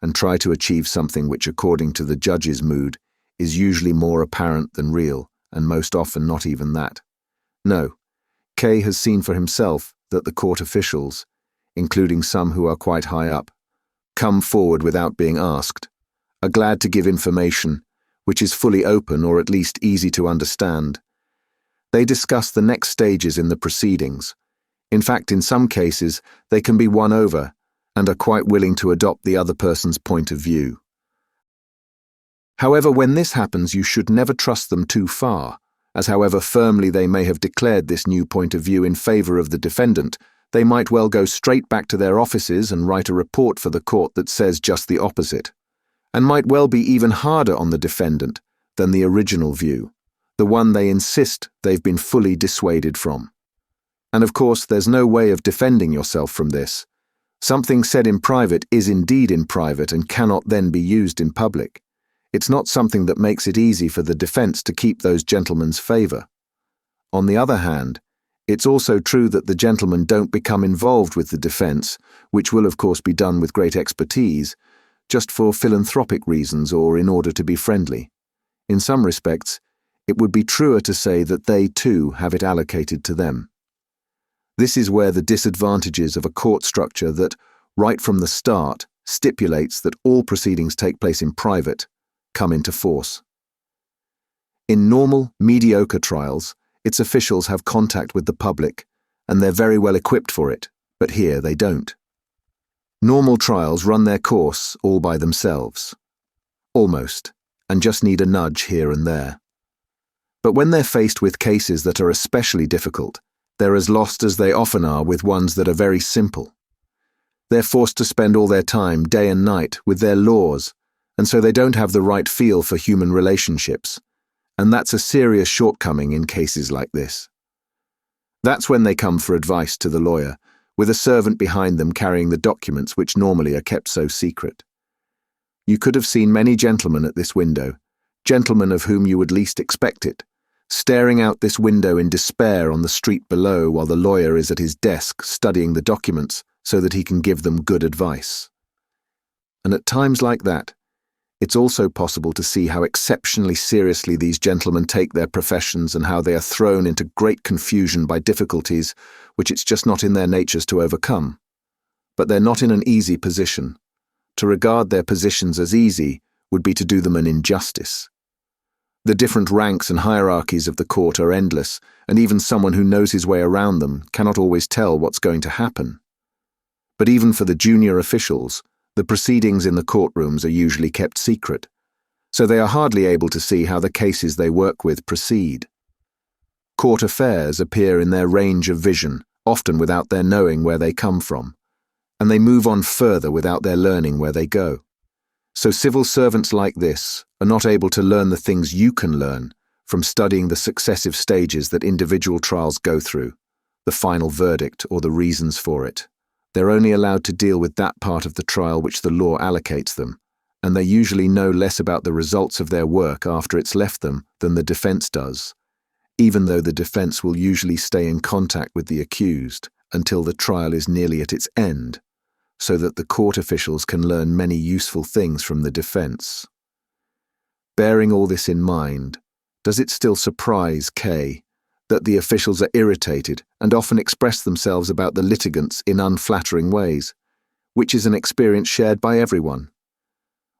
and try to achieve something which, according to the judge's mood, is usually more apparent than real, and most often not even that. No, K has seen for himself that the court officials, including some who are quite high up, come forward without being asked, are glad to give information, which is fully open or at least easy to understand. They discuss the next stages in the proceedings. In fact, in some cases, they can be won over and are quite willing to adopt the other person's point of view. However, when this happens, you should never trust them too far, as however firmly they may have declared this new point of view in favor of the defendant, they might well go straight back to their offices and write a report for the court that says just the opposite, and might well be even harder on the defendant than the original view, the one they insist they've been fully dissuaded from. And of course, there's no way of defending yourself from this. Something said in private is indeed in private and cannot then be used in public. It's not something that makes it easy for the defense to keep those gentlemen's favor. On the other hand, it's also true that the gentlemen don't become involved with the defense, which will of course be done with great expertise, just for philanthropic reasons or in order to be friendly. In some respects, it would be truer to say that they too have it allocated to them. This is where the disadvantages of a court structure that, right from the start, stipulates that all proceedings take place in private, come into force. In normal, mediocre trials, its officials have contact with the public, and they're very well equipped for it, but here they don't. Normal trials run their course all by themselves. Almost, and just need a nudge here and there. But when they're faced with cases that are especially difficult, they're as lost as they often are with ones that are very simple. They're forced to spend all their time, day and night, with their laws, and so they don't have the right feel for human relationships, and that's a serious shortcoming in cases like this. That's when they come for advice to the lawyer, with a servant behind them carrying the documents which normally are kept so secret. You could have seen many gentlemen at this window, gentlemen of whom you would least expect it, staring out this window in despair on the street below while the lawyer is at his desk studying the documents so that he can give them good advice. And at times like that, it's also possible to see how exceptionally seriously these gentlemen take their professions and how they are thrown into great confusion by difficulties which it's just not in their natures to overcome. But they're not in an easy position. To regard their positions as easy would be to do them an injustice. The different ranks and hierarchies of the court are endless, and even someone who knows his way around them cannot always tell what's going to happen. But even for the junior officials, the proceedings in the courtrooms are usually kept secret, so they are hardly able to see how the cases they work with proceed. Court affairs appear in their range of vision, often without their knowing where they come from, and they move on further without their learning where they go. So civil servants like this are not able to learn the things you can learn from studying the successive stages that individual trials go through, the final verdict or the reasons for it. They're only allowed to deal with that part of the trial which the law allocates them, and they usually know less about the results of their work after it's left them than the defense does, even though the defense will usually stay in contact with the accused until the trial is nearly at its end, so that the court officials can learn many useful things from the defense. Bearing all this in mind, does it still surprise K that the officials are irritated and often express themselves about the litigants in unflattering ways, which is an experience shared by everyone?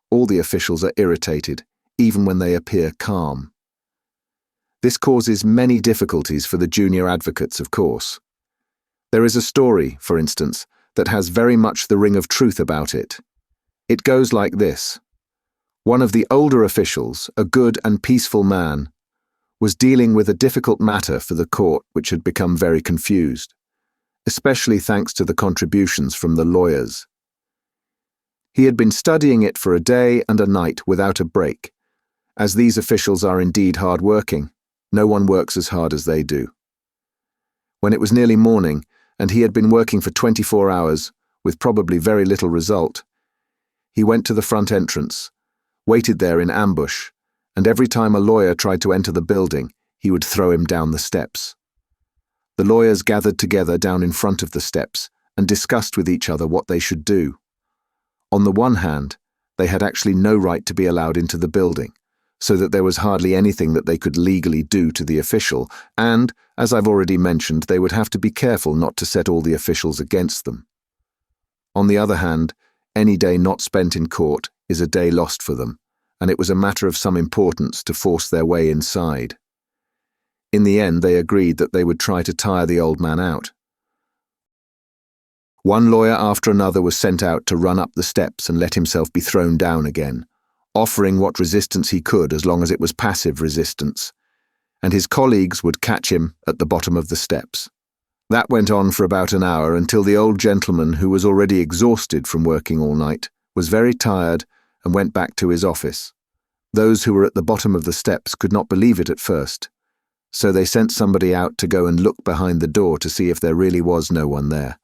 All the officials are irritated, even when they appear calm. This causes many difficulties for the junior advocates, of course. There is a story, for instance, that has very much the ring of truth about it. It goes like this. One of the older officials, a good and peaceful man, was dealing with a difficult matter for the court which had become very confused, especially thanks to the contributions from the lawyers. He had been studying it for a day and a night without a break. As these officials are indeed hard-working, no one works as hard as they do. When it was nearly morning, and he had been working for 24 hours, with probably very little result, he went to the front entrance, waited there in ambush, and every time a lawyer tried to enter the building, he would throw him down the steps. The lawyers gathered together down in front of the steps and discussed with each other what they should do. On the one hand, they had actually no right to be allowed into the building, so that there was hardly anything that they could legally do to the official, and, as I've already mentioned, they would have to be careful not to set all the officials against them. On the other hand, any day not spent in court is a day lost for them, and it was a matter of some importance to force their way inside. In the end, they agreed that they would try to tire the old man out. One lawyer after another was sent out to run up the steps and let himself be thrown down again, offering what resistance he could as long as it was passive resistance, and his colleagues would catch him at the bottom of the steps. That went on for about an hour until the old gentleman, who was already exhausted from working all night, was very tired and went back to his office. Those who were at the bottom of the steps could not believe it at first, so they sent somebody out to go and look behind the door to see if there really was no one there.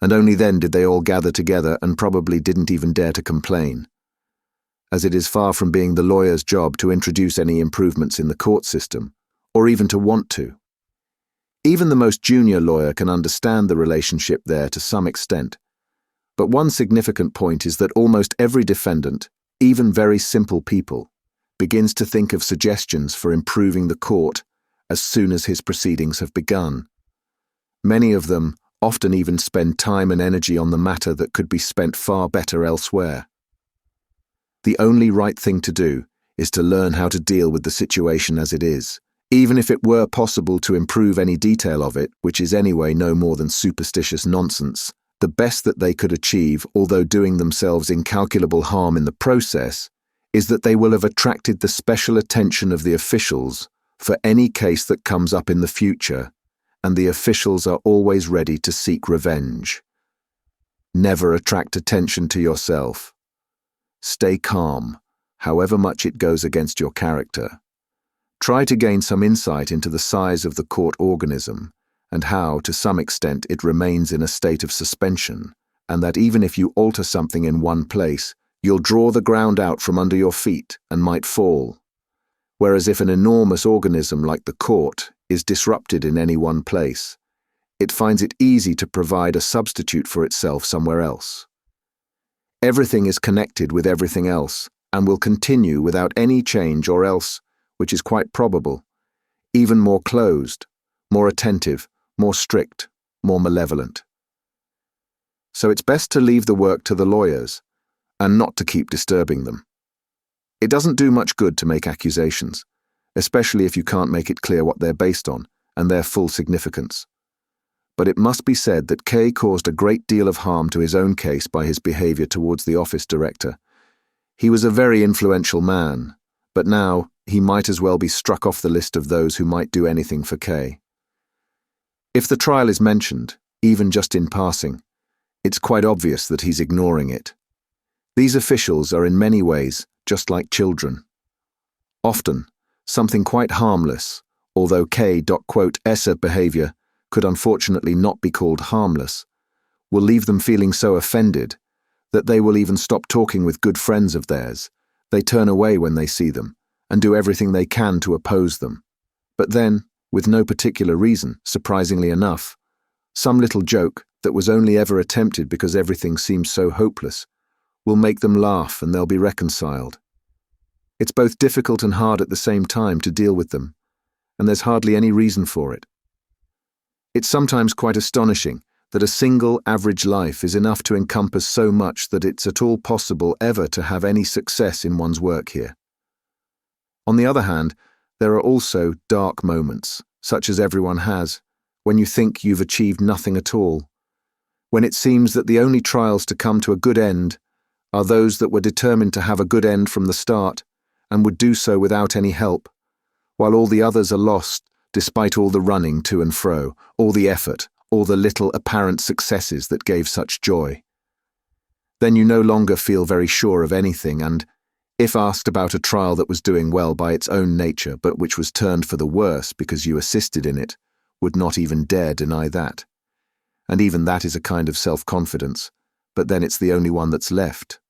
And only then did they all gather together and probably didn't even dare to complain, as it is far from being the lawyer's job to introduce any improvements in the court system, or even to want to. Even the most junior lawyer can understand the relationship there to some extent, but one significant point is that almost every defendant, even very simple people, begins to think of suggestions for improving the court as soon as his proceedings have begun. Many of them often even spend time and energy on the matter that could be spent far better elsewhere. The only right thing to do is to learn how to deal with the situation as it is, even if it were possible to improve any detail of it, which is anyway no more than superstitious nonsense. The best that they could achieve, although doing themselves incalculable harm in the process, is that they will have attracted the special attention of the officials for any case that comes up in the future, and the officials are always ready to seek revenge. Never attract attention to yourself. Stay calm, however much it goes against your character. Try to gain some insight into the size of the court organism, and how, to some extent, it remains in a state of suspension, and that even if you alter something in one place, you'll draw the ground out from under your feet and might fall. Whereas if an enormous organism like the court is disrupted in any one place, it finds it easy to provide a substitute for itself somewhere else. Everything is connected with everything else, and will continue without any change, or else, which is quite probable, even more closed, more attentive, more strict, more malevolent. So it's best to leave the work to the lawyers, and not to keep disturbing them. It doesn't do much good to make accusations, especially if you can't make it clear what they're based on, and their full significance. But it must be said that K caused a great deal of harm to his own case by his behavior towards the office director. He was a very influential man, but now, he might as well be struck off the list of those who might do anything for K. If the trial is mentioned, even just in passing, it's quite obvious that he's ignoring it. These officials are in many ways just like children. Often, something quite harmless, although K.S. behavior could unfortunately not be called harmless, will leave them feeling so offended that they will even stop talking with good friends of theirs. They turn away when they see them and do everything they can to oppose them. But then, with no particular reason, surprisingly enough, some little joke that was only ever attempted because everything seems so hopeless will make them laugh and they'll be reconciled. It's both difficult and hard at the same time to deal with them, and there's hardly any reason for it. It's sometimes quite astonishing that a single average life is enough to encompass so much that it's at all possible ever to have any success in one's work here. On the other hand, there are also dark moments, such as everyone has, when you think you've achieved nothing at all, when it seems that the only trials to come to a good end are those that were determined to have a good end from the start and would do so without any help, while all the others are lost despite all the running to and fro, all the effort, all the little apparent successes that gave such joy. Then you no longer feel very sure of anything and, if asked about a trial that was doing well by its own nature but which was turned for the worse because you assisted in it, would not even dare deny that. And even that is a kind of self-confidence, but then it's the only one that's left.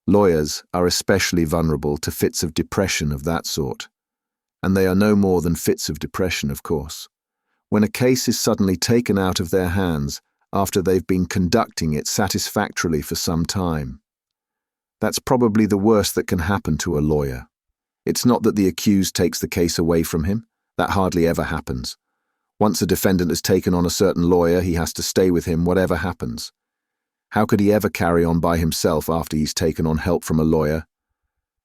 Lawyers are especially vulnerable to fits of depression of that sort, and they are no more than fits of depression, of course, when a case is suddenly taken out of their hands after they've been conducting it satisfactorily for some time. That's probably the worst that can happen to a lawyer. It's not that the accused takes the case away from him. That hardly ever happens. Once a defendant has taken on a certain lawyer, he has to stay with him whatever happens. How could he ever carry on by himself after he's taken on help from a lawyer?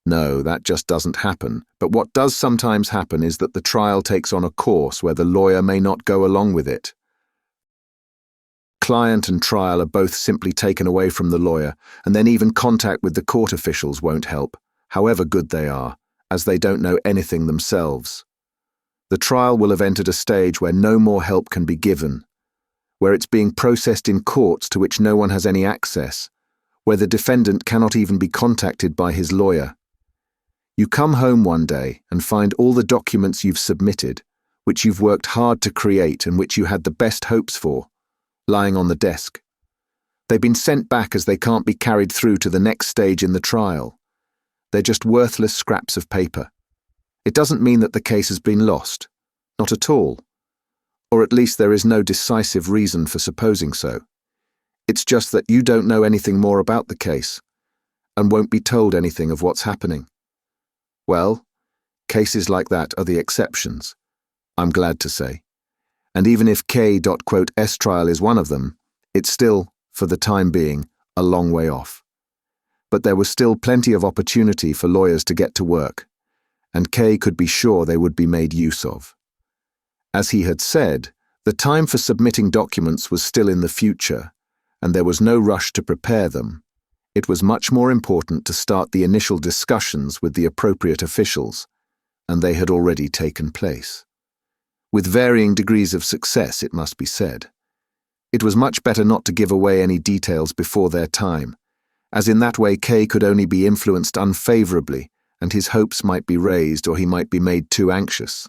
No, that just doesn't happen. But what does sometimes happen is that the trial takes on a course where the lawyer may not go along with it. Client and trial are both simply taken away from the lawyer, and then even contact with the court officials won't help, however good they are, as they don't know anything themselves. The trial will have entered a stage where no more help can be given, where it's being processed in courts to which no one has any access, where the defendant cannot even be contacted by his lawyer. You come home one day and find all the documents you've submitted, which you've worked hard to create and which you had the best hopes for, lying on the desk. They've been sent back as they can't be carried through to the next stage in the trial. They're just worthless scraps of paper. It doesn't mean that the case has been lost. Not at all. Or at least there is no decisive reason for supposing so. It's just that you don't know anything more about the case, and won't be told anything of what's happening. Well, cases like that are the exceptions, I'm glad to say. And even if K.S. trial is one of them, it's still, for the time being, a long way off. But there was still plenty of opportunity for lawyers to get to work, and K could be sure they would be made use of. As he had said, the time for submitting documents was still in the future, and there was no rush to prepare them. It was much more important to start the initial discussions with the appropriate officials, and they had already taken place. With varying degrees of success, it must be said. It was much better not to give away any details before their time, as in that way K could only be influenced unfavorably, and his hopes might be raised or he might be made too anxious.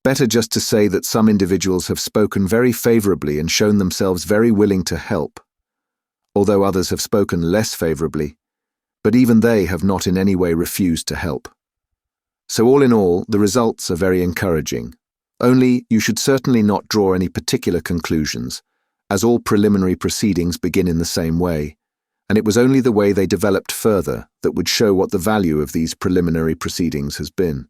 Better just to say that some individuals have spoken very favorably and shown themselves very willing to help, although others have spoken less favorably, but even they have not in any way refused to help. So all in all, the results are very encouraging. Only you should certainly not draw any particular conclusions, as all preliminary proceedings begin in the same way, and it was only the way they developed further that would show what the value of these preliminary proceedings has been.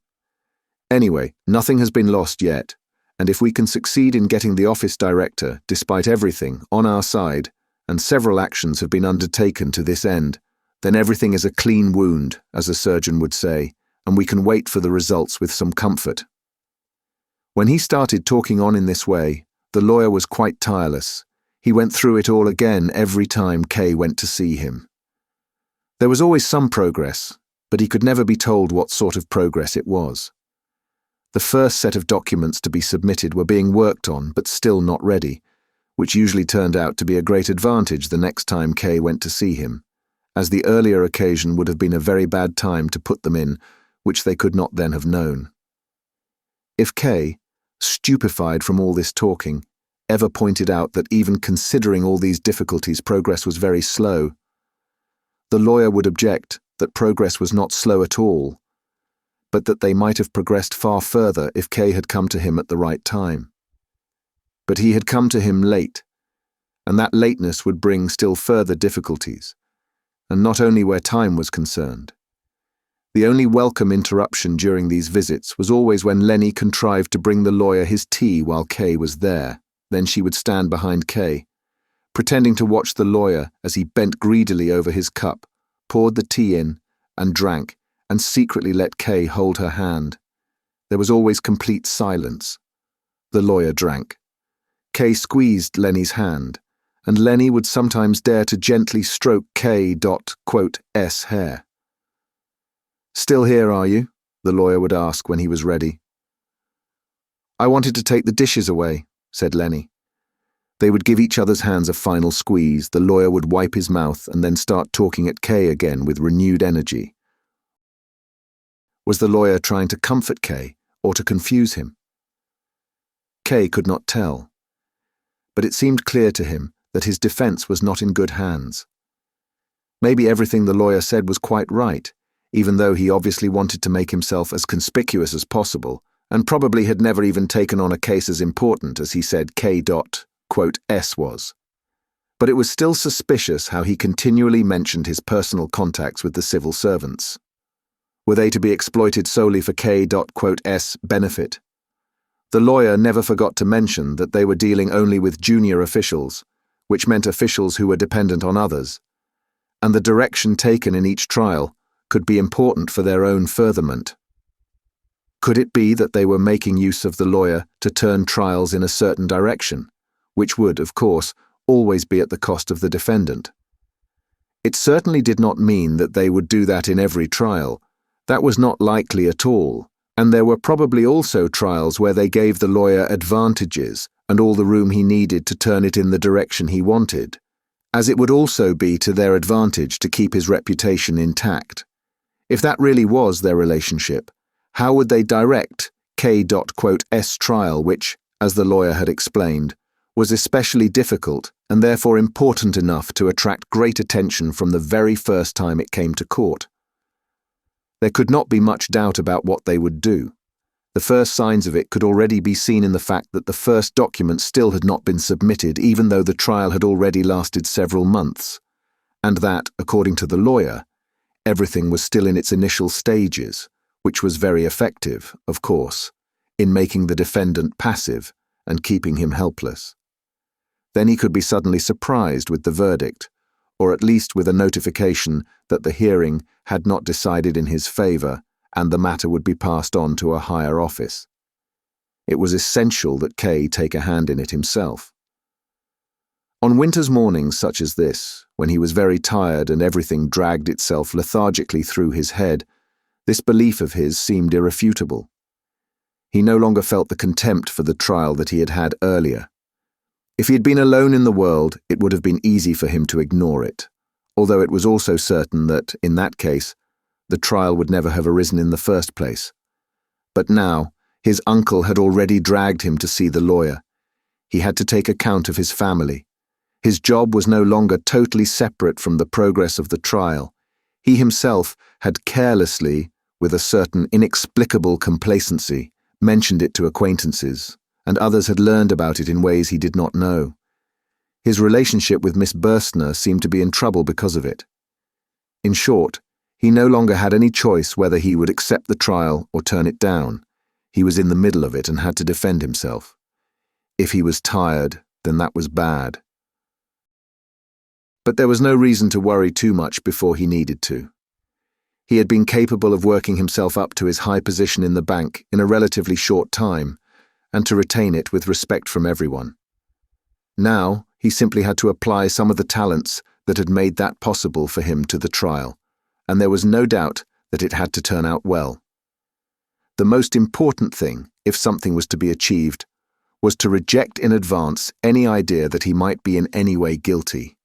Anyway, nothing has been lost yet, and if we can succeed in getting the office director, despite everything, on our side, and several actions have been undertaken to this end, then everything is a clean wound, as a surgeon would say, and we can wait for the results with some comfort. When he started talking on in this way, the lawyer was quite tireless. He went through it all again every time K went to see him. There was always some progress, but he could never be told what sort of progress it was. The first set of documents to be submitted were being worked on but still not ready, which usually turned out to be a great advantage the next time Kay went to see him, as the earlier occasion would have been a very bad time to put them in, which they could not then have known. If Kay, stupefied from all this talking, ever pointed out that even considering all these difficulties progress was very slow, the lawyer would object that progress was not slow at all, but that they might have progressed far further if Kay had come to him at the right time. But he had come to him late, and that lateness would bring still further difficulties, and not only where time was concerned. The only welcome interruption during these visits was always when Lenny contrived to bring the lawyer his tea while Kay was there. Then she would stand behind Kay, pretending to watch the lawyer as he bent greedily over his cup, poured the tea in, and drank, and secretly let Kay hold her hand. There was always complete silence. The lawyer drank. Kay squeezed Lenny's hand, and Lenny would sometimes dare to gently stroke K.S. hair. "Still here, are you?" the lawyer would ask when he was ready. "I wanted to take the dishes away," said Lenny. They would give each other's hands a final squeeze, the lawyer would wipe his mouth and then start talking at Kay again with renewed energy. Was the lawyer trying to comfort Kay or to confuse him? Kay could not tell, but it seemed clear to him that his defense was not in good hands. Maybe everything the lawyer said was quite right, even though he obviously wanted to make himself as conspicuous as possible, and probably had never even taken on a case as important as he said K.S. was. But it was still suspicious how he continually mentioned his personal contacts with the civil servants. Were they to be exploited solely for K.S. benefit? The lawyer never forgot to mention that they were dealing only with junior officials, which meant officials who were dependent on others, and the direction taken in each trial could be important for their own furtherment. Could it be that they were making use of the lawyer to turn trials in a certain direction, which would, of course, always be at the cost of the defendant? It certainly did not mean that they would do that in every trial. That was not likely at all, and there were probably also trials where they gave the lawyer advantages and all the room he needed to turn it in the direction he wanted, as it would also be to their advantage to keep his reputation intact. If that really was their relationship, how would they direct K.S. trial, which, as the lawyer had explained, was especially difficult and therefore important enough to attract great attention from the very first time it came to court? There could not be much doubt about what they would do. The first signs of it could already be seen in the fact that the first documents still had not been submitted, even though the trial had already lasted several months, and that, according to the lawyer, everything was still in its initial stages, which was very effective, of course, in making the defendant passive and keeping him helpless. Then he could be suddenly surprised with the verdict, or at least with a notification that the hearing had not decided in his favor and the matter would be passed on to a higher office. It was essential that Kay take a hand in it himself. On winter's mornings such as this, when he was very tired and everything dragged itself lethargically through his head, this belief of his seemed irrefutable. He no longer felt the contempt for the trial that he had had earlier. If he had been alone in the world, it would have been easy for him to ignore it, although it was also certain that, in that case, the trial would never have arisen in the first place. But now, his uncle had already dragged him to see the lawyer. He had to take account of his family. His job was no longer totally separate from the progress of the trial. He himself had carelessly, with a certain inexplicable complacency, mentioned it to acquaintances, and others had learned about it in ways he did not know. His relationship with Miss Burstner seemed to be in trouble because of it. In short, he no longer had any choice whether he would accept the trial or turn it down. He was in the middle of it and had to defend himself. If he was tired, then that was bad. But there was no reason to worry too much before he needed to. He had been capable of working himself up to his high position in the bank in a relatively short time, and to retain it with respect from everyone. Now, he simply had to apply some of the talents that had made that possible for him to the trial, and there was no doubt that it had to turn out well. The most important thing, if something was to be achieved, was to reject in advance any idea that he might be in any way guilty.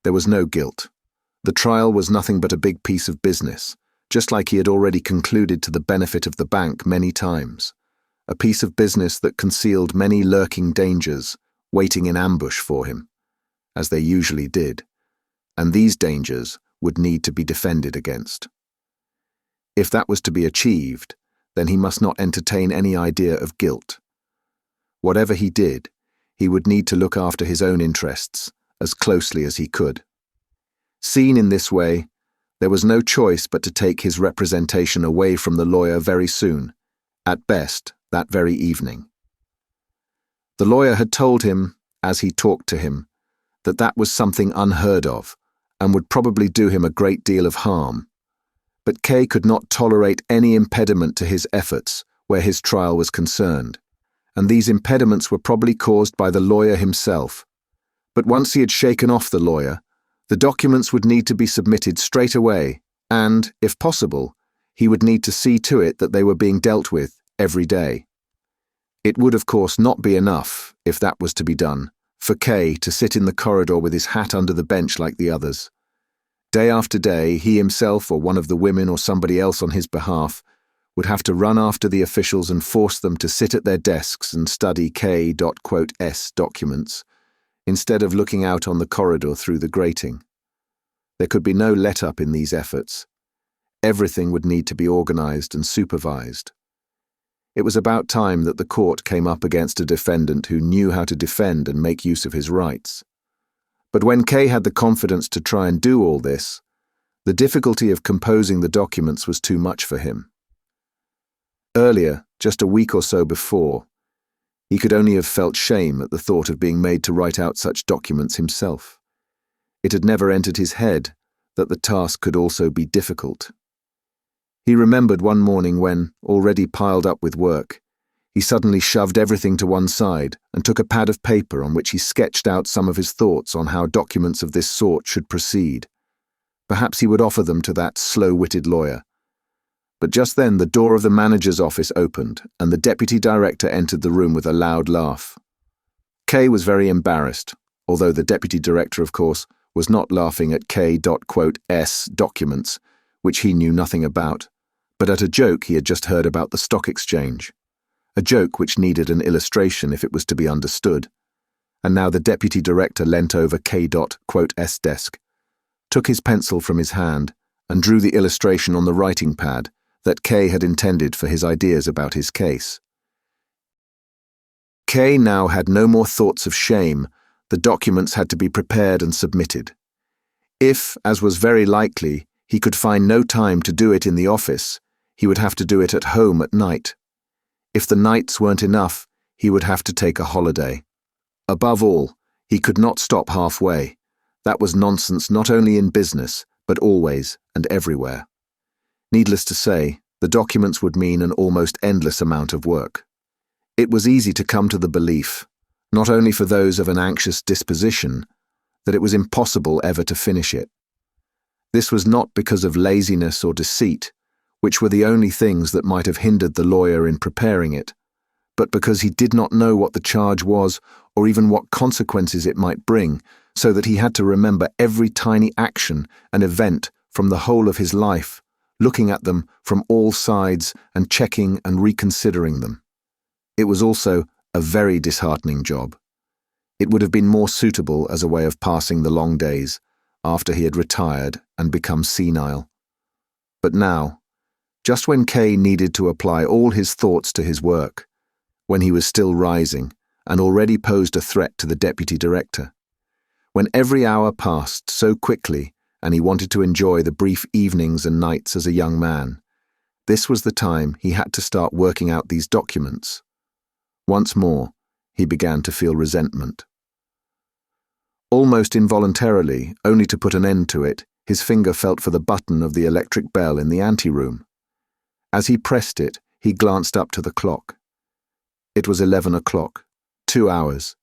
There was no guilt. The trial was nothing but a big piece of business, just like he had already concluded to the benefit of the bank many times. A piece of business that concealed many lurking dangers, waiting in ambush for him, as they usually did, and these dangers would need to be defended against. If that was to be achieved, then he must not entertain any idea of guilt. Whatever he did, he would need to look after his own interests as closely as he could. Seen in this way, there was no choice but to take his representation away from the lawyer very soon, at best that very evening. The lawyer had told him, as he talked to him, that that was something unheard of and would probably do him a great deal of harm. But K could not tolerate any impediment to his efforts where his trial was concerned, and these impediments were probably caused by the lawyer himself. But once he had shaken off the lawyer, the documents would need to be submitted straight away, and, if possible, he would need to see to it that they were being dealt with every day. It would, of course, not be enough, if that was to be done, for K to sit in the corridor with his hat under the bench like the others. Day after day, he himself or one of the women or somebody else on his behalf would have to run after the officials and force them to sit at their desks and study K.S documents, instead of looking out on the corridor through the grating. There could be no let-up in these efforts. Everything would need to be organized and supervised. It was about time that the court came up against a defendant who knew how to defend and make use of his rights. But when K had the confidence to try and do all this, the difficulty of composing the documents was too much for him. Earlier, just a week or so before, he could only have felt shame at the thought of being made to write out such documents himself. It had never entered his head that the task could also be difficult. He remembered one morning when, already piled up with work, he suddenly shoved everything to one side and took a pad of paper on which he sketched out some of his thoughts on how documents of this sort should proceed. Perhaps he would offer them to that slow-witted lawyer. But just then the door of the manager's office opened, and the deputy director entered the room with a loud laugh. K was very embarrassed, although the deputy director, of course, was not laughing at K.S documents, which he knew nothing about, but at a joke he had just heard about the stock exchange. A joke which needed an illustration if it was to be understood. And now the deputy director leant over K.S desk, took his pencil from his hand, and drew the illustration on the writing pad that K had intended for his ideas about his case. K now had no more thoughts of shame. The documents had to be prepared and submitted. If, as was very likely, he could find no time to do it in the office, he would have to do it at home at night. If the nights weren't enough, he would have to take a holiday. Above all, he could not stop halfway. That was nonsense not only in business, but always and everywhere. Needless to say, the documents would mean an almost endless amount of work. It was easy to come to the belief, not only for those of an anxious disposition, that it was impossible ever to finish it. This was not because of laziness or deceit, which were the only things that might have hindered the lawyer in preparing it, but because he did not know what the charge was or even what consequences it might bring, so that he had to remember every tiny action and event from the whole of his life, looking at them from all sides and checking and reconsidering them. It was also a very disheartening job. It would have been more suitable as a way of passing the long days after he had retired and become senile. But now, just when K needed to apply all his thoughts to his work, when he was still rising and already posed a threat to the deputy director, when every hour passed so quickly and he wanted to enjoy the brief evenings and nights as a young man, this was the time he had to start working out these documents. Once more, he began to feel resentment. Almost involuntarily, only to put an end to it, his finger felt for the button of the electric bell in the anteroom. As he pressed it, he glanced up to the clock. It was 11 o'clock, 2 hours.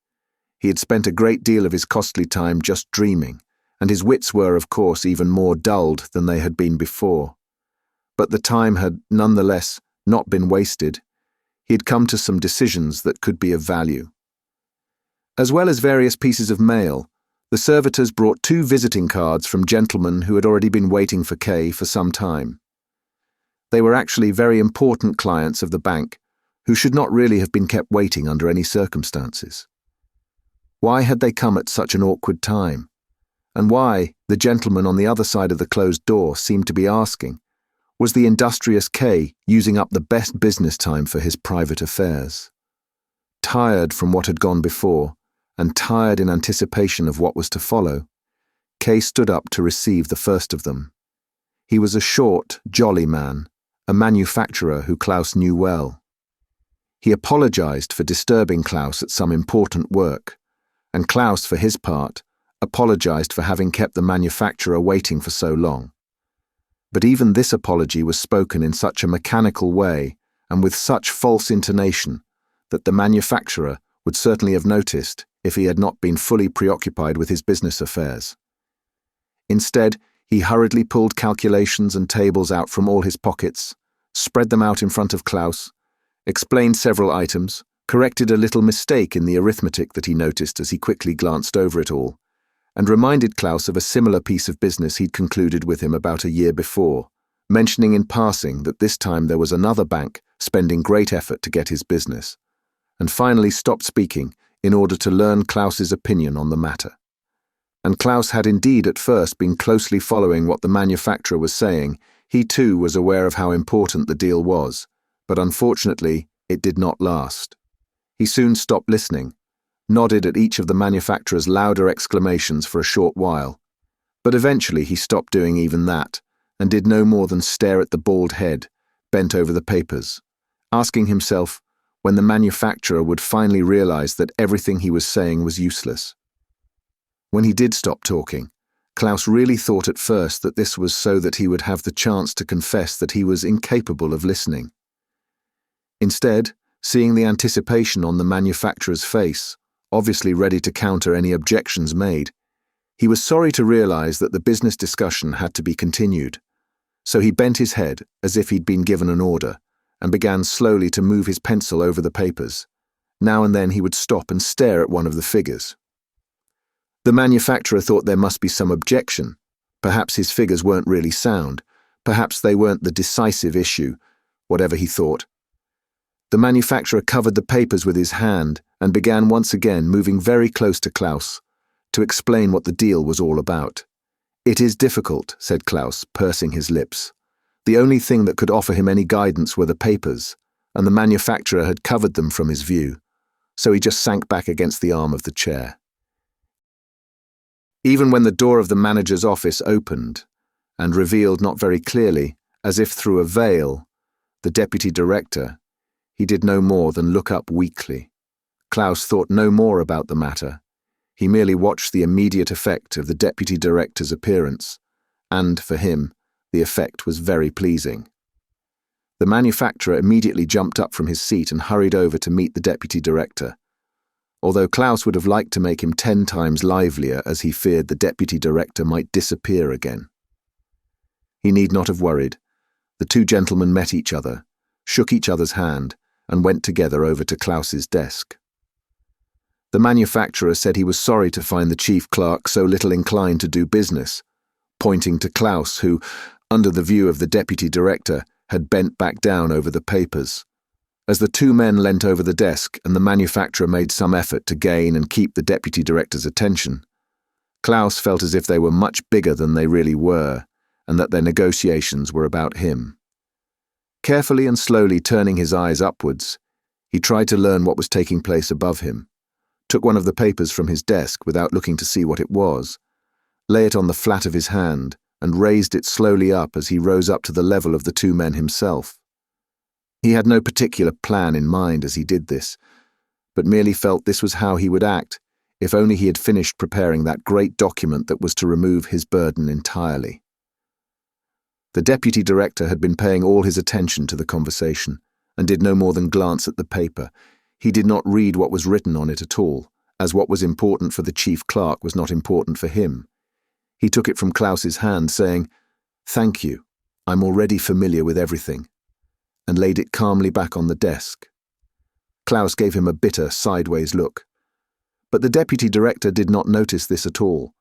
He had spent a great deal of his costly time just dreaming, and his wits were, of course, even more dulled than they had been before. but the time had nonetheless not been wasted. He had come to some decisions that could be of value. As well as various pieces of mail, the servitors brought 2 visiting cards from gentlemen who had already been waiting for Kay for some time. They were actually very important clients of the bank who should not really have been kept waiting under any circumstances. Why had they come at such an awkward time? And why, the gentleman on the other side of the closed door seemed to be asking, was the industrious Kay using up the best business time for his private affairs? Tired from what had gone before, and tired in anticipation of what was to follow, Kay stood up to receive the first of them. He was a short, jolly man, a manufacturer who Klaus knew well. He apologized for disturbing Klaus at some important work, and Klaus, for his part, apologized for having kept the manufacturer waiting for so long. But even this apology was spoken in such a mechanical way and with such false intonation that the manufacturer would certainly have noticed if he had not been fully preoccupied with his business affairs. Instead, he hurriedly pulled calculations and tables out from all his pockets, spread them out in front of Klaus, explained several items, corrected a little mistake in the arithmetic that he noticed as he quickly glanced over it all, and reminded Klaus of a similar piece of business he'd concluded with him about a year before, mentioning in passing that this time there was another bank spending great effort to get his business, and finally stopped speaking in order to learn Klaus's opinion on the matter. And Klaus had indeed at first been closely following what the manufacturer was saying. He too was aware of how important the deal was, but unfortunately it did not last. He soon stopped listening, nodded at each of the manufacturer's louder exclamations for a short while, but eventually he stopped doing even that, and did no more than stare at the bald head, bent over the papers, asking himself when the manufacturer would finally realize that everything he was saying was useless. When he did stop talking, Klaus really thought at first that this was so that he would have the chance to confess that he was incapable of listening. Instead, seeing the anticipation on the manufacturer's face, obviously ready to counter any objections made, he was sorry to realize that the business discussion had to be continued. So he bent his head as if he'd been given an order, and began slowly to move his pencil over the papers. Now and then he would stop and stare at one of the figures. The manufacturer thought there must be some objection. Perhaps his figures weren't really sound. Perhaps they weren't the decisive issue, whatever he thought. The manufacturer covered the papers with his hand and began once again moving very close to Klaus to explain what the deal was all about. "It is difficult," said Klaus, pursing his lips. The only thing that could offer him any guidance were the papers, and the manufacturer had covered them from his view, so he just sank back against the arm of the chair. Even when the door of the manager's office opened and revealed not very clearly, as if through a veil, the deputy director, he did no more than look up weakly. Klaus thought no more about the matter. He merely watched the immediate effect of the deputy director's appearance, and, for him, the effect was very pleasing. The manufacturer immediately jumped up from his seat and hurried over to meet the deputy director. Although Klaus would have liked to make him 10 times livelier, as he feared the deputy director might disappear again. He need not have worried. The 2 gentlemen met each other, shook each other's hand, and went together over to Klaus's desk. The manufacturer said he was sorry to find the chief clerk so little inclined to do business, pointing to Klaus, who, under the view of the deputy director, had bent back down over the papers. As the 2 men leant over the desk and the manufacturer made some effort to gain and keep the deputy director's attention, Klaus felt as if they were much bigger than they really were, and that their negotiations were about him. Carefully and slowly turning his eyes upwards, he tried to learn what was taking place above him, took one of the papers from his desk without looking to see what it was, lay it on the flat of his hand, and raised it slowly up as he rose up to the level of the 2 men himself. He had no particular plan in mind as he did this, but merely felt this was how he would act if only he had finished preparing that great document that was to remove his burden entirely. The deputy director had been paying all his attention to the conversation, and did no more than glance at the paper. He did not read what was written on it at all, as what was important for the chief clerk was not important for him. He took it from Klaus's hand, saying, "Thank you," "I'm already familiar with everything," and laid it calmly back on the desk. Klaus gave him a bitter, sideways look. But the deputy director did not notice this at all,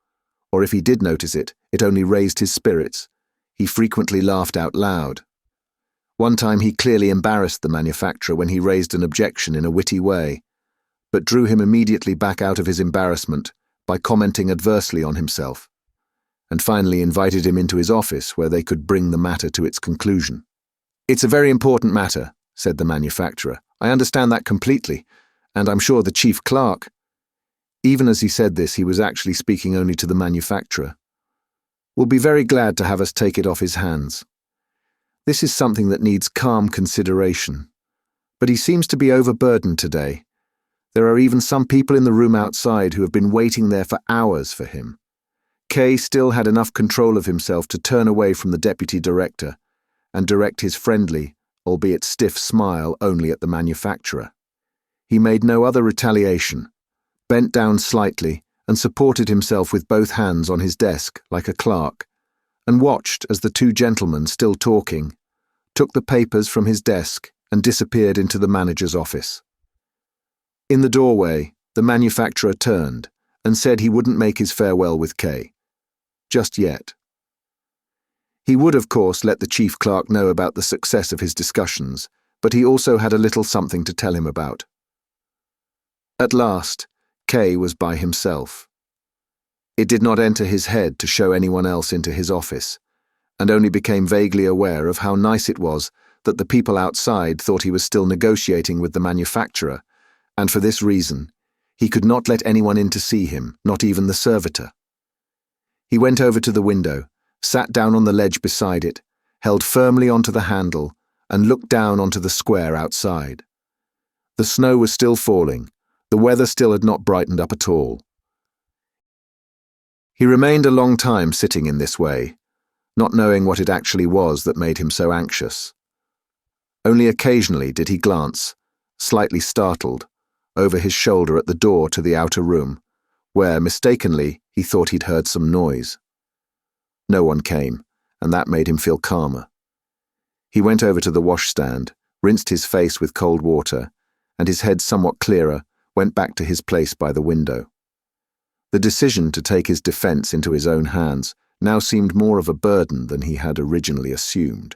or if he did notice it, it only raised his spirits. He frequently laughed out loud. One time he clearly embarrassed the manufacturer when he raised an objection in a witty way, but drew him immediately back out of his embarrassment by commenting adversely on himself, and finally invited him into his office where they could bring the matter to its conclusion. "It's a very important matter," said the manufacturer. "I understand that completely, and I'm sure the chief clerk—" Even as he said this, he was actually speaking only to the manufacturer. "Will be very glad to have us take it off his hands. This is something that needs calm consideration. But he seems to be overburdened today. There are even some people in the room outside who have been waiting there for hours for him." K still had enough control of himself to turn away from the deputy director and direct his friendly, albeit stiff smile only at the manufacturer. He made no other retaliation, bent down slightly and supported himself with both hands on his desk like a clerk, and watched as the two gentlemen, still talking, took the papers from his desk and disappeared into the manager's office. In the doorway, the manufacturer turned and said he wouldn't make his farewell with K. Just yet. He would, of course, let the chief clerk know about the success of his discussions, but he also had a little something to tell him about. At last, K was by himself. It did not enter his head to show anyone else into his office, and only became vaguely aware of how nice it was that the people outside thought he was still negotiating with the manufacturer, and for this reason, he could not let anyone in to see him, not even the servitor. He went over to the window, sat down on the ledge beside it, held firmly onto the handle, and looked down onto the square outside. The snow was still falling. The weather still had not brightened up at all. He remained a long time sitting in this way, not knowing what it actually was that made him so anxious. Only occasionally did he glance, slightly startled, over his shoulder at the door to the outer room, where, mistakenly, he thought he'd heard some noise. No one came, and that made him feel calmer. He went over to the washstand, rinsed his face with cold water, and his head somewhat clearer, went back to his place by the window. The decision to take his defense into his own hands now seemed more of a burden than he had originally assumed.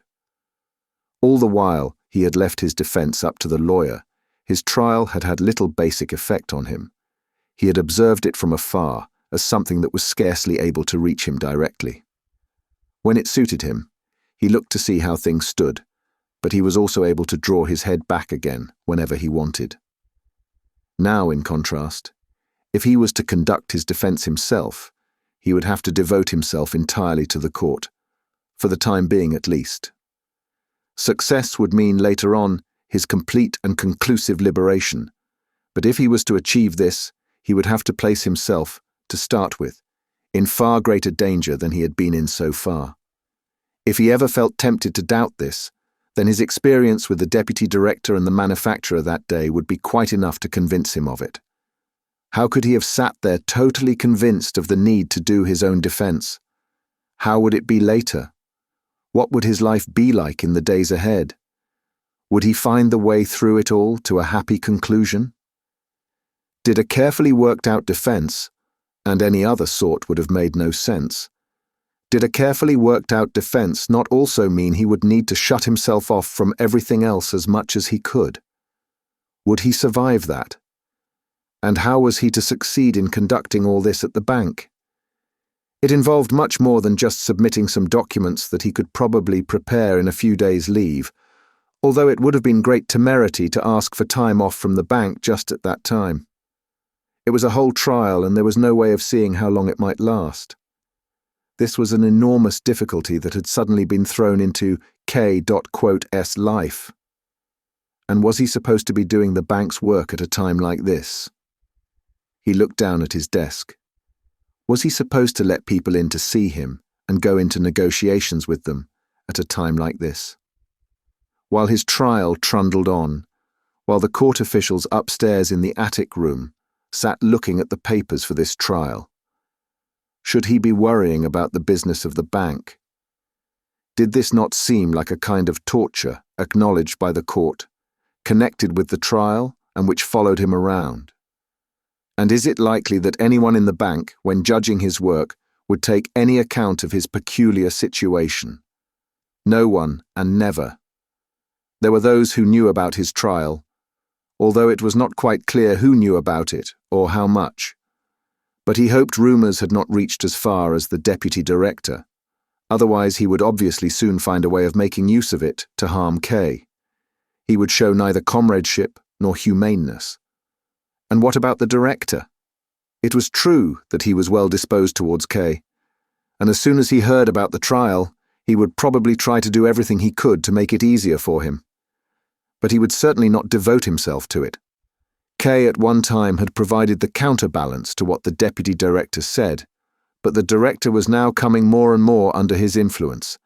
All the while he had left his defense up to the lawyer, his trial had had little basic effect on him. He had observed it from afar as something that was scarcely able to reach him directly. When it suited him, he looked to see how things stood, but he was also able to draw his head back again whenever he wanted. Now, in contrast, if he was to conduct his defense himself, he would have to devote himself entirely to the court, for the time being at least. Success would mean later on his complete and conclusive liberation, but if he was to achieve this, he would have to place himself, to start with, in far greater danger than he had been in so far. If he ever felt tempted to doubt this, then his experience with the deputy director and the manufacturer that day would be quite enough to convince him of it. How could he have sat there totally convinced of the need to do his own defense? How would it be later? What would his life be like in the days ahead? Would he find the way through it all to a happy conclusion? Did a carefully worked-out defense, and any other sort would have made no sense, did a carefully worked-out defense not also mean he would need to shut himself off from everything else as much as he could? Would he survive that? And how was he to succeed in conducting all this at the bank? It involved much more than just submitting some documents that he could probably prepare in a few days' leave, although it would have been great temerity to ask for time off from the bank just at that time. It was a whole trial, and there was no way of seeing how long it might last. This was an enormous difficulty that had suddenly been thrown into K.S life. And was he supposed to be doing the bank's work at a time like this? He looked down at his desk. Was he supposed to let people in to see him and go into negotiations with them at a time like this? While his trial trundled on, while the court officials upstairs in the attic room sat looking at the papers for this trial, should he be worrying about the business of the bank? Did this not seem like a kind of torture acknowledged by the court, connected with the trial and which followed him around? And is it likely that anyone in the bank, when judging his work, would take any account of his peculiar situation? No one, and never. There were those who knew about his trial, although it was not quite clear who knew about it or how much. But he hoped rumours had not reached as far as the deputy director. Otherwise he would obviously soon find a way of making use of it to harm K. He would show neither comradeship nor humaneness. And what about the director? It was true that he was well disposed towards K, and as soon as he heard about the trial, he would probably try to do everything he could to make it easier for him. But he would certainly not devote himself to it. K at one time had provided the counterbalance to what the deputy director said, but the director was now coming more and more under his influence,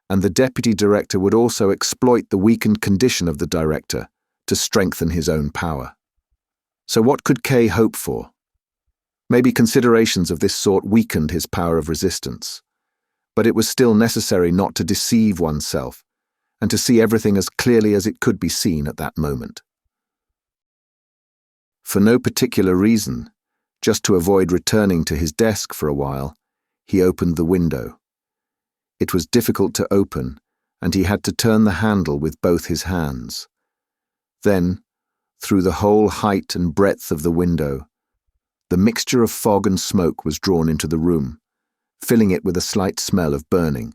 and the deputy director would also exploit the weakened condition of the director to strengthen his own power. So what could K hope for? Maybe considerations of this sort weakened his power of resistance, but it was still necessary not to deceive oneself and to see everything as clearly as it could be seen at that moment. For no particular reason, just to avoid returning to his desk for a while, he opened the window. It was difficult to open, and he had to turn the handle with both his hands. Then, through the whole height and breadth of the window, the mixture of fog and smoke was drawn into the room, filling it with a slight smell of burning.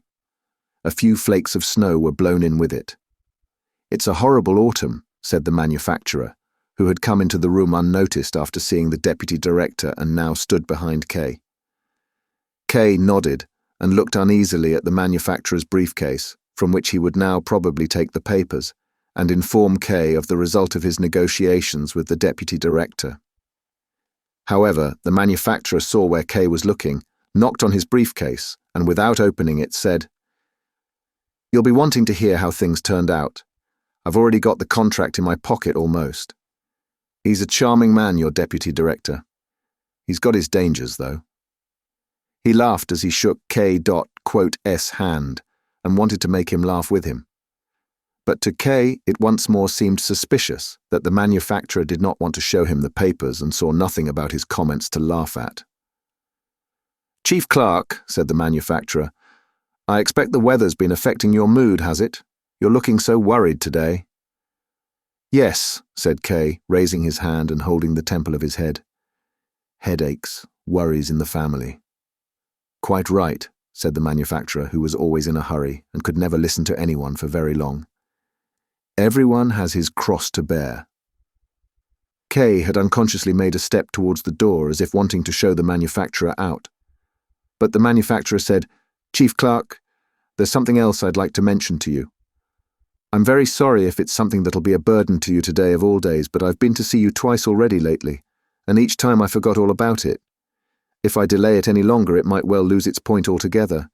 A few flakes of snow were blown in with it. "It's a horrible autumn," said the manufacturer, who had come into the room unnoticed after seeing the deputy director and now stood behind K. K nodded and looked uneasily at the manufacturer's briefcase, from which he would now probably take the papers, and inform K of the result of his negotiations with the deputy director. However, the manufacturer saw where K was looking, knocked on his briefcase, and without opening it said, "You'll be wanting to hear how things turned out. I've already got the contract in my pocket almost. He's a charming man, your deputy director. He's got his dangers, though." He laughed as he shook K.'s hand and wanted to make him laugh with him. But to K, it once more seemed suspicious that the manufacturer did not want to show him the papers and saw nothing about his comments to laugh at. "Chief Clerk," said the manufacturer, "I expect the weather's been affecting your mood, has it? You're looking so worried today." "Yes," said K, raising his hand and holding the temple of his head. "Headaches, worries in the family." "Quite right," said the manufacturer, who was always in a hurry and could never listen to anyone for very long. "Everyone has his cross to bear." K had unconsciously made a step towards the door as if wanting to show the manufacturer out. But the manufacturer said, "Chief Clerk, there's something else I'd like to mention to you. I'm very sorry if it's something that'll be a burden to you today of all days, but I've been to see you twice already lately, and each time I forgot all about it. If I delay it any longer, it might well lose its point altogether.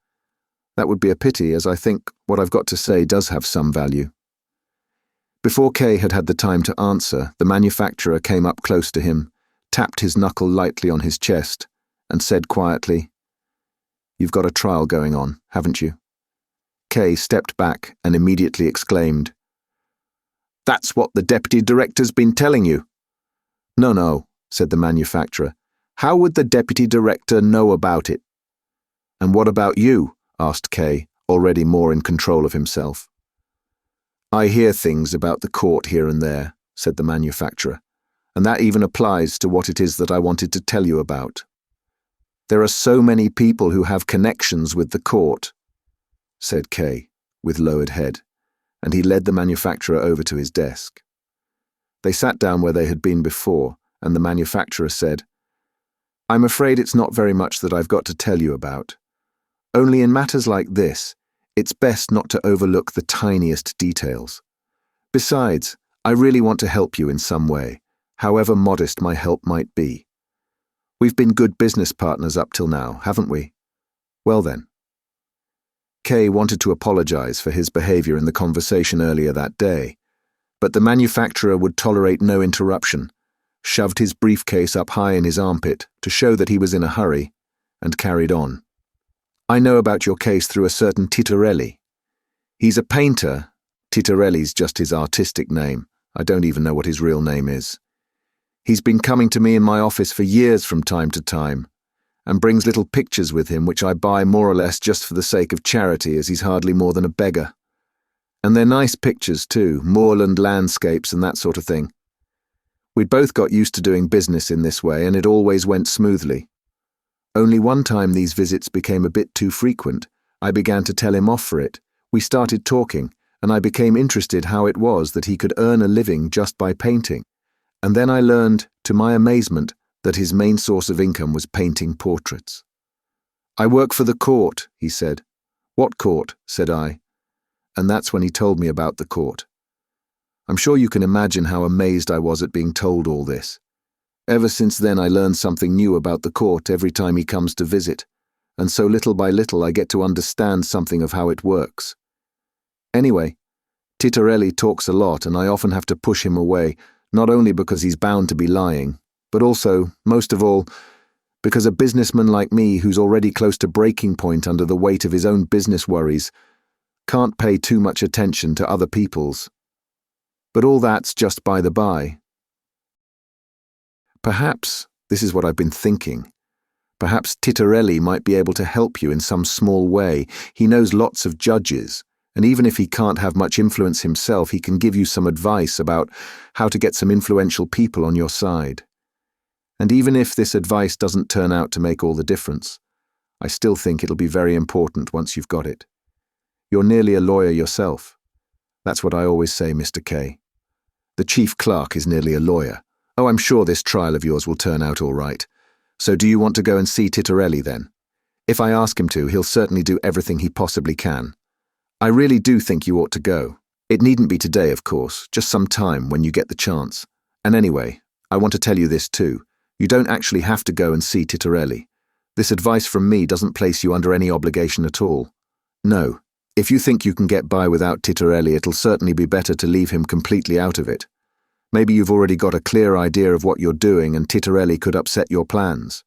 That would be a pity, as I think what I've got to say does have some value." Before K had had the time to answer, the manufacturer came up close to him, tapped his knuckle lightly on his chest, and said quietly, "You've got a trial going on, haven't you?" K stepped back and immediately exclaimed, "That's what the deputy director's been telling you." No, said the manufacturer. "How would the deputy director know about it?" "And what about you?" asked K, already more in control of himself. "I hear things about the court here and there," said the manufacturer, "and that even applies to what it is that I wanted to tell you about. There are so many people who have connections with the court," said K, with lowered head, and he led the manufacturer over to his desk. They sat down where they had been before, and the manufacturer said, "I'm afraid it's not very much that I've got to tell you about. Only in matters like this, it's best not to overlook the tiniest details. Besides, I really want to help you in some way, however modest my help might be. We've been good business partners up till now, haven't we? Well then." K wanted to apologize for his behavior in the conversation earlier that day, but the manufacturer would tolerate no interruption, shoved his briefcase up high in his armpit to show that he was in a hurry, and carried on. "I know about your case through a certain Titorelli. He's a painter. Titorelli's just his artistic name. I don't even know what his real name is. He's been coming to me in my office for years from time to time, and brings little pictures with him which I buy more or less just for the sake of charity, as he's hardly more than a beggar. And they're nice pictures too, moorland landscapes and that sort of thing. We'd both got used to doing business in this way, and it always went smoothly. Only one time these visits became a bit too frequent. I began to tell him off for it. We started talking, and I became interested how it was that he could earn a living just by painting. And then I learned, to my amazement, that his main source of income was painting portraits. "I work for the court," he said. "What court?" said I. And that's when he told me about the court. I'm sure you can imagine how amazed I was at being told all this. Ever since then I learn something new about the court every time he comes to visit, and so little by little I get to understand something of how it works. Anyway, Titorelli talks a lot, and I often have to push him away, not only because he's bound to be lying, but also, most of all, because a businessman like me, who's already close to breaking point under the weight of his own business worries, can't pay too much attention to other people's. But all that's just by the by. Perhaps, this is what I've been thinking, perhaps Titorelli might be able to help you in some small way. He knows lots of judges, and even if he can't have much influence himself, he can give you some advice about how to get some influential people on your side. And even if this advice doesn't turn out to make all the difference, I still think it'll be very important once you've got it. You're nearly a lawyer yourself. That's what I always say, Mr. K. The chief clerk is nearly a lawyer. Oh, I'm sure this trial of yours will turn out all right. So do you want to go and see Titorelli then? If I ask him to, he'll certainly do everything he possibly can. I really do think you ought to go. It needn't be today, of course, just some time when you get the chance. And anyway, I want to tell you this too. You don't actually have to go and see Titorelli. This advice from me doesn't place you under any obligation at all. No, if you think you can get by without Titorelli, it'll certainly be better to leave him completely out of it. Maybe you've already got a clear idea of what you're doing, and Titorelli could upset your plans.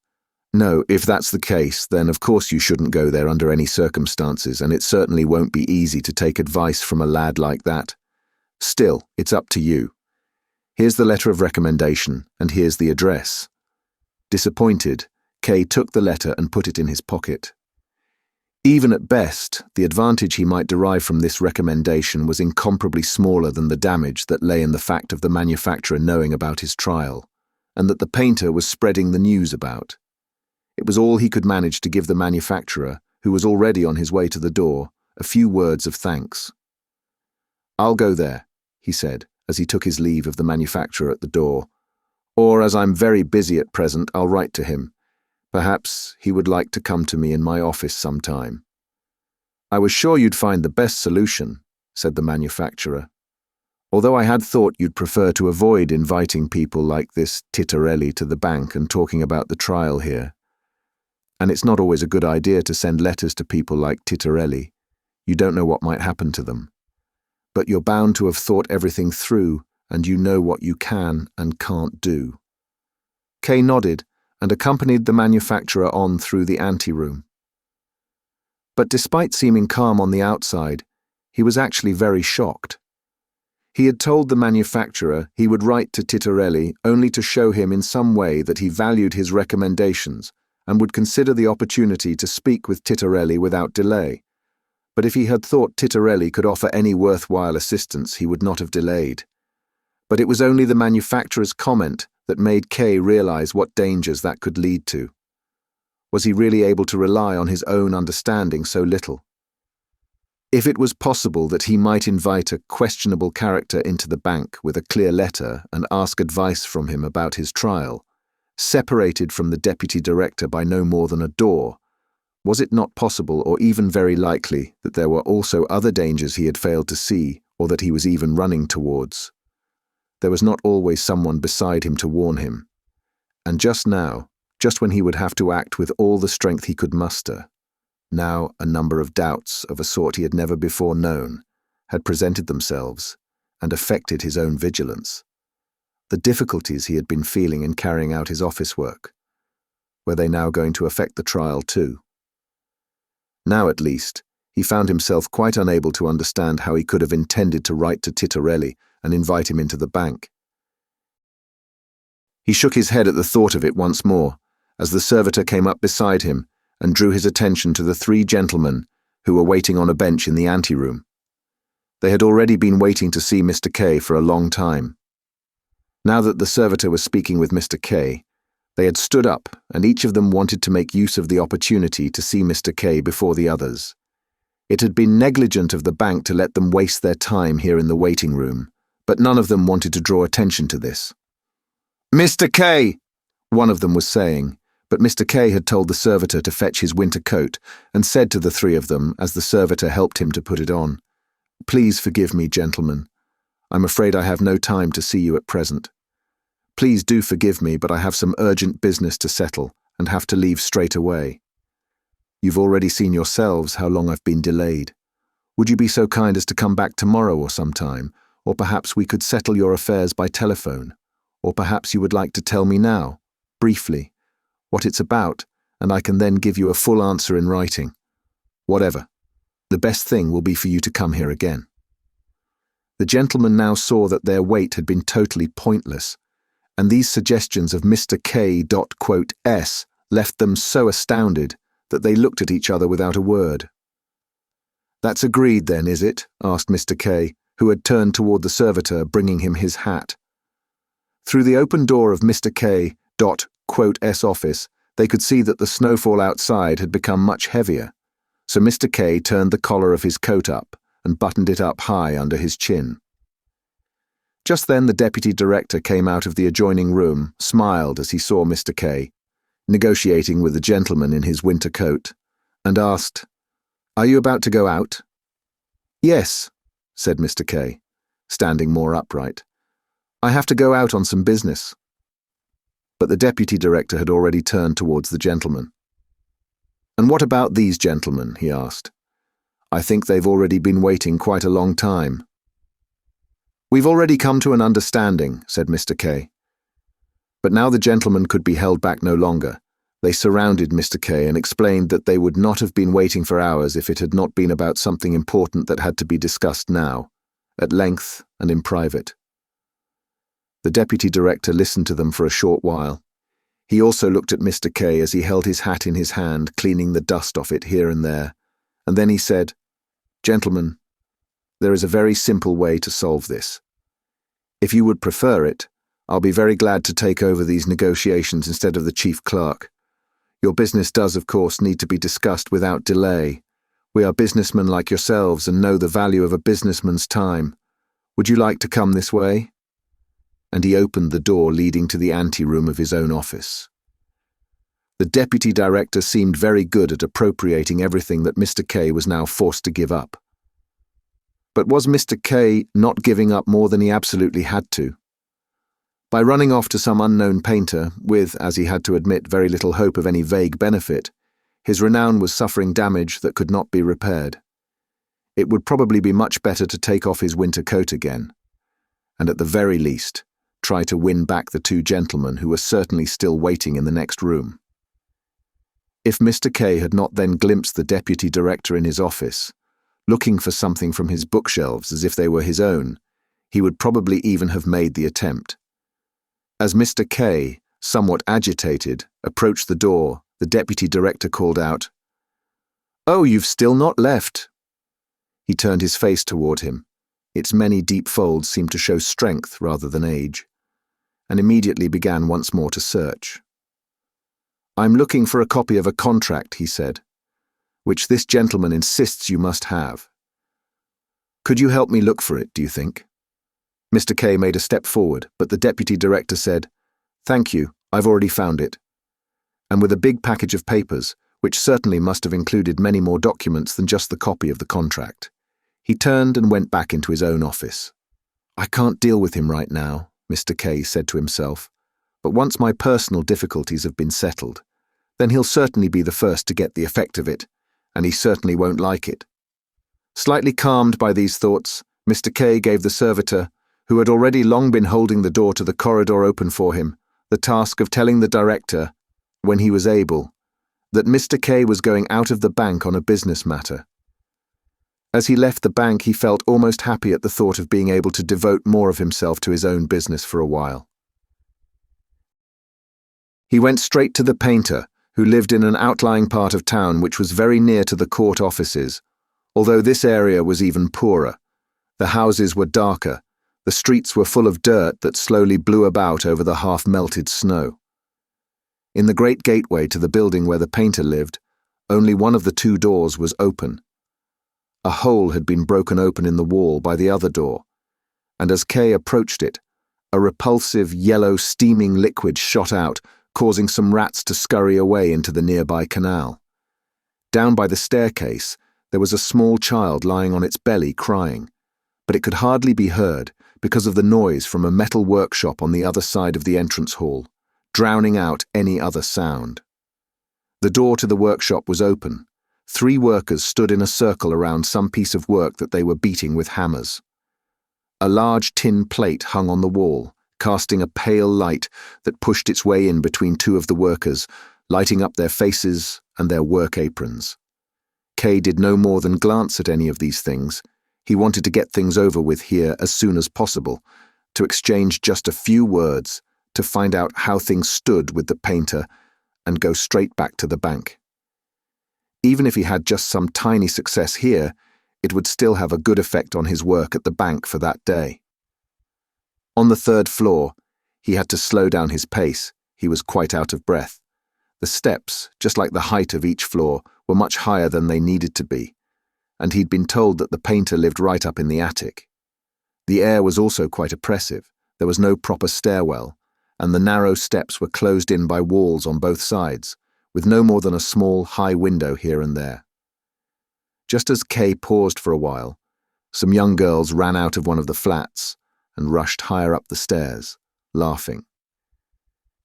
No, if that's the case, then of course you shouldn't go there under any circumstances, and it certainly won't be easy to take advice from a lad like that. Still, it's up to you. Here's the letter of recommendation, and here's the address. Disappointed, Kay took the letter and put it in his pocket. Even at best, the advantage he might derive from this recommendation was incomparably smaller than the damage that lay in the fact of the manufacturer knowing about his trial, and that the painter was spreading the news about. It was all he could manage to give the manufacturer, who was already on his way to the door, a few words of thanks. "I'll go there," he said, as he took his leave of the manufacturer at the door. "Or, as I'm very busy at present, I'll write to him. Perhaps he would like to come to me in my office sometime." "I was sure you'd find the best solution," said the manufacturer. "Although I had thought you'd prefer to avoid inviting people like this Titorelli to the bank and talking about the trial here. And it's not always a good idea to send letters to people like Titorelli. You don't know what might happen to them. But you're bound to have thought everything through, and you know what you can and can't do." Kay nodded and accompanied the manufacturer on through the anteroom. But despite seeming calm on the outside, he was actually very shocked. He had told the manufacturer he would write to Titorelli only to show him in some way that he valued his recommendations and would consider the opportunity to speak with Titorelli without delay. But if he had thought Titorelli could offer any worthwhile assistance, he would not have delayed. But it was only the manufacturer's comment that made Kay realize what dangers that could lead to. Was he really able to rely on his own understanding so little? If it was possible that he might invite a questionable character into the bank with a clear letter and ask advice from him about his trial, separated from the deputy director by no more than a door, was it not possible, or even very likely, that there were also other dangers he had failed to see, or that he was even running towards? There was not always someone beside him to warn him. And just now, just when he would have to act with all the strength he could muster, now a number of doubts of a sort he had never before known had presented themselves and affected his own vigilance. The difficulties he had been feeling in carrying out his office work, were they now going to affect the trial too? Now at least, He found himself quite unable to understand how he could have intended to write to Titorelli and invite him into the bank. He shook his head at the thought of it once more, as the servitor came up beside him and drew his attention to the three gentlemen who were waiting on a bench in the anteroom. They had already been waiting to see Mr. K for a long time. Now that the servitor was speaking with Mr. K, they had stood up, and each of them wanted to make use of the opportunity to see Mr. K before the others. It had been negligent of the bank to let them waste their time here in the waiting room, but none of them wanted to draw attention to this. "Mr. K," one of them was saying, but Mr. K had told the servitor to fetch his winter coat and said to the three of them as the servitor helped him to put it on, "Please forgive me, gentlemen. I'm afraid I have no time to see you at present. Please do forgive me, but I have some urgent business to settle and have to leave straight away. You've already seen yourselves how long I've been delayed. Would you be so kind as to come back tomorrow or sometime, or perhaps we could settle your affairs by telephone, or perhaps you would like to tell me now, briefly, what it's about, and I can then give you a full answer in writing. Whatever. The best thing will be for you to come here again." The gentlemen now saw that their wait had been totally pointless, and these suggestions of Mr. K.S. left them so astounded that they looked at each other without a word. "That's agreed then, is it?" asked Mr. K, who had turned toward the servitor, bringing him his hat. Through the open door of Mr. K.S. office, they could see that the snowfall outside had become much heavier, so Mr. K turned the collar of his coat up and buttoned it up high under his chin. Just then the deputy director came out of the adjoining room, smiled as he saw Mr. K, negotiating with the gentleman in his winter coat, and asked, "Are you about to go out?" "Yes," said Mr. K, standing more upright. "I have to go out on some business." But the deputy director had already turned towards the gentleman. "And what about these gentlemen?" he asked. "I think they've already been waiting quite a long time." "We've already come to an understanding," said Mr. K. But now the gentlemen could be held back no longer. They surrounded Mr. K and explained that they would not have been waiting for hours if it had not been about something important that had to be discussed now, at length and in private. The deputy director listened to them for a short while. He also looked at Mr. K as he held his hat in his hand, cleaning the dust off it here and there, and then he said, "Gentlemen, there is a very simple way to solve this. If you would prefer it, I'll be very glad to take over these negotiations instead of the chief clerk. Your business does, of course, need to be discussed without delay. We are businessmen like yourselves and know the value of a businessman's time. Would you like to come this way?" And he opened the door leading to the anteroom of his own office. The deputy director seemed very good at appropriating everything that Mr. K was now forced to give up. But was Mr. K not giving up more than he absolutely had to? By running off to some unknown painter, with, as he had to admit, very little hope of any vague benefit, his renown was suffering damage that could not be repaired. It would probably be much better to take off his winter coat again, and at the very least, try to win back the two gentlemen who were certainly still waiting in the next room. If Mr. K had not then glimpsed the deputy director in his office, looking for something from his bookshelves as if they were his own, he would probably even have made the attempt. As Mr. K, somewhat agitated, approached the door, the deputy director called out, "Oh, you've still not left." He turned his face toward him. Its many deep folds seemed to show strength rather than age, and immediately began once more to search. "I'm looking for a copy of a contract," he said, "which this gentleman insists you must have. Could you help me look for it, do you think?" Mr. K made a step forward, but the deputy director said, "Thank you, I've already found it." And with a big package of papers, which certainly must have included many more documents than just the copy of the contract, he turned and went back into his own office. "I can't deal with him right now," Mr. K said to himself, "but once my personal difficulties have been settled, then he'll certainly be the first to get the effect of it, and he certainly won't like it." Slightly calmed by these thoughts, Mr. K gave the servitor, who had already long been holding the door to the corridor open for him, the task of telling the director, when he was able, that Mr. K was going out of the bank on a business matter. As he left the bank, he felt almost happy at the thought of being able to devote more of himself to his own business for a while. He went straight to the painter, who lived in an outlying part of town which was very near to the court offices, although this area was even poorer. The houses were darker, the streets were full of dirt that slowly blew about over the half-melted snow. In the great gateway to the building where the painter lived, only one of the two doors was open. A hole had been broken open in the wall by the other door, and as Kay approached it, a repulsive yellow steaming liquid shot out, causing some rats to scurry away into the nearby canal. Down by the staircase, there was a small child lying on its belly crying, but it could hardly be heard because of the noise from a metal workshop on the other side of the entrance hall, drowning out any other sound. The door to the workshop was open. 3 workers stood in a circle around some piece of work that they were beating with hammers. A large tin plate hung on the wall, casting a pale light that pushed its way in between 2 of the workers, lighting up their faces and their work aprons. Kay did no more than glance at any of these things. He wanted to get things over with here as soon as possible, to exchange just a few words, to find out how things stood with the painter, and go straight back to the bank. Even if he had just some tiny success here, it would still have a good effect on his work at the bank for that day. On the 3rd floor, he had to slow down his pace. He was quite out of breath. The steps, just like the height of each floor, were much higher than they needed to be, and he'd been told that the painter lived right up in the attic. The air was also quite oppressive. There was no proper stairwell, and the narrow steps were closed in by walls on both sides, with no more than a small, high window here and there. Just as Kay paused for a while, some young girls ran out of one of the flats and rushed higher up the stairs, laughing.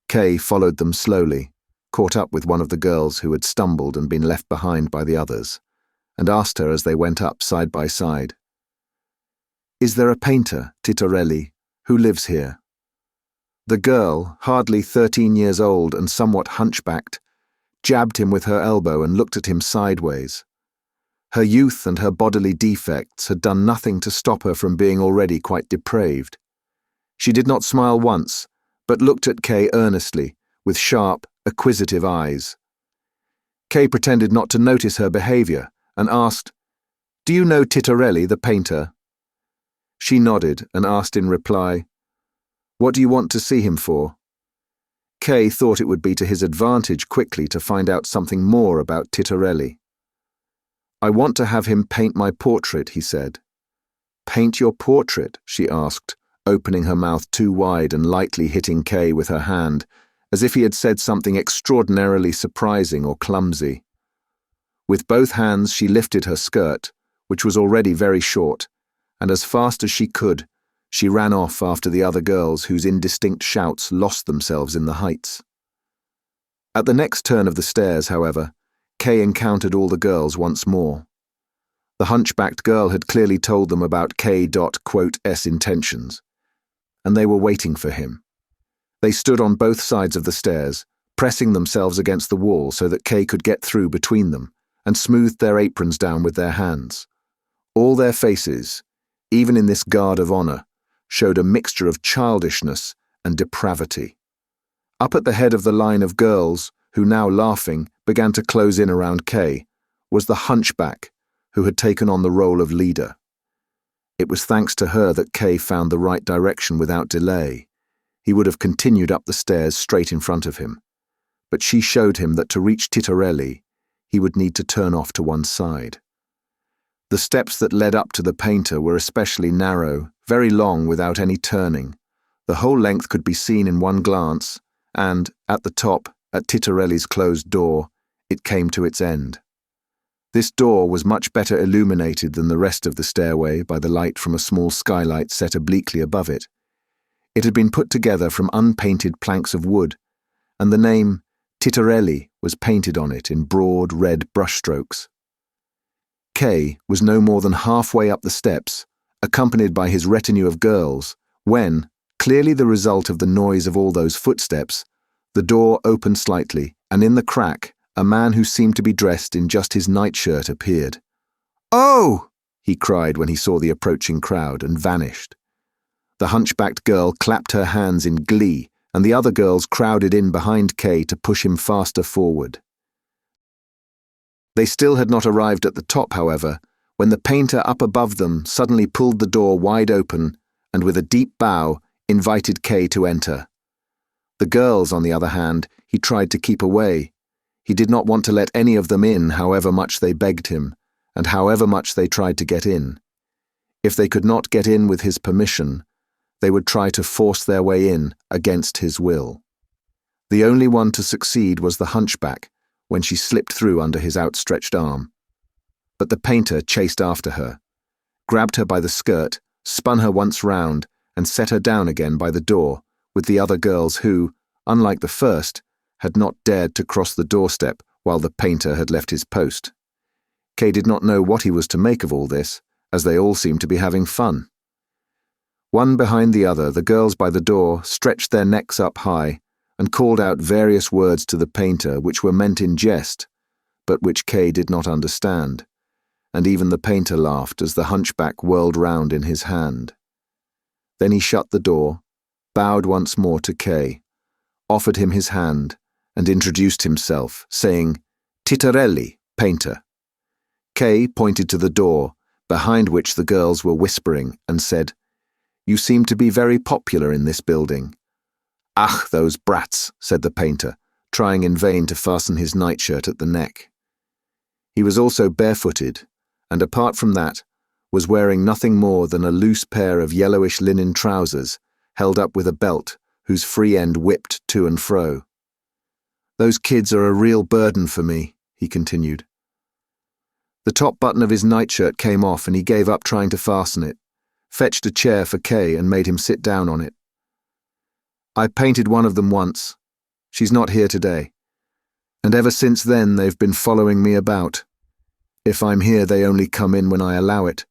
Kay followed them slowly, caught up with one of the girls who had stumbled and been left behind by the others, and asked her as they went up side by side, "Is there a painter, Titorelli, who lives here?" The girl, hardly 13 years old and somewhat hunchbacked, jabbed him with her elbow and looked at him sideways. Her youth and her bodily defects had done nothing to stop her from being already quite depraved. She did not smile once, but looked at Kay earnestly, with sharp, acquisitive eyes. Kay pretended not to notice her behavior and asked, "Do you know Titorelli, the painter?" She nodded and asked in reply, "What do you want to see him for?" Kay thought it would be to his advantage quickly to find out something more about Titorelli. "I want to have him paint my portrait," he said. "Paint your portrait?" she asked, opening her mouth too wide and lightly hitting Kay with her hand, as if he had said something extraordinarily surprising or clumsy. With both hands she lifted her skirt, which was already very short, and as fast as she could, she ran off after the other girls whose indistinct shouts lost themselves in the heights. At the next turn of the stairs, however, Kay encountered all the girls once more. The hunchbacked girl had clearly told them about K.S intentions, and they were waiting for him. They stood on both sides of the stairs, pressing themselves against the wall so that Kay could get through between them, and smoothed their aprons down with their hands. All their faces, even in this guard of honor, showed a mixture of childishness and depravity. Up at the head of the line of girls, who now laughing began to close in around Kay, was the hunchback who had taken on the role of leader. It was thanks to her that Kay found the right direction without delay. He would have continued up the stairs straight in front of him, but she showed him that to reach Titorelli, he would need to turn off to one side. The steps that led up to the painter were especially narrow, very long without any turning. The whole length could be seen in one glance, and, at the top, at Titorelli's closed door, it came to its end. This door was much better illuminated than the rest of the stairway by the light from a small skylight set obliquely above it. It had been put together from unpainted planks of wood, and the name Titorelli was painted on it in broad red brushstrokes. Kay was no more than halfway up the steps, accompanied by his retinue of girls, when, clearly the result of the noise of all those footsteps, the door opened slightly, and in the crack, a man who seemed to be dressed in just his nightshirt appeared. "Oh!" he cried when he saw the approaching crowd and vanished. The hunchbacked girl clapped her hands in glee, and the other girls crowded in behind Kay to push him faster forward. They still had not arrived at the top, however, when the painter up above them suddenly pulled the door wide open and with a deep bow invited Kay to enter. The girls, on the other hand, he tried to keep away. He did not want to let any of them in, however much they begged him, and however much they tried to get in. If they could not get in with his permission, they would try to force their way in against his will. The only one to succeed was the hunchback, when she slipped through under his outstretched arm. But the painter chased after her, grabbed her by the skirt, spun her once round, and set her down again by the door, with the other girls who, unlike the first, had not dared to cross the doorstep while the painter had left his post. Kay did not know what he was to make of all this, as they all seemed to be having fun. One behind the other, the girls by the door stretched their necks up high and called out various words to the painter which were meant in jest, but which Kay did not understand, and even the painter laughed as the hunchback whirled round in his hand. Then he shut the door, bowed once more to Kay, offered him his hand, and introduced himself, saying, "Titarelli, painter." Kay pointed to the door, behind which the girls were whispering, and said, "You seem to be very popular in this building." "Ach, those brats," said the painter, trying in vain to fasten his nightshirt at the neck. He was also barefooted, and apart from that, was wearing nothing more than a loose pair of yellowish linen trousers, held up with a belt, whose free end whipped to and fro. "Those kids are a real burden for me," he continued. The top button of his nightshirt came off and he gave up trying to fasten it, fetched a chair for Kay and made him sit down on it. "I painted one of them once. She's not here today. And ever since then they've been following me about. If I'm here they only come in when I allow it,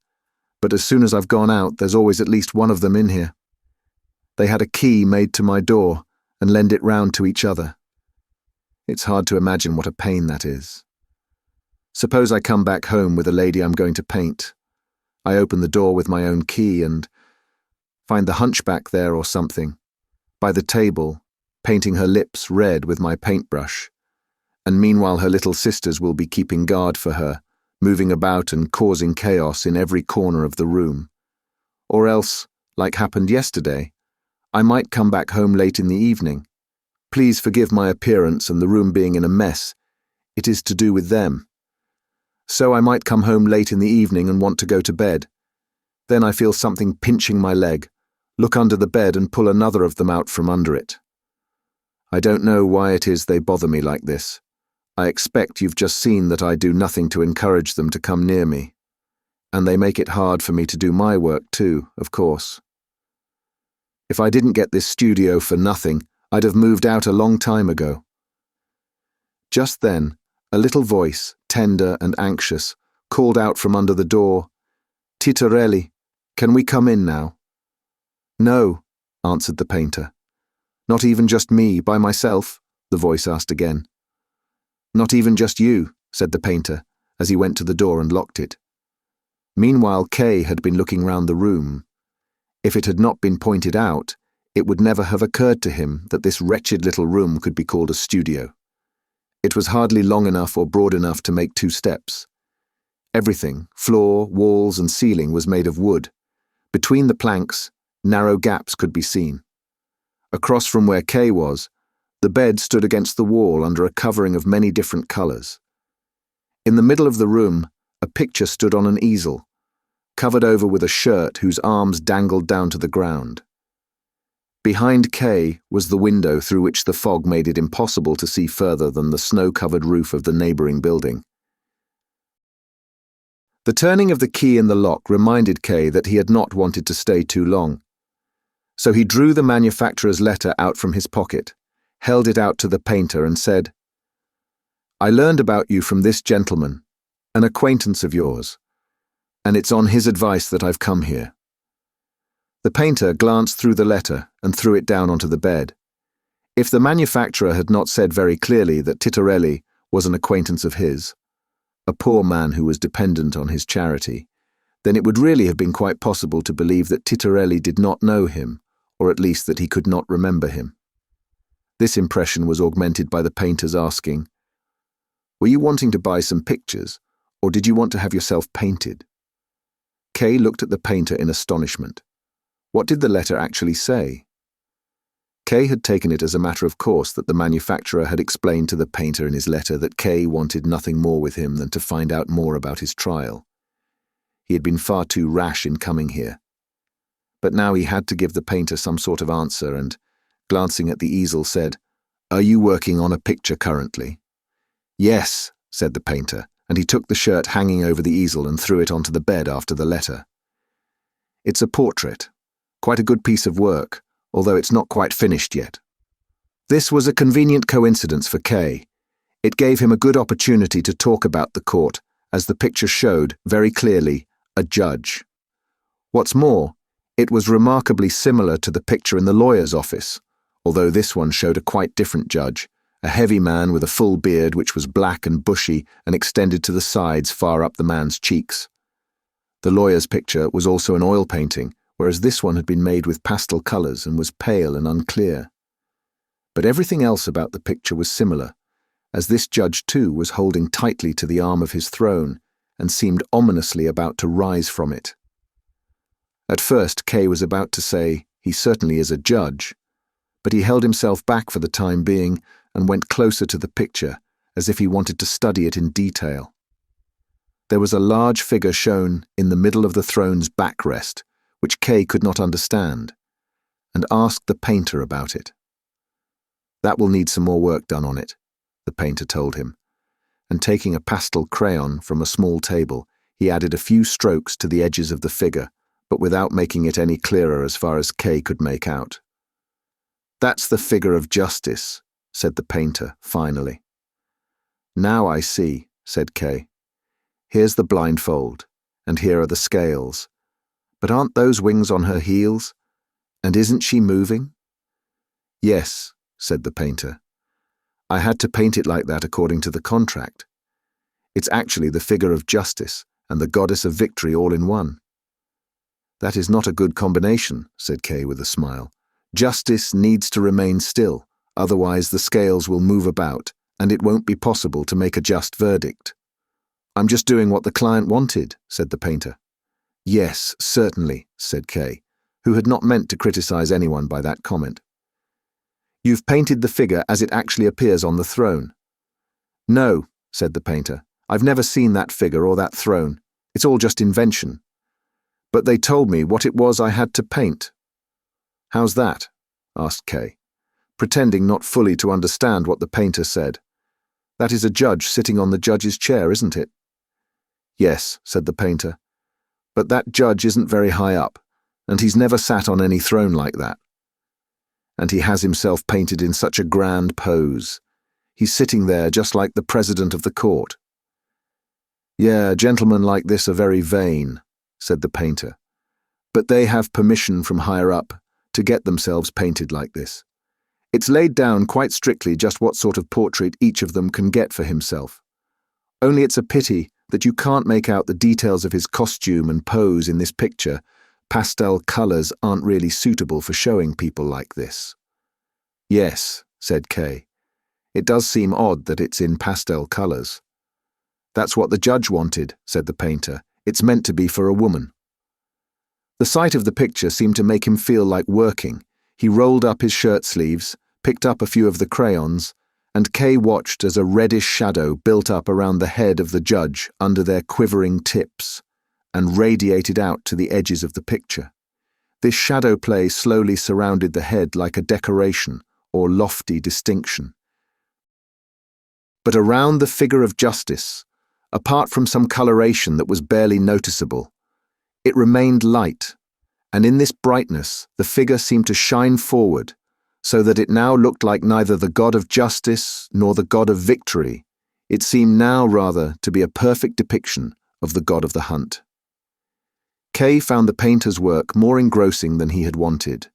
but as soon as I've gone out there's always at least one of them in here. They had a key made to my door and lend it round to each other. It's hard to imagine what a pain that is. Suppose I come back home with a lady I'm going to paint. I open the door with my own key and find the hunchback there or something, by the table, painting her lips red with my paintbrush, and meanwhile her little sisters will be keeping guard for her, moving about and causing chaos in every corner of the room. Or else, like happened yesterday, I might come back home late in the evening. Please forgive my appearance and the room being in a mess. It is to do with them. So I might come home late in the evening and want to go to bed. Then I feel something pinching my leg, look under the bed and pull another of them out from under it. I don't know why it is they bother me like this. I expect you've just seen that I do nothing to encourage them to come near me. And they make it hard for me to do my work too, of course. If I didn't get this studio for nothing, I'd have moved out a long time ago." Just then, a little voice, tender and anxious, called out from under the door, "Titarelli, can we come in now?" "No," answered the painter. "Not even just me, by myself?" the voice asked again. "Not even just you," said the painter, as he went to the door and locked it. Meanwhile, Kay had been looking round the room. If it had not been pointed out, it would never have occurred to him that this wretched little room could be called a studio. It was hardly long enough or broad enough to make 2 steps. Everything, floor, walls and ceiling, was made of wood. Between the planks, narrow gaps could be seen. Across from where Kay was, the bed stood against the wall under a covering of many different colours. In the middle of the room, a picture stood on an easel, covered over with a shirt whose arms dangled down to the ground. Behind Kay was the window through which the fog made it impossible to see further than the snow-covered roof of the neighbouring building. The turning of the key in the lock reminded Kay that he had not wanted to stay too long. So he drew the manufacturer's letter out from his pocket, held it out to the painter and said, "I learned about you from this gentleman, an acquaintance of yours, and it's on his advice that I've come here." The painter glanced through the letter and threw it down onto the bed. If the manufacturer had not said very clearly that Titarelli was an acquaintance of his, a poor man who was dependent on his charity, then it would really have been quite possible to believe that Titorelli did not know him, or at least that he could not remember him. This impression was augmented by the painter's asking, "Were you wanting to buy some pictures, or did you want to have yourself painted?" Kay looked at the painter in astonishment. What did the letter actually say? Kay had taken it as a matter of course that the manufacturer had explained to the painter in his letter that Kay wanted nothing more with him than to find out more about his trial. He had been far too rash in coming here. But now he had to give the painter some sort of answer and, glancing at the easel, said, "Are you working on a picture currently?" "Yes," said the painter, and he took the shirt hanging over the easel and threw it onto the bed after the letter. "It's a portrait. Quite a good piece of work, although it's not quite finished yet." This was a convenient coincidence for Kay. It gave him a good opportunity to talk about the court, as the picture showed, very clearly, a judge. What's more, it was remarkably similar to the picture in the lawyer's office, although this one showed a quite different judge, a heavy man with a full beard which was black and bushy and extended to the sides far up the man's cheeks. The lawyer's picture was also an oil painting, whereas this one had been made with pastel colours and was pale and unclear. But everything else about the picture was similar, as this judge too was holding tightly to the arm of his throne and seemed ominously about to rise from it. At first Kay was about to say, "He certainly is a judge," but he held himself back for the time being and went closer to the picture, as if he wanted to study it in detail. There was a large figure shown in the middle of the throne's backrest, which Kay could not understand, and asked the painter about it. "That will need some more work done on it," the painter told him, and taking a pastel crayon from a small table, he added a few strokes to the edges of the figure, but without making it any clearer as far as Kay could make out. "That's the figure of justice," said the painter, finally. "Now I see," said Kay. "Here's the blindfold, and here are the scales. But aren't those wings on her heels? And isn't she moving?" "Yes," said the painter. "I had to paint it like that according to the contract. It's actually the figure of justice and the goddess of victory all in one." "That is not a good combination," said Kay with a smile. "Justice needs to remain still, otherwise the scales will move about, and it won't be possible to make a just verdict." "I'm just doing what the client wanted," said the painter. "Yes, certainly," said Kay, who had not meant to criticize anyone by that comment. "You've painted the figure as it actually appears on the throne." "No," said the painter. "I've never seen that figure or that throne. It's all just invention. But they told me what it was I had to paint." "How's that?" asked Kay, pretending not fully to understand what the painter said. "That is a judge sitting on the judge's chair, isn't it?" "Yes," said the painter. "But that judge isn't very high up, and he's never sat on any throne like that. And he has himself painted in such a grand pose. He's sitting there just like the president of the court." "Yeah, gentlemen like this are very vain," said the painter. "But they have permission from higher up to get themselves painted like this. It's laid down quite strictly just what sort of portrait each of them can get for himself. Only it's a pity that you can't make out the details of his costume and pose in this picture. Pastel colours aren't really suitable for showing people like this." "Yes," said Kay. "It does seem odd that it's in pastel colours." "That's what the judge wanted," said the painter. "It's meant to be for a woman." The sight of the picture seemed to make him feel like working. He rolled up his shirt sleeves, picked up a few of the crayons, and Kay watched as a reddish shadow built up around the head of the judge under their quivering tips and radiated out to the edges of the picture. This shadow play slowly surrounded the head like a decoration or lofty distinction. But around the figure of justice, apart from some coloration that was barely noticeable, it remained light, and in this brightness the figure seemed to shine forward, so that it now looked like neither the god of justice nor the god of victory. It seemed now rather to be a perfect depiction of the god of the hunt. Kay found the painter's work more engrossing than he had wanted,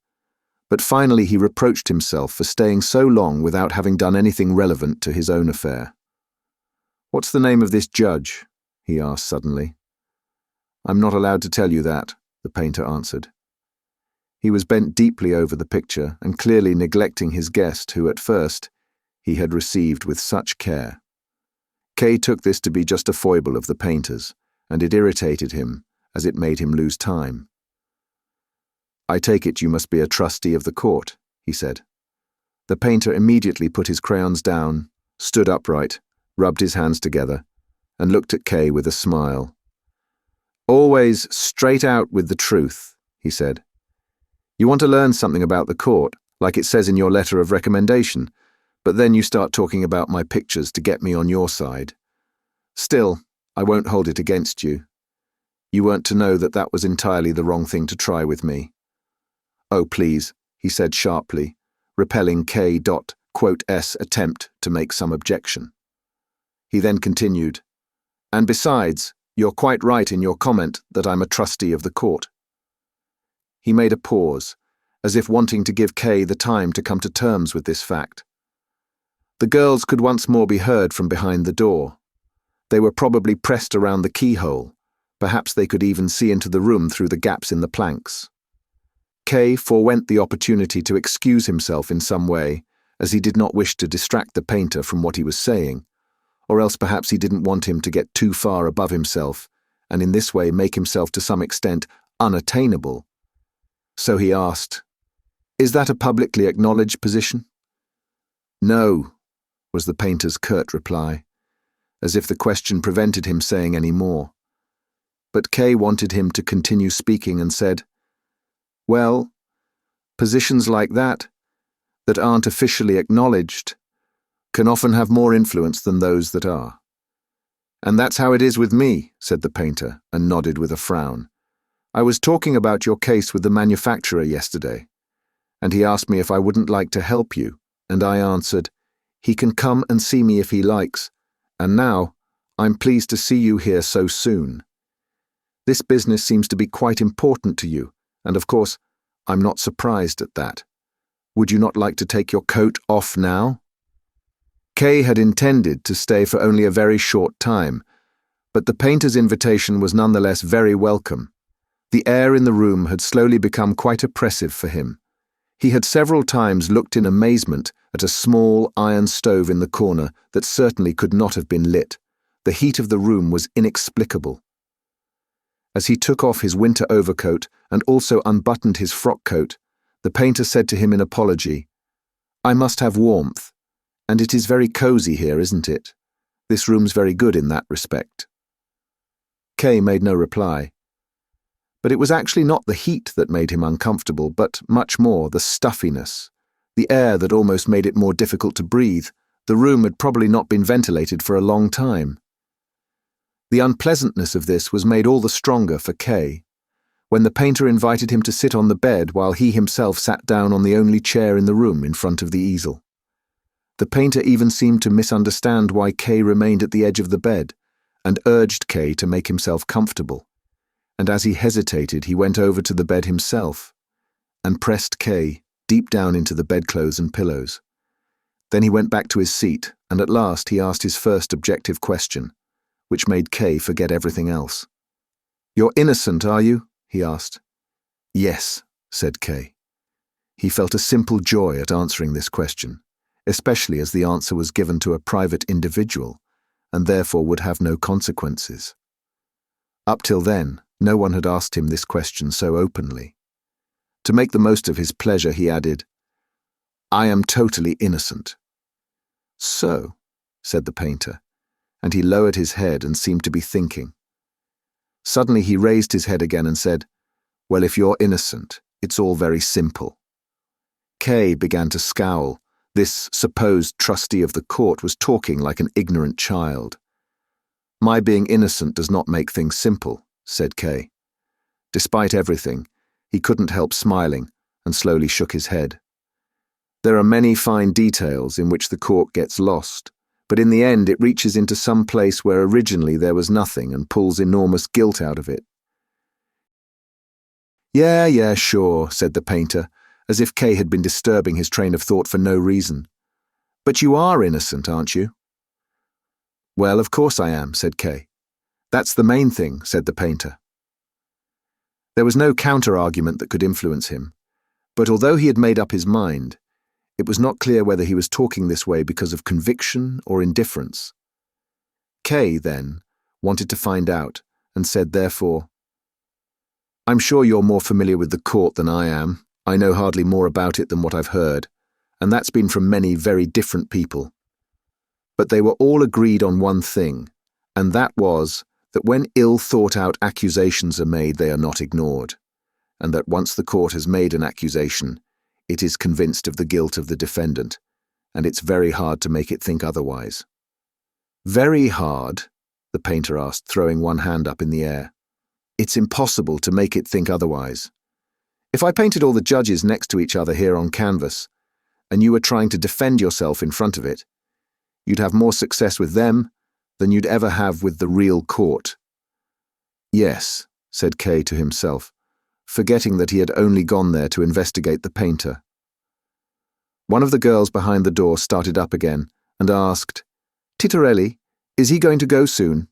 but finally he reproached himself for staying so long without having done anything relevant to his own affair. "What's the name of this judge?" he asked suddenly. I'm not allowed to tell you that, the painter answered. He was bent deeply over the picture and clearly neglecting his guest who, at first, he had received with such care. Kay took this to be just a foible of the painter's, and it irritated him, as it made him lose time. I take it you must be a trustee of the court, he said. The painter immediately put his crayons down, stood upright, rubbed his hands together, and looked at Kay with a smile. Always straight out with the truth, he said. You want to learn something about the court, like it says in your letter of recommendation, but then you start talking about my pictures to get me on your side. Still, I won't hold it against you. You weren't to know that that was entirely the wrong thing to try with me. Oh, please, he said sharply, repelling K.'s attempt to make some objection. He then continued, and besides, you're quite right in your comment that I'm a trustee of the court. He made a pause, as if wanting to give Kay the time to come to terms with this fact. The girls could once more be heard from behind the door. They were probably pressed around the keyhole. Perhaps they could even see into the room through the gaps in the planks. Kay forewent the opportunity to excuse himself in some way, as he did not wish to distract the painter from what he was saying, or else perhaps he didn't want him to get too far above himself, and in this way make himself to some extent unattainable. So he asked, "Is that a publicly acknowledged position?" "No," was the painter's curt reply, as if the question prevented him saying any more. But Kay wanted him to continue speaking and said, "Well, positions like that aren't officially acknowledged, can often have more influence than those that are." "And that's how it is with me," said the painter, and nodded with a frown. "I was talking about your case with the manufacturer yesterday, and he asked me if I wouldn't like to help you, and I answered, he can come and see me if he likes, and now I'm pleased to see you here so soon. This business seems to be quite important to you, and of course, I'm not surprised at that. Would you not like to take your coat off now?" Kay had intended to stay for only a very short time, but the painter's invitation was nonetheless very welcome. The air in the room had slowly become quite oppressive for him. He had several times looked in amazement at a small iron stove in the corner that certainly could not have been lit. The heat of the room was inexplicable. As he took off his winter overcoat and also unbuttoned his frock coat, the painter said to him in apology, "I must have warmth, and it is very cosy here, isn't it? This room's very good in that respect." Kay made no reply. But it was actually not the heat that made him uncomfortable, but much more the stuffiness, the air that almost made it more difficult to breathe. The room had probably not been ventilated for a long time. The unpleasantness of this was made all the stronger for Kay, when the painter invited him to sit on the bed while he himself sat down on the only chair in the room in front of the easel. The painter even seemed to misunderstand why Kay remained at the edge of the bed, and urged Kay to make himself comfortable. And as he hesitated, he went over to the bed himself and pressed Kay deep down into the bedclothes and pillows. Then he went back to his seat, and at last he asked his first objective question, which made Kay forget everything else. "You're innocent, are you?" he asked. "Yes," said Kay. He felt a simple joy at answering this question, especially as the answer was given to a private individual, and therefore would have no consequences. Up till then, no one had asked him this question so openly. To make the most of his pleasure, he added, "I am totally innocent." "So," said the painter, and he lowered his head and seemed to be thinking. Suddenly he raised his head again and said, "Well, if you're innocent, it's all very simple." Kay began to scowl. This supposed trustee of the court was talking like an ignorant child. "My being innocent does not make things simple," said Kay. Despite everything, he couldn't help smiling and slowly shook his head. "There are many fine details in which the court gets lost, but in the end it reaches into some place where originally there was nothing and pulls enormous guilt out of it." Yeah, sure," said the painter, as if Kay had been disturbing his train of thought for no reason. "But you are innocent, aren't you?" "Well, of course I am," said Kay. "That's the main thing," said the painter. There was no counter-argument that could influence him, but although he had made up his mind, it was not clear whether he was talking this way because of conviction or indifference. Kay, then, wanted to find out, and said therefore, "I'm sure you're more familiar with the court than I am. I know hardly more about it than what I've heard, and that's been from many very different people. But they were all agreed on one thing, and that was that when ill-thought-out accusations are made, they are not ignored, and that once the court has made an accusation, it is convinced of the guilt of the defendant, and it's very hard to make it think otherwise." "Very hard?" the painter asked, throwing one hand up in the air. "It's impossible to make it think otherwise. If I painted all the judges next to each other here on canvas, and you were trying to defend yourself in front of it, you'd have more success with them than you'd ever have with the real court." "Yes," said Kay to himself, forgetting that he had only gone there to investigate the painter. One of the girls behind the door started up again and asked, "Titorelli, is he going to go soon?"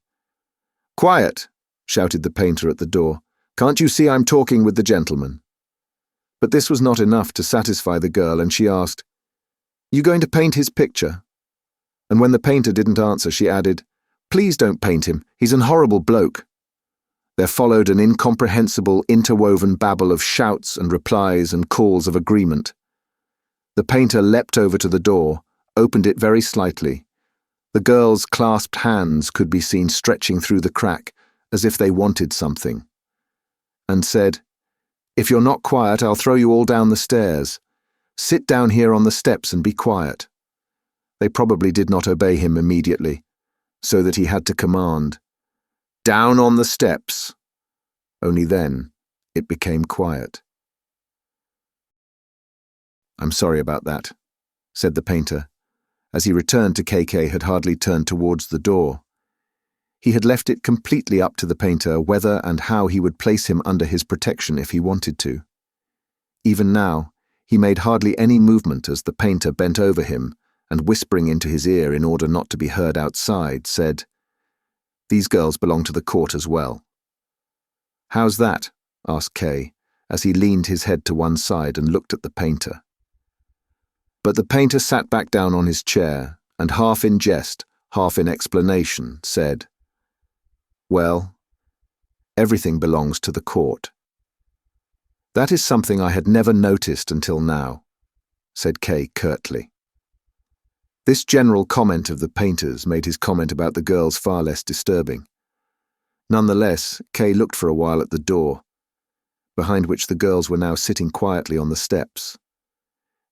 "Quiet!" shouted the painter at the door. "Can't you see I'm talking with the gentleman?" But this was not enough to satisfy the girl, and she asked, "You going to paint his picture?" And when the painter didn't answer, she added, "Please don't paint him, he's an horrible bloke." There followed an incomprehensible, interwoven babble of shouts and replies and calls of agreement. The painter leapt over to the door, opened it very slightly. The girls' clasped hands could be seen stretching through the crack, as if they wanted something, and said, "If you're not quiet, I'll throw you all down the stairs. Sit down here on the steps and be quiet." They probably did not obey him immediately, so that he had to command, "Down on the steps." Only then it became quiet. "I'm sorry about that," said the painter. As he returned to KK had hardly turned towards the door. He had left it completely up to the painter whether and how he would place him under his protection if he wanted to. Even now, he made hardly any movement as the painter bent over him and, whispering into his ear in order not to be heard outside, said, "These girls belong to the court as well." "How's that?" asked Kay, as he leaned his head to one side and looked at the painter. But the painter sat back down on his chair and, half in jest, half in explanation, said, "Well, everything belongs to the court." "That is something I had never noticed until now," said Kay curtly. This general comment of the painter's made his comment about the girls far less disturbing. Nonetheless, Kay looked for a while at the door, behind which the girls were now sitting quietly on the steps,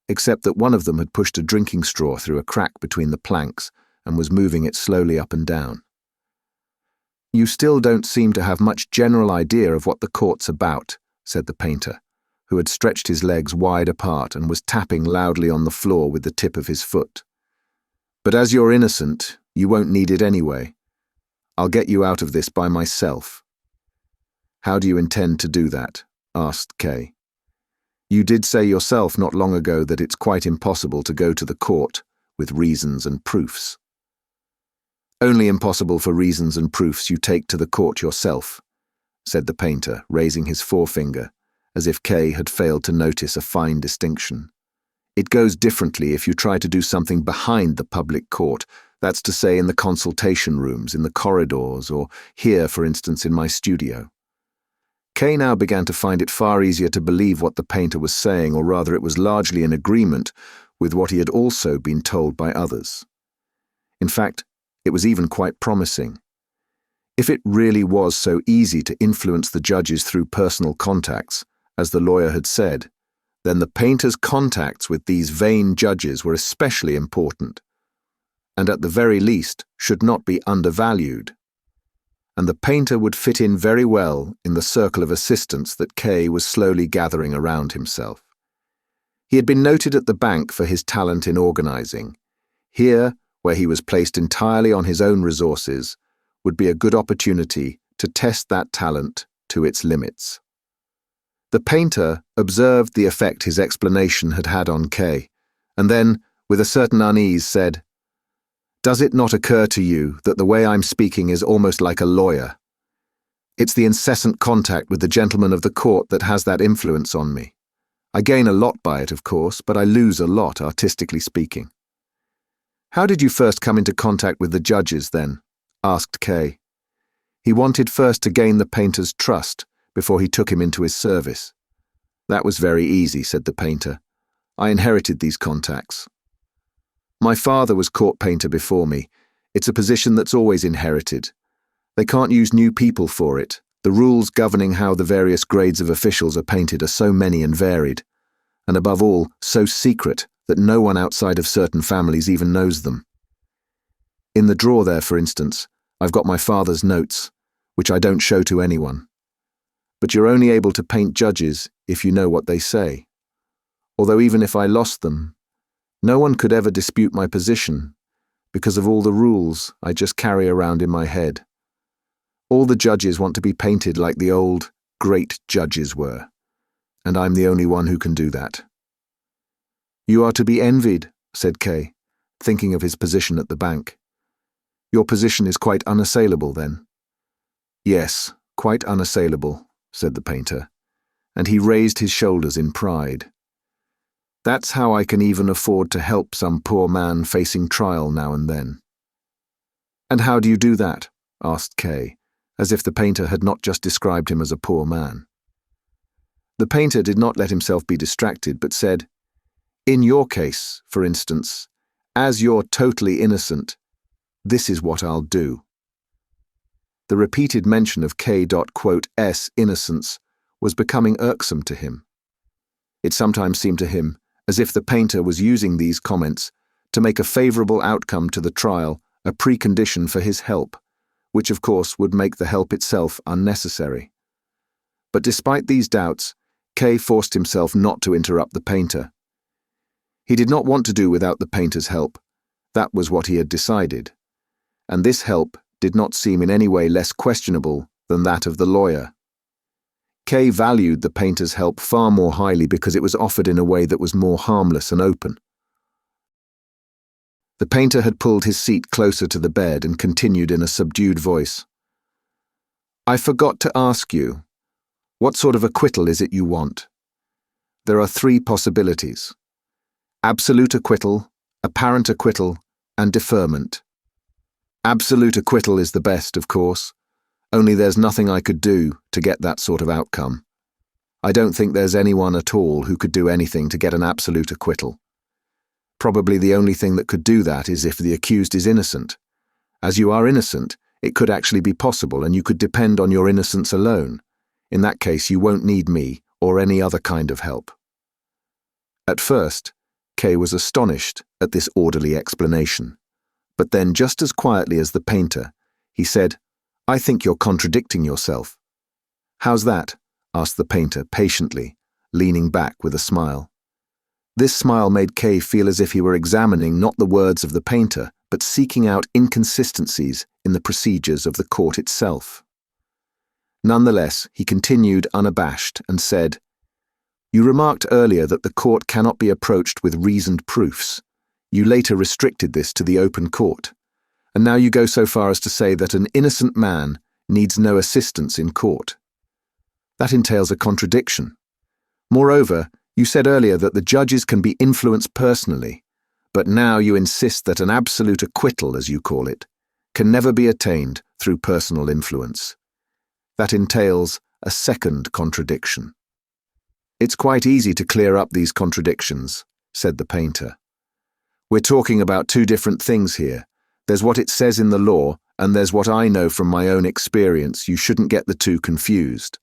except that one of them had pushed a drinking straw through a crack between the planks and was moving it slowly up and down. "You still don't seem to have much general idea of what the court's about," said the painter, who had stretched his legs wide apart and was tapping loudly on the floor with the tip of his foot. "But as you're innocent, you won't need it anyway. I'll get you out of this by myself." "How do you intend to do that?" asked Kay. "You did say yourself not long ago that it's quite impossible to go to the court with reasons and proofs." "Only impossible for reasons and proofs you take to the court yourself," said the painter, raising his forefinger, as if Kay had failed to notice a fine distinction. "It goes differently if you try to do something behind the public court, that's to say in the consultation rooms, in the corridors, or here, for instance, in my studio." Kay now began to find it far easier to believe what the painter was saying, or rather it was largely in agreement with what he had also been told by others. In fact, it was even quite promising. If it really was so easy to influence the judges through personal contacts, as the lawyer had said, then the painter's contacts with these vain judges were especially important, and at the very least should not be undervalued. And the painter would fit in very well in the circle of assistants that Kay was slowly gathering around himself. He had been noted at the bank for his talent in organizing. Here, where he was placed entirely on his own resources, would be a good opportunity to test that talent to its limits. The painter observed the effect his explanation had had on Kay, and then, with a certain unease, said, "Does it not occur to you that the way I'm speaking is almost like a lawyer? It's the incessant contact with the gentlemen of the court that has that influence on me. I gain a lot by it, of course, but I lose a lot, artistically speaking." "How did you first come into contact with the judges, then?" asked Kay. He wanted first to gain the painter's trust before he took him into his service. "That was very easy," said the painter. "I inherited these contacts. My father was court painter before me. It's a position that's always inherited. They can't use new people for it. The rules governing how the various grades of officials are painted are so many and varied, and above all, so secret that no one outside of certain families even knows them. In the drawer there, for instance, I've got my father's notes, which I don't show to anyone. But you're only able to paint judges if you know what they say. Although even if I lost them, no one could ever dispute my position because of all the rules I just carry around in my head. All the judges want to be painted like the old, great judges were, and I'm the only one who can do that." "You are to be envied," said Kay, thinking of his position at the bank. "Your position is quite unassailable, then." "Yes, quite unassailable," said the painter, and he raised his shoulders in pride. "That's how I can even afford to help some poor man facing trial now and then." "And how do you do that?" asked Kay, as if the painter had not just described him as a poor man. The painter did not let himself be distracted, but said, "In your case, for instance, as you're totally innocent, this is what I'll do." The repeated mention of K.S. innocence was becoming irksome to him. It sometimes seemed to him as if the painter was using these comments to make a favorable outcome to the trial a precondition for his help, which of course would make the help itself unnecessary. But despite these doubts, Kay forced himself not to interrupt the painter. He did not want to do without the painter's help. That was what he had decided. And this help did not seem in any way less questionable than that of the lawyer. Kay valued the painter's help far more highly because it was offered in a way that was more harmless and open. The painter had pulled his seat closer to the bed and continued in a subdued voice. "I forgot to ask you, what sort of acquittal is it you want? There are 3 possibilities: absolute acquittal, apparent acquittal, and deferment. Absolute acquittal is the best, of course, only there's nothing I could do to get that sort of outcome. I don't think there's anyone at all who could do anything to get an absolute acquittal. Probably the only thing that could do that is if the accused is innocent. As you are innocent, it could actually be possible and you could depend on your innocence alone. In that case, you won't need me or any other kind of help." At first, Kay was astonished at this orderly explanation. But then, just as quietly as the painter, he said, "I think you're contradicting yourself." "How's that?" asked the painter patiently, leaning back with a smile. This smile made Kay feel as if he were examining not the words of the painter, but seeking out inconsistencies in the procedures of the court itself. Nonetheless, he continued unabashed and said, "You remarked earlier that the court cannot be approached with reasoned proofs. You later restricted this to the open court, and now you go so far as to say that an innocent man needs no assistance in court. That entails a contradiction. Moreover, you said earlier that the judges can be influenced personally, but now you insist that an absolute acquittal, as you call it, can never be attained through personal influence. That entails a second contradiction." "It's quite easy to clear up these contradictions," said the painter. "We're talking about 2 different things here. There's what it says in the law, and there's what I know from my own experience. You shouldn't get the 2 confused.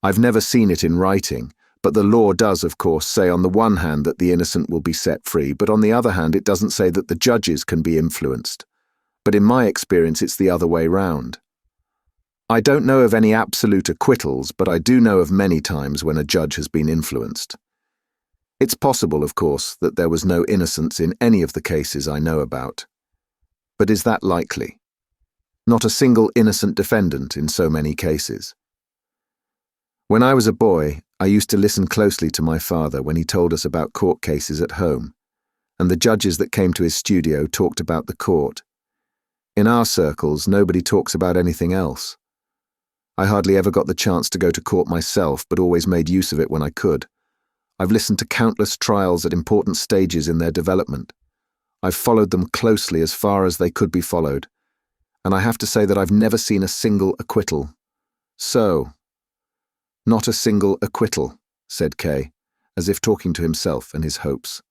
I've never seen it in writing, but the law does, of course, say on the one hand that the innocent will be set free, but on the other hand it doesn't say that the judges can be influenced. But in my experience it's the other way round. I don't know of any absolute acquittals, but I do know of many times when a judge has been influenced. It's possible, of course, that there was no innocence in any of the cases I know about. But is that likely? Not a single innocent defendant in so many cases. When I was a boy, I used to listen closely to my father when he told us about court cases at home, and the judges that came to his studio talked about the court. In our circles, nobody talks about anything else. I hardly ever got the chance to go to court myself, but always made use of it when I could. I've listened to countless trials at important stages in their development. I've followed them closely as far as they could be followed, and I have to say that I've never seen a single acquittal. So, not a single acquittal, said Kay, as if talking to himself and his hopes.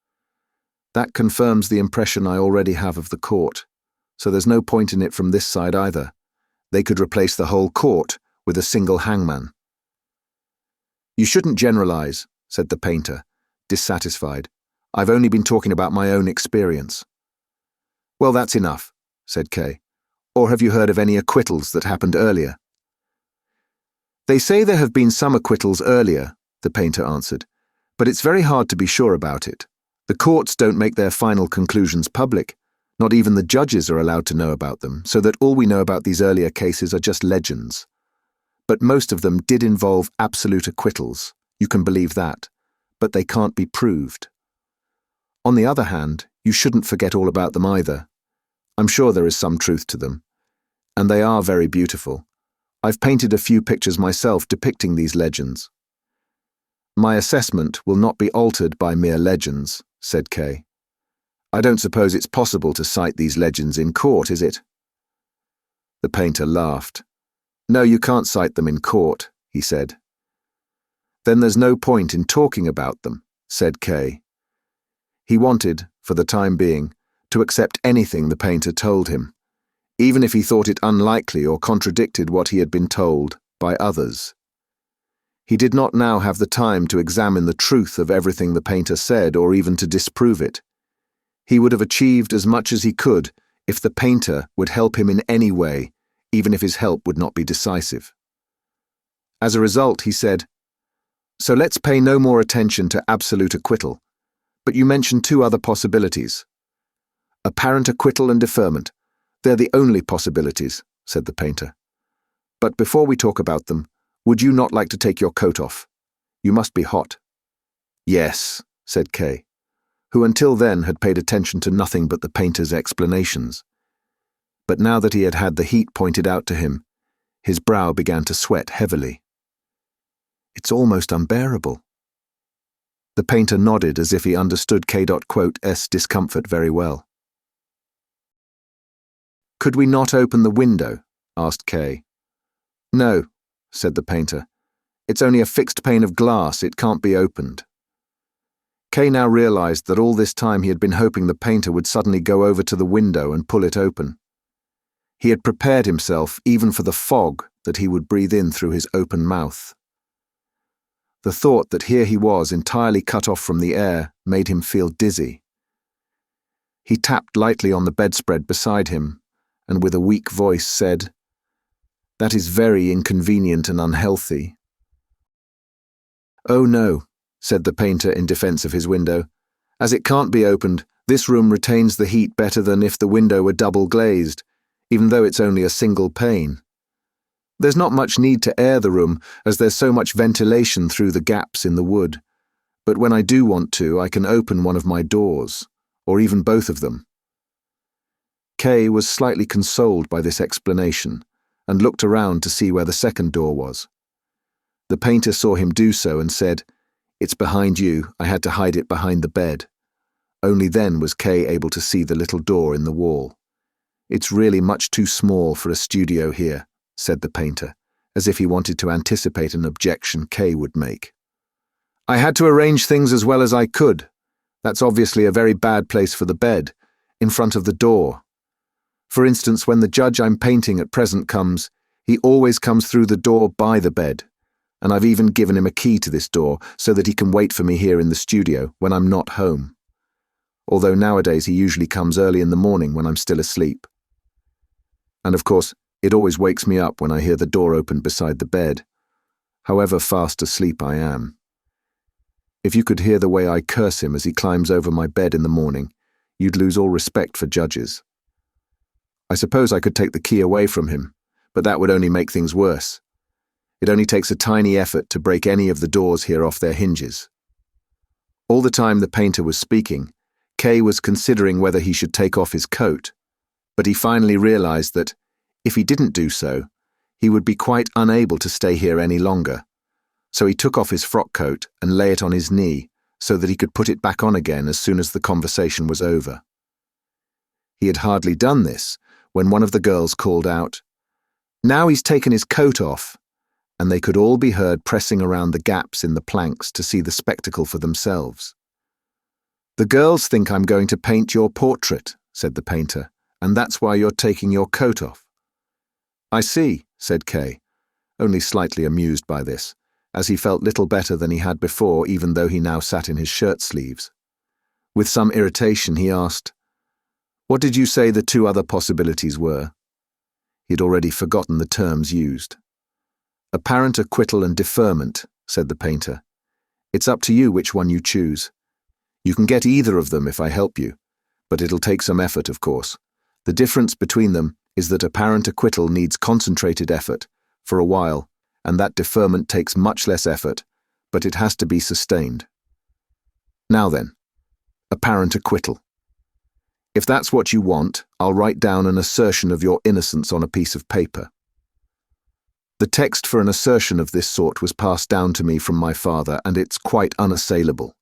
That confirms the impression I already have of the court, so there's no point in it from this side either. They could replace the whole court with a single hangman. You shouldn't generalize, said the painter, dissatisfied. I've only been talking about my own experience. Well, that's enough, said Kay. Or have you heard of any acquittals that happened earlier? They say there have been some acquittals earlier, the painter answered, but it's very hard to be sure about it. The courts don't make their final conclusions public. Not even the judges are allowed to know about them, so that all we know about these earlier cases are just legends. But most of them did involve absolute acquittals, you can believe that, but they can't be proved. On the other hand, you shouldn't forget all about them either. I'm sure there is some truth to them, and they are very beautiful. I've painted a few pictures myself depicting these legends. My assessment will not be altered by mere legends, said Kay. I don't suppose it's possible to cite these legends in court, is it? The painter laughed. No, you can't cite them in court, he said. Then there's no point in talking about them, said Kay. He wanted, for the time being, to accept anything the painter told him, even if he thought it unlikely or contradicted what he had been told by others. He did not now have the time to examine the truth of everything the painter said or even to disprove it. He would have achieved as much as he could if the painter would help him in any way, even if his help would not be decisive. As a result, he said, So let's pay no more attention to absolute acquittal, but you mentioned two other possibilities. Apparent acquittal and deferment. They're the only possibilities, said the painter. But before we talk about them, would you not like to take your coat off? You must be hot. Yes, said Kay, who until then had paid attention to nothing but the painter's explanations. But now that he had had the heat pointed out to him, his brow began to sweat heavily. It's almost unbearable. The painter nodded as if he understood K.'s discomfort very well. Could we not open the window? Asked Kay. No, said the painter. It's only a fixed pane of glass, it can't be opened. Kay now realized that all this time he had been hoping the painter would suddenly go over to the window and pull it open. He had prepared himself even for the fog that he would breathe in through his open mouth. The thought that here he was entirely cut off from the air made him feel dizzy. He tapped lightly on the bedspread beside him and with a weak voice said, That is very inconvenient and unhealthy. Oh no, said the painter in defense of his window. As it can't be opened, this room retains the heat better than if the window were double glazed, even though it's only a single pane. There's not much need to air the room, as there's so much ventilation through the gaps in the wood. But when I do want to, I can open one of my doors, or even both of them. Kay was slightly consoled by this explanation, and looked around to see where the second door was. The painter saw him do so and said, It's behind you, I had to hide it behind the bed. Only then was Kay able to see the little door in the wall. It's really much too small for a studio here, said the painter, as if he wanted to anticipate an objection Kay would make. I had to arrange things as well as I could. That's obviously a very bad place for the bed, in front of the door. For instance, when the judge I'm painting at present comes, he always comes through the door by the bed, and I've even given him a key to this door so that he can wait for me here in the studio when I'm not home. Although nowadays he usually comes early in the morning when I'm still asleep. And of course, it always wakes me up when I hear the door open beside the bed, however fast asleep I am. If you could hear the way I curse him as he climbs over my bed in the morning, you'd lose all respect for judges. I suppose I could take the key away from him, but that would only make things worse. It only takes a tiny effort to break any of the doors here off their hinges. All the time the painter was speaking, Kay was considering whether he should take off his coat, but he finally realized that, if he didn't do so, he would be quite unable to stay here any longer. So he took off his frock coat and lay it on his knee so that he could put it back on again as soon as the conversation was over. He had hardly done this when one of the girls called out, "Now he's taken his coat off," and they could all be heard pressing around the gaps in the planks to see the spectacle for themselves. "The girls think I'm going to paint your portrait," said the painter, "and that's why you're taking your coat off." "I see," said Kay, only slightly amused by this, as he felt little better than he had before, even though he now sat in his shirt sleeves. With some irritation, he asked, "What did you say the two other possibilities were?" He'd already forgotten the terms used. "Apparent acquittal and deferment," said the painter. "It's up to you which one you choose. You can get either of them if I help you, but it'll take some effort, of course. The difference between them is that apparent acquittal needs concentrated effort, for a while, and that deferment takes much less effort, but it has to be sustained. Now then, apparent acquittal. If that's what you want, I'll write down an assertion of your innocence on a piece of paper." The text for an assertion of this sort was passed down to me from my father, and it's quite unassailable.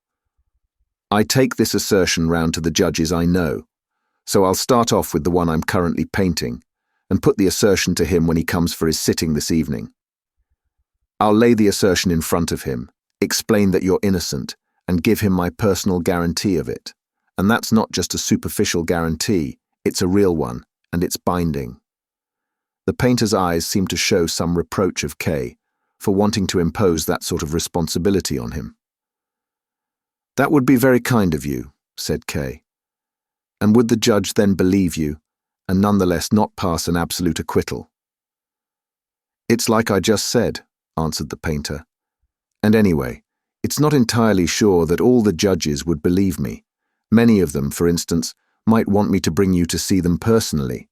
I take this assertion round to the judges I know, so I'll start off with the one I'm currently painting, and put the assertion to him when he comes for his sitting this evening. I'll lay the assertion in front of him, explain that you're innocent, and give him my personal guarantee of it. And that's not just a superficial guarantee, it's a real one, and it's binding. The painter's eyes seemed to show some reproach of Kay for wanting to impose that sort of responsibility on him. "That would be very kind of you," said Kay. "And would the judge then believe you, and nonetheless not pass an absolute acquittal?" "It's like I just said," answered the painter. "And anyway, it's not entirely sure that all the judges would believe me. Many of them, for instance, might want me to bring you to see them personally.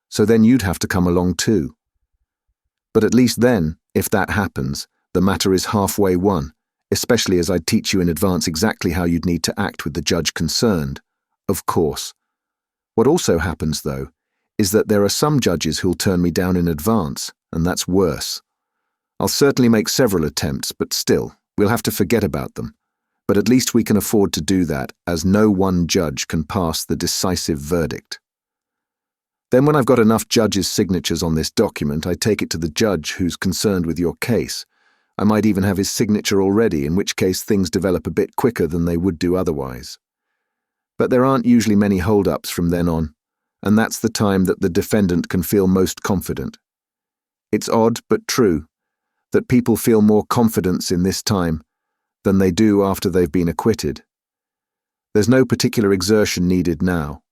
So then you'd have to come along too. But at least then, if that happens, the matter is halfway won, especially as I'd teach you in advance exactly how you'd need to act with the judge concerned. Of course. What also happens, though, is that there are some judges who'll turn me down in advance, and that's worse. I'll certainly make several attempts, but still, we'll have to forget about them. But at least we can afford to do that, as no one judge can pass the decisive verdict. Then when I've got enough judges' signatures on this document, I take it to the judge who's concerned with your case. I might even have his signature already, in which case things develop a bit quicker than they would do otherwise. But there aren't usually many hold-ups from then on, and that's the time that the defendant can feel most confident. It's odd, but true, that people feel more confidence in this time than they do after they've been acquitted. There's no particular exertion needed now.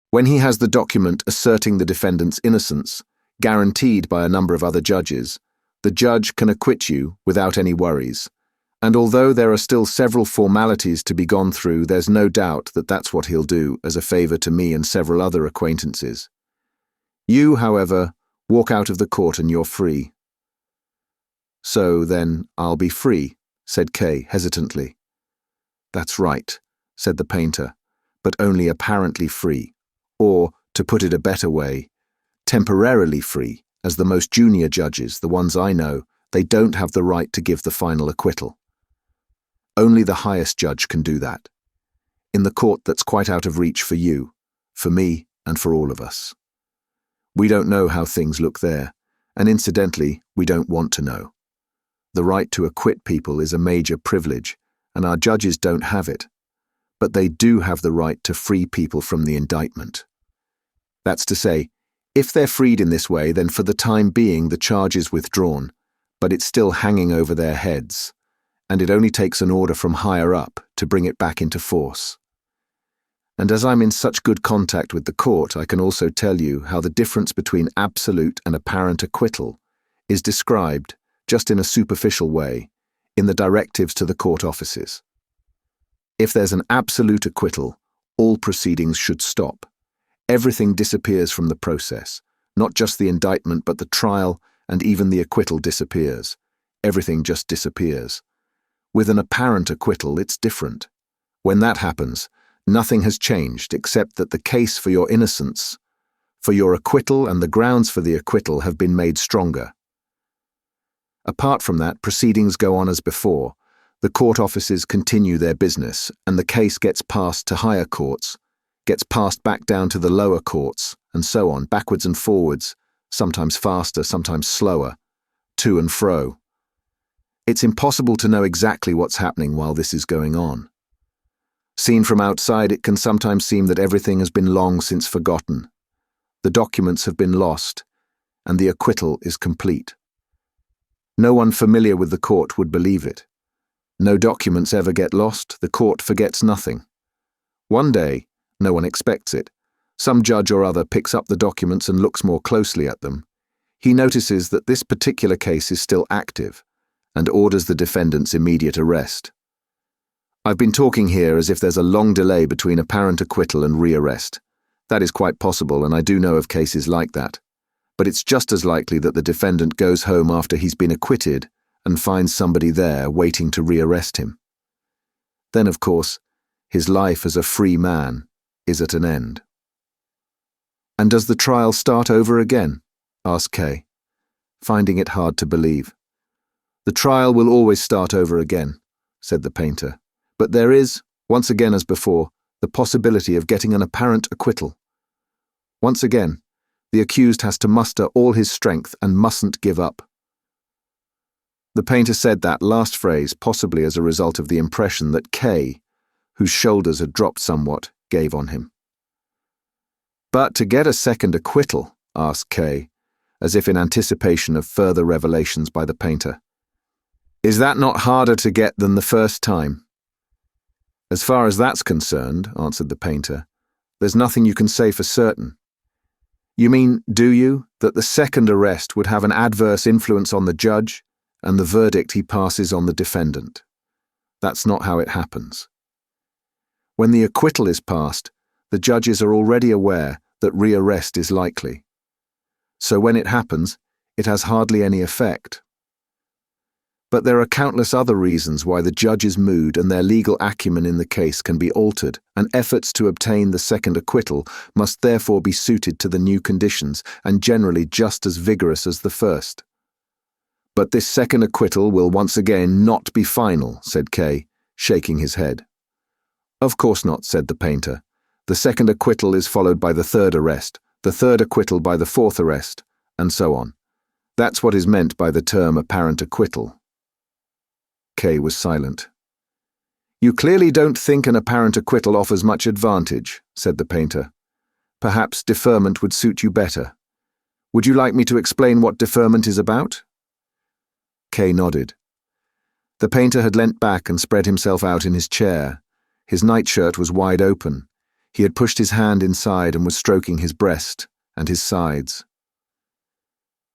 When he has the document asserting the defendant's innocence, guaranteed by a number of other judges, the judge can acquit you without any worries. And although there are still several formalities to be gone through, there's no doubt that that's what he'll do as a favour to me and several other acquaintances. You, however, walk out of the court and you're free. "So, then, I'll be free," said Kay hesitantly. "That's right," said the painter, "but only apparently free. Or, to put it a better way, temporarily free, as the most junior judges, the ones I know, they don't have the right to give the final acquittal. Only the highest judge can do that. In the court that's quite out of reach for you, for me, and for all of us. We don't know how things look there, and incidentally, we don't want to know. The right to acquit people is a major privilege, and our judges don't have it, but they do have the right to free people from the indictment. That's to say, if they're freed in this way, then for the time being the charge is withdrawn, but it's still hanging over their heads, and it only takes an order from higher up to bring it back into force. And as I'm in such good contact with the court, I can also tell you how the difference between absolute and apparent acquittal is described, just in a superficial way, in the directives to the court offices. If there's an absolute acquittal, all proceedings should stop. Everything disappears from the process, not just the indictment, but the trial, and even the acquittal disappears. Everything just disappears. With an apparent acquittal, it's different. When that happens, nothing has changed except that the case for your innocence, for your acquittal and the grounds for the acquittal have been made stronger. Apart from that, proceedings go on as before. The court offices continue their business, and the case gets passed to higher courts, gets passed back down to the lower courts, and so on, backwards and forwards, sometimes faster, sometimes slower, to and fro. It's impossible to know exactly what's happening while this is going on. Seen from outside, it can sometimes seem that everything has been long since forgotten. The documents have been lost, and the acquittal is complete. No one familiar with the court would believe it. No documents ever get lost, the court forgets nothing. One day, no one expects it, some judge or other picks up the documents and looks more closely at them. He notices that this particular case is still active, and orders the defendant's immediate arrest. I've been talking here as if there's a long delay between apparent acquittal and rearrest. That is quite possible, and I do know of cases like that. But it's just as likely that the defendant goes home after he's been acquitted and finds somebody there waiting to rearrest him. Then, of course, his life as a free man is at an end. And does the trial start over again? Asked Kay, finding it hard to believe. The trial will always start over again, said the painter, but there is, once again as before, the possibility of getting an apparent acquittal. Once again, the accused has to muster all his strength and mustn't give up. The painter said that last phrase possibly as a result of the impression that Kay, whose shoulders had dropped somewhat, gave on him. But to get a second acquittal, asked Kay, as if in anticipation of further revelations by the painter. Is that not harder to get than the first time? As far as that's concerned, answered the painter, there's nothing you can say for certain. You mean, do you, that the second arrest would have an adverse influence on the judge and the verdict he passes on the defendant? That's not how it happens. When the acquittal is passed, the judges are already aware that rearrest is likely. So when it happens, it has hardly any effect. But there are countless other reasons why the judge's mood and their legal acumen in the case can be altered, and efforts to obtain the second acquittal must therefore be suited to the new conditions and generally just as vigorous as the first. But this second acquittal will once again not be final, said Kay, shaking his head. Of course not, said the painter. The second acquittal is followed by the third arrest, the third acquittal by the fourth arrest, and so on. That's what is meant by the term apparent acquittal. Kay was silent. You clearly don't think an apparent acquittal offers much advantage, said the painter. Perhaps deferment would suit you better. Would you like me to explain what deferment is about? Kay nodded. The painter had leant back and spread himself out in his chair. His nightshirt was wide open. He had pushed his hand inside and was stroking his breast and his sides.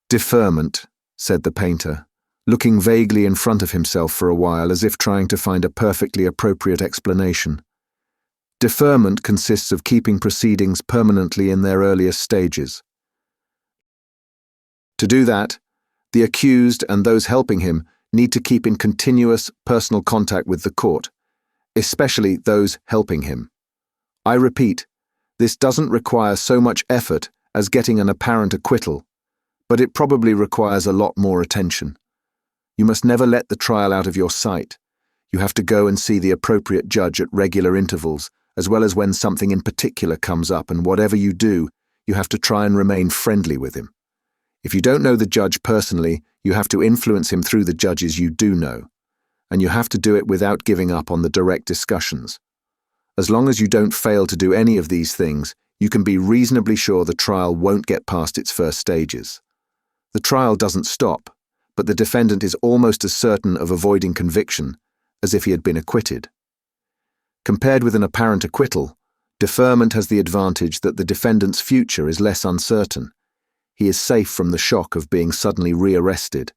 Deferment, said the painter, looking vaguely in front of himself for a while as if trying to find a perfectly appropriate explanation. Deferment consists of keeping proceedings permanently in their earliest stages. To do that, the accused and those helping him need to keep in continuous personal contact with the court, especially those helping him. I repeat, this doesn't require so much effort as getting an apparent acquittal, but it probably requires a lot more attention. You must never let the trial out of your sight. You have to go and see the appropriate judge at regular intervals, as well as when something in particular comes up, and whatever you do, you have to try and remain friendly with him. If you don't know the judge personally, you have to influence him through the judges you do know, and you have to do it without giving up on the direct discussions. As long as you don't fail to do any of these things, you can be reasonably sure the trial won't get past its first stages. The trial doesn't stop, but the defendant is almost as certain of avoiding conviction as if he had been acquitted. Compared with an apparent acquittal, deferment has the advantage that the defendant's future is less uncertain. He is safe from the shock of being suddenly rearrested,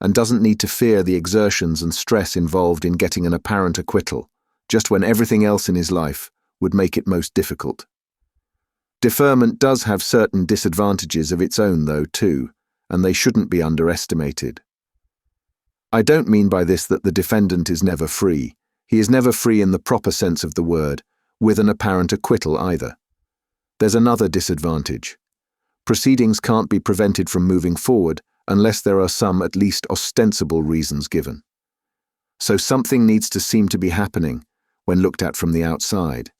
and doesn't need to fear the exertions and stress involved in getting an apparent acquittal, just when everything else in his life would make it most difficult. Deferment does have certain disadvantages of its own, though, too, and they shouldn't be underestimated. I don't mean by this that the defendant is never free. He is never free in the proper sense of the word, with an apparent acquittal either. There's another disadvantage. Proceedings can't be prevented from moving forward unless there are some at least ostensible reasons given. So something needs to seem to be happening when looked at from the outside.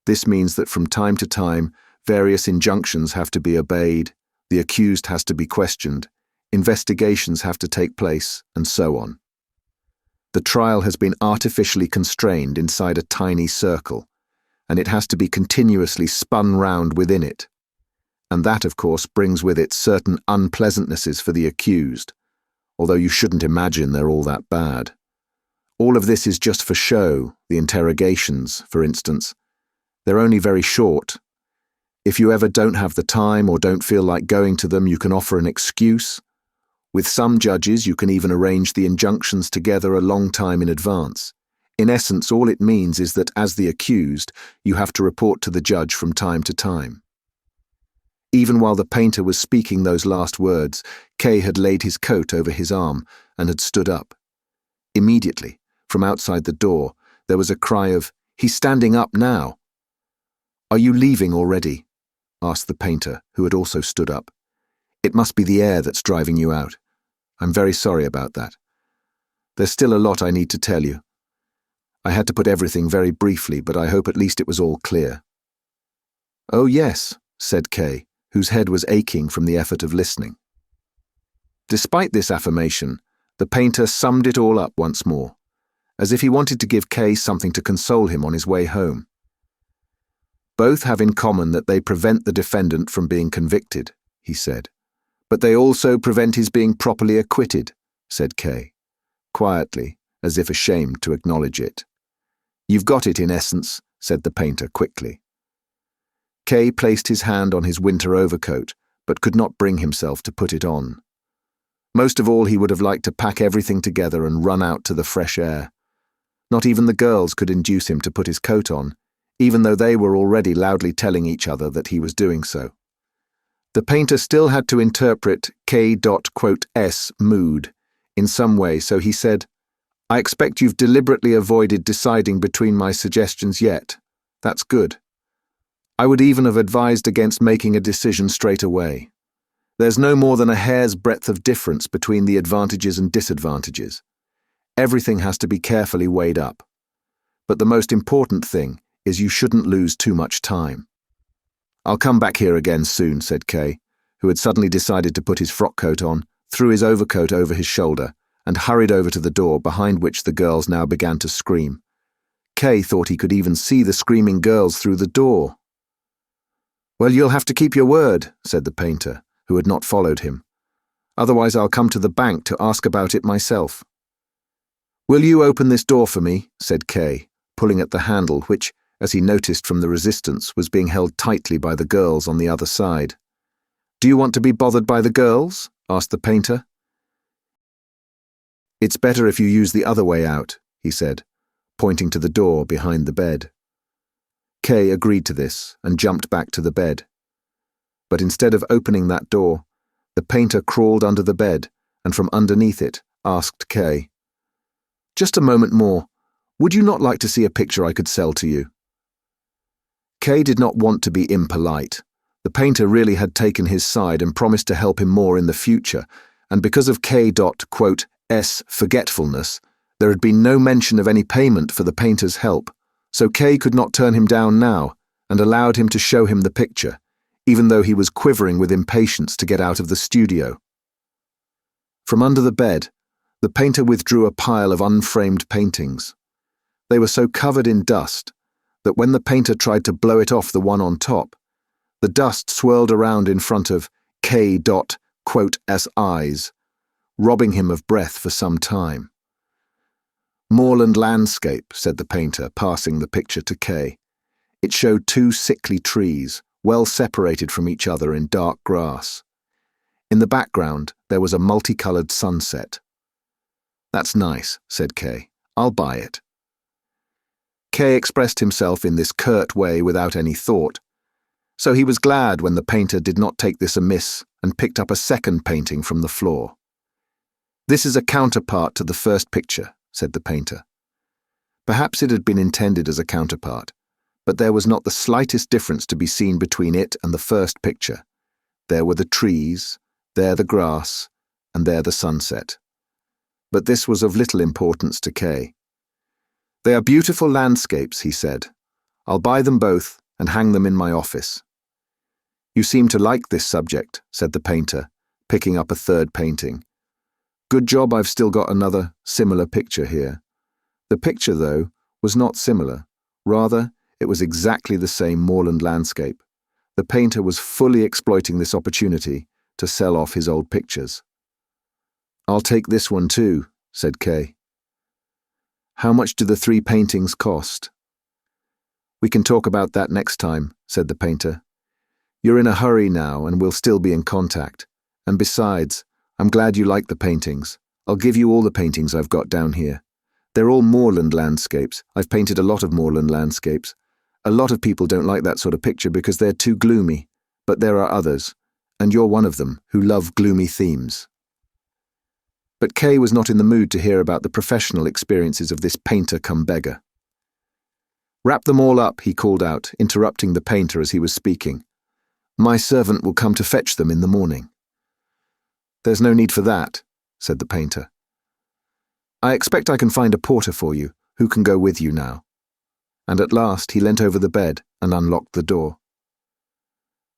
This means that from time to time, various injunctions have to be obeyed, the accused has to be questioned, investigations have to take place, and so on. The trial has been artificially constrained inside a tiny circle, and it has to be continuously spun round within it. And that, of course, brings with it certain unpleasantnesses for the accused, although you shouldn't imagine they're all that bad. All of this is just for show, the interrogations, for instance. They're only very short. If you ever don't have the time or don't feel like going to them, you can offer an excuse. With some judges, you can even arrange the injunctions together a long time in advance. In essence, all it means is that as the accused, you have to report to the judge from time to time. Even while the painter was speaking those last words, K had laid his coat over his arm and had stood up. Immediately, from outside the door, there was a cry of, "He's standing up now!" "Are you leaving already?" asked the painter, who had also stood up. "It must be the air that's driving you out. I'm very sorry about that. There's still a lot I need to tell you. I had to put everything very briefly, but I hope at least it was all clear." "Oh yes," said K, whose head was aching from the effort of listening. Despite this affirmation, the painter summed it all up once more, as if he wanted to give K something to console him on his way home. "Both have in common that they prevent the defendant from being convicted," he said. "But they also prevent his being properly acquitted," said K, quietly, as if ashamed to acknowledge it. "You've got it in essence," said the painter quickly. K placed his hand on his winter overcoat, but could not bring himself to put it on. Most of all, he would have liked to pack everything together and run out to the fresh air. Not even the girls could induce him to put his coat on, even though they were already loudly telling each other that he was doing so. The painter still had to interpret K.S mood in some way, so he said, "I expect you've deliberately avoided deciding between my suggestions yet. That's good. I would even have advised against making a decision straight away. There's no more than a hair's breadth of difference between the advantages and disadvantages. Everything has to be carefully weighed up. But the most important thing is you shouldn't lose too much time." "I'll come back here again soon," said K, who had suddenly decided to put his frock coat on, threw his overcoat over his shoulder, and hurried over to the door behind which the girls now began to scream. K thought he could even see the screaming girls through the door. "Well, you'll have to keep your word," said the painter, who had not followed him. "Otherwise I'll come to the bank to ask about it myself." "Will you open this door for me?" said K, pulling at the handle which, as he noticed from the resistance, was being held tightly by the girls on the other side. "Do you want to be bothered by the girls?" asked the painter. "It's better if you use the other way out," he said, pointing to the door behind the bed. K agreed to this and jumped back to the bed. But instead of opening that door, the painter crawled under the bed and from underneath it asked K, "Just a moment more. Would you not like to see a picture I could sell to you?" K did not want to be impolite. The painter really had taken his side and promised to help him more in the future, and because of K.S forgetfulness, there had been no mention of any payment for the painter's help, so K could not turn him down now and allowed him to show him the picture, even though he was quivering with impatience to get out of the studio. From under the bed, the painter withdrew a pile of unframed paintings. They were so covered in dust that when the painter tried to blow it off the one on top, the dust swirled around in front of K.S eyes, robbing him of breath for some time. "Moorland landscape," said the painter, passing the picture to K. It showed two sickly trees, well separated from each other in dark grass. In the background, there was a multicolored sunset. "That's nice," said K. "I'll buy it." K expressed himself in this curt way without any thought, so he was glad when the painter did not take this amiss and picked up a second painting from the floor. "This is a counterpart to the first picture," said the painter. Perhaps it had been intended as a counterpart, but there was not the slightest difference to be seen between it and the first picture. There were the trees, there the grass, and there the sunset. But this was of little importance to Kay. "They are beautiful landscapes," he said. "I'll buy them both and hang them in my office." "You seem to like this subject," said the painter, picking up a third painting. "Good job I've still got another similar picture here." The picture, though, was not similar. Rather, it was exactly the same moorland landscape. The painter was fully exploiting this opportunity to sell off his old pictures. "I'll take this one too," said Kay. "How much do the 3 paintings cost?" "We can talk about that next time," said the painter. "You're in a hurry now and we'll still be in contact. And besides, I'm glad you like the paintings. I'll give you all the paintings I've got down here. They're all moorland landscapes. I've painted a lot of moorland landscapes. A lot of people don't like that sort of picture because they're too gloomy, but there are others, and you're one of them, who love gloomy themes." But Kay was not in the mood to hear about the professional experiences of this painter-cum-beggar. "Wrap them all up," he called out, interrupting the painter as he was speaking. "My servant will come to fetch them in the morning." "There's no need for that," said the painter. "I expect I can find a porter for you, who can go with you now." And at last he leant over the bed and unlocked the door.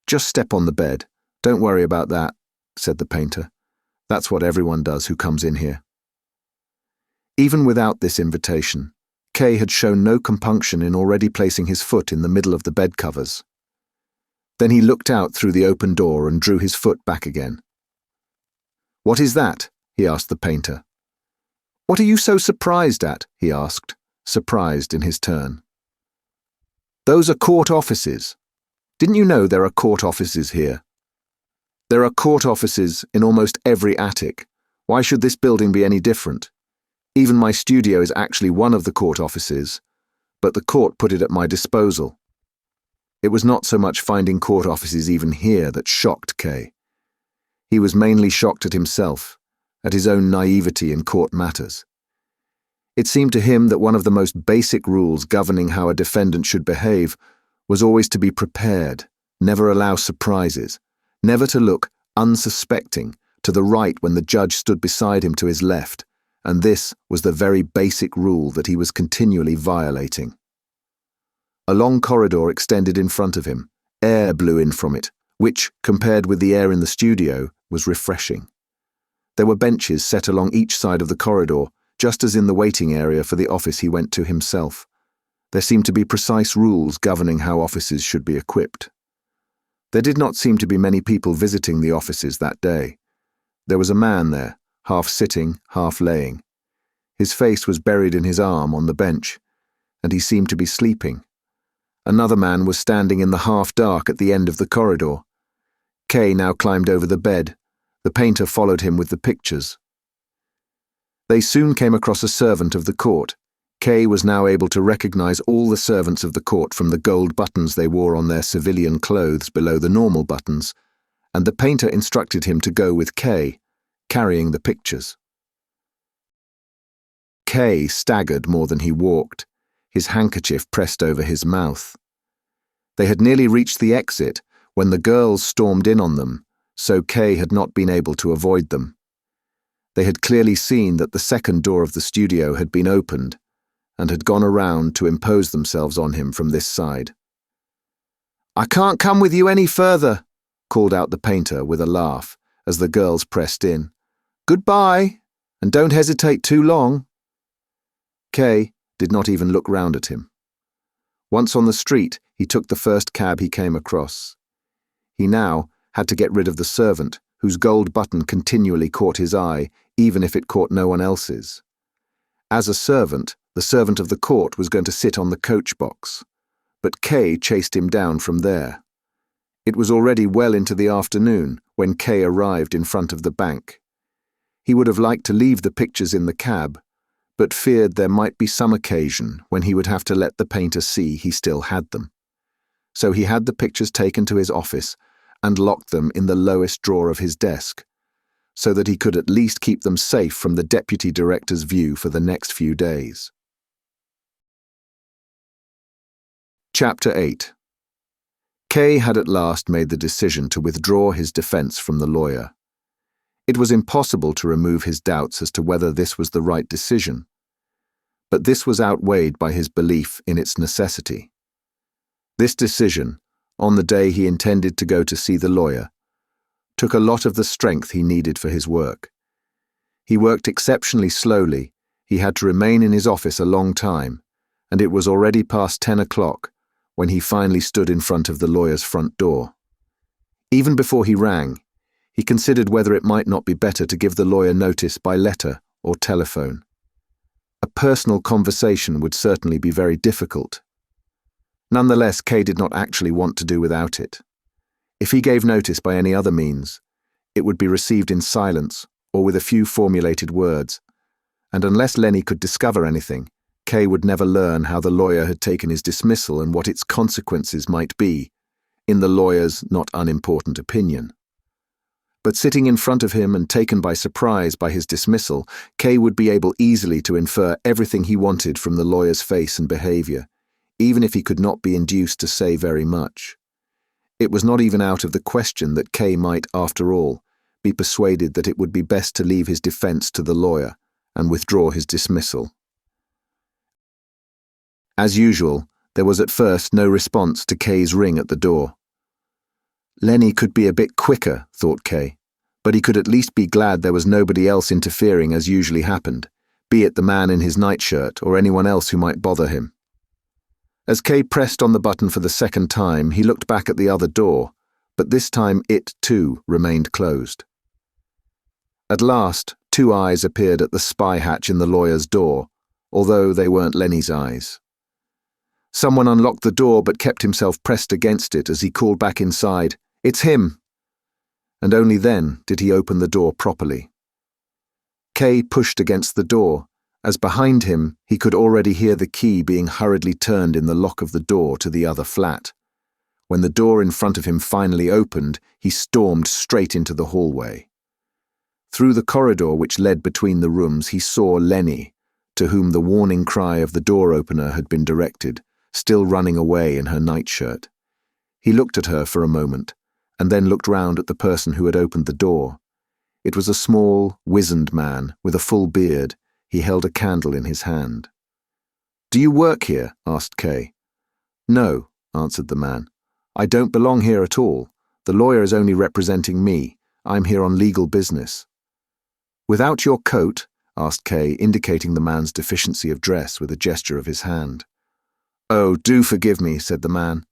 "Just step on the bed. Don't worry about that," said the painter. "That's what everyone does who comes in here." Even without this invitation, Kay had shown no compunction in already placing his foot in the middle of the bed covers. Then he looked out through the open door and drew his foot back again. "What is that?" he asked the painter. "What are you so surprised at?" he asked, surprised in his turn. "Those are court offices. Didn't you know there are court offices here?" "There are court offices in almost every attic. Why should this building be any different? Even my studio is actually one of the court offices, but the court put it at my disposal." It was not so much finding court offices even here that shocked Kay. He was mainly shocked at himself, at his own naivety in court matters. It seemed to him that one of the most basic rules governing how a defendant should behave was always to be prepared, never allow surprises, never to look, unsuspecting, to the right when the judge stood beside him to his left, and this was the very basic rule that he was continually violating. A long corridor extended in front of him. Air blew in from it, which, compared with the air in the studio, was refreshing. There were benches set along each side of the corridor, just as in the waiting area for the office he went to himself. There seemed to be precise rules governing how offices should be equipped. There did not seem to be many people visiting the offices that day. There was a man there, half sitting, half laying. His face was buried in his arm on the bench, and he seemed to be sleeping. Another man was standing in the half-dark at the end of the corridor. Kay now climbed over the bed. The painter followed him with the pictures. They soon came across a servant of the court. Kay was now able to recognize all the servants of the court from the gold buttons they wore on their civilian clothes below the normal buttons, and the painter instructed him to go with Kay, carrying the pictures. Kay staggered more than he walked, his handkerchief pressed over his mouth. They had nearly reached the exit when the girls stormed in on them, so Kay had not been able to avoid them. They had clearly seen that the second door of the studio had been opened, and had gone around to impose themselves on him from this side. "I can't come with you any further," called out the painter with a laugh as the girls pressed in. "Goodbye, and don't hesitate too long." Kay did not even look round at him. Once on the street, he took the first cab he came across. He now had to get rid of the servant, whose gold button continually caught his eye, even if it caught no one else's. As a servant, the servant of the court was going to sit on the coach box, but Kay chased him down from there. It was already well into the afternoon when Kay arrived in front of the bank. He would have liked to leave the pictures in the cab, but feared there might be some occasion when he would have to let the painter see he still had them. So he had the pictures taken to his office and locked them in the lowest drawer of his desk, so that he could at least keep them safe from the deputy director's view for the next few days. Chapter 8. K had at last made the decision to withdraw his defense from the lawyer. It was impossible to remove his doubts as to whether this was the right decision, but this was outweighed by his belief in its necessity. This decision, on the day he intended to go to see the lawyer, took a lot of the strength he needed for his work. He worked exceptionally slowly, he had to remain in his office a long time, and it was already past 10 o'clock when he finally stood in front of the lawyer's front door. Even before he rang, he considered whether it might not be better to give the lawyer notice by letter or telephone. A personal conversation would certainly be very difficult. Nonetheless, Kay did not actually want to do without it. If he gave notice by any other means, it would be received in silence or with a few formulated words, and unless Lenny could discover anything, Kay would never learn how the lawyer had taken his dismissal and what its consequences might be, in the lawyer's not unimportant opinion. But sitting in front of him and taken by surprise by his dismissal, Kay would be able easily to infer everything he wanted from the lawyer's face and behavior, even if he could not be induced to say very much. It was not even out of the question that Kay might, after all, be persuaded that it would be best to leave his defense to the lawyer and withdraw his dismissal. As usual, there was at first no response to Kay's ring at the door. Lenny could be a bit quicker, thought Kay, but he could at least be glad there was nobody else interfering as usually happened, be it the man in his nightshirt or anyone else who might bother him. As Kay pressed on the button for the second time, he looked back at the other door, but this time it, too, remained closed. At last, two eyes appeared at the spy hatch in the lawyer's door, although they weren't Lenny's eyes. Someone unlocked the door but kept himself pressed against it as he called back inside, "It's him!" And only then did he open the door properly. Kay pushed against the door, as behind him he could already hear the key being hurriedly turned in the lock of the door to the other flat. When the door in front of him finally opened, he stormed straight into the hallway. Through the corridor which led between the rooms he saw Lenny, to whom the warning cry of the door opener had been directed, still running away in her nightshirt. He looked at her for a moment, and then looked round at the person who had opened the door. It was a small, wizened man with a full beard. He held a candle in his hand. "Do you work here?" asked Kay. "No," answered the man. "I don't belong here at all. The lawyer is only representing me. I'm here on legal business." "Without your coat?" asked Kay, indicating the man's deficiency of dress with a gesture of his hand. "Oh, do forgive me," said the man,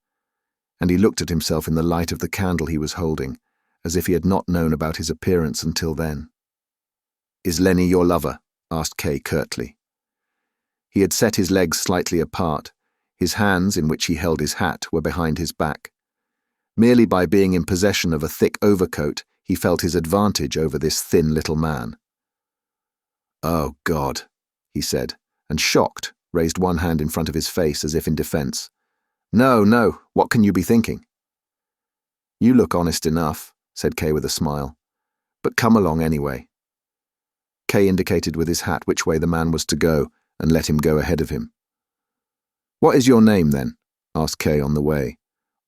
and he looked at himself in the light of the candle he was holding, as if he had not known about his appearance until then. "Is Lenny your lover?" asked Kay curtly. He had set his legs slightly apart. His hands, in which he held his hat, were behind his back. Merely by being in possession of a thick overcoat, he felt his advantage over this thin little man. "Oh, God," he said, and shocked, raised one hand in front of his face as if in defense. No, what can you be thinking?" "You look honest enough," said Kay with a smile. "But come along anyway." Kay indicated with his hat which way the man was to go and let him go ahead of him. "What is your name, then?" asked Kay on the way.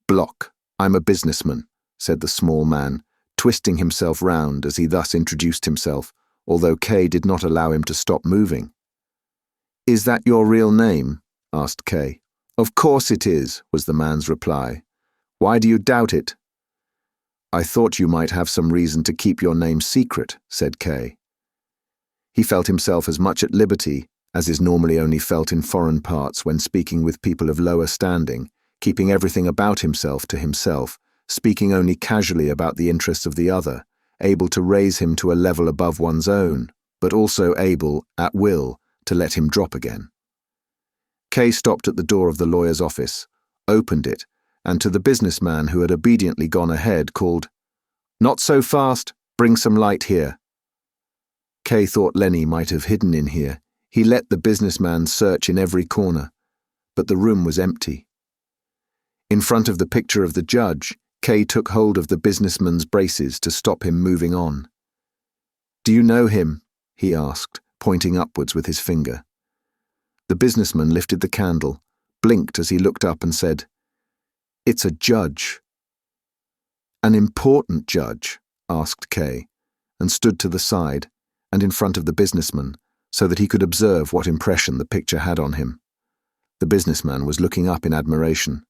"Block. I'm a businessman," said the small man, twisting himself round as he thus introduced himself, although Kay did not allow him to stop moving. "Is that your real name?" asked Kay. "Of course it is," was the man's reply. "Why do you doubt it?" "I thought you might have some reason to keep your name secret," said Kay. He felt himself as much at liberty as is normally only felt in foreign parts when speaking with people of lower standing, keeping everything about himself to himself, speaking only casually about the interests of the other, able to raise him to a level above one's own, but also able, at will, to let him drop again. Kay stopped at the door of the lawyer's office, opened it, and to the businessman who had obediently gone ahead called, "Not so fast, bring some light here." Kay thought Lenny might have hidden in here. He let the businessman search in every corner, but the room was empty. In front of the picture of the judge, Kay took hold of the businessman's braces to stop him moving on. "Do you know him?" he asked, pointing upwards with his finger. The businessman lifted the candle, blinked as he looked up and said, It's a judge." "An important judge?" asked Kay, and stood to the side and in front of the businessman so that he could observe what impression the picture had on him. The businessman was looking up in admiration.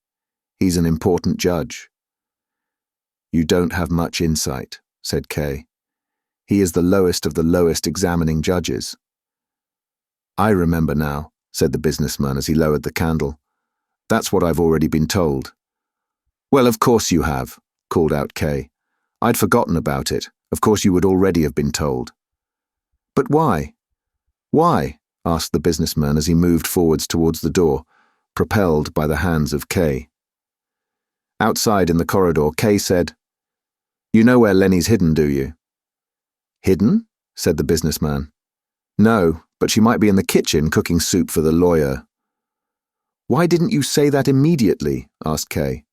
"He's an important judge." "You don't have much insight," said Kay. "He is the lowest of the lowest examining judges." "I remember now," said the businessman as he lowered the candle. "That's what I've already been told." "Well, of course you have," called out Kay. "I'd forgotten about it. Of course you would already have been told." "But why? Why?" asked the businessman as he moved forwards towards the door, propelled by the hands of Kay. Outside in the corridor, Kay said, "You know where Lenny's hidden, do you?" "Hidden?" said the businessman. "No, but she might be in the kitchen cooking soup for the lawyer." "Why didn't you say that immediately?" asked Kay.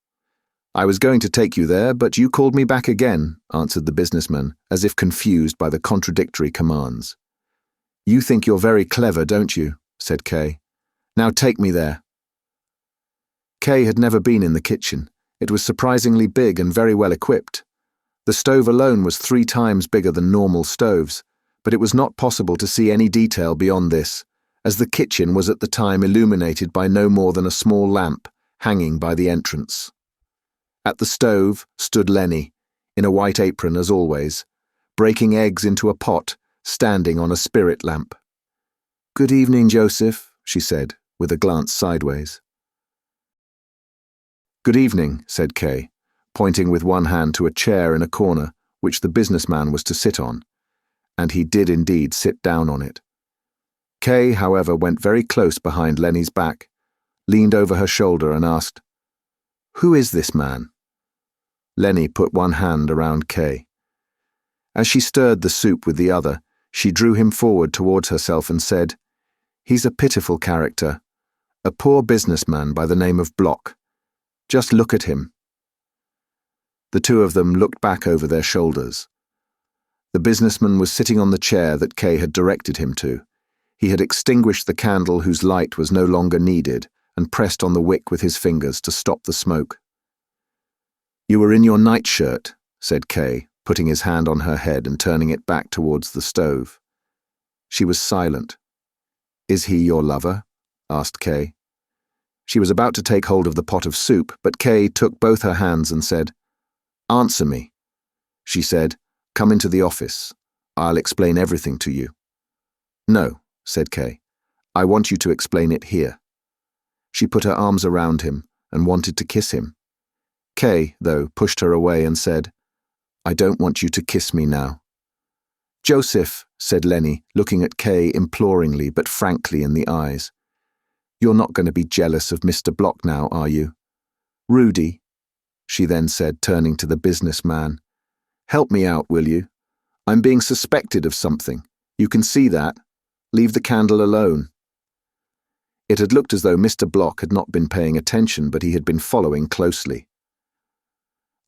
"I was going to take you there, but you called me back again," answered the businessman, as if confused by the contradictory commands. "You think you're very clever, don't you?" said Kay. "Now take me there." Kay had never been in the kitchen. It was surprisingly big and very well equipped. The stove alone was 3 times bigger than normal stoves, but it was not possible to see any detail beyond this, as the kitchen was at the time illuminated by no more than a small lamp hanging by the entrance. At the stove stood Lenny, in a white apron as always, breaking eggs into a pot, standing on a spirit lamp. "Good evening, Joseph," she said, with a glance sideways. "Good evening," said Kay, pointing with one hand to a chair in a corner which the businessman was to sit on, and he did indeed sit down on it. Kay, however, went very close behind Lenny's back, leaned over her shoulder and asked, "Who is this man?" Lenny put one hand around Kay. As she stirred the soup with the other, she drew him forward towards herself and said, "He's a pitiful character, a poor businessman by the name of Block. Just look at him." The two of them looked back over their shoulders. The businessman was sitting on the chair that Kay had directed him to. He had extinguished the candle whose light was no longer needed and pressed on the wick with his fingers to stop the smoke. "You were in your nightshirt," said Kay, putting his hand on her head and turning it back towards the stove. She was silent. "Is he your lover?" asked Kay. She was about to take hold of the pot of soup, but Kay took both her hands and said, "Answer me." She said, "Come into the office. I'll explain everything to you." "No," said Kay. "I want you to explain it here." She put her arms around him and wanted to kiss him. Kay, though, pushed her away and said, "I don't want you to kiss me now." "Joseph," said Lenny, looking at Kay imploringly but frankly in the eyes. "You're not going to be jealous of Mr. Block now, are you? Rudy," she then said, turning to the businessman, "help me out, will you? I'm being suspected of something. You can see that. Leave the candle alone." It had looked as though Mr. Block had not been paying attention, but he had been following closely.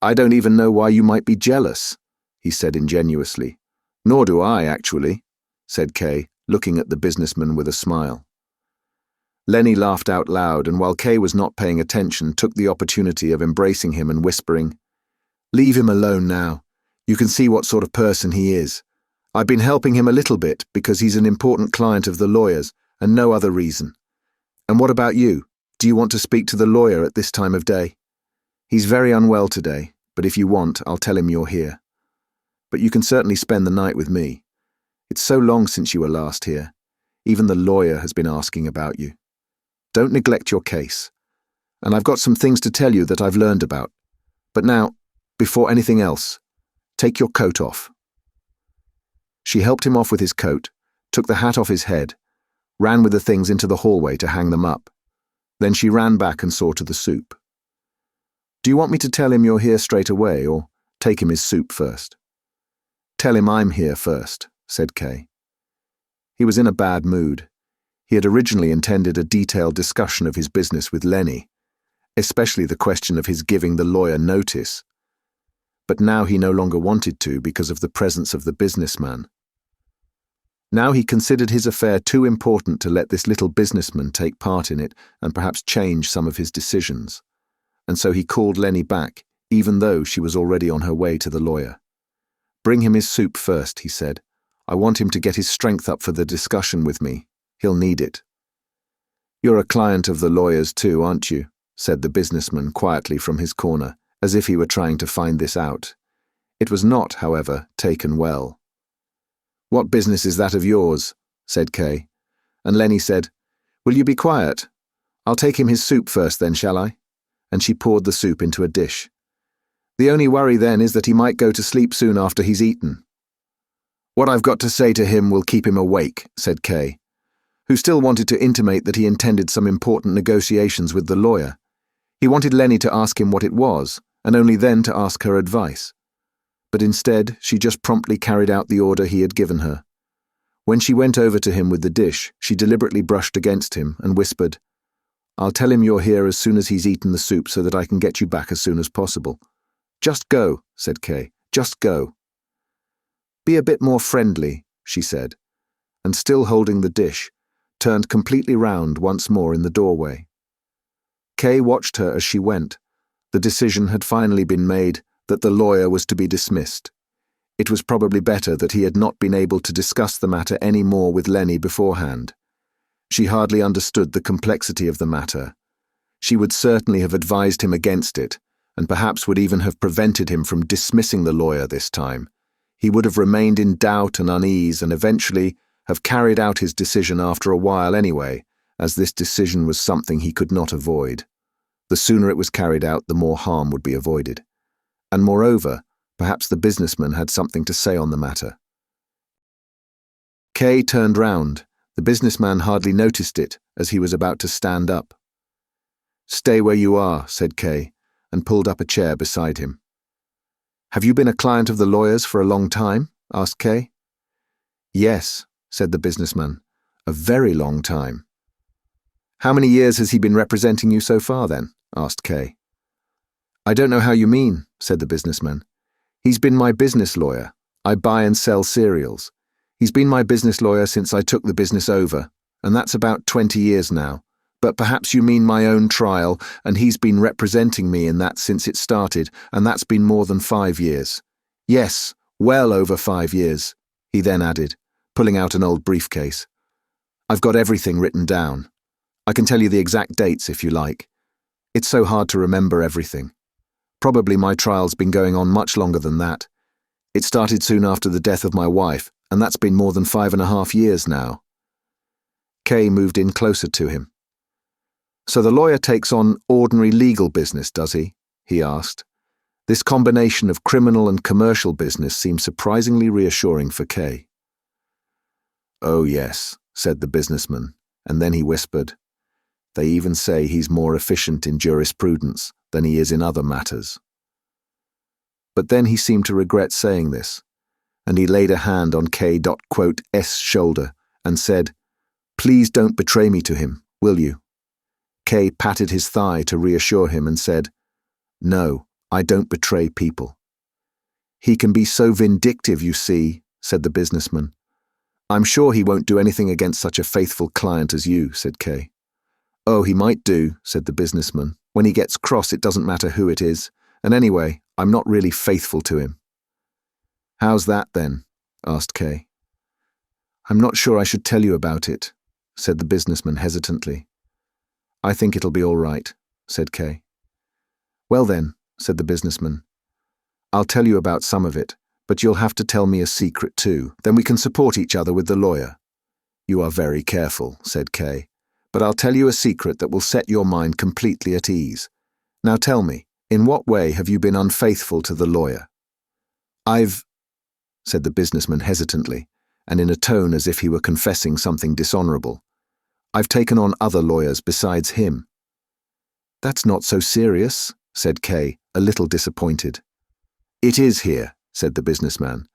"I don't even know why you might be jealous," he said ingenuously. "Nor do I, actually," said Kay, looking at the businessman with a smile. Lenny laughed out loud, and while Kay was not paying attention, took the opportunity of embracing him and whispering, "Leave him alone now. You can see what sort of person he is. I've been helping him a little bit because he's an important client of the lawyer's, and no other reason. And what about you? Do you want to speak to the lawyer at this time of day? He's very unwell today, but if you want, I'll tell him you're here. But you can certainly spend the night with me. It's so long since you were last here. Even the lawyer has been asking about you. Don't neglect your case. And I've got some things to tell you that I've learned about. But now, before anything else, take your coat off." She helped him off with his coat, took the hat off his head, ran with the things into the hallway to hang them up. Then she ran back and saw to the soup. "Do you want me to tell him you're here straight away, or take him his soup first?" "Tell him I'm here first," said Kay. He was in a bad mood. He had originally intended a detailed discussion of his business with Lenny, especially the question of his giving the lawyer notice. But now he no longer wanted to because of the presence of the businessman. Now he considered his affair too important to let this little businessman take part in it and perhaps change some of his decisions. and so he called Lenny back, even though she was already on her way to the lawyer. "Bring him his soup first," he said. "I want him to get his strength up for the discussion with me. He'll need it." "You're a client of the lawyer's too, aren't you?" said the businessman quietly from his corner, as if he were trying to find this out. It was not, however, taken well. "What business is that of yours?" said Kay. And Lenny said, "Will you be quiet? I'll take him his soup first then, shall I?" And she poured the soup into a dish. "The only worry then is that he might go to sleep soon after he's eaten." "What I've got to say to him will keep him awake," said Kay, who still wanted to intimate that he intended some important negotiations with the lawyer. He wanted Lenny to ask him what it was, and only then to ask her advice. But instead, she just promptly carried out the order he had given her. When she went over to him with the dish, she deliberately brushed against him and whispered, "I'll tell him you're here as soon as he's eaten the soup so that I can get you back as soon as possible." "Just go," said Kay. "Just go." "Be a bit more friendly," she said, and still holding the dish, turned completely round once more in the doorway. Kay watched her as she went. The decision had finally been made that the lawyer was to be dismissed. It was probably better that he had not been able to discuss the matter any more with Lenny beforehand. She hardly understood the complexity of the matter. She would certainly have advised him against it, and perhaps would even have prevented him from dismissing the lawyer this time. He would have remained in doubt and unease and eventually have carried out his decision after a while anyway, as this decision was something he could not avoid. The sooner it was carried out, the more harm would be avoided. And moreover, perhaps the businessman had something to say on the matter. Kay turned round. The businessman hardly noticed it as he was about to stand up. "Stay where you are," said Kay, and pulled up a chair beside him. "Have you been a client of the lawyer's for a long time?" asked Kay. "Yes," said the businessman, "a very long time." "How many years has he been representing you so far, then?" asked Kay. "I don't know how you mean," said the businessman. "He's been my business lawyer. I buy and sell cereals. He's been my business lawyer since I took the business over, and that's about 20 years now. But perhaps you mean my own trial, and he's been representing me in that since it started, and that's been more than 5 years. Yes, well over 5 years," he then added, pulling out an old briefcase. "I've got everything written down. I can tell you the exact dates if you like. It's so hard to remember everything. Probably my trial's been going on much longer than that. It started soon after the death of my wife, and that's been more than 5.5 years now." Kay moved in closer to him. "So the lawyer takes on ordinary legal business, does he?" he asked. This combination of criminal and commercial business seemed surprisingly reassuring for Kay. "Oh yes," said the businessman, and then he whispered, "They even say he's more efficient in jurisprudence than he is in other matters." But then he seemed to regret saying this, and he laid a hand on K.'s shoulder and said, "Please don't betray me to him, will you?" Kay patted his thigh to reassure him and said, "No, I don't betray people." "He can be so vindictive, you see," said the businessman. "I'm sure he won't do anything against such a faithful client as you," said Kay. "Oh, he might do," said the businessman. "When he gets cross, it doesn't matter who it is. And anyway, I'm not really faithful to him." "How's that, then?" asked Kay. "I'm not sure I should tell you about it," said the businessman hesitantly. "I think it'll be all right," said Kay. "Well then," said the businessman, "I'll tell you about some of it, but you'll have to tell me a secret too. Then we can support each other with the lawyer." "You are very careful," said Kay, "but I'll tell you a secret that will set your mind completely at ease. Now tell me, in what way have you been unfaithful to the lawyer?" "I've," said the businessman hesitantly, and in a tone as if he were confessing something dishonorable, "I've taken on other lawyers besides him." "That's not so serious," said Kay, a little disappointed. "It is here," said the businessman,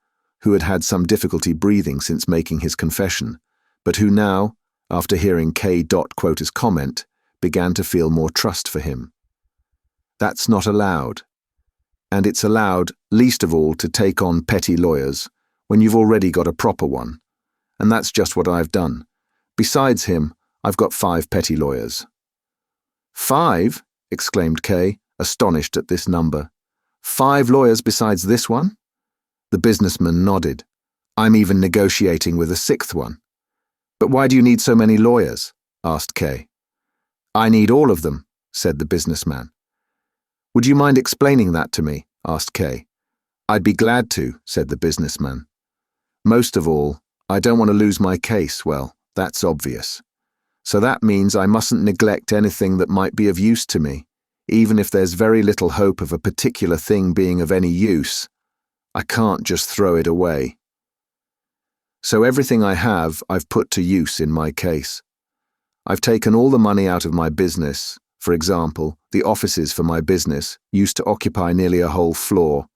who had had some difficulty breathing since making his confession, but who now, after hearing K.'s comment, began to feel more trust for him. "That's not allowed. And it's allowed, least of all, to take on petty lawyers when you've already got a proper one. And that's just what I've done. Besides him, I've got 5 petty lawyers." "5?" exclaimed Kay, astonished at this number. 5 lawyers besides this one? The businessman nodded. I'm even negotiating with a 6th one. But why do you need so many lawyers? Asked K. I need all of them, said the businessman. Would you mind explaining that to me? Asked K. I'd be glad to, said the businessman. Most of all, I don't want to lose my case. Well, that's obvious. So that means I mustn't neglect anything that might be of use to me, even if there's very little hope of a particular thing being of any use. I can't just throw it away. So everything I have, I've put to use in my case. I've taken all the money out of my business. For example, the offices for my business used to occupy nearly a whole floor.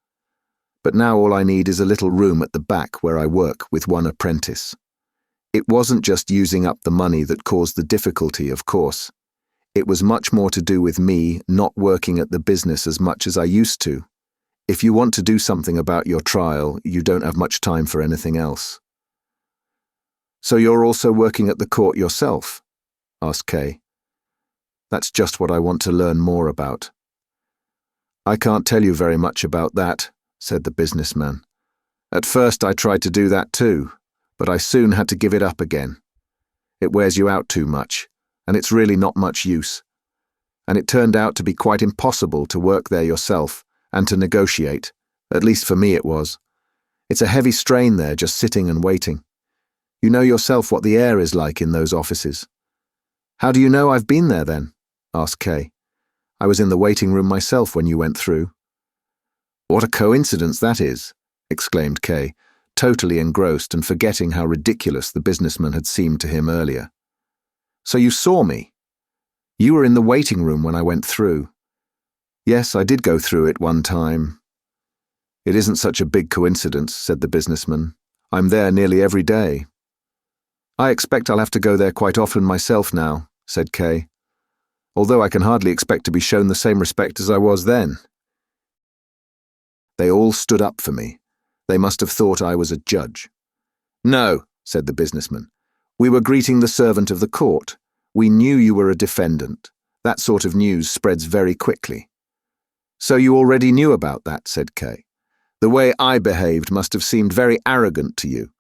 But now all I need is a little room at the back where I work with one apprentice. It wasn't just using up the money that caused the difficulty, of course. It was much more to do with me not working at the business as much as I used to. If you want to do something about your trial, you don't have much time for anything else. So you're also working at the court yourself? Asked Kay. That's just what I want to learn more about. I can't tell you very much about that, said the businessman. At first I tried to do that too, but I soon had to give it up again. It wears you out too much, and it's really not much use. And it turned out to be quite impossible to work there yourself and to negotiate. At least for me it was. It's a heavy strain there, just sitting and waiting. You know yourself what the air is like in those offices. How do you know I've been there then? Asked Kay. I was in the waiting room myself when you went through. What a coincidence that is, exclaimed Kay, totally engrossed and forgetting how ridiculous the businessman had seemed to him earlier. So you saw me? You were in the waiting room when I went through. Yes, I did go through it one time. It isn't such a big coincidence, said the businessman. I'm there nearly every day. I expect I'll have to go there quite often myself now, said Kay. Although I can hardly expect to be shown the same respect as I was then. They all stood up for me. They must have thought I was a judge. No, said the businessman. We were greeting the servant of the court. We knew you were a defendant. That sort of news spreads very quickly. So you already knew about that, said Kay. The way I behaved must have seemed very arrogant to you.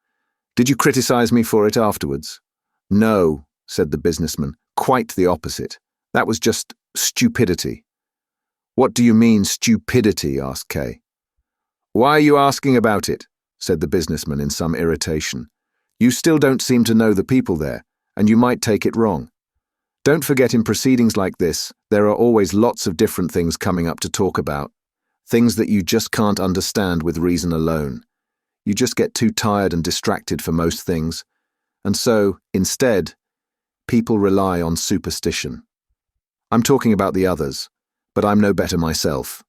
Did you criticize me for it afterwards? No, said the businessman. Quite the opposite. That was just stupidity. What do you mean, stupidity? Asked Kay. Why are you asking about it? Said the businessman in some irritation. You still don't seem to know the people there, and you might take it wrong. Don't forget, in proceedings like this, there are always lots of different things coming up to talk about. Things that you just can't understand with reason alone. You just get too tired and distracted for most things. And so, instead, people rely on superstition. I'm talking about the others, but I'm no better myself.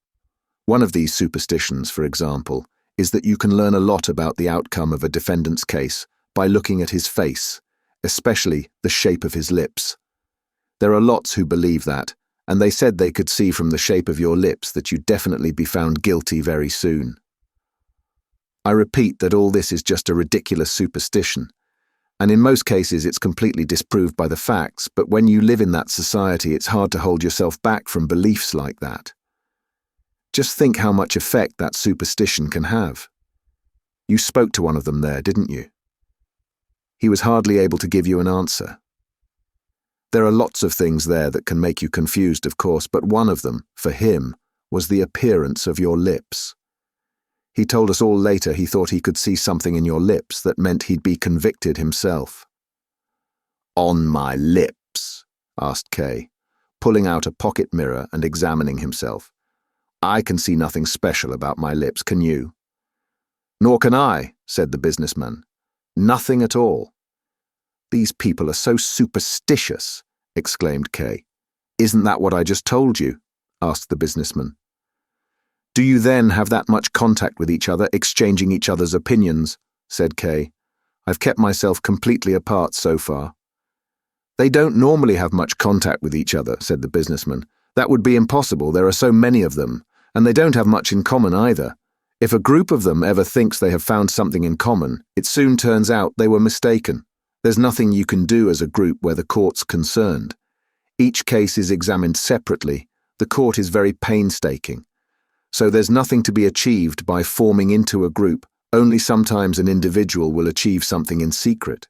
One of these superstitions, for example, is that you can learn a lot about the outcome of a defendant's case by looking at his face, especially the shape of his lips. There are lots who believe that, and they said they could see from the shape of your lips that you'd definitely be found guilty very soon. I repeat that all this is just a ridiculous superstition, and in most cases it's completely disproved by the facts, but when you live in that society it's hard to hold yourself back from beliefs like that. Just think how much effect that superstition can have. You spoke to one of them there, didn't you? He was hardly able to give you an answer. There are lots of things there that can make you confused, of course, but one of them, for him, was the appearance of your lips. He told us all later he thought he could see something in your lips that meant he'd be convicted himself. On my lips? Asked Kay, pulling out a pocket mirror and examining himself. I can see nothing special about my lips, can you? Nor can I, said the businessman. Nothing at all. These people are so superstitious, exclaimed Kay. Isn't that what I just told you? Asked the businessman. Do you then have that much contact with each other, exchanging each other's opinions? Said Kay. I've kept myself completely apart so far. They don't normally have much contact with each other, said the businessman. That would be impossible, there are so many of them, and they don't have much in common either. If a group of them ever thinks they have found something in common, it soon turns out they were mistaken. There's nothing you can do as a group where the court's concerned. Each case is examined separately, The court is very painstaking. So there's nothing to be achieved by forming into a group. Only sometimes an individual will achieve something in secret,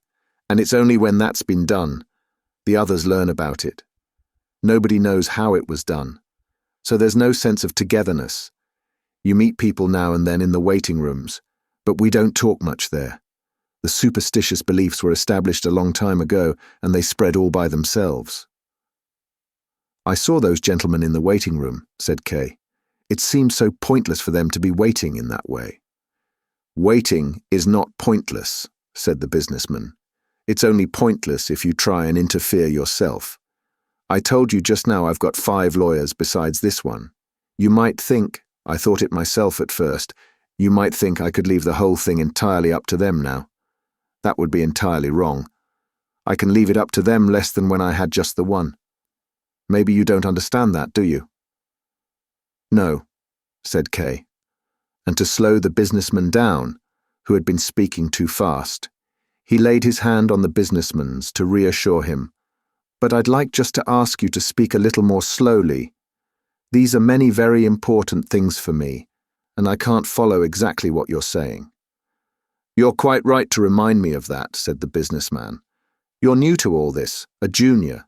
and it's only when that's been done, the others learn about it. Nobody knows how it was done, so there's no sense of togetherness. You meet people now and then in the waiting rooms, but we don't talk much there. The superstitious beliefs were established a long time ago, and they spread all by themselves. I saw those gentlemen in the waiting room, said Kay. It seemed so pointless for them to be waiting in that way. Waiting is not pointless, said the businessman. It's only pointless if you try and interfere yourself. I told you just now I've got 5 lawyers besides this one. You might think, I thought it myself at first, you might think I could leave the whole thing entirely up to them now. That would be entirely wrong. I can leave it up to them less than when I had just the one. Maybe you don't understand that, do you? No, said Kay. And to slow the businessman down, who had been speaking too fast, he laid his hand on the businessman's to reassure him. But I'd like just to ask you to speak a little more slowly. These are many very important things for me, and I can't follow exactly what you're saying. You're quite right to remind me of that, said the businessman. You're new to all this, a junior.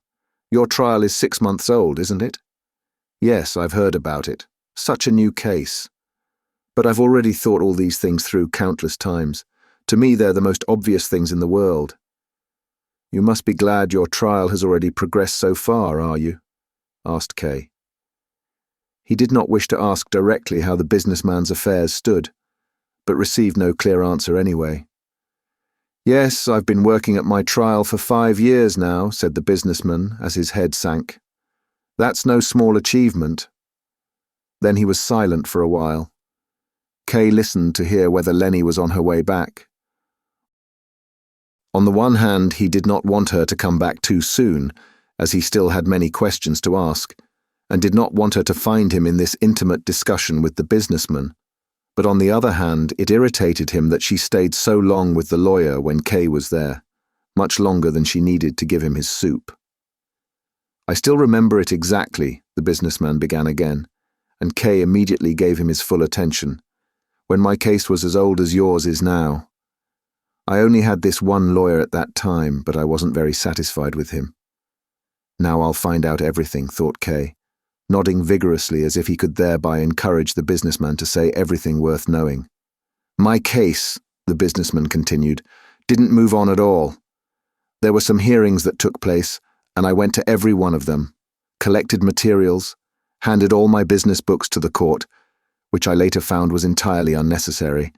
Your trial is 6 months old, isn't it? Yes, I've heard about it. Such a new case. But I've already thought all these things through countless times. To me, they're the most obvious things in the world. You must be glad your trial has already progressed so far, are you? Asked Kay. He did not wish to ask directly how the businessman's affairs stood, but received no clear answer anyway. Yes, I've been working at my trial for 5 years now, said the businessman as his head sank. That's no small achievement. Then he was silent for a while. Kay listened to hear whether Lenny was on her way back. On the one hand, he did not want her to come back too soon, as he still had many questions to ask, and did not want her to find him in this intimate discussion with the businessman. But on the other hand, it irritated him that she stayed so long with the lawyer when Kay was there, much longer than she needed to give him his soup. I still remember it exactly, the businessman began again, and Kay immediately gave him his full attention. When my case was as old as yours is now. I only had this one lawyer at that time, but I wasn't very satisfied with him. Now I'll find out everything, thought Kay, nodding vigorously as if he could thereby encourage the businessman to say everything worth knowing. My case, the businessman continued, didn't move on at all. There were some hearings that took place, and I went to every one of them, collected materials, handed all my business books to the court, which I later found was entirely unnecessary.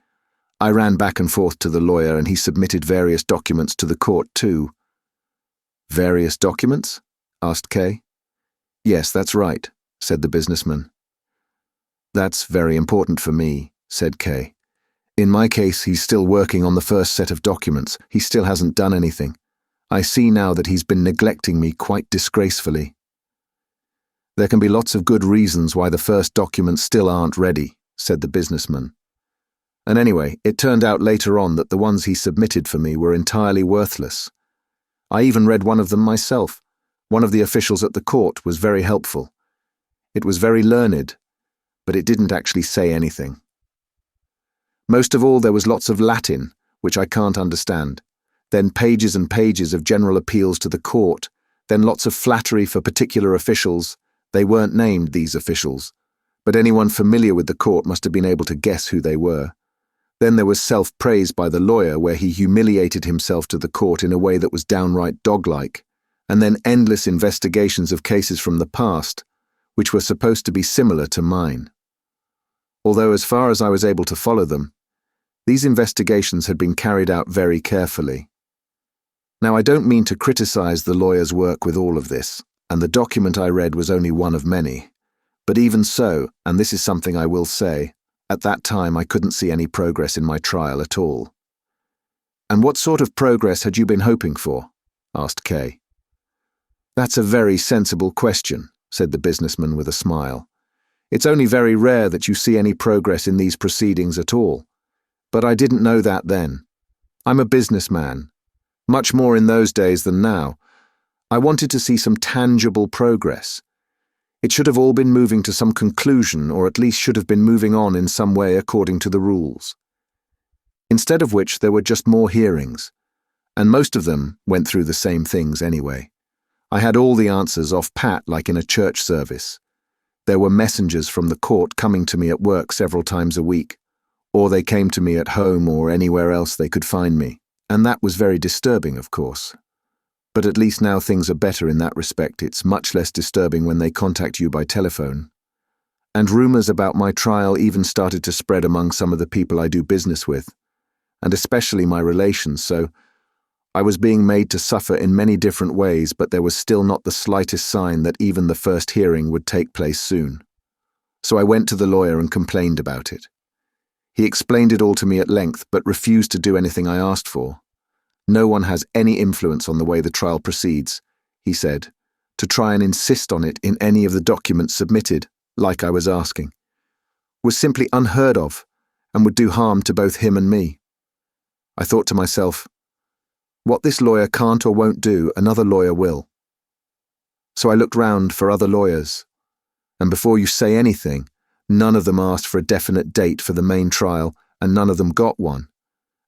I ran back and forth to the lawyer, and he submitted various documents to the court too. Various documents? Asked Kay. Yes, that's right, said the businessman. That's very important for me, said Kay. In my case, he's still working on the first set of documents. He still hasn't done anything. I see now that he's been neglecting me quite disgracefully. There can be lots of good reasons why the first documents still aren't ready, said the businessman. And anyway, it turned out later on that the ones he submitted for me were entirely worthless. I even read one of them myself. One of the officials at the court was very helpful. It was very learned, but it didn't actually say anything. Most of all, there was lots of Latin, which I can't understand. Then pages and pages of general appeals to the court. Then lots of flattery for particular officials. They weren't named, these officials, but anyone familiar with the court must have been able to guess who they were. Then there was self-praise by the lawyer, where he humiliated himself to the court in a way that was downright dog-like, and then endless investigations of cases from the past, which were supposed to be similar to mine. Although as far as I was able to follow them, these investigations had been carried out very carefully. Now, I don't mean to criticize the lawyer's work with all of this, and the document I read was only one of many. But even so, and this is something I will say, at that time I couldn't see any progress in my trial at all. And what sort of progress had you been hoping for? Asked Kay. That's a very sensible question, said the businessman with a smile. It's only very rare that you see any progress in these proceedings at all. But I didn't know that then. I'm a businessman, much more in those days than now. I wanted to see some tangible progress. It should have all been moving to some conclusion, or at least should have been moving on in some way according to the rules. Instead of which, there were just more hearings, and most of them went through the same things anyway. I had all the answers off pat like in a church service. There were messengers from the court coming to me at work several times a week, or they came to me at home or anywhere else they could find me, and that was very disturbing, of course. But at least now things are better in that respect. It's much less disturbing when they contact you by telephone. And rumors about my trial even started to spread among some of the people I do business with, and especially my relations, so I was being made to suffer in many different ways, but there was still not the slightest sign that even the first hearing would take place soon. So I went to the lawyer and complained about it. He explained it all to me at length, but refused to do anything I asked for. No one has any influence on the way the trial proceeds, he said. To try and insist on it in any of the documents submitted, like I was asking, was simply unheard of and would do harm to both him and me. I thought to myself, what this lawyer can't or won't do, another lawyer will. So I looked round for other lawyers, and before you say anything, none of them asked for a definite date for the main trial, and none of them got one.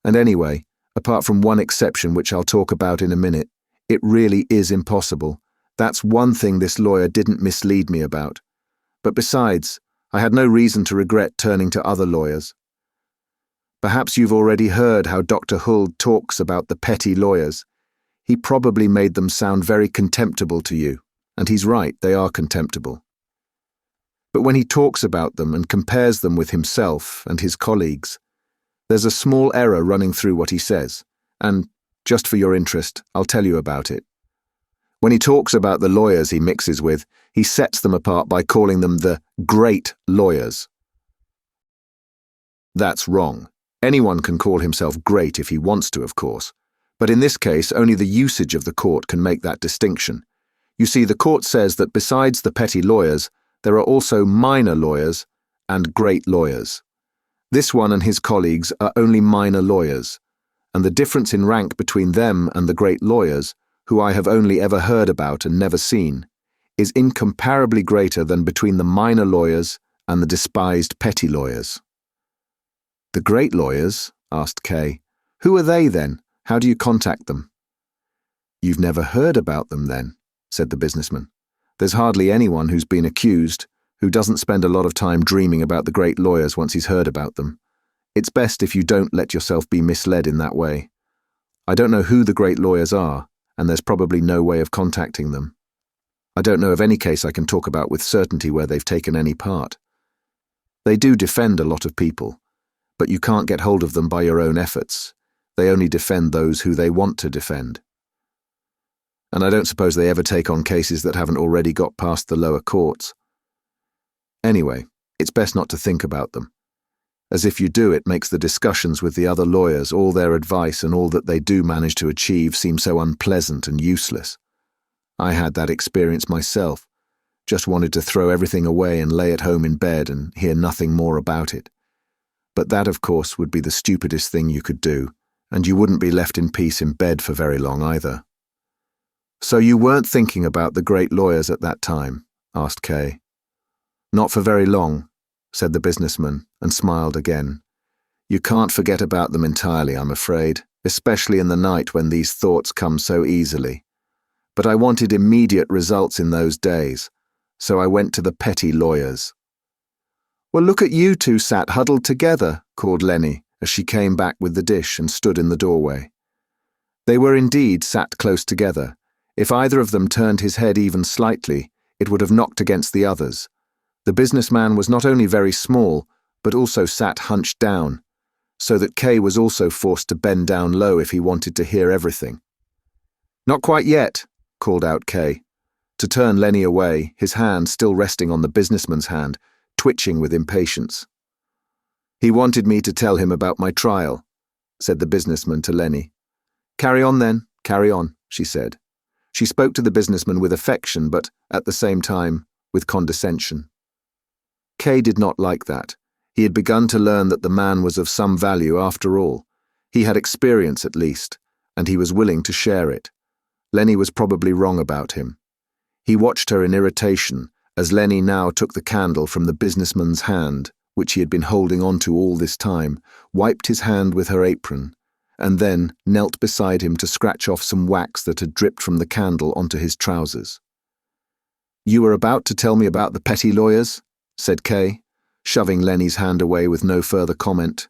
And anyway, apart from one exception which I'll talk about in a minute, it really is impossible. That's one thing this lawyer didn't mislead me about. But besides, I had no reason to regret turning to other lawyers. Perhaps you've already heard how Dr. Huld talks about the petty lawyers. He probably made them sound very contemptible to you, and he's right, they are contemptible. But when he talks about them and compares them with himself and his colleagues, there's a small error running through what he says, and, just for your interest, I'll tell you about it. When he talks about the lawyers he mixes with, he sets them apart by calling them the great lawyers. That's wrong. Anyone can call himself great if he wants to, of course, but in this case only the usage of the court can make that distinction. You see, the court says that besides the petty lawyers, there are also minor lawyers and great lawyers. This one and his colleagues are only minor lawyers, and the difference in rank between them and the great lawyers, who I have only ever heard about and never seen, is incomparably greater than between the minor lawyers and the despised petty lawyers. The great lawyers? Asked Kay. Who are they then? How do you contact them? You've never heard about them then, said the businessman. There's hardly anyone who's been accused who doesn't spend a lot of time dreaming about the great lawyers once he's heard about them. It's best if you don't let yourself be misled in that way. I don't know who the great lawyers are, and there's probably no way of contacting them. I don't know of any case I can talk about with certainty where they've taken any part. They do defend a lot of people, but you can't get hold of them by your own efforts. They only defend those who they want to defend. And I don't suppose they ever take on cases that haven't already got past the lower courts. Anyway, it's best not to think about them. As if you do, it makes the discussions with the other lawyers, all their advice and all that they do manage to achieve seem so unpleasant and useless. I had that experience myself. Just wanted to throw everything away and lay at home in bed and hear nothing more about it. But that, of course, would be the stupidest thing you could do, and you wouldn't be left in peace in bed for very long either. So you weren't thinking about the great lawyers at that time? Asked Kay. Not for very long, said the businessman, and smiled again. You can't forget about them entirely, I'm afraid, especially in the night when these thoughts come so easily. But I wanted immediate results in those days, so I went to the petty lawyers. Well, look at you two sat huddled together, called Lenny, as she came back with the dish and stood in the doorway. They were indeed sat close together. If either of them turned his head even slightly, it would have knocked against the others. The businessman was not only very small, but also sat hunched down, so that Kay was also forced to bend down low if he wanted to hear everything. Not quite yet, called out Kay, to turn Lenny away, his hand still resting on the businessman's hand, twitching with impatience. He wanted me to tell him about my trial, said the businessman to Lenny. Carry on then, carry on, she said. She spoke to the businessman with affection, but, at the same time, with condescension. Kay did not like that. He had begun to learn that the man was of some value after all. He had experience at least, and he was willing to share it. Lenny was probably wrong about him. He watched her in irritation, as Lenny now took the candle from the businessman's hand, which he had been holding onto all this time, wiped his hand with her apron, and then knelt beside him to scratch off some wax that had dripped from the candle onto his trousers. "You were about to tell me about the petty lawyers?" said Kay, shoving Lenny's hand away with no further comment.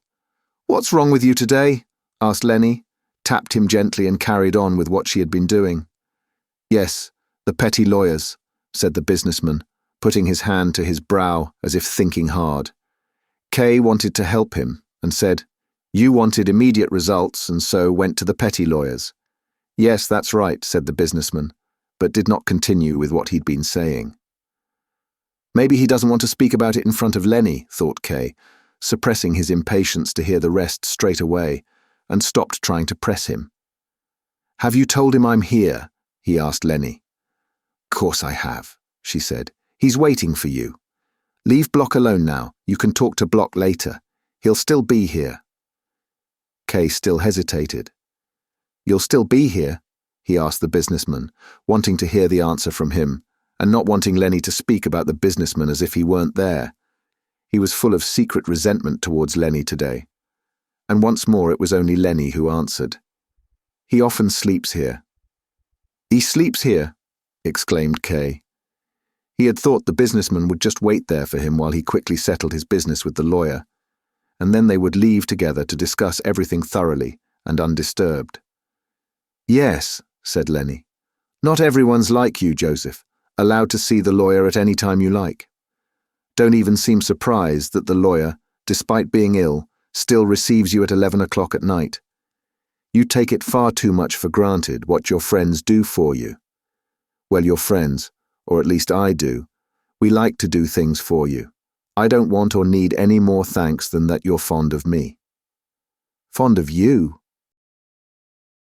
"What's wrong with you today?" asked Lenny, tapped him gently and carried on with what she had been doing. "Yes, the petty lawyers," said the businessman, putting his hand to his brow as if thinking hard. Kay wanted to help him and said, "You wanted immediate results and so went to the petty lawyers." "Yes, that's right," said the businessman, but did not continue with what he'd been saying. Maybe he doesn't want to speak about it in front of Lenny, thought Kay, suppressing his impatience to hear the rest straight away, and stopped trying to press him. "Have you told him I'm here?" he asked Lenny. "Course I have," she said. "He's waiting for you. Leave Block alone now. You can talk to Block later. He'll still be here." Kay still hesitated. "You'll still be here?" he asked the businessman, wanting to hear the answer from him, and not wanting Lenny to speak about the businessman as if he weren't there. He was full of secret resentment towards Lenny today. And once more it was only Lenny who answered. "He often sleeps here." "He sleeps here?" exclaimed Kay. He had thought the businessman would just wait there for him while he quickly settled his business with the lawyer, and then they would leave together to discuss everything thoroughly and undisturbed. "Yes," said Lenny. "Not everyone's like you, Joseph, allowed to see the lawyer at any time you like. Don't even seem surprised that the lawyer, despite being ill, still receives you at 11 o'clock at night. You take it far too much for granted what your friends do for you. Well, your friends, or at least I do, we like to do things for you. I don't want or need any more thanks than that you're fond of me." "Fond of you?"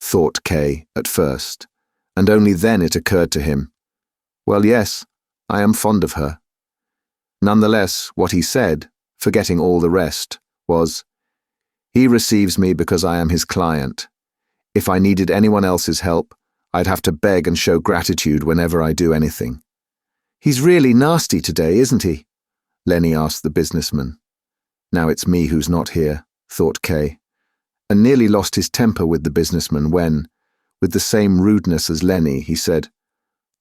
thought Kay at first, and only then it occurred to him. Well, yes, I am fond of her. Nonetheless, what he said, forgetting all the rest, was, "He receives me because I am his client. If I needed anyone else's help, I'd have to beg and show gratitude whenever I do anything." "He's really nasty today, isn't he?" Lenny asked the businessman. Now it's me who's not here, thought Kay, and nearly lost his temper with the businessman when, with the same rudeness as Lenny, he said,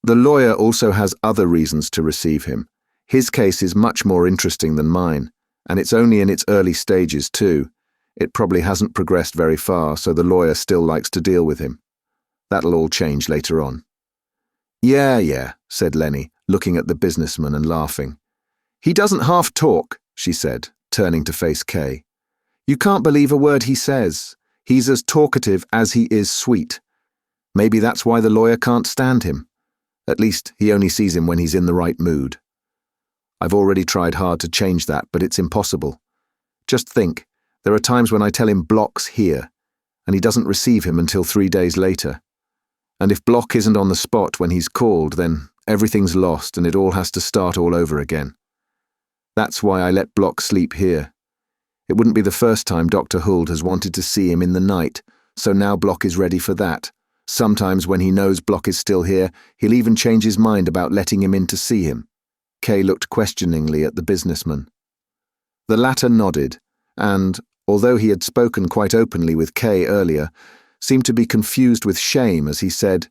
"The lawyer also has other reasons to receive him. His case is much more interesting than mine, and it's only in its early stages too. It probably hasn't progressed very far, so the lawyer still likes to deal with him. That'll all change later on." Yeah, said Lenny, looking at the businessman and laughing. "He doesn't half talk," she said, turning to face Kay. "You can't believe a word he says. He's as talkative as he is sweet. Maybe that's why the lawyer can't stand him. At least, he only sees him when he's in the right mood. I've already tried hard to change that, but it's impossible. Just think, there are times when I tell him Block's here, and he doesn't receive him until 3 days later. And if Block isn't on the spot when he's called, then everything's lost and it all has to start all over again. That's why I let Block sleep here. It wouldn't be the first time Dr. Huld has wanted to see him in the night, so now Block is ready for that. Sometimes when he knows Block is still here, he'll even change his mind about letting him in to see him." Kay looked questioningly at the businessman. The latter nodded, and, although he had spoken quite openly with Kay earlier, seemed to be confused with shame as he said,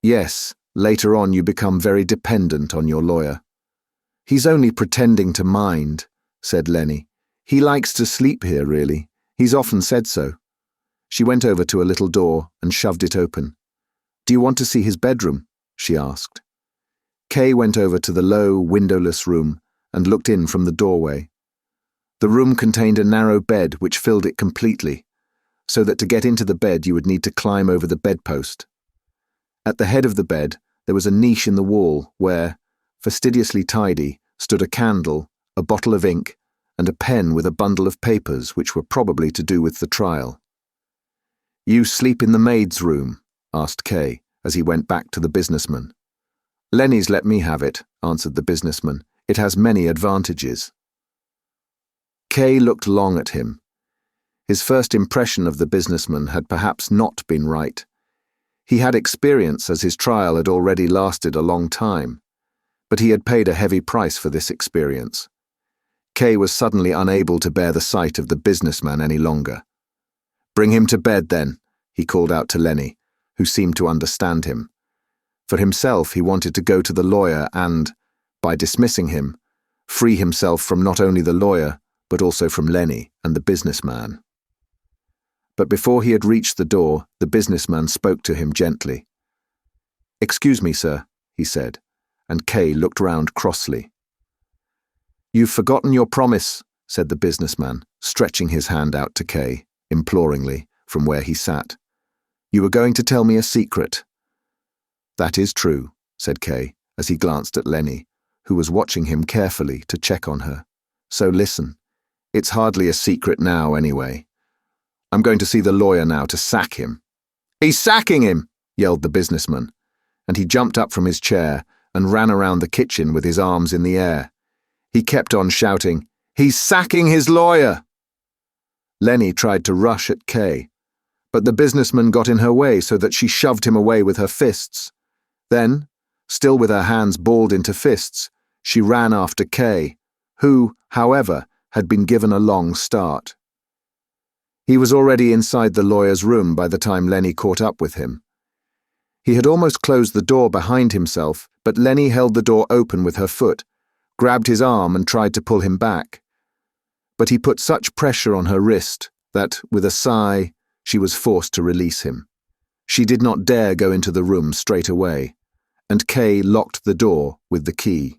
"Yes, later on you become very dependent on your lawyer." "He's only pretending to mind," said Lenny. "He likes to sleep here, really. He's often said so." She went over to a little door and shoved it open. "Do you want to see his bedroom?" she asked. Kay went over to the low, windowless room and looked in from the doorway. The room contained a narrow bed which filled it completely, so that to get into the bed you would need to climb over the bedpost. At the head of the bed there was a niche in the wall where, fastidiously tidy, stood a candle, a bottle of ink, and a pen with a bundle of papers which were probably to do with the trial. "You sleep in the maid's room?" asked Kay, as he went back to the businessman. "Lenny's let me have it," answered the businessman. "It has many advantages." Kay looked long at him. His first impression of the businessman had perhaps not been right. He had experience as his trial had already lasted a long time, but he had paid a heavy price for this experience. Kay was suddenly unable to bear the sight of the businessman any longer. "Bring him to bed, then," he called out to Lenny, who seemed to understand him. For himself, he wanted to go to the lawyer and, by dismissing him, free himself from not only the lawyer, but also from Lenny and the businessman. But before he had reached the door, the businessman spoke to him gently. "Excuse me, sir," he said, and Kay looked round crossly. "You've forgotten your promise," said the businessman, stretching his hand out to Kay, imploringly, from where he sat. "You were going to tell me a secret." "That is true," said Kay, as he glanced at Lenny, who was watching him carefully to check on her. "So listen, it's hardly a secret now anyway. I'm going to see the lawyer now to sack him." "He's sacking him!" yelled the businessman, and he jumped up from his chair and ran around the kitchen with his arms in the air. He kept on shouting, "He's sacking his lawyer!" Lenny tried to rush at Kay, but the businessman got in her way so that she shoved him away with her fists. Then, still with her hands balled into fists, she ran after Kay, who, however, had been given a long start. He was already inside the lawyer's room by the time Lenny caught up with him. He had almost closed the door behind himself, but Lenny held the door open with her foot, grabbed his arm and tried to pull him back. But he put such pressure on her wrist that, with a sigh, she was forced to release him. She did not dare go into the room straight away, and Kay locked the door with the key.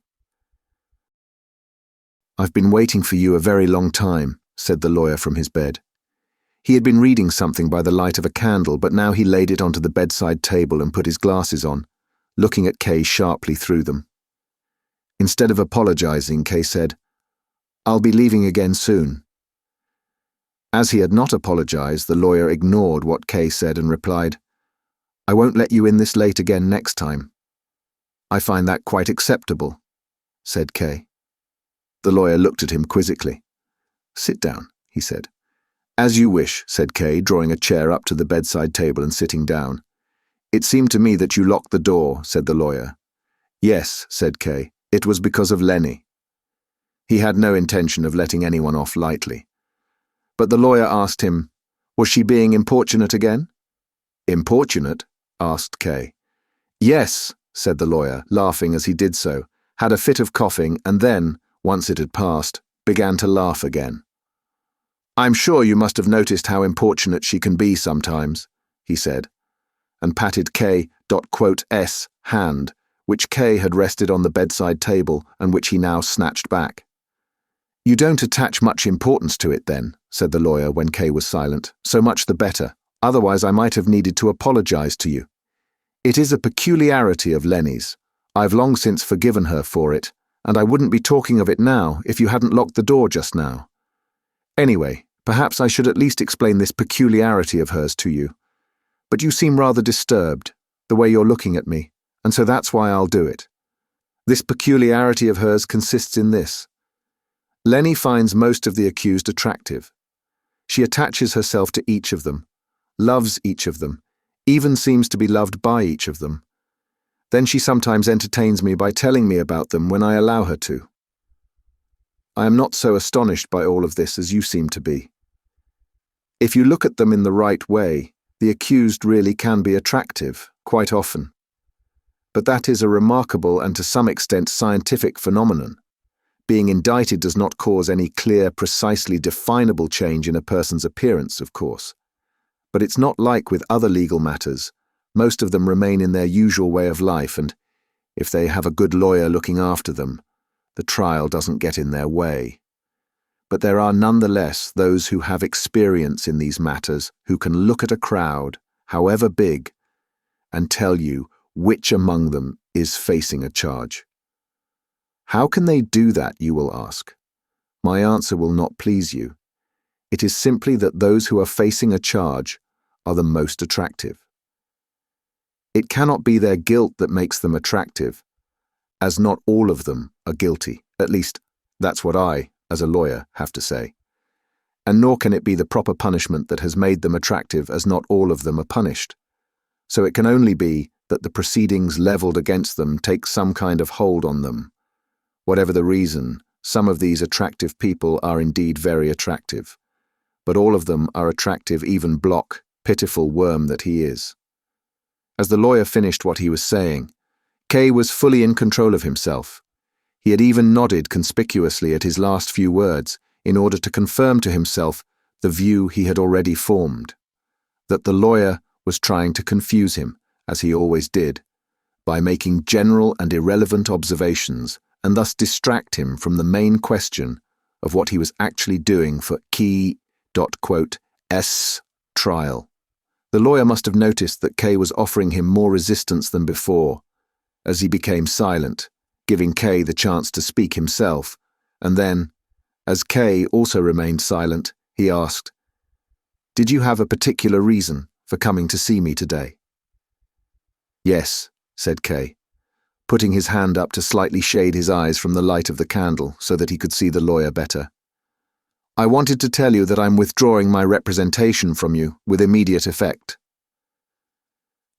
"I've been waiting for you a very long time," said the lawyer from his bed. He had been reading something by the light of a candle, but now he laid it onto the bedside table and put his glasses on, looking at Kay sharply through them. Instead of apologizing, Kay said, "I'll be leaving again soon." As he had not apologized, the lawyer ignored what Kay said and replied, "I won't let you in this late again next time." "I find that quite acceptable," said Kay. The lawyer looked at him quizzically. "Sit down," he said. "As you wish," said Kay, drawing a chair up to the bedside table and sitting down. "It seemed to me that you locked the door," said the lawyer. "Yes," said Kay, "it was because of Lenny." He had no intention of letting anyone off lightly. But the lawyer asked him, "Was she being importunate again?" "Importunate?" asked Kay. "Yes," said the lawyer, laughing as he did so, had a fit of coughing, and then, once it had passed, began to laugh again. "I'm sure you must have noticed how importunate she can be sometimes," he said, and patted K.S. hand, which Kay had rested on the bedside table and which he now snatched back. "You don't attach much importance to it then," said the lawyer when Kay was silent. "So much the better, otherwise I might have needed to apologize to you. It is a peculiarity of Lenny's. I've long since forgiven her for it, and I wouldn't be talking of it now if you hadn't locked the door just now. Anyway, perhaps I should at least explain this peculiarity of hers to you. But you seem rather disturbed, the way you're looking at me, and so that's why I'll do it. This peculiarity of hers consists in this. Lenny finds most of the accused attractive. She attaches herself to each of them, loves each of them, even seems to be loved by each of them. Then she sometimes entertains me by telling me about them when I allow her to. I am not so astonished by all of this as you seem to be. If you look at them in the right way, the accused really can be attractive, quite often. But that is a remarkable and to some extent scientific phenomenon. Being indicted does not cause any clear, precisely definable change in a person's appearance, of course. But it's not like with other legal matters. Most of them remain in their usual way of life, and if they have a good lawyer looking after them, the trial doesn't get in their way. But there are nonetheless those who have experience in these matters who can look at a crowd, however big, and tell you which among them is facing a charge. How can they do that, you will ask? My answer will not please you. It is simply that those who are facing a charge are the most attractive. It cannot be their guilt that makes them attractive, as not all of them are guilty. At least, that's what I, as a lawyer, have to say. And nor can it be the proper punishment that has made them attractive, as not all of them are punished. So it can only be that the proceedings leveled against them take some kind of hold on them. Whatever the reason, some of these attractive people are indeed very attractive. But all of them are attractive, even Block, pitiful worm that he is. As the lawyer finished what he was saying, K was fully in control of himself. He had even nodded conspicuously at his last few words in order to confirm to himself the view he had already formed, that the lawyer was trying to confuse him, as he always did, by making general and irrelevant observations and thus distract him from the main question of what he was actually doing for Key.S trial. The lawyer must have noticed that K was offering him more resistance than before, as he became silent, giving K the chance to speak himself, and then, as K also remained silent, he asked, "Did you have a particular reason for coming to see me today?" "Yes," said K, putting his hand up to slightly shade his eyes from the light of the candle so that he could see the lawyer better. "I wanted to tell you that I'm withdrawing my representation from you with immediate effect."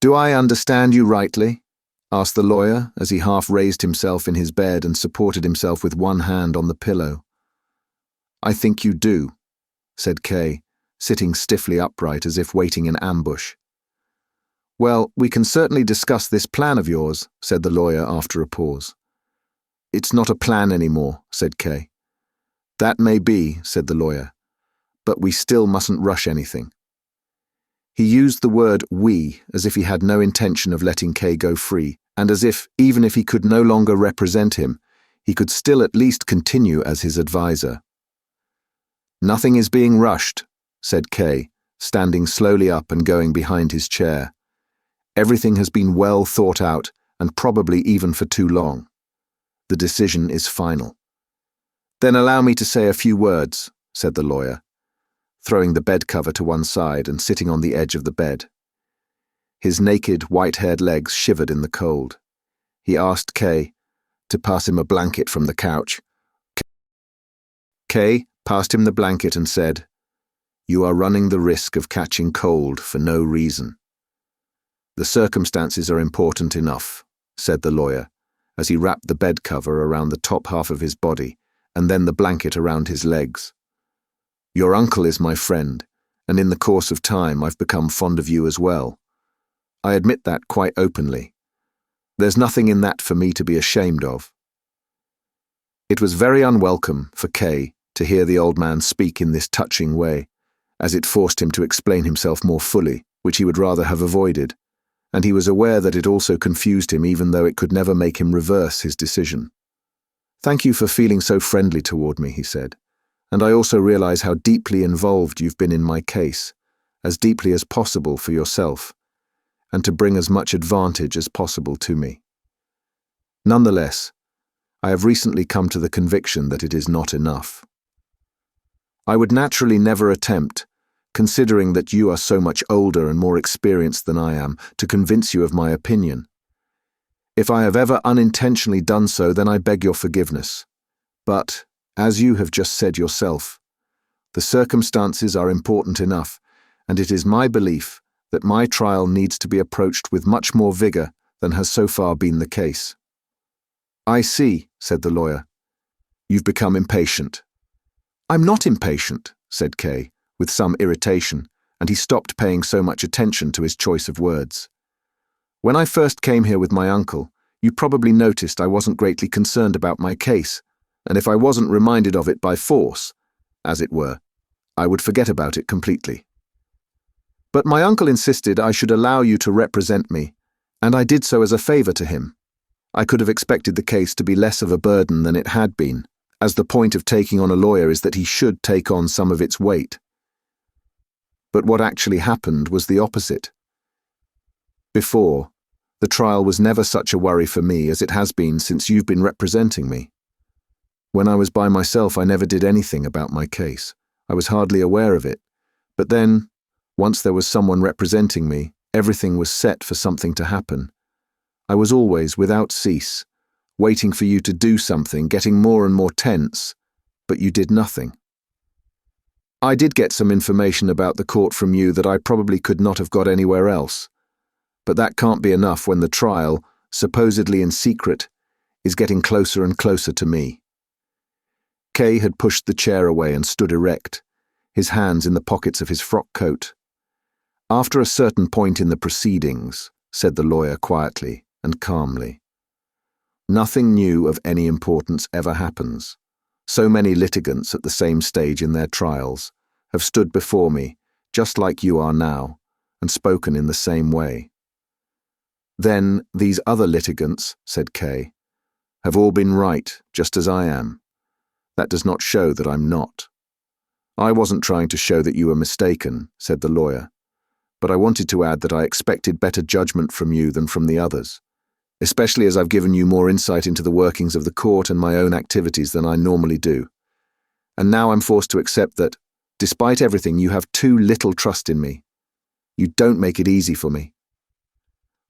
"Do I understand you rightly?" asked the lawyer as he half raised himself in his bed and supported himself with one hand on the pillow. "I think you do," said K, sitting stiffly upright as if waiting in ambush. "Well, we can certainly discuss this plan of yours," said the lawyer after a pause. "It's not a plan anymore," said K. "That may be," said the lawyer, "but we still mustn't rush anything." He used the word "we" as if he had no intention of letting K go free, and as if, even if he could no longer represent him, he could still at least continue as his advisor. "Nothing is being rushed," said K, standing slowly up and going behind his chair. "Everything has been well thought out, and probably even for too long. The decision is final." "Then allow me to say a few words," said the lawyer, throwing the bed cover to one side and sitting on the edge of the bed. His naked, white-haired legs shivered in the cold. He asked K to pass him a blanket from the couch. K passed him the blanket and said, "You are running the risk of catching cold for no reason." "The circumstances are important enough," said the lawyer, as he wrapped the bed cover around the top half of his body and then the blanket around his legs. "Your uncle is my friend, and in the course of time I've become fond of you as well. I admit that quite openly. There's nothing in that for me to be ashamed of." It was very unwelcome for K to hear the old man speak in this touching way, as it forced him to explain himself more fully, which he would rather have avoided, and he was aware that it also confused him even though it could never make him reverse his decision. "Thank you for feeling so friendly toward me," he said, "and I also realize how deeply involved you've been in my case, as deeply as possible for yourself, and to bring as much advantage as possible to me. Nonetheless, I have recently come to the conviction that it is not enough. I would naturally never attempt, considering that you are so much older and more experienced than I am, to convince you of my opinion. If I have ever unintentionally done so, then I beg your forgiveness. But, as you have just said yourself, the circumstances are important enough, and it is my belief that my trial needs to be approached with much more vigor than has so far been the case." "I see," said the lawyer. "You've become impatient." "I'm not impatient," said K, with some irritation, and he stopped paying so much attention to his choice of words. "When I first came here with my uncle, you probably noticed I wasn't greatly concerned about my case, and if I wasn't reminded of it by force, as it were, I would forget about it completely. But my uncle insisted I should allow you to represent me, and I did so as a favor to him. I could have expected the case to be less of a burden than it had been, as the point of taking on a lawyer is that he should take on some of its weight. But what actually happened was the opposite. Before, the trial was never such a worry for me as it has been since you've been representing me. When I was by myself, I never did anything about my case. I was hardly aware of it. But then, once there was someone representing me, everything was set for something to happen. I was always, without cease, waiting for you to do something, getting more and more tense, but you did nothing. I did get some information about the court from you that I probably could not have got anywhere else. But that can't be enough when the trial, supposedly in secret, is getting closer and closer to me. K had pushed the chair away and stood erect, his hands in the pockets of his frock coat. "After a certain point in the proceedings," said the lawyer quietly and calmly, "nothing new of any importance ever happens. So many litigants at the same stage in their trials have stood before me, just like you are now, and spoken in the same way. Then these other litigants," said K, "have all been right, just as I am. That does not show that I'm not." "I wasn't trying to show that you were mistaken," said the lawyer, "but I wanted to add that I expected better judgment from you than from the others, especially as I've given you more insight into the workings of the court and my own activities than I normally do. And now I'm forced to accept that, despite everything, you have too little trust in me. You don't make it easy for me."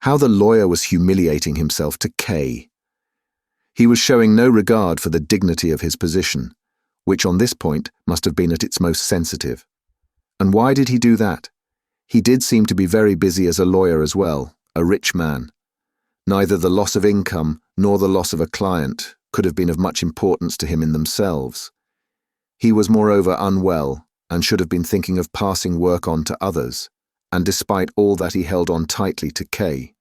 How the lawyer was humiliating himself to K. He was showing no regard for the dignity of his position, which on this point must have been at its most sensitive. And why did he do that? He did seem to be very busy as a lawyer as well, a rich man. Neither the loss of income nor the loss of a client could have been of much importance to him in themselves. He was moreover unwell and should have been thinking of passing work on to others, and despite all that he held on tightly to K.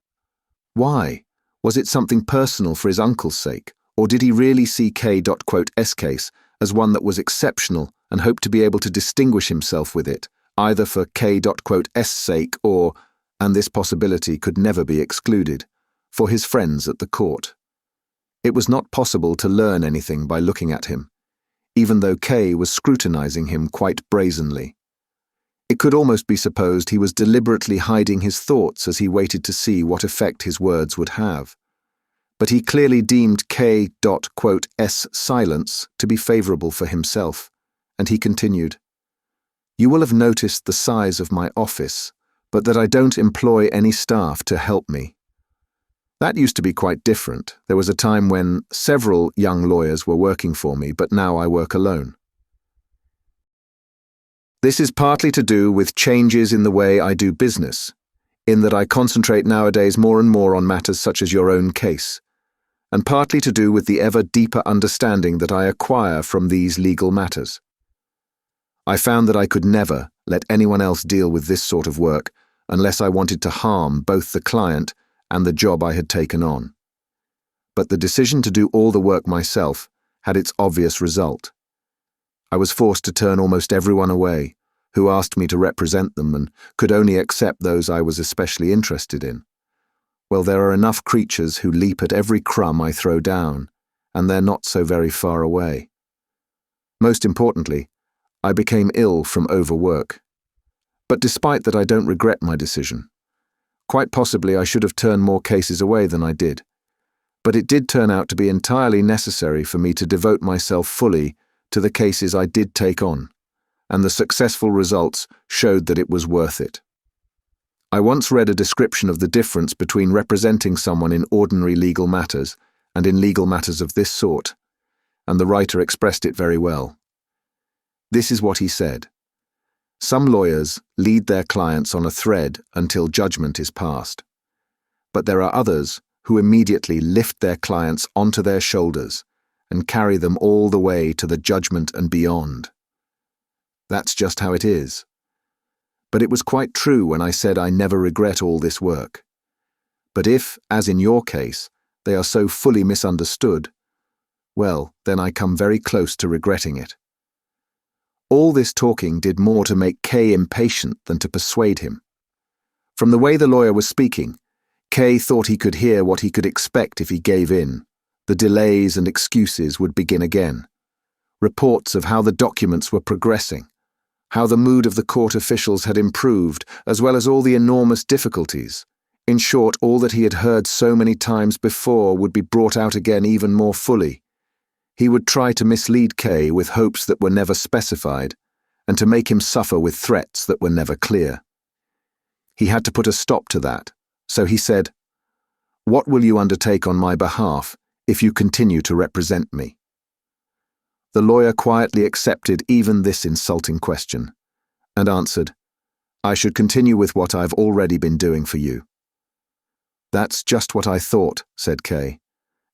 Why? Was it something personal for his uncle's sake, or did he really see K.S case as one that was exceptional and hoped to be able to distinguish himself with it, either for K.S sake or, and this possibility could never be excluded, for his friends at the court? It was not possible to learn anything by looking at him, even though K was scrutinizing him quite brazenly. It could almost be supposed he was deliberately hiding his thoughts as he waited to see what effect his words would have. But he clearly deemed K.S silence to be favorable for himself, and he continued, "You will have noticed the size of my office, but that I don't employ any staff to help me. That used to be quite different. There was a time when several young lawyers were working for me, but now I work alone. This is partly to do with changes in the way I do business, in that I concentrate nowadays more and more on matters such as your own case, and partly to do with the ever deeper understanding that I acquire from these legal matters. I found that I could never let anyone else deal with this sort of work unless I wanted to harm both the client and the job I had taken on. But the decision to do all the work myself had its obvious result. I was forced to turn almost everyone away who asked me to represent them and could only accept those I was especially interested in. Well, there are enough creatures who leap at every crumb I throw down, and they're not so very far away. Most importantly, I became ill from overwork. But despite that, I don't regret my decision. Quite possibly I should have turned more cases away than I did. But it did turn out to be entirely necessary for me to devote myself fully to the cases I did take on, and the successful results showed that it was worth it. I once read a description of the difference between representing someone in ordinary legal matters and in legal matters of this sort, and the writer expressed it very well. This is what he said: "Some lawyers lead their clients on a thread until judgment is passed, but there are others who immediately lift their clients onto their shoulders and carry them all the way to the judgment and beyond. That's just how it is. But it was quite true when I said I never regret all this work. But if, as in your case, they are so fully misunderstood, well, then I come very close to regretting it." All this talking did more to make K impatient than to persuade him. From the way the lawyer was speaking, K thought he could hear what he could expect if he gave in. The delays and excuses would begin again. Reports of how the documents were progressing, how the mood of the court officials had improved, as well as all the enormous difficulties. In short, all that he had heard so many times before would be brought out again even more fully. He would try to mislead K with hopes that were never specified, and to make him suffer with threats that were never clear. He had to put a stop to that, so he said, "What will you undertake on my behalf if you continue to represent me?" The lawyer quietly accepted even this insulting question, and answered, "I should continue with what I've already been doing for you." "That's just what I thought," said Kay.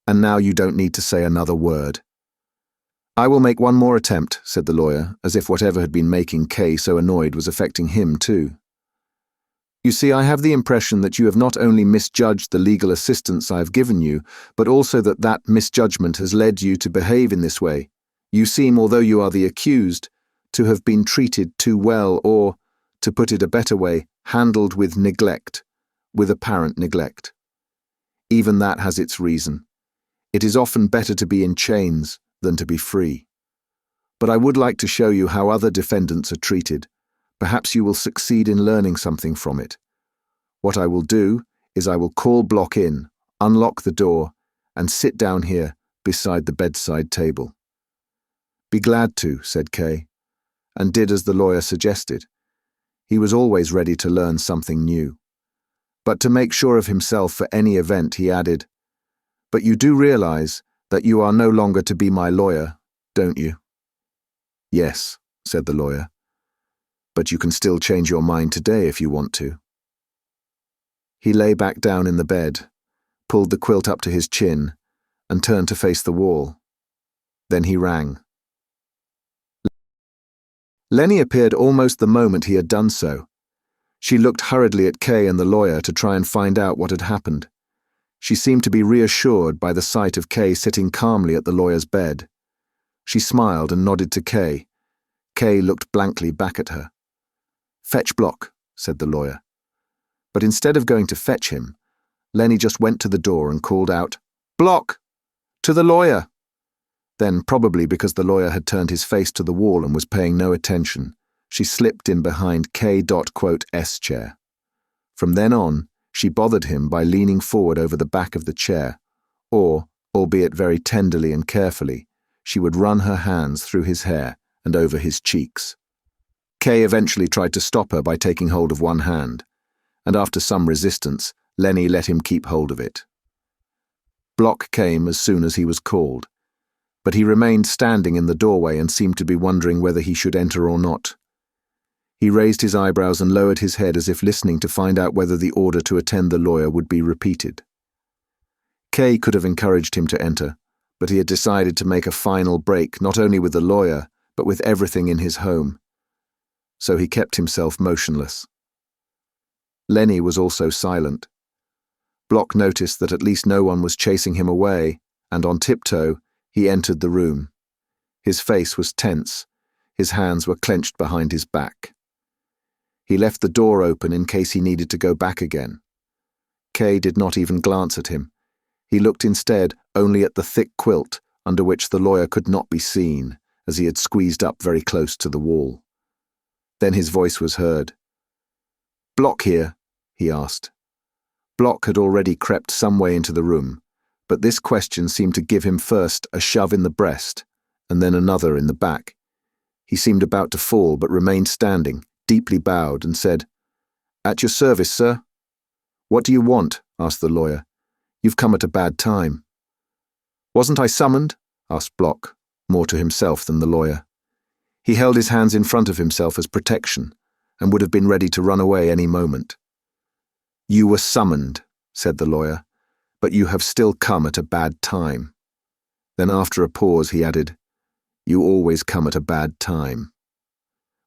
"And now you don't need to say another word." "I will make one more attempt," said the lawyer, as if whatever had been making Kay so annoyed was affecting him too. "You see, I have the impression that you have not only misjudged the legal assistance I have given you, but also that misjudgment has led you to behave in this way. You seem, although you are the accused, to have been treated too well or, to put it a better way, handled with neglect, with apparent neglect. Even that has its reason. It is often better to be in chains than to be free. But I would like to show you how other defendants are treated. Perhaps you will succeed in learning something from it. What I will do is I will call Block in, unlock the door, and sit down here beside the bedside table." "Be glad to," said Kay, and did as the lawyer suggested. He was always ready to learn something new. But to make sure of himself for any event, he added, "But you do realize that you are no longer to be my lawyer, don't you?" "Yes," said the lawyer. "But you can still change your mind today if you want to." He lay back down in the bed, pulled the quilt up to his chin, and turned to face the wall. Then he rang. Lenny appeared almost the moment he had done so. She looked hurriedly at Kay and the lawyer to try and find out what had happened. She seemed to be reassured by the sight of Kay sitting calmly at the lawyer's bed. She smiled and nodded to Kay. Kay looked blankly back at her. "Fetch Block," said the lawyer. But instead of going to fetch him, Lenny just went to the door and called out, "Block! To the lawyer!" Then, probably because the lawyer had turned his face to the wall and was paying no attention, she slipped in behind K.S chair. From then on, she bothered him by leaning forward over the back of the chair, or, albeit very tenderly and carefully, she would run her hands through his hair and over his cheeks. Kay eventually tried to stop her by taking hold of one hand, and after some resistance, Lenny let him keep hold of it. Block came as soon as he was called, but he remained standing in the doorway and seemed to be wondering whether he should enter or not. He raised his eyebrows and lowered his head as if listening to find out whether the order to attend the lawyer would be repeated. Kay could have encouraged him to enter, but he had decided to make a final break not only with the lawyer, but with everything in his home. So he kept himself motionless. Lenny was also silent. Block noticed that at least no one was chasing him away, and on tiptoe, he entered the room. His face was tense. His hands were clenched behind his back. He left the door open in case he needed to go back again. Kay did not even glance at him. He looked instead only at the thick quilt under which the lawyer could not be seen, as he had squeezed up very close to the wall. Then his voice was heard. "Block here?" he asked. Block had already crept some way into the room, but this question seemed to give him first a shove in the breast, and then another in the back. He seemed about to fall, but remained standing, deeply bowed, and said, "At your service, sir." "What do you want?" asked the lawyer. "You've come at a bad time." "Wasn't I summoned?" asked Block, more to himself than the lawyer. He held his hands in front of himself as protection, and would have been ready to run away any moment. "You were summoned," said the lawyer, "but you have still come at a bad time." Then after a pause he added, "You always come at a bad time."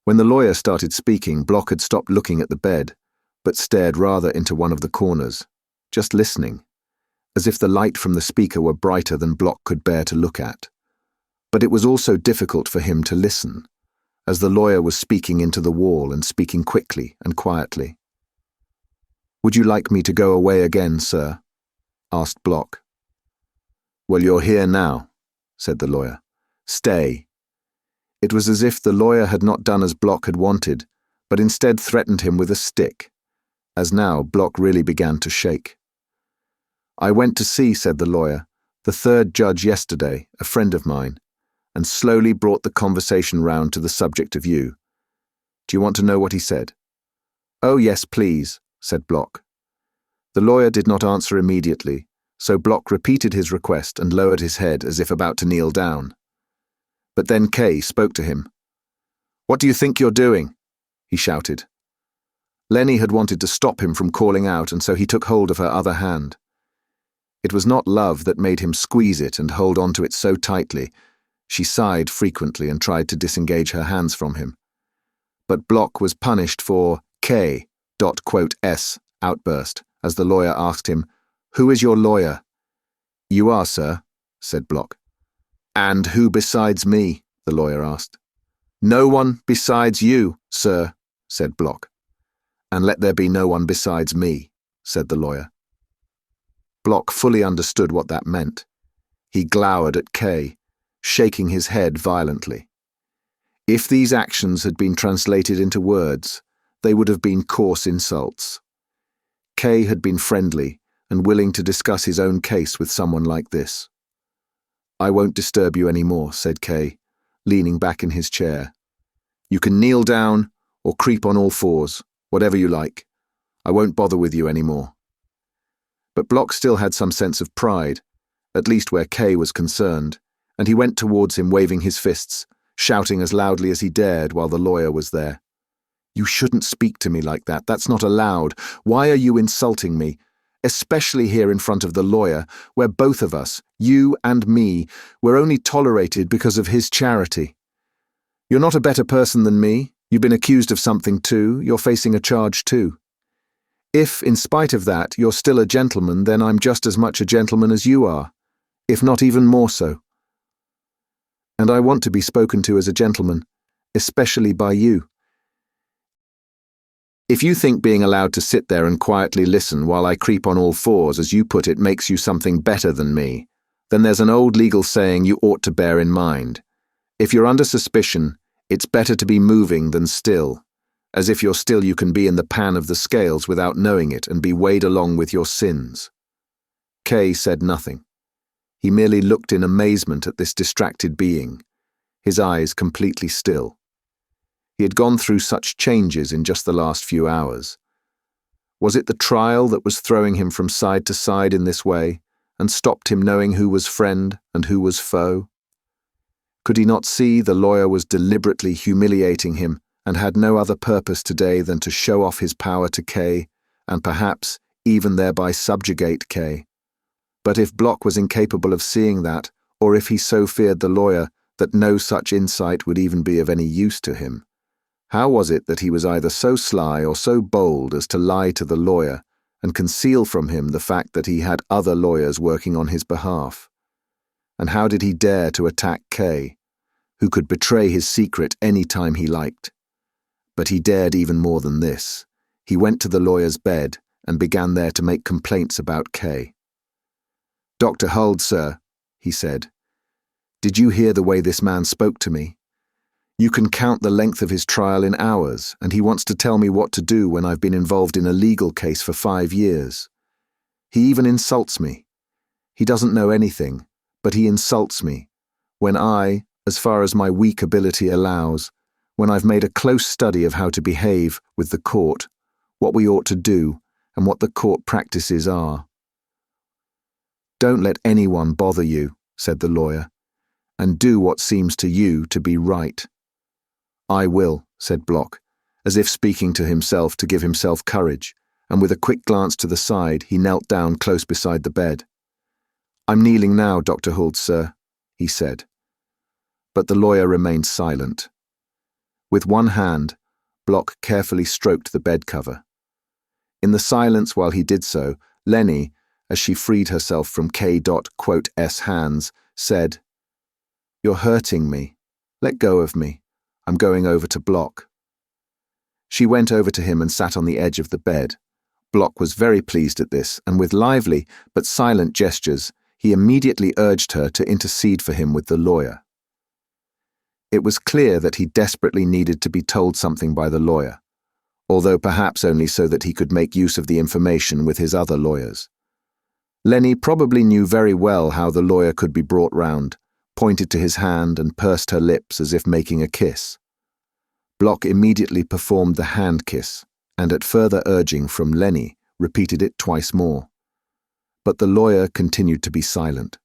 When the lawyer started speaking, Block had stopped looking at the bed, but stared rather into one of the corners, just listening, as if the light from the speaker were brighter than Block could bear to look at. But it was also difficult for him to listen, as the lawyer was speaking into the wall and speaking quickly and quietly. "Would you like me to go away again, sir?" asked Block. "Well, you're here now," said the lawyer. "Stay." It was as if the lawyer had not done as Block had wanted, but instead threatened him with a stick, as now Block really began to shake. "I went to see," said the lawyer, "the third judge yesterday, a friend of mine, and slowly brought the conversation round to the subject of you. Do you want to know what he said?" "Oh, yes, please," said Block. The lawyer did not answer immediately, so Block repeated his request and lowered his head as if about to kneel down. But then Kay spoke to him. "What do you think you're doing?" he shouted. Lenny had wanted to stop him from calling out, and so he took hold of her other hand. It was not love that made him squeeze it and hold on to it so tightly. She sighed frequently and tried to disengage her hands from him. But Block was punished for K.S. outburst as the lawyer asked him, "Who is your lawyer?" "You are, sir," said Block. "And who besides me?" the lawyer asked. "No one besides you, sir," said Block. "And let there be no one besides me," said the lawyer. Block fully understood what that meant. He glowered at Kay, shaking his head violently. If these actions had been translated into words, they would have been coarse insults. Kay had been friendly and willing to discuss his own case with someone like this. "I won't disturb you any more," said Kay, leaning back in his chair. "You can kneel down or creep on all fours, whatever you like. I won't bother with you any more." But Block still had some sense of pride, at least where Kay was concerned, and he went towards him waving his fists, shouting as loudly as he dared while the lawyer was there. "You shouldn't speak to me like that. That's not allowed. Why are you insulting me? Especially here in front of the lawyer, where both of us, you and me, were only tolerated because of his charity. You're not a better person than me. You've been accused of something too. You're facing a charge too. If, in spite of that, you're still a gentleman, then I'm just as much a gentleman as you are, if not even more so. And I want to be spoken to as a gentleman, especially by you. If you think being allowed to sit there and quietly listen while I creep on all fours, as you put it, makes you something better than me, then there's an old legal saying you ought to bear in mind. If you're under suspicion, it's better to be moving than still. As if you're still, you can be in the pan of the scales without knowing it and be weighed along with your sins." Kay said nothing. He merely looked in amazement at this distracted being, his eyes completely still. He had gone through such changes in just the last few hours. Was it the trial that was throwing him from side to side in this way and stopped him knowing who was friend and who was foe? Could he not see the lawyer was deliberately humiliating him and had no other purpose today than to show off his power to Kay, and perhaps even thereby subjugate Kay? But if Block was incapable of seeing that, or if he so feared the lawyer that no such insight would even be of any use to him, how was it that he was either so sly or so bold as to lie to the lawyer and conceal from him the fact that he had other lawyers working on his behalf? And how did he dare to attack Kay, who could betray his secret any time he liked? But he dared even more than this. He went to the lawyer's bed and began there to make complaints about Kay. "Dr. Huld, sir," he said, "did you hear the way this man spoke to me? You can count the length of his trial in hours, and he wants to tell me what to do when I've been involved in a legal case for 5 years. He even insults me. He doesn't know anything, but he insults me, when I, as far as my weak ability allows, when I've made a close study of how to behave with the court, what we ought to do, and what the court practices are." "Don't let anyone bother you," said the lawyer, "and do what seems to you to be right." "I will," said Block, as if speaking to himself to give himself courage, and with a quick glance to the side, he knelt down close beside the bed. "I'm kneeling now, Dr. Huld, sir," he said. But the lawyer remained silent. With one hand, Block carefully stroked the bed cover. In the silence while he did so, Lenny, as she freed herself from K.S. hands, said, "You're hurting me. Let go of me. I'm going over to Block." She went over to him and sat on the edge of the bed. Block was very pleased at this, and with lively but silent gestures, he immediately urged her to intercede for him with the lawyer. It was clear that he desperately needed to be told something by the lawyer, although perhaps only so that he could make use of the information with his other lawyers. Lenny probably knew very well how the lawyer could be brought round, pointed to his hand and pursed her lips as if making a kiss. Block immediately performed the hand kiss, and at further urging from Lenny, repeated it twice more. But the lawyer continued to be silent.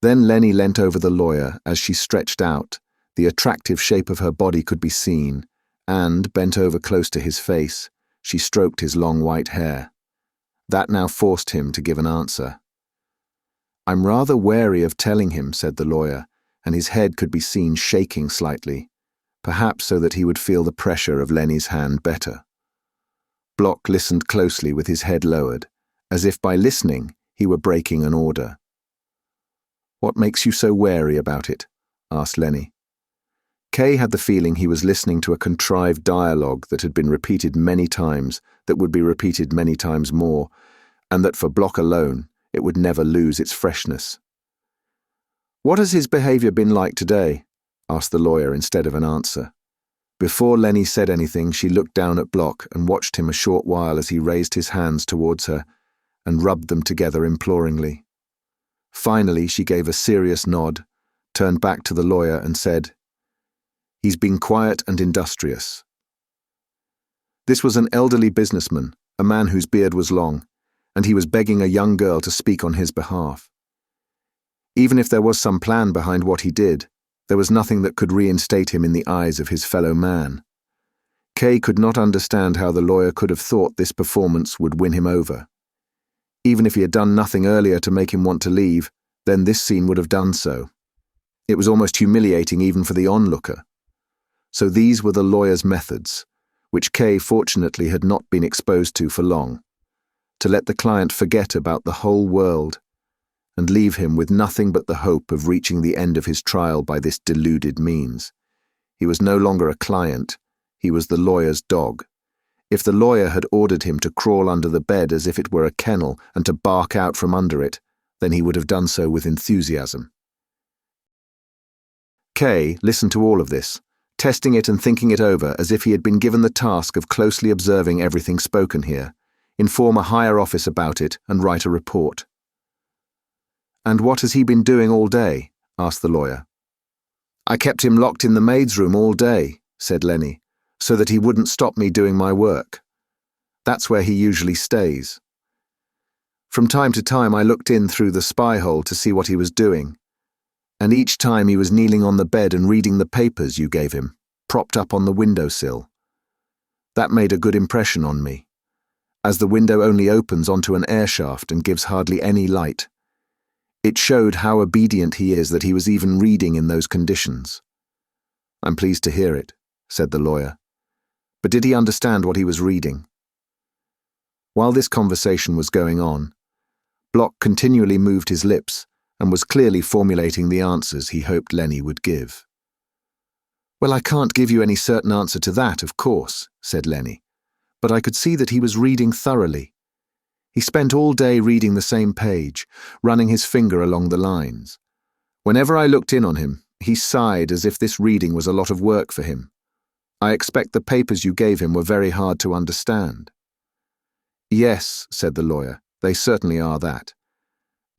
Then Lenny leant over the lawyer as she stretched out. The attractive shape of her body could be seen, and, bent over close to his face, She stroked his long white hair. That now forced him to give an answer. "I'm rather wary of telling him," said the lawyer, and his head could be seen shaking slightly, perhaps so that he would feel the pressure of Lenny's hand better. Block listened closely with his head lowered, as if by listening he were breaking an order. "What makes you so wary about it?" asked Lenny. Kay had the feeling he was listening to a contrived dialogue that had been repeated many times, that would be repeated many times more, and that for Block alone it would never lose its freshness. "What has his behaviour been like today?" asked the lawyer instead of an answer. Before Lenny said anything, she looked down at Block and watched him a short while as he raised his hands towards her and rubbed them together imploringly. Finally, she gave a serious nod, turned back to the lawyer and said, "He's been quiet and industrious." This was an elderly businessman, a man whose beard was long, and he was begging a young girl to speak on his behalf. Even if there was some plan behind what he did, there was nothing that could reinstate him in the eyes of his fellow man. Kay could not understand how the lawyer could have thought this performance would win him over. Even if he had done nothing earlier to make him want to leave, then this scene would have done so. It was almost humiliating even for the onlooker. So these were the lawyer's methods, which Kay fortunately had not been exposed to for long, to let the client forget about the whole world and leave him with nothing but the hope of reaching the end of his trial by this deluded means. He was no longer a client, he was the lawyer's dog. If the lawyer had ordered him to crawl under the bed as if it were a kennel and to bark out from under it, then he would have done so with enthusiasm. Kay listened to all of this, testing it and thinking it over as if he had been given the task of closely observing everything spoken here, inform a higher office about it, and write a report. "And what has he been doing all day?" asked the lawyer. "I kept him locked in the maid's room all day," said Lenny, "so that he wouldn't stop me doing my work. That's where he usually stays. From time to time I looked in through the spy hole to see what he was doing, and each time he was kneeling on the bed and reading the papers you gave him, propped up on the windowsill. That made a good impression on me, as the window only opens onto an air shaft and gives hardly any light. It showed how obedient he is that he was even reading in those conditions." "I'm pleased to hear it," said the lawyer. "But did he understand what he was reading?" While this conversation was going on, Block continually moved his lips and was clearly formulating the answers he hoped Lenny would give. "Well, I can't give you any certain answer to that, of course," said Lenny, "but I could see that he was reading thoroughly. He spent all day reading the same page, running his finger along the lines. Whenever I looked in on him, he sighed as if this reading was a lot of work for him. I expect the papers you gave him were very hard to understand." "Yes," said the lawyer, "they certainly are that.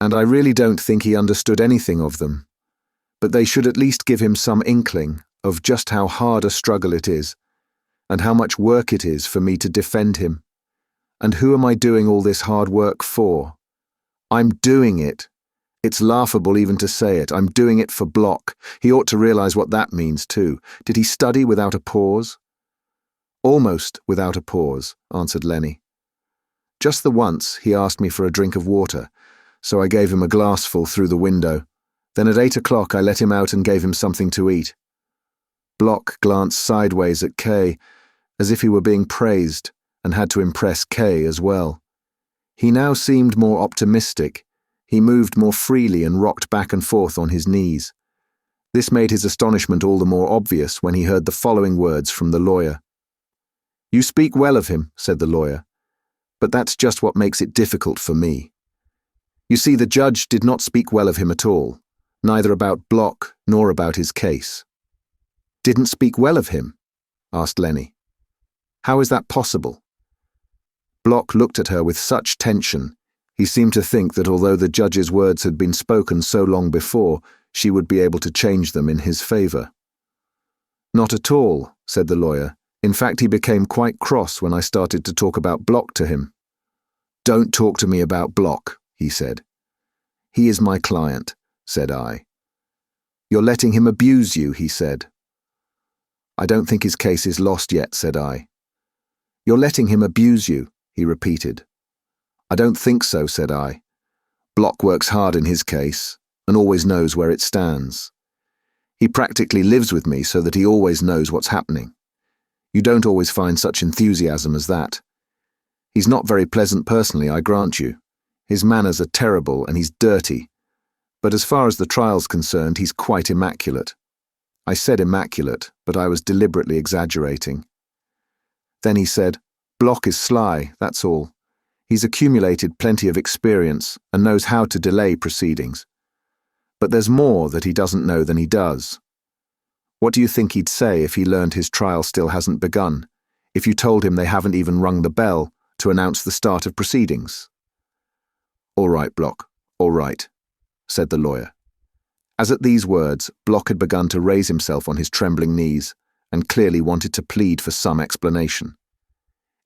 And I really don't think he understood anything of them. But they should at least give him some inkling of just how hard a struggle it is, and how much work it is for me to defend him. And who am I doing all this hard work for? I'm doing it. It's laughable even to say it. I'm doing it for Block. He ought to realize what that means too. Did he study without a pause?" "Almost without a pause," answered Lenny. "Just the once he asked me for a drink of water, so I gave him a glassful through the window. Then at 8 o'clock I let him out and gave him something to eat." Block glanced sideways at Kay, as if he were being praised, and had to impress Kay as well. He now seemed more optimistic. He moved more freely and rocked back and forth on his knees. This made his astonishment all the more obvious when he heard the following words from the lawyer. "You speak well of him," said the lawyer, "but that's just what makes it difficult for me. You see, the judge did not speak well of him at all, neither about Block nor about his case." "Didn't speak well of him?" asked Lenny. "How is that possible?" Block looked at her with such tension. He seemed to think that although the judge's words had been spoken so long before, she would be able to change them in his favor. "Not at all," said the lawyer. "In fact, he became quite cross when I started to talk about Block to him." "Don't talk to me about Block," he said. "He is my client," said I. "You're letting him abuse you," he said. "I don't think his case is lost yet," said I. "You're letting him abuse you," he repeated. "I don't think so," said I. "Block works hard in his case, and always knows where it stands. He practically lives with me so that he always knows what's happening. You don't always find such enthusiasm as that. He's not very pleasant personally, I grant you. His manners are terrible and he's dirty. But as far as the trial's concerned, he's quite immaculate." I said immaculate, but I was deliberately exaggerating. Then he said, "Block is sly, that's all. He's accumulated plenty of experience and knows how to delay proceedings. But there's more that he doesn't know than he does. What do you think he'd say if he learned his trial still hasn't begun, if you told him they haven't even rung the bell to announce the start of proceedings?" "All right, Block, all right," said the lawyer. As at these words, Block had begun to raise himself on his trembling knees and clearly wanted to plead for some explanation.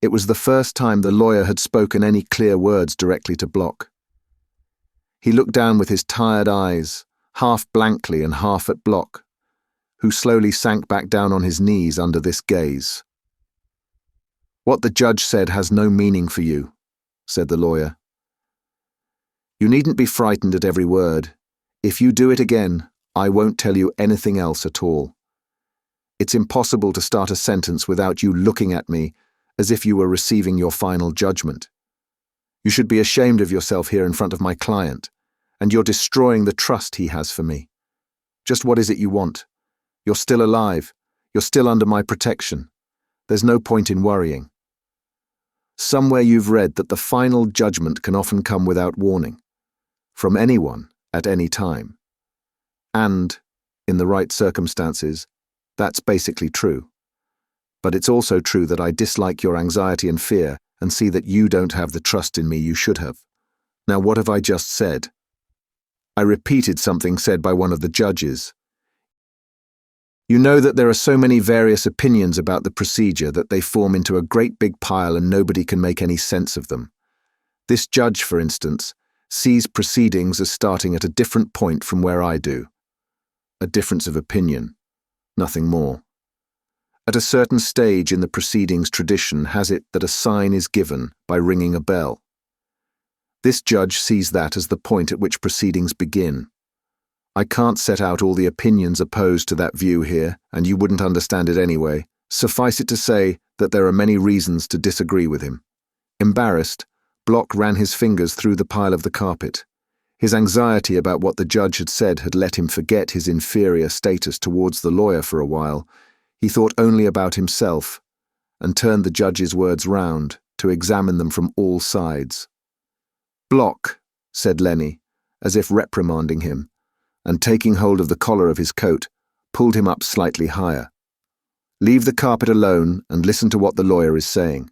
It was the first time the lawyer had spoken any clear words directly to Block. He looked down with his tired eyes, half blankly and half at Block, who slowly sank back down on his knees under this gaze. "What the judge said has no meaning for you," said the lawyer. "You needn't be frightened at every word. If you do it again, I won't tell you anything else at all. It's impossible to start a sentence without you looking at me as if you were receiving your final judgment. You should be ashamed of yourself here in front of my client, and you're destroying the trust he has for me. Just what is it you want? You're still alive. You're still under my protection. There's no point in worrying. Somewhere you've read that the final judgment can often come without warning, from anyone at any time. And, in the right circumstances, that's basically true. But it's also true that I dislike your anxiety and fear and see that you don't have the trust in me you should have. Now what have I just said?" I repeated something said by one of the judges. "You know that there are so many various opinions about the procedure that they form into a great big pile and nobody can make any sense of them. This judge, for instance, sees proceedings as starting at a different point from where I do. A difference of opinion, nothing more. At a certain stage in the proceedings, tradition has it that a sign is given by ringing a bell. This judge sees that as the point at which proceedings begin. I can't set out all the opinions opposed to that view here, and you wouldn't understand it anyway. Suffice it to say that there are many reasons to disagree with him." Embarrassed, Block ran his fingers through the pile of the carpet. His anxiety about what the judge had said had let him forget his inferior status towards the lawyer for a while. He thought only about himself, and turned the judge's words round to examine them from all sides. "Block," said Lenny, as if reprimanding him, and taking hold of the collar of his coat, pulled him up slightly higher. "Leave the carpet alone and listen to what the lawyer is saying."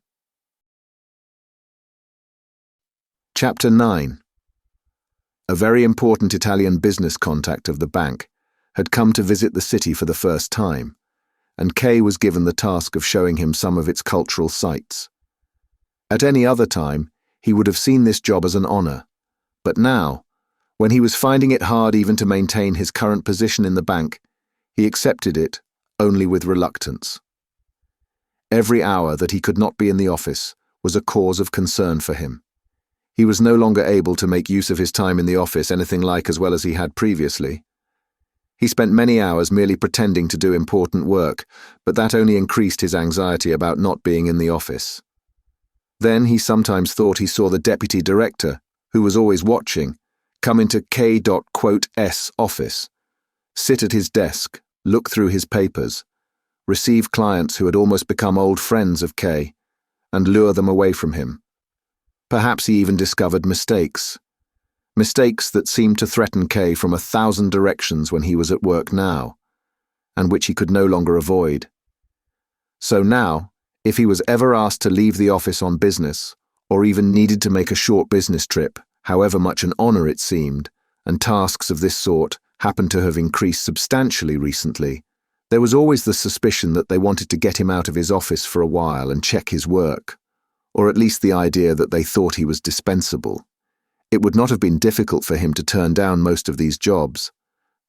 Chapter 9. A very important Italian business contact of the bank had come to visit the city for the first time, and Kay was given the task of showing him some of its cultural sites. At any other time, he would have seen this job as an honor, but now, when he was finding it hard even to maintain his current position in the bank, he accepted it only with reluctance. Every hour that he could not be in the office was a cause of concern for him. He was no longer able to make use of his time in the office anything like as well as he had previously. He spent many hours merely pretending to do important work, but that only increased his anxiety about not being in the office. Then he sometimes thought he saw the deputy director, who was always watching, come into K.S office, sit at his desk, look through his papers, receive clients who had almost become old friends of K, and lure them away from him. Perhaps he even discovered mistakes that seemed to threaten K from 1,000 directions when he was at work now, and which he could no longer avoid. So now, if he was ever asked to leave the office on business, or even needed to make a short business trip, however much an honor it seemed, and tasks of this sort happened to have increased substantially recently, there was always the suspicion that they wanted to get him out of his office for a while and check his work, or at least the idea that they thought he was dispensable. It would not have been difficult for him to turn down most of these jobs,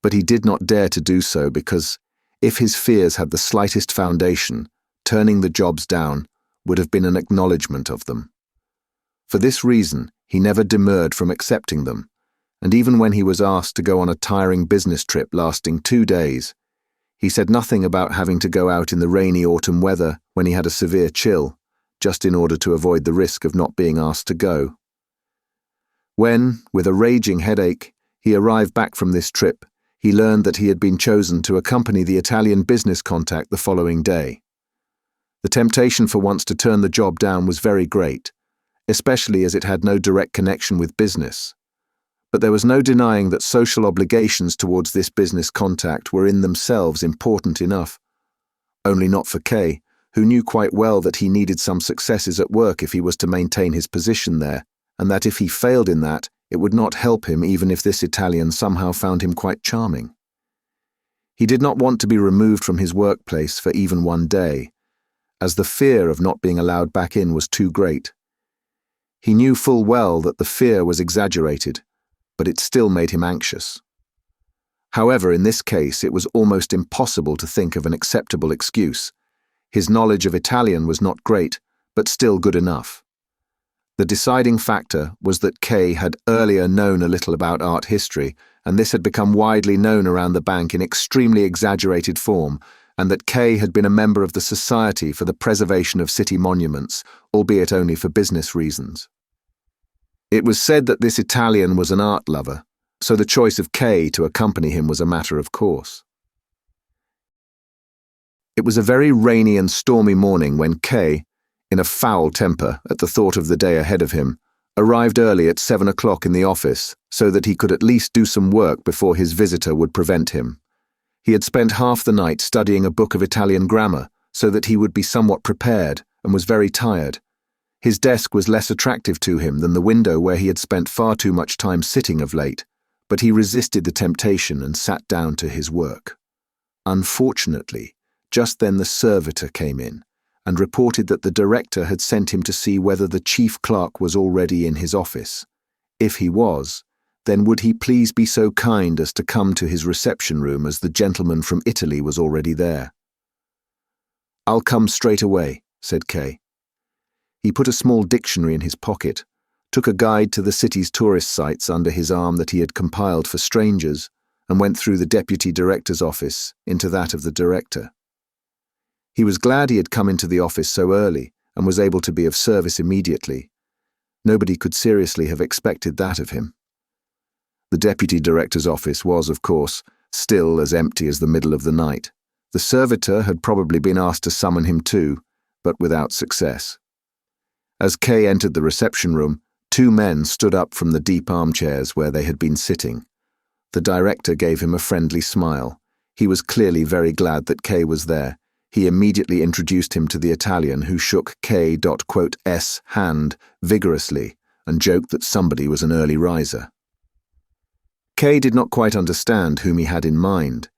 but he did not dare to do so because, if his fears had the slightest foundation, turning the jobs down would have been an acknowledgement of them. For this reason, he never demurred from accepting them, and even when he was asked to go on a tiring business trip lasting 2 days, he said nothing about having to go out in the rainy autumn weather when he had a severe chill, just in order to avoid the risk of not being asked to go. When, with a raging headache, he arrived back from this trip, he learned that he had been chosen to accompany the Italian business contact the following day. The temptation for once to turn the job down was very great, especially as it had no direct connection with business. But there was no denying that social obligations towards this business contact were in themselves important enough. Only not for K, who knew quite well that he needed some successes at work if he was to maintain his position there, and that if he failed in that, it would not help him even if this Italian somehow found him quite charming. He did not want to be removed from his workplace for even 1 day, as the fear of not being allowed back in was too great. He knew full well that the fear was exaggerated, but it still made him anxious. However, in this case, it was almost impossible to think of an acceptable excuse. His knowledge of Italian was not great, but still good enough. The deciding factor was that K had earlier known a little about art history, and this had become widely known around the bank in extremely exaggerated form, and that K had been a member of the Society for the Preservation of City Monuments, albeit only for business reasons. It was said that this Italian was an art lover, so the choice of K to accompany him was a matter of course. It was a very rainy and stormy morning when K, in a foul temper at the thought of the day ahead of him, arrived early at 7 o'clock in the office so that he could at least do some work before his visitor would prevent him. He had spent half the night studying a book of Italian grammar so that he would be somewhat prepared and was very tired. His desk was less attractive to him than the window where he had spent far too much time sitting of late, but he resisted the temptation and sat down to his work. Unfortunately, just then the servitor came in and reported that the director had sent him to see whether the chief clerk was already in his office. If he was, then would he please be so kind as to come to his reception room as the gentleman from Italy was already there. "I'll come straight away," said K. He put a small dictionary in his pocket, took a guide to the city's tourist sites under his arm that he had compiled for strangers, and went through the deputy director's office into that of the director. He was glad he had come into the office so early and was able to be of service immediately. Nobody could seriously have expected that of him. The deputy director's office was, of course, still as empty as the middle of the night. The servitor had probably been asked to summon him too, but without success. As K entered the reception room, 2 men stood up from the deep armchairs where they had been sitting. The director gave him a friendly smile. He was clearly very glad that K was there. He immediately introduced him to the Italian, who shook K.S. hand vigorously and joked that somebody was an early riser. K did not quite understand whom he had in mind.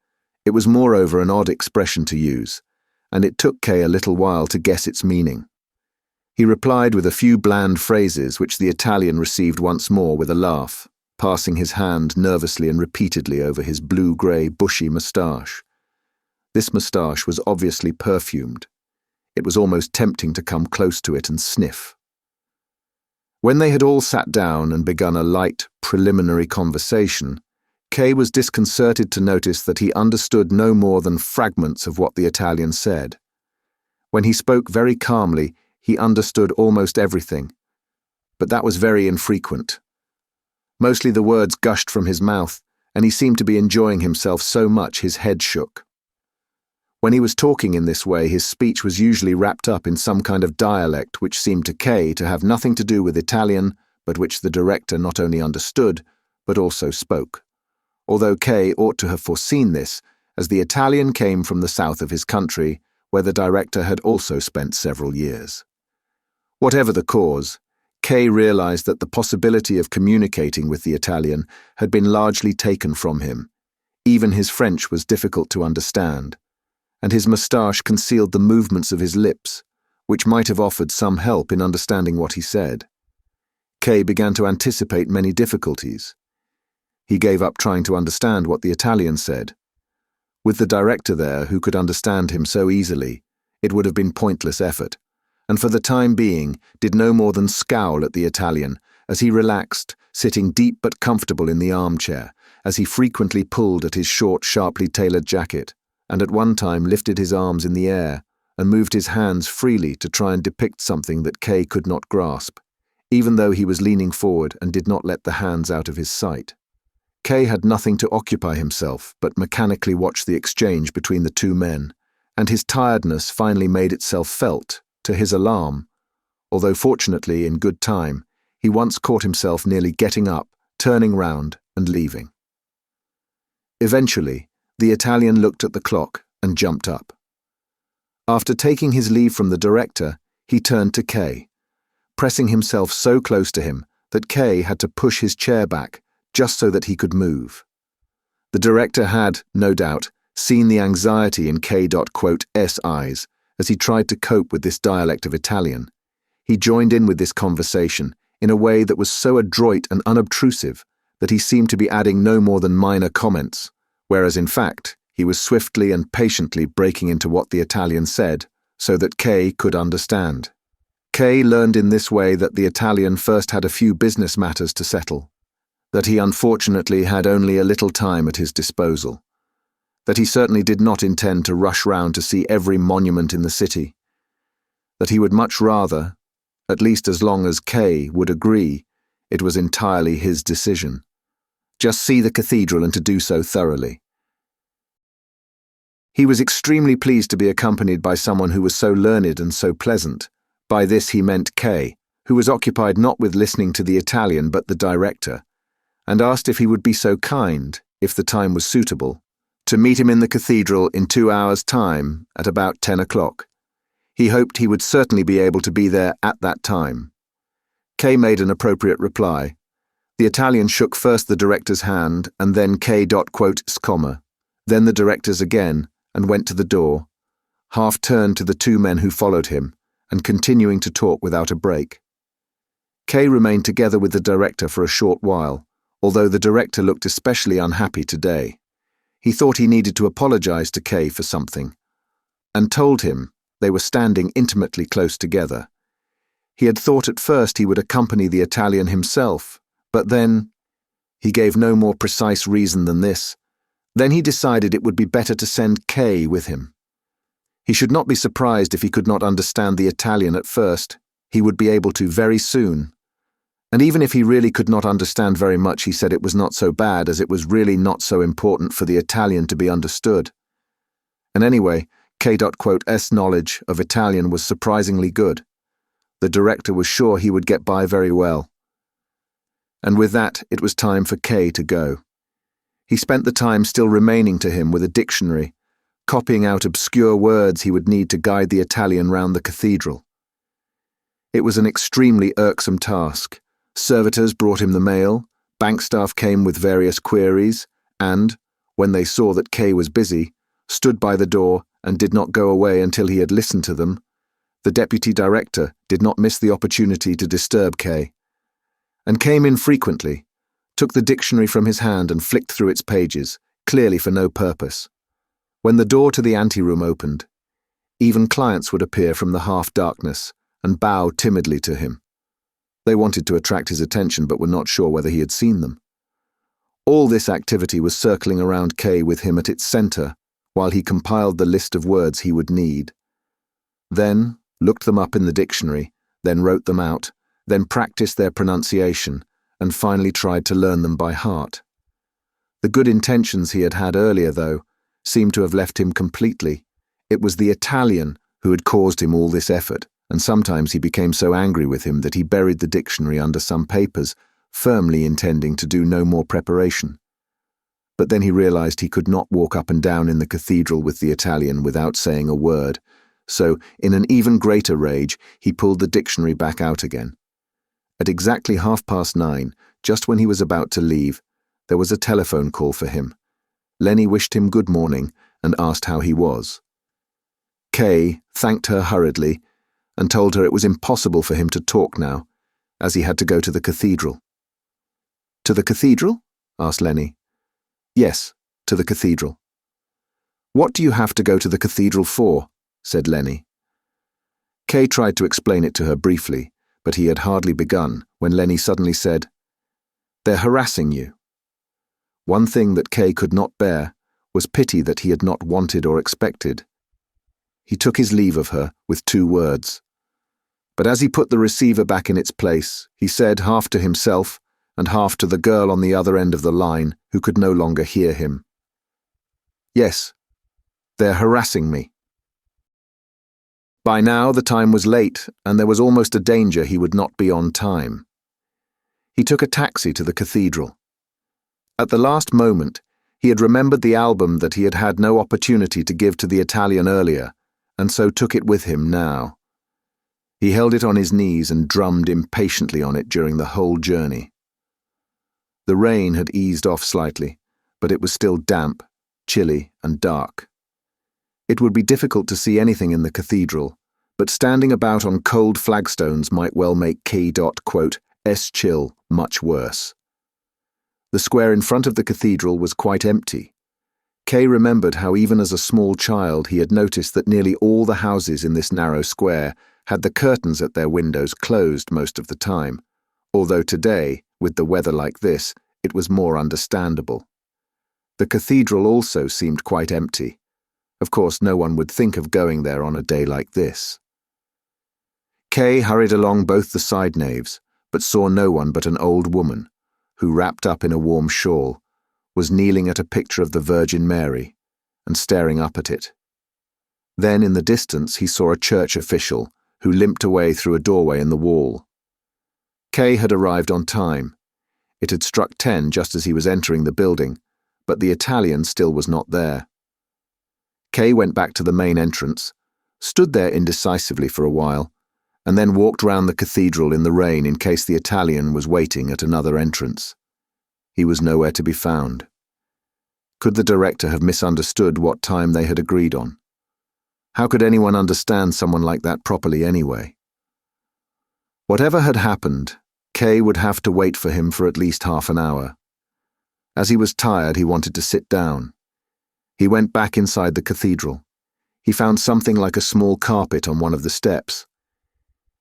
It was moreover an odd expression to use, and it took K a little while to guess its meaning. He replied with a few bland phrases which the Italian received once more with a laugh, passing his hand nervously and repeatedly over his blue-grey, bushy moustache. This moustache was obviously perfumed. It was almost tempting to come close to it and sniff. When they had all sat down and begun a light, preliminary conversation, K was disconcerted to notice that he understood no more than fragments of what the Italian said. When he spoke very calmly, he understood almost everything, but that was very infrequent. Mostly the words gushed from his mouth, and he seemed to be enjoying himself so much his head shook. When he was talking in this way, his speech was usually wrapped up in some kind of dialect which seemed to K to have nothing to do with Italian, but which the director not only understood, but also spoke. Although K ought to have foreseen this, as the Italian came from the south of his country, where the director had also spent several years. Whatever the cause, K realized that the possibility of communicating with the Italian had been largely taken from him. Even his French was difficult to understand, and his moustache concealed the movements of his lips, which might have offered some help in understanding what he said. K began to anticipate many difficulties. He gave up trying to understand what the Italian said. With the director there, who could understand him so easily, it would have been pointless effort, and for the time being did no more than scowl at the Italian as he relaxed, sitting deep but comfortable in the armchair, as he frequently pulled at his short, sharply tailored jacket, and at one time lifted his arms in the air and moved his hands freely to try and depict something that Kay could not grasp, even though he was leaning forward and did not let the hands out of his sight. Kay had nothing to occupy himself but mechanically watch the exchange between the two men, and his tiredness finally made itself felt, to his alarm, although fortunately in good time, he once caught himself nearly getting up, turning round, and leaving. Eventually, the Italian looked at the clock and jumped up. After taking his leave from the director, he turned to Kay, pressing himself so close to him that Kay had to push his chair back just so that he could move. The director had, no doubt, seen the anxiety in K.'s eyes as he tried to cope with this dialect of Italian. He joined in with this conversation in a way that was so adroit and unobtrusive that he seemed to be adding no more than minor comments, whereas in fact he was swiftly and patiently breaking into what the Italian said so that Kay could understand. Kay learned in this way that the Italian first had a few business matters to settle, that he unfortunately had only a little time at his disposal, that he certainly did not intend to rush round to see every monument in the city, that he would much rather, at least as long as Kay would agree, it was entirely his decision, just see the cathedral and to do so thoroughly. He was extremely pleased to be accompanied by someone who was so learned and so pleasant. By this he meant Kay, who was occupied not with listening to the Italian but the director, and asked if he would be so kind, if the time was suitable, to meet him in the cathedral in 2 hours' time at about 10 o'clock. He hoped he would certainly be able to be there at that time. Kay made an appropriate reply. The Italian shook first the director's hand and then K.'s comma, then the director's again, and went to the door, half turned to the two men who followed him, and continuing to talk without a break. Kay remained together with the director for a short while, although the director looked especially unhappy today. He thought he needed to apologize to Kay for something, and told him they were standing intimately close together. He had thought at first he would accompany the Italian himself, but then he gave no more precise reason than this. Then he decided it would be better to send Kay with him. He should not be surprised if he could not understand the Italian at first. He would be able to very soon. And even if he really could not understand very much, he said it was not so bad, as it was really not so important for the Italian to be understood. And anyway, K.'s knowledge of Italian was surprisingly good. The director was sure he would get by very well. And with that, it was time for Kay to go. He spent the time still remaining to him with a dictionary, copying out obscure words he would need to guide the Italian round the cathedral. It was an extremely irksome task. Servitors brought him the mail, bank staff came with various queries, and, when they saw that Kay was busy, stood by the door and did not go away until he had listened to them. The deputy director did not miss the opportunity to disturb Kay, and came in frequently, took the dictionary from his hand and flicked through its pages, clearly for no purpose. When the door to the anteroom opened, even clients would appear from the half-darkness and bow timidly to him. They wanted to attract his attention but were not sure whether he had seen them. All this activity was circling around Kay with him at its center while he compiled the list of words he would need. Then looked them up in the dictionary, then wrote them out, then practiced their pronunciation, and finally tried to learn them by heart. The good intentions he had had earlier, though, seemed to have left him completely. It was the Italian who had caused him all this effort, and sometimes he became so angry with him that he buried the dictionary under some papers, firmly intending to do no more preparation. But then he realized he could not walk up and down in the cathedral with the Italian without saying a word, so, in an even greater rage, he pulled the dictionary back out again. At exactly 9:30, just when he was about to leave, there was a telephone call for him. Lenny wished him good morning and asked how he was. Kay thanked her hurriedly and told her it was impossible for him to talk now, as he had to go to the cathedral. "To the cathedral?" asked Lenny. "Yes, to the cathedral." "What do you have to go to the cathedral for?" said Lenny. Kay tried to explain it to her briefly, but he had hardly begun when Lenny suddenly said, "They're harassing you." One thing that Kay could not bear was pity that he had not wanted or expected. He took his leave of her with 2 words. But as he put the receiver back in its place, he said half to himself and half to the girl on the other end of the line who could no longer hear him. "Yes, they're harassing me." By now the time was late, and there was almost a danger he would not be on time. He took a taxi to the cathedral. At the last moment, he had remembered the album that he had had no opportunity to give to the Italian earlier, and so took it with him now. He held it on his knees and drummed impatiently on it during the whole journey. The rain had eased off slightly, but it was still damp, chilly, and dark. It would be difficult to see anything in the cathedral, but standing about on cold flagstones might well make K.S chill much worse. The square in front of the cathedral was quite empty. Kay remembered how even as a small child he had noticed that nearly all the houses in this narrow square had the curtains at their windows closed most of the time, although today, with the weather like this, it was more understandable. The cathedral also seemed quite empty. Of course, no one would think of going there on a day like this. Kay hurried along both the side naves, but saw no one but an old woman, who, wrapped up in a warm shawl, was kneeling at a picture of the Virgin Mary and staring up at it. Then in the distance he saw a church official who limped away through a doorway in the wall. Kay had arrived on time. It had struck 10 just as he was entering the building, but the Italian still was not there. Kay went back to the main entrance, stood there indecisively for a while, and then walked round the cathedral in the rain in case the Italian was waiting at another entrance. He was nowhere to be found. Could the director have misunderstood what time they had agreed on? How could anyone understand someone like that properly anyway? Whatever had happened, Kay would have to wait for him for at least half an hour. As he was tired, he wanted to sit down. He went back inside the cathedral. He found something like a small carpet on one of the steps.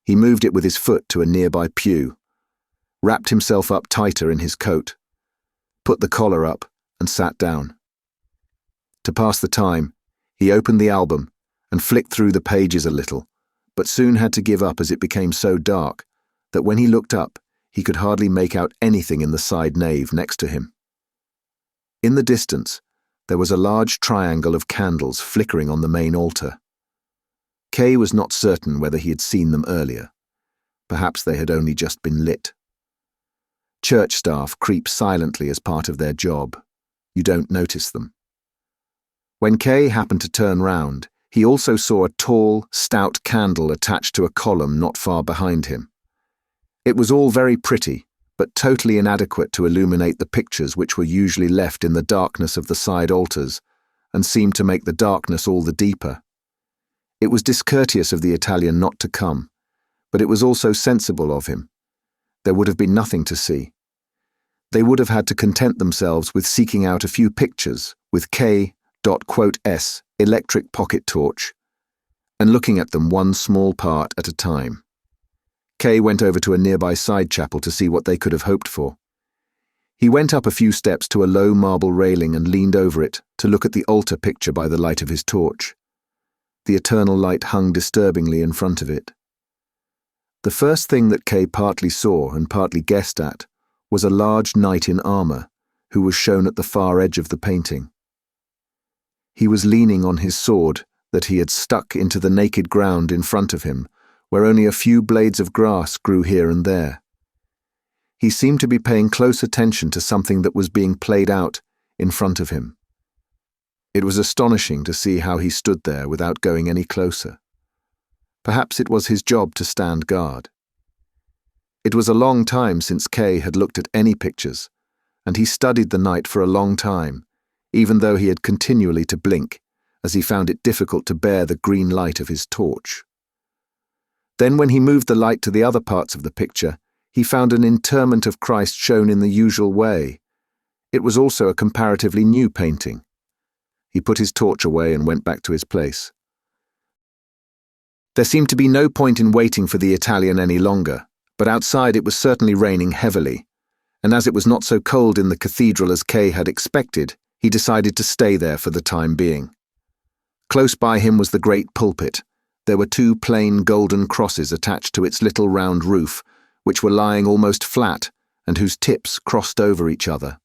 He moved it with his foot to a nearby pew, wrapped himself up tighter in his coat, put the collar up, and sat down. To pass the time, he opened the album and flicked through the pages a little, but soon had to give up as it became so dark that when he looked up, he could hardly make out anything in the side nave next to him. In the distance, there was a large triangle of candles flickering on the main altar. Kay was not certain whether he had seen them earlier. Perhaps they had only just been lit. Church staff creep silently as part of their job. You don't notice them. When Kay happened to turn round, he also saw a tall, stout candle attached to a column not far behind him. It was all very pretty, but totally inadequate to illuminate the pictures which were usually left in the darkness of the side altars, and seemed to make the darkness all the deeper. It was discourteous of the Italian not to come, but it was also sensible of him. There would have been nothing to see. They would have had to content themselves with seeking out a few pictures with K.S electric pocket torch, and looking at them one small part at a time. Kay went over to a nearby side chapel to see what they could have hoped for. He went up a few steps to a low marble railing and leaned over it to look at the altar picture by the light of his torch. The eternal light hung disturbingly in front of it. The first thing that Kay partly saw and partly guessed at was a large knight in armour, who was shown at the far edge of the painting. He was leaning on his sword that he had stuck into the naked ground in front of him, where only a few blades of grass grew here and there. He seemed to be paying close attention to something that was being played out in front of him. It was astonishing to see how he stood there without going any closer. Perhaps it was his job to stand guard. It was a long time since Kay had looked at any pictures, and he studied the knight for a long time, even though he had continually to blink, as he found it difficult to bear the green light of his torch. Then when he moved the light to the other parts of the picture, he found an interment of Christ shown in the usual way. It was also a comparatively new painting. He put his torch away and went back to his place. There seemed to be no point in waiting for the Italian any longer, but outside it was certainly raining heavily, and as it was not so cold in the cathedral as Kay had expected, he decided to stay there for the time being. Close by him was the great pulpit. There were 2 plain golden crosses attached to its little round roof, which were lying almost flat and whose tips crossed over each other.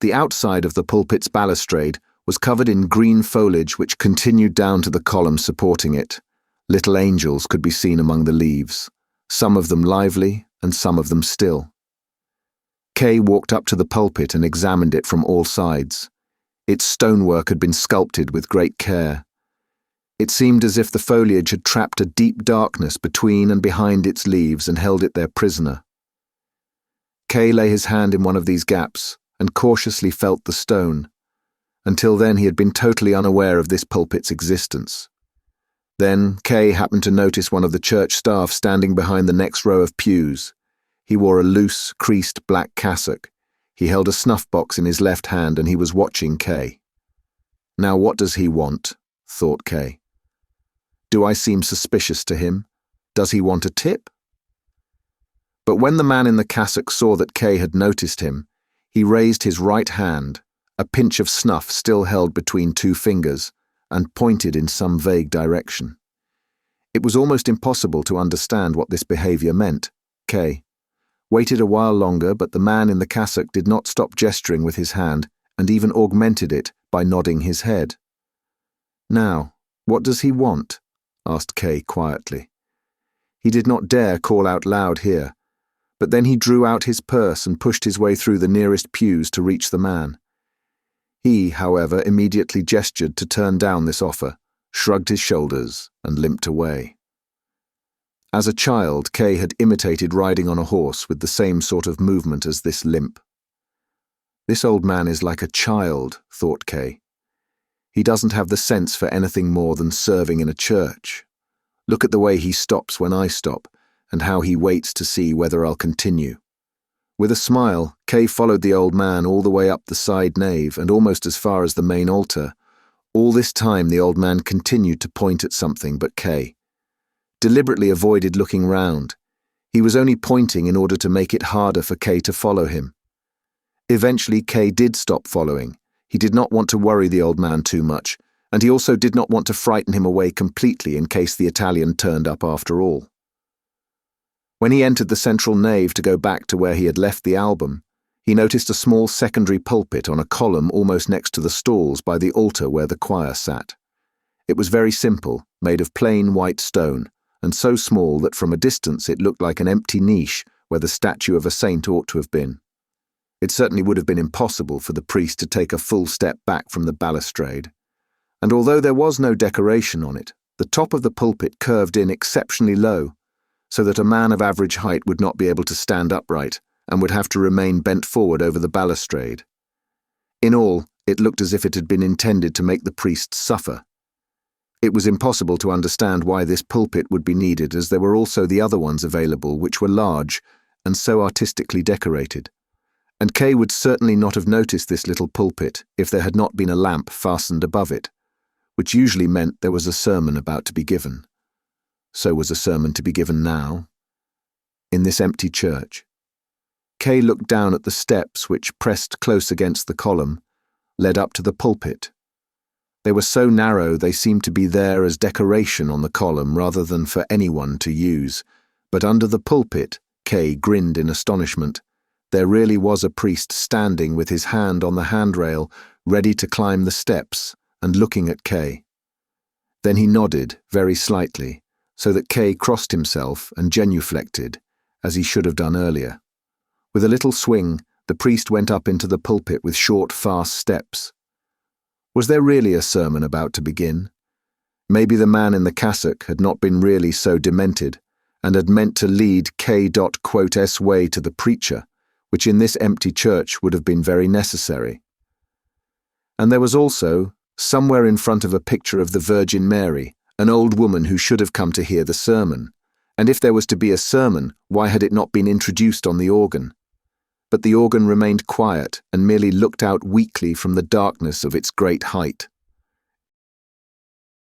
The outside of the pulpit's balustrade was covered in green foliage which continued down to the column supporting it. Little angels could be seen among the leaves, some of them lively and some of them still. Kay walked up to the pulpit and examined it from all sides. Its stonework had been sculpted with great care. It seemed as if the foliage had trapped a deep darkness between and behind its leaves and held it there prisoner. Kay lay his hand in one of these gaps and cautiously felt the stone. Until then he had been totally unaware of this pulpit's existence. Then Kay happened to notice one of the church staff standing behind the next row of pews. He wore a loose, creased black cassock. He held a snuff box in his left hand and he was watching Kay. Now what does he want? Thought Kay. Do I seem suspicious to him? Does he want a tip? But when the man in the cassock saw that Kay had noticed him, he raised his right hand, a pinch of snuff still held between 2 fingers, and pointed in some vague direction. It was almost impossible to understand what this behavior meant. Kay waited a while longer, but the man in the cassock did not stop gesturing with his hand, and even augmented it by nodding his head. Now, what does he want? Asked Kay quietly. He did not dare call out loud here, but then he drew out his purse and pushed his way through the nearest pews to reach the man. He, however, immediately gestured to turn down this offer, shrugged his shoulders, and limped away. As a child, Kay had imitated riding on a horse with the same sort of movement as this limp. This old man is like a child, thought Kay. He doesn't have the sense for anything more than serving in a church. Look at the way he stops when I stop, and how he waits to see whether I'll continue. With a smile, Kay followed the old man all the way up the side nave and almost as far as the main altar. All this time the old man continued to point at something, but Kay deliberately avoided looking round. He was only pointing in order to make it harder for Kay to follow him. Eventually Kay did stop following. He did not want to worry the old man too much, and he also did not want to frighten him away completely in case the Italian turned up after all. When he entered the central nave to go back to where he had left the album, he noticed a small secondary pulpit on a column almost next to the stalls by the altar where the choir sat. It was very simple, made of plain white stone, and so small that from a distance it looked like an empty niche where the statue of a saint ought to have been. It certainly would have been impossible for the priest to take a full step back from the balustrade. And although there was no decoration on it, the top of the pulpit curved in exceptionally low, so that a man of average height would not be able to stand upright and would have to remain bent forward over the balustrade. In all, it looked as if it had been intended to make the priest suffer. It was impossible to understand why this pulpit would be needed, as there were also the other ones available which were large and so artistically decorated. And Kay would certainly not have noticed this little pulpit if there had not been a lamp fastened above it, which usually meant there was a sermon about to be given. So was a sermon to be given now, in this empty church. Kay looked down at the steps which, pressed close against the column, led up to the pulpit. They were so narrow they seemed to be there as decoration on the column rather than for anyone to use, but under the pulpit, Kay grinned in astonishment. There really was a priest standing with his hand on the handrail, ready to climb the steps, and looking at Kay. Then he nodded, very slightly, so that Kay crossed himself and genuflected, as he should have done earlier. With a little swing, the priest went up into the pulpit with short, fast steps. Was there really a sermon about to begin? Maybe the man in the cassock had not been really so demented, and had meant to lead K.S. way to the preacher, which in this empty church would have been very necessary. And there was also, somewhere in front of a picture of the Virgin Mary, an old woman who should have come to hear the sermon. And if there was to be a sermon, why had it not been introduced on the organ? But the organ remained quiet and merely looked out weakly from the darkness of its great height.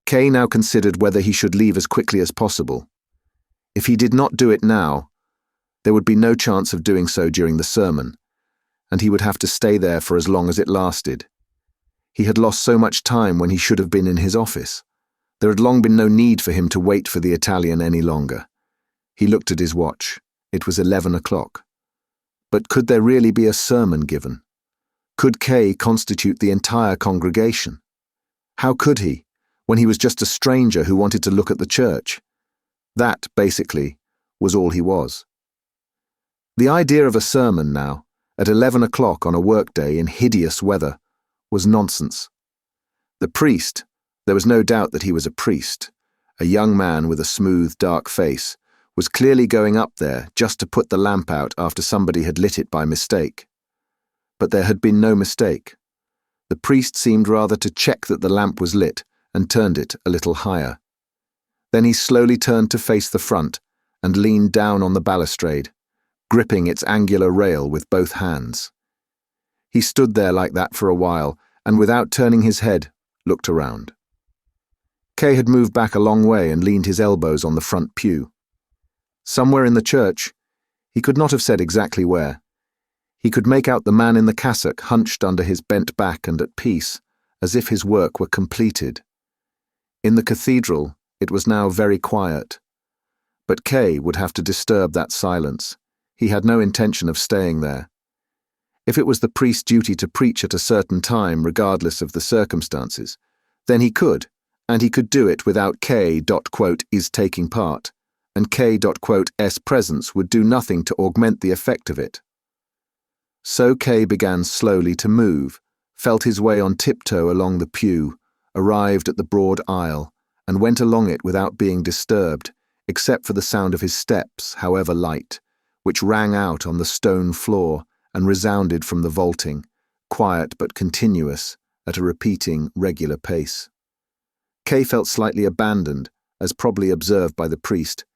Kay now considered whether he should leave as quickly as possible. If he did not do it now, there would be no chance of doing so during the sermon, and he would have to stay there for as long as it lasted. He had lost so much time when he should have been in his office. There had long been no need for him to wait for the Italian any longer. He looked at his watch. It was 11 o'clock. But could there really be a sermon given? Could Kay constitute the entire congregation? How could he, when he was just a stranger who wanted to look at the church? That, basically, was all he was. The idea of a sermon now, at 11 o'clock on a workday in hideous weather, was nonsense. The priest, there was no doubt that he was a priest, a young man with a smooth, dark face, was clearly going up there just to put the lamp out after somebody had lit it by mistake. But there had been no mistake. The priest seemed rather to check that the lamp was lit and turned it a little higher. Then he slowly turned to face the front and leaned down on the balustrade, gripping its angular rail with both hands. He stood there like that for a while and, without turning his head, looked around. Kay had moved back a long way and leaned his elbows on the front pew. Somewhere in the church, he could not have said exactly where, he could make out the man in the cassock hunched under his bent back and at peace, as if his work were completed. In the cathedral, it was now very quiet. But Kay would have to disturb that silence. He had no intention of staying there. If it was the priest's duty to preach at a certain time regardless of the circumstances, then he could, and he could do it without K.is taking part, and K.'s presence would do nothing to augment the effect of it. So Kay began slowly to move, felt his way on tiptoe along the pew, arrived at the broad aisle, and went along it without being disturbed, except for the sound of his steps, however light, which rang out on the stone floor and resounded from the vaulting, quiet but continuous, at a repeating, regular pace. Kay felt slightly abandoned, as probably observed by the priest.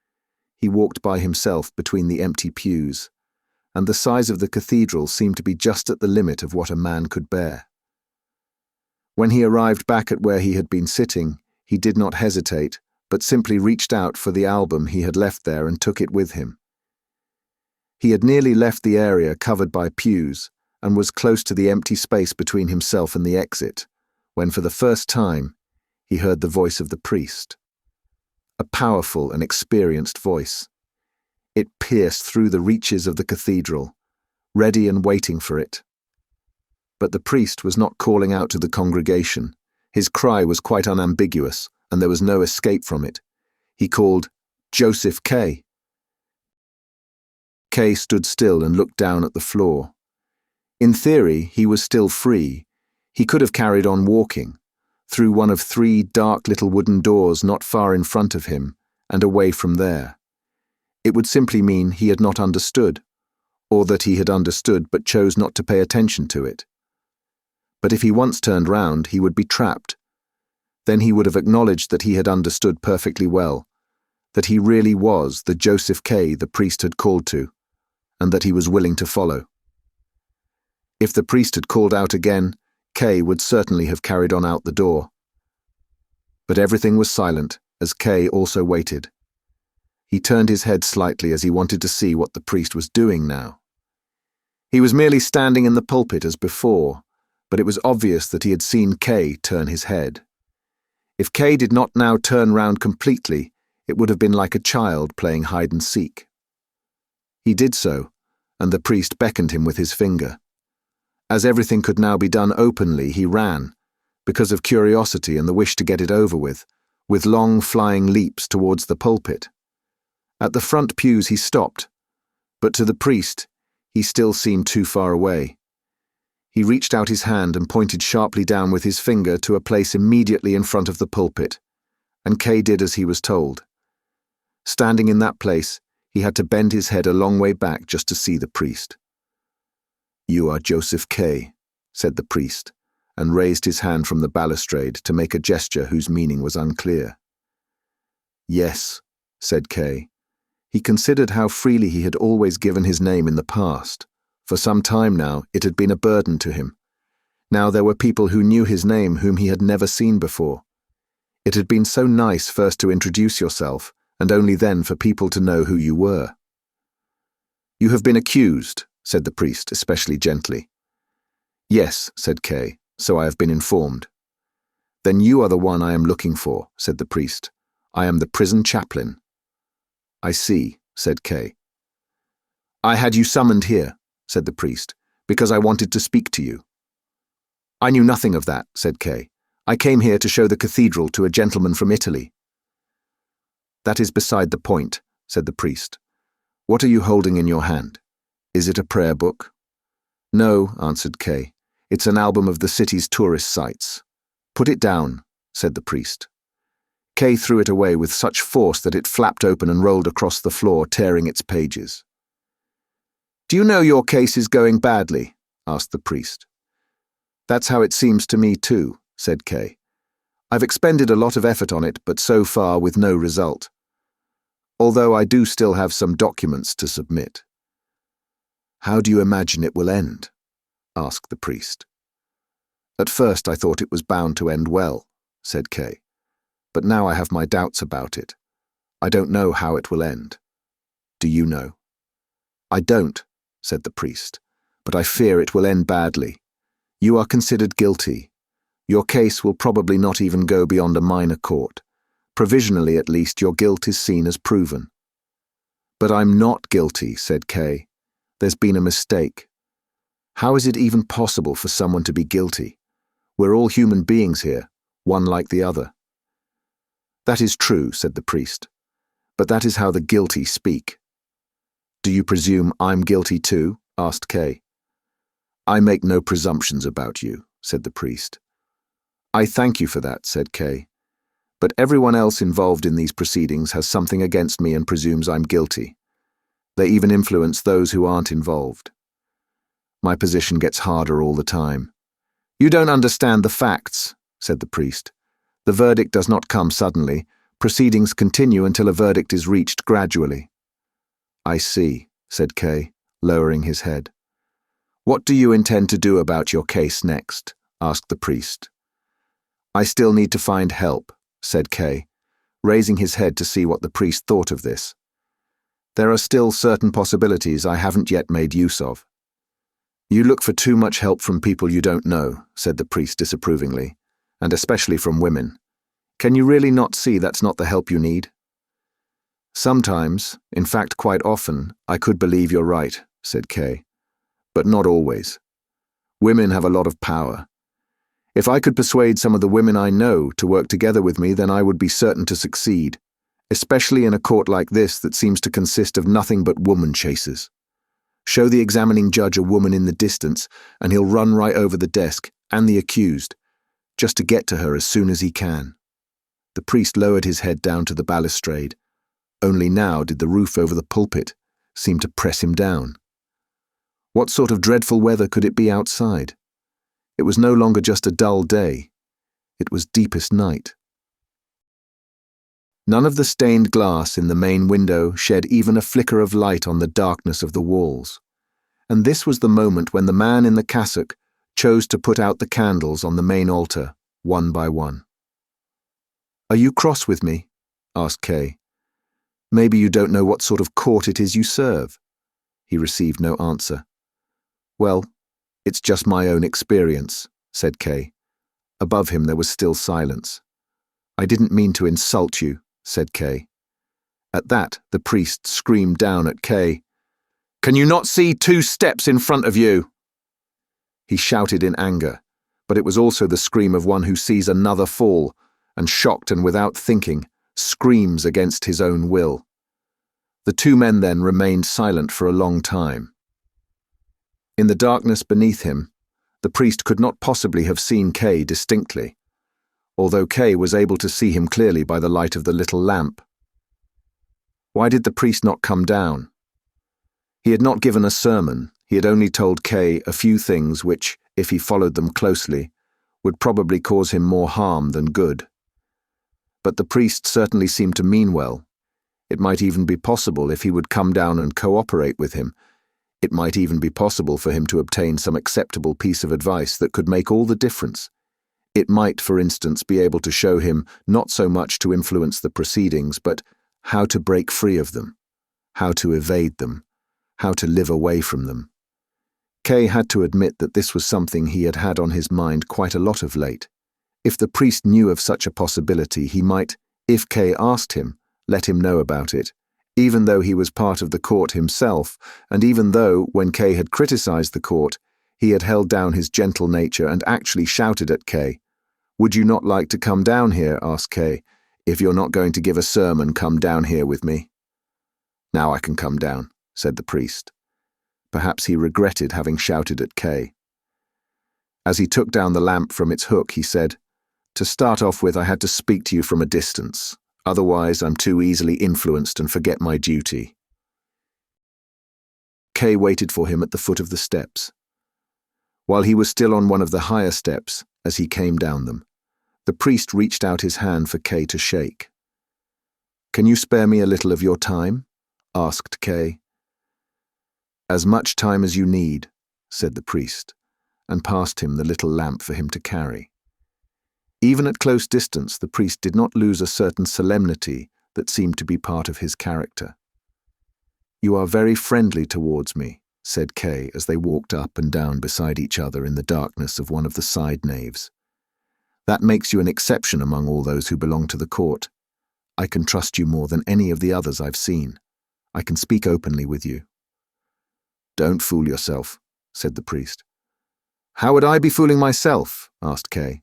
He walked by himself between the empty pews, and the size of the cathedral seemed to be just at the limit of what a man could bear. When he arrived back at where he had been sitting, he did not hesitate, but simply reached out for the album he had left there and took it with him. He had nearly left the area covered by pews and was close to the empty space between himself and the exit, when for the first time he heard the voice of the priest. A powerful and experienced voice. It pierced through the reaches of the cathedral, ready and waiting for it. But the priest was not calling out to the congregation. His cry was quite unambiguous, and there was no escape from it. He called, "Josef K." Kay stood still and looked down at the floor. In theory, he was still free. He could have carried on walking, through one of 3 dark little wooden doors not far in front of him, and away from there. It would simply mean he had not understood, or that he had understood but chose not to pay attention to it. But if he once turned round, he would be trapped. Then he would have acknowledged that he had understood perfectly well, that he really was the Josef K the priest had called to, and that he was willing to follow. If the priest had called out again, Kay would certainly have carried on out the door. But everything was silent, as Kay also waited. He turned his head slightly as he wanted to see what the priest was doing now. He was merely standing in the pulpit as before, but it was obvious that he had seen Kay turn his head. If Kay did not now turn round completely, it would have been like a child playing hide-and-seek. He did so, and the priest beckoned him with his finger. As everything could now be done openly, he ran, because of curiosity and the wish to get it over with long flying leaps towards the pulpit. At the front pews he stopped, but to the priest he still seemed too far away. He reached out his hand and pointed sharply down with his finger to a place immediately in front of the pulpit, and Kay did as he was told. Standing in that place, he had to bend his head a long way back just to see the priest. "You are Josef K," said the priest, and raised his hand from the balustrade to make a gesture whose meaning was unclear. "Yes," said Kay. He considered how freely he had always given his name in the past. For some time now, it had been a burden to him. Now there were people who knew his name whom he had never seen before. It had been so nice first to introduce yourself, and only then for people to know who you were. "You have been accused," said the priest, especially gently. "Yes," said Kay, "so I have been informed." "Then you are the one I am looking for," said the priest. "I am the prison chaplain." "I see," said Kay. "I had you summoned here," said the priest, "because I wanted to speak to you." "I knew nothing of that," said Kay. "I came here to show the cathedral to a gentleman from Italy." "That is beside the point," said the priest. "What are you holding in your hand? Is it a prayer book?" "No," answered Kay. "It's an album of the city's tourist sites." "Put it down," said the priest. Kay threw it away with such force that it flapped open and rolled across the floor, tearing its pages. "Do you know your case is going badly?" asked the priest. "That's how it seems to me too," said Kay. "I've expended a lot of effort on it, but so far with no result. Although I do still have some documents to submit." "How do you imagine it will end?" asked the priest. "At first I thought it was bound to end well," said Kay. "But now I have my doubts about it. I don't know how it will end. Do you know?" "I don't," said the priest, "but I fear it will end badly. You are considered guilty. Your case will probably not even go beyond a minor court. Provisionally, at least, your guilt is seen as proven." "But I'm not guilty," said Kay. "There's been a mistake. How is it even possible for someone to be guilty? We're all human beings here, one like the other." "That is true," said the priest, "but that is how the guilty speak." "Do you presume I'm guilty too?" asked Kay. "I make no presumptions about you," said the priest. "I thank you for that," said Kay. "But everyone else involved in these proceedings has something against me and presumes I'm guilty. They even influence those who aren't involved. My position gets harder all the time." "You don't understand the facts," said the priest. "The verdict does not come suddenly. Proceedings continue until a verdict is reached gradually." "I see," said Kay, lowering his head. "What do you intend to do about your case next?" asked the priest. "I still need to find help," said Kay, raising his head to see what the priest thought of this. "There are still certain possibilities I haven't yet made use of." "You look for too much help from people you don't know," said the priest disapprovingly, "and especially from women. Can you really not see that's not the help you need?" "Sometimes, in fact quite often, I could believe you're right," said Kay. "But not always. Women have a lot of power. If I could persuade some of the women I know to work together with me, then I would be certain to succeed, especially in a court like this that seems to consist of nothing but woman chasers. Show the examining judge a woman in the distance, and he'll run right over the desk and the accused, just to get to her as soon as he can." The priest lowered his head down to the balustrade. Only now did the roof over the pulpit seem to press him down. What sort of dreadful weather could it be outside? It was no longer just a dull day. It was deepest night. None of the stained glass in the main window shed even a flicker of light on the darkness of the walls. And this was the moment when the man in the cassock chose to put out the candles on the main altar, one by one. "Are you cross with me?" asked Kay. "Maybe you don't know what sort of court it is you serve." He received no answer. "Well, it's just my own experience," said Kay. Above him there was still silence. "I didn't mean to insult you," said Kay. At that, the priest screamed down at Kay. "Can you not see 2 steps in front of you?" He shouted in anger, but it was also the scream of one who sees another fall, and shocked and without thinking, screams against his own will. The 2 men then remained silent for a long time. In the darkness beneath him, the priest could not possibly have seen Kay distinctly, although Kay was able to see him clearly by the light of the little lamp. Why did the priest not come down? He had not given a sermon. He had only told Kay a few things which, if he followed them closely, would probably cause him more harm than good. But the priest certainly seemed to mean well. It might even be possible if he would come down and cooperate with him. It might even be possible for him to obtain some acceptable piece of advice that could make all the difference. It might, for instance, be able to show him not so much to influence the proceedings, but how to break free of them, how to evade them, how to live away from them. K had to admit that this was something he had had on his mind quite a lot of late. If the priest knew of such a possibility, he might, if K asked him, let him know about it, even though he was part of the court himself, and even though, when K had criticized the court, he had held down his gentle nature and actually shouted at K. "Would you not like to come down here?" asked K. "If you're not going to give a sermon, come down here with me." "Now I can come down," said the priest. Perhaps he regretted having shouted at K. As he took down the lamp from its hook, he said, "To start off with, I had to speak to you from a distance. Otherwise, I'm too easily influenced and forget my duty." K waited for him at the foot of the steps. While he was still on one of the higher steps, as he came down them, the priest reached out his hand for K to shake. "Can you spare me a little of your time?" asked K. "As much time as you need," said the priest, and passed him the little lamp for him to carry. Even at close distance, the priest did not lose a certain solemnity that seemed to be part of his character. "You are very friendly towards me," said K as they walked up and down beside each other in the darkness of one of the side naves. "That makes you an exception among all those who belong to the court. I can trust you more than any of the others I've seen. I can speak openly with you." "Don't fool yourself," said the priest. "How would I be fooling myself?" asked K.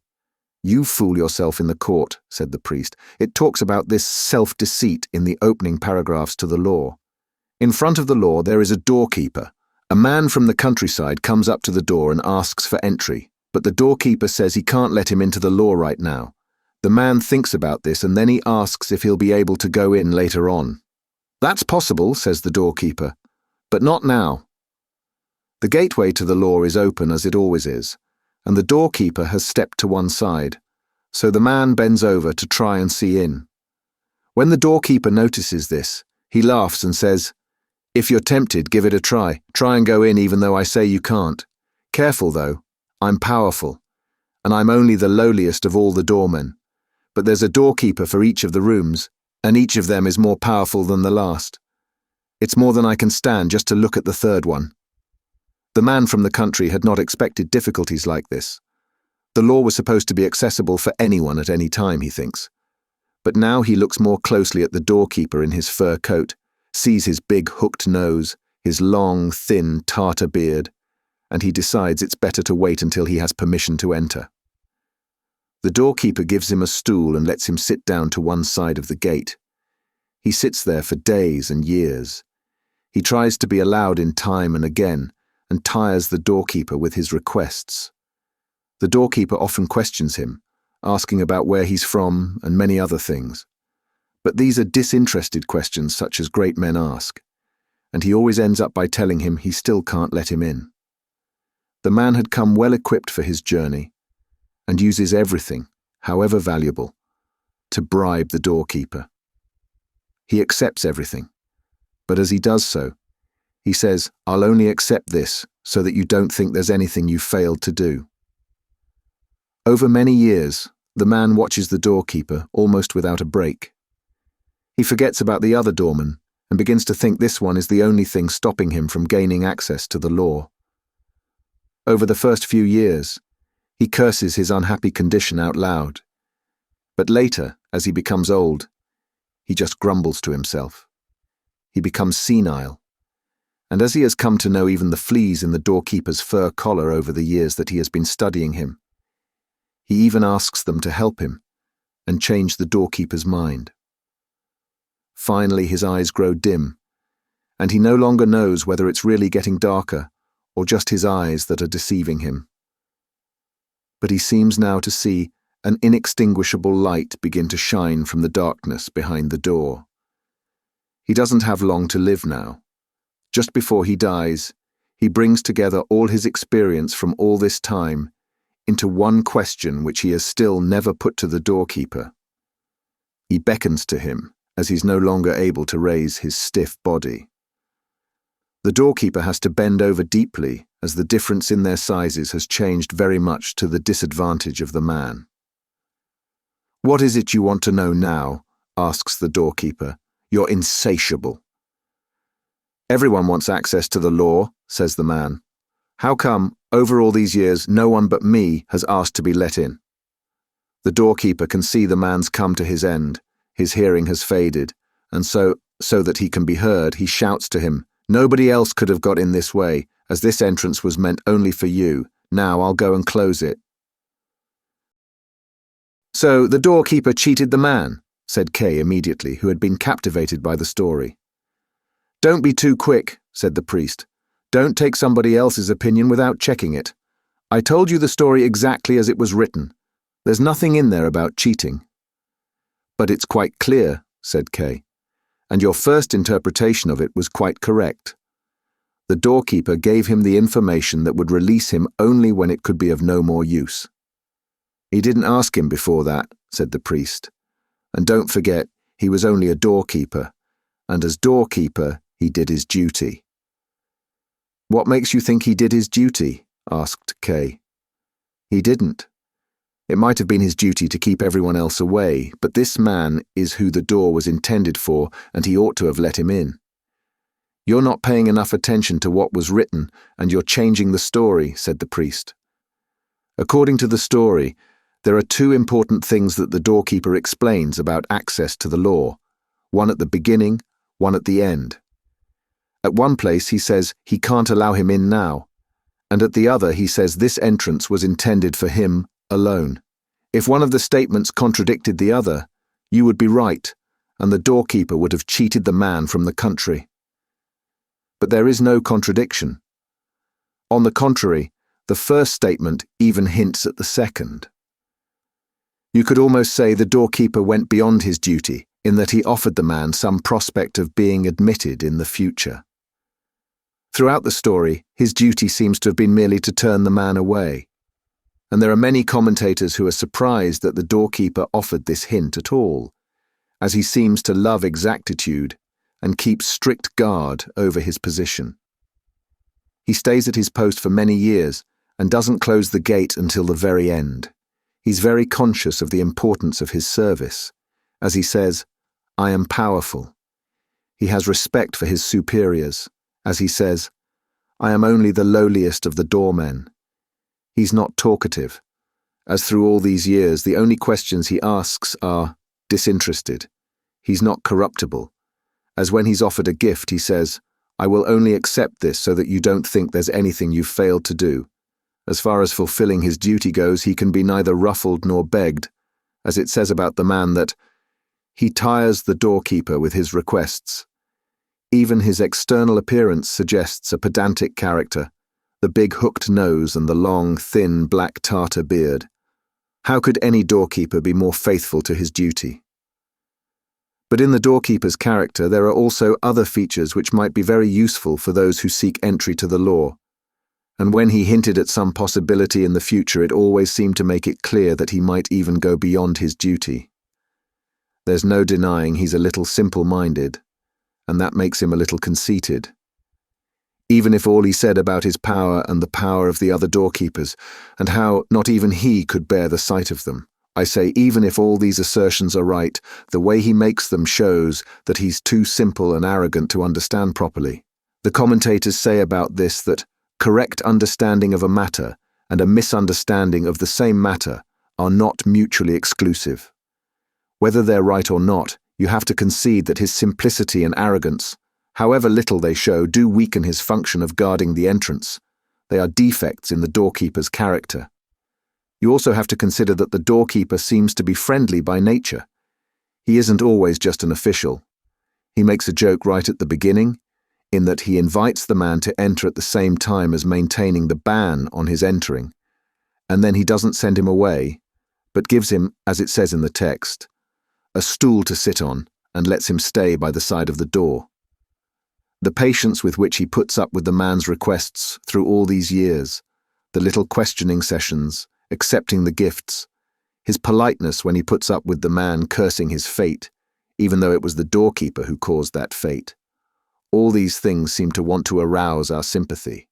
"You fool yourself in the court," said the priest. "It talks about this self-deceit in the opening paragraphs to the law. In front of the law there is a doorkeeper. A man from the countryside comes up to the door and asks for entry, but the doorkeeper says he can't let him into the law right now. The man thinks about this and then he asks if he'll be able to go in later on. 'That's possible,' says the doorkeeper, 'but not now.' The gateway to the law is open as it always is, and the doorkeeper has stepped to one side, so the man bends over to try and see in. When the doorkeeper notices this, he laughs and says, 'If you're tempted, give it a try. Try and go in even though I say you can't. Careful though, I'm powerful, and I'm only the lowliest of all the doormen. But there's a doorkeeper for each of the rooms, and each of them is more powerful than the last. It's more than I can stand just to look at the third one.' The man from the country had not expected difficulties like this. The law was supposed to be accessible for anyone at any time, he thinks. But now he looks more closely at the doorkeeper in his fur coat, sees his big hooked nose, his long, thin Tartar beard, and he decides it's better to wait until he has permission to enter. The doorkeeper gives him a stool and lets him sit down to one side of the gate. He sits there for days and years. He tries to be allowed in time and again, and tires the doorkeeper with his requests. The doorkeeper often questions him, asking about where he's from and many other things. But these are disinterested questions such as great men ask, and he always ends up by telling him he still can't let him in. The man had come well equipped for his journey, and uses everything, however valuable, to bribe the doorkeeper. He accepts everything, but as he does so, he says, "I'll only accept this so that you don't think there's anything you failed to do." Over many years, the man watches the doorkeeper almost without a break. He forgets about the other doorman and begins to think this one is the only thing stopping him from gaining access to the law. Over the first few years, he curses his unhappy condition out loud. But later, as he becomes old, he just grumbles to himself. He becomes senile. And as he has come to know even the fleas in the doorkeeper's fur collar over the years that he has been studying him, he even asks them to help him and change the doorkeeper's mind. Finally, his eyes grow dim, and he no longer knows whether it's really getting darker or just his eyes that are deceiving him. But he seems now to see an inextinguishable light begin to shine from the darkness behind the door. He doesn't have long to live now. Just before he dies, he brings together all his experience from all this time into one question which he has still never put to the doorkeeper. He beckons to him as he's no longer able to raise his stiff body. The doorkeeper has to bend over deeply, as the difference in their sizes has changed very much to the disadvantage of the man. "What is it you want to know now?" asks the doorkeeper. "You're insatiable." "Everyone wants access to the law," says the man. "How come, over all these years, no one but me has asked to be let in?" The doorkeeper can see the man's come to his end. His hearing has faded, and so that he can be heard, he shouts to him, "Nobody else could have got in this way, as this entrance was meant only for you. Now I'll go and close it." "So the doorkeeper cheated the man," said Kay immediately, who had been captivated by the story. "Don't be too quick," said the priest. "Don't take somebody else's opinion without checking it. I told you the story exactly as it was written. There's nothing in there about cheating." "But it's quite clear," said Kay, "and your first interpretation of it was quite correct. The doorkeeper gave him the information that would release him only when it could be of no more use." "He didn't ask him before that," said the priest. "And don't forget, he was only a doorkeeper, and as doorkeeper, he did his duty." "What makes you think he did his duty?" asked Kay. "He didn't. It might have been his duty to keep everyone else away, but this man is who the door was intended for, and he ought to have let him in." "You're not paying enough attention to what was written, and you're changing the story," said the priest. "According to the story, there are two important things that the doorkeeper explains about access to the law, one at the beginning, one at the end. At one place he says he can't allow him in now, and at the other he says this entrance was intended for him alone. If one of the statements contradicted the other, you would be right, and the doorkeeper would have cheated the man from the country. But there is no contradiction. On the contrary, the first statement even hints at the second. You could almost say the doorkeeper went beyond his duty in that he offered the man some prospect of being admitted in the future. Throughout the story, his duty seems to have been merely to turn the man away, and there are many commentators who are surprised that the doorkeeper offered this hint at all, as he seems to love exactitude and keep strict guard over his position. He stays at his post for many years and doesn't close the gate until the very end. He's very conscious of the importance of his service. As he says, "I am powerful." He has respect for his superiors. As he says, "I am only the lowliest of the doormen." He's not talkative, as through all these years the only questions he asks are disinterested. He's not corruptible, as when he's offered a gift he says, "I will only accept this so that you don't think there's anything you've failed to do." As far as fulfilling his duty goes, he can be neither ruffled nor begged, as it says about the man that he tires the doorkeeper with his requests. Even his external appearance suggests a pedantic character, the big hooked nose and the long, thin, black tartar beard. How could any doorkeeper be more faithful to his duty? But in the doorkeeper's character there are also other features which might be very useful for those who seek entry to the law, and when he hinted at some possibility in the future it always seemed to make it clear that he might even go beyond his duty. There's no denying he's a little simple-minded, and that makes him a little conceited. Even if all he said about his power and the power of the other doorkeepers, and how not even he could bear the sight of them, I say even if all these assertions are right, the way he makes them shows that he's too simple and arrogant to understand properly. The commentators say about this that correct understanding of a matter and a misunderstanding of the same matter are not mutually exclusive. Whether they're right or not, you have to concede that his simplicity and arrogance, however little they show, do weaken his function of guarding the entrance. They are defects in the doorkeeper's character. You also have to consider that the doorkeeper seems to be friendly by nature. He isn't always just an official. He makes a joke right at the beginning, in that he invites the man to enter at the same time as maintaining the ban on his entering, and then he doesn't send him away, but gives him, as it says in the text, a stool to sit on and lets him stay by the side of the door. The patience with which he puts up with the man's requests through all these years, the little questioning sessions, accepting the gifts, his politeness when he puts up with the man cursing his fate, even though it was the doorkeeper who caused that fate. All these things seem to want to arouse our sympathy.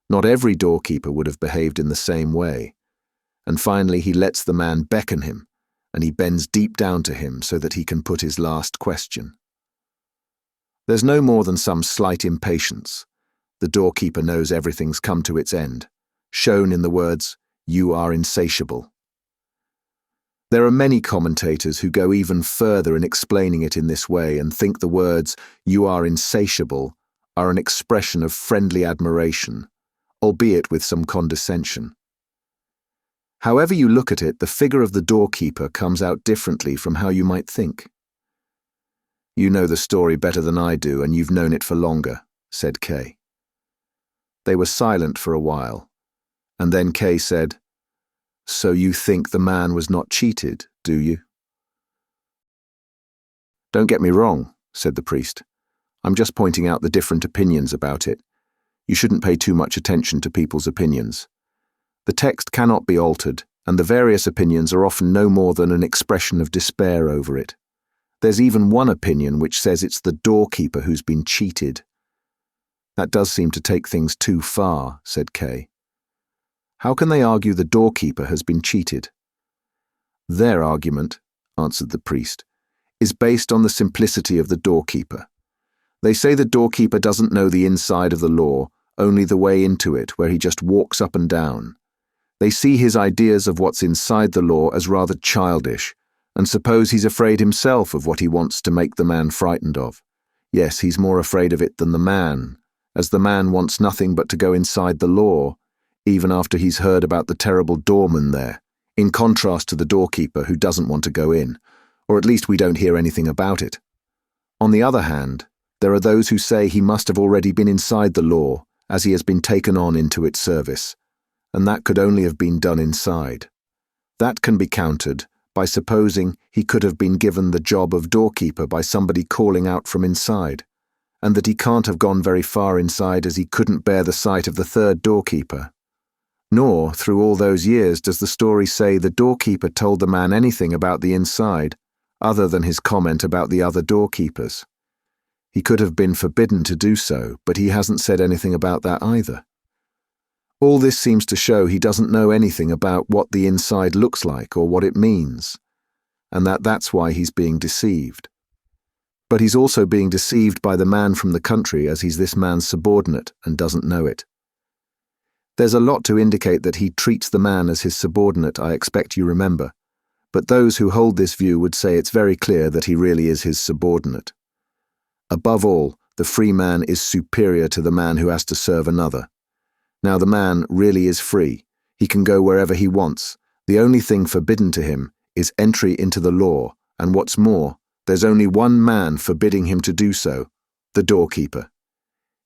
Not every doorkeeper would have behaved in the same way. And finally he lets the man beckon him, and he bends deep down to him so that he can put his last question. There's no more than some slight impatience. The doorkeeper knows everything's come to its end, shown in the words, "You are insatiable." There are many commentators who go even further in explaining it in this way and think the words, "You are insatiable," are an expression of friendly admiration, albeit with some condescension. However you look at it, the figure of the doorkeeper comes out differently from how you might think. "You know the story better than I do, and you've known it for longer," said K. They were silent for a while, and then K said, "So you think the man was not cheated, do you?" "Don't get me wrong," said the priest. "I'm just pointing out the different opinions about it. You shouldn't pay too much attention to people's opinions. The text cannot be altered, and the various opinions are often no more than an expression of despair over it. There's even one opinion which says it's the doorkeeper who's been cheated." "That does seem to take things too far," said Kay. "How can they argue the doorkeeper has been cheated?" "Their argument," answered the priest, "is based on the simplicity of the doorkeeper. They say the doorkeeper doesn't know the inside of the law, only the way into it, where he just walks up and down. They see his ideas of what's inside the law as rather childish, and suppose he's afraid himself of what he wants to make the man frightened of. Yes, he's more afraid of it than the man, as the man wants nothing but to go inside the law, even after he's heard about the terrible doorman there, in contrast to the doorkeeper who doesn't want to go in, or at least we don't hear anything about it. On the other hand, there are those who say he must have already been inside the law, as he has been taken on into its service, and that could only have been done inside. That can be countered by supposing he could have been given the job of doorkeeper by somebody calling out from inside, and that he can't have gone very far inside as he couldn't bear the sight of the third doorkeeper. Nor, through all those years, does the story say the doorkeeper told the man anything about the inside, other than his comment about the other doorkeepers. He could have been forbidden to do so, but he hasn't said anything about that either. All this seems to show he doesn't know anything about what the inside looks like or what it means, and that's why he's being deceived. But he's also being deceived by the man from the country, as he's this man's subordinate and doesn't know it. There's a lot to indicate that he treats the man as his subordinate, I expect you remember, but those who hold this view would say it's very clear that he really is his subordinate. Above all, the free man is superior to the man who has to serve another. Now the man really is free. He can go wherever he wants. The only thing forbidden to him is entry into the law, and what's more, there's only one man forbidding him to do so, the doorkeeper.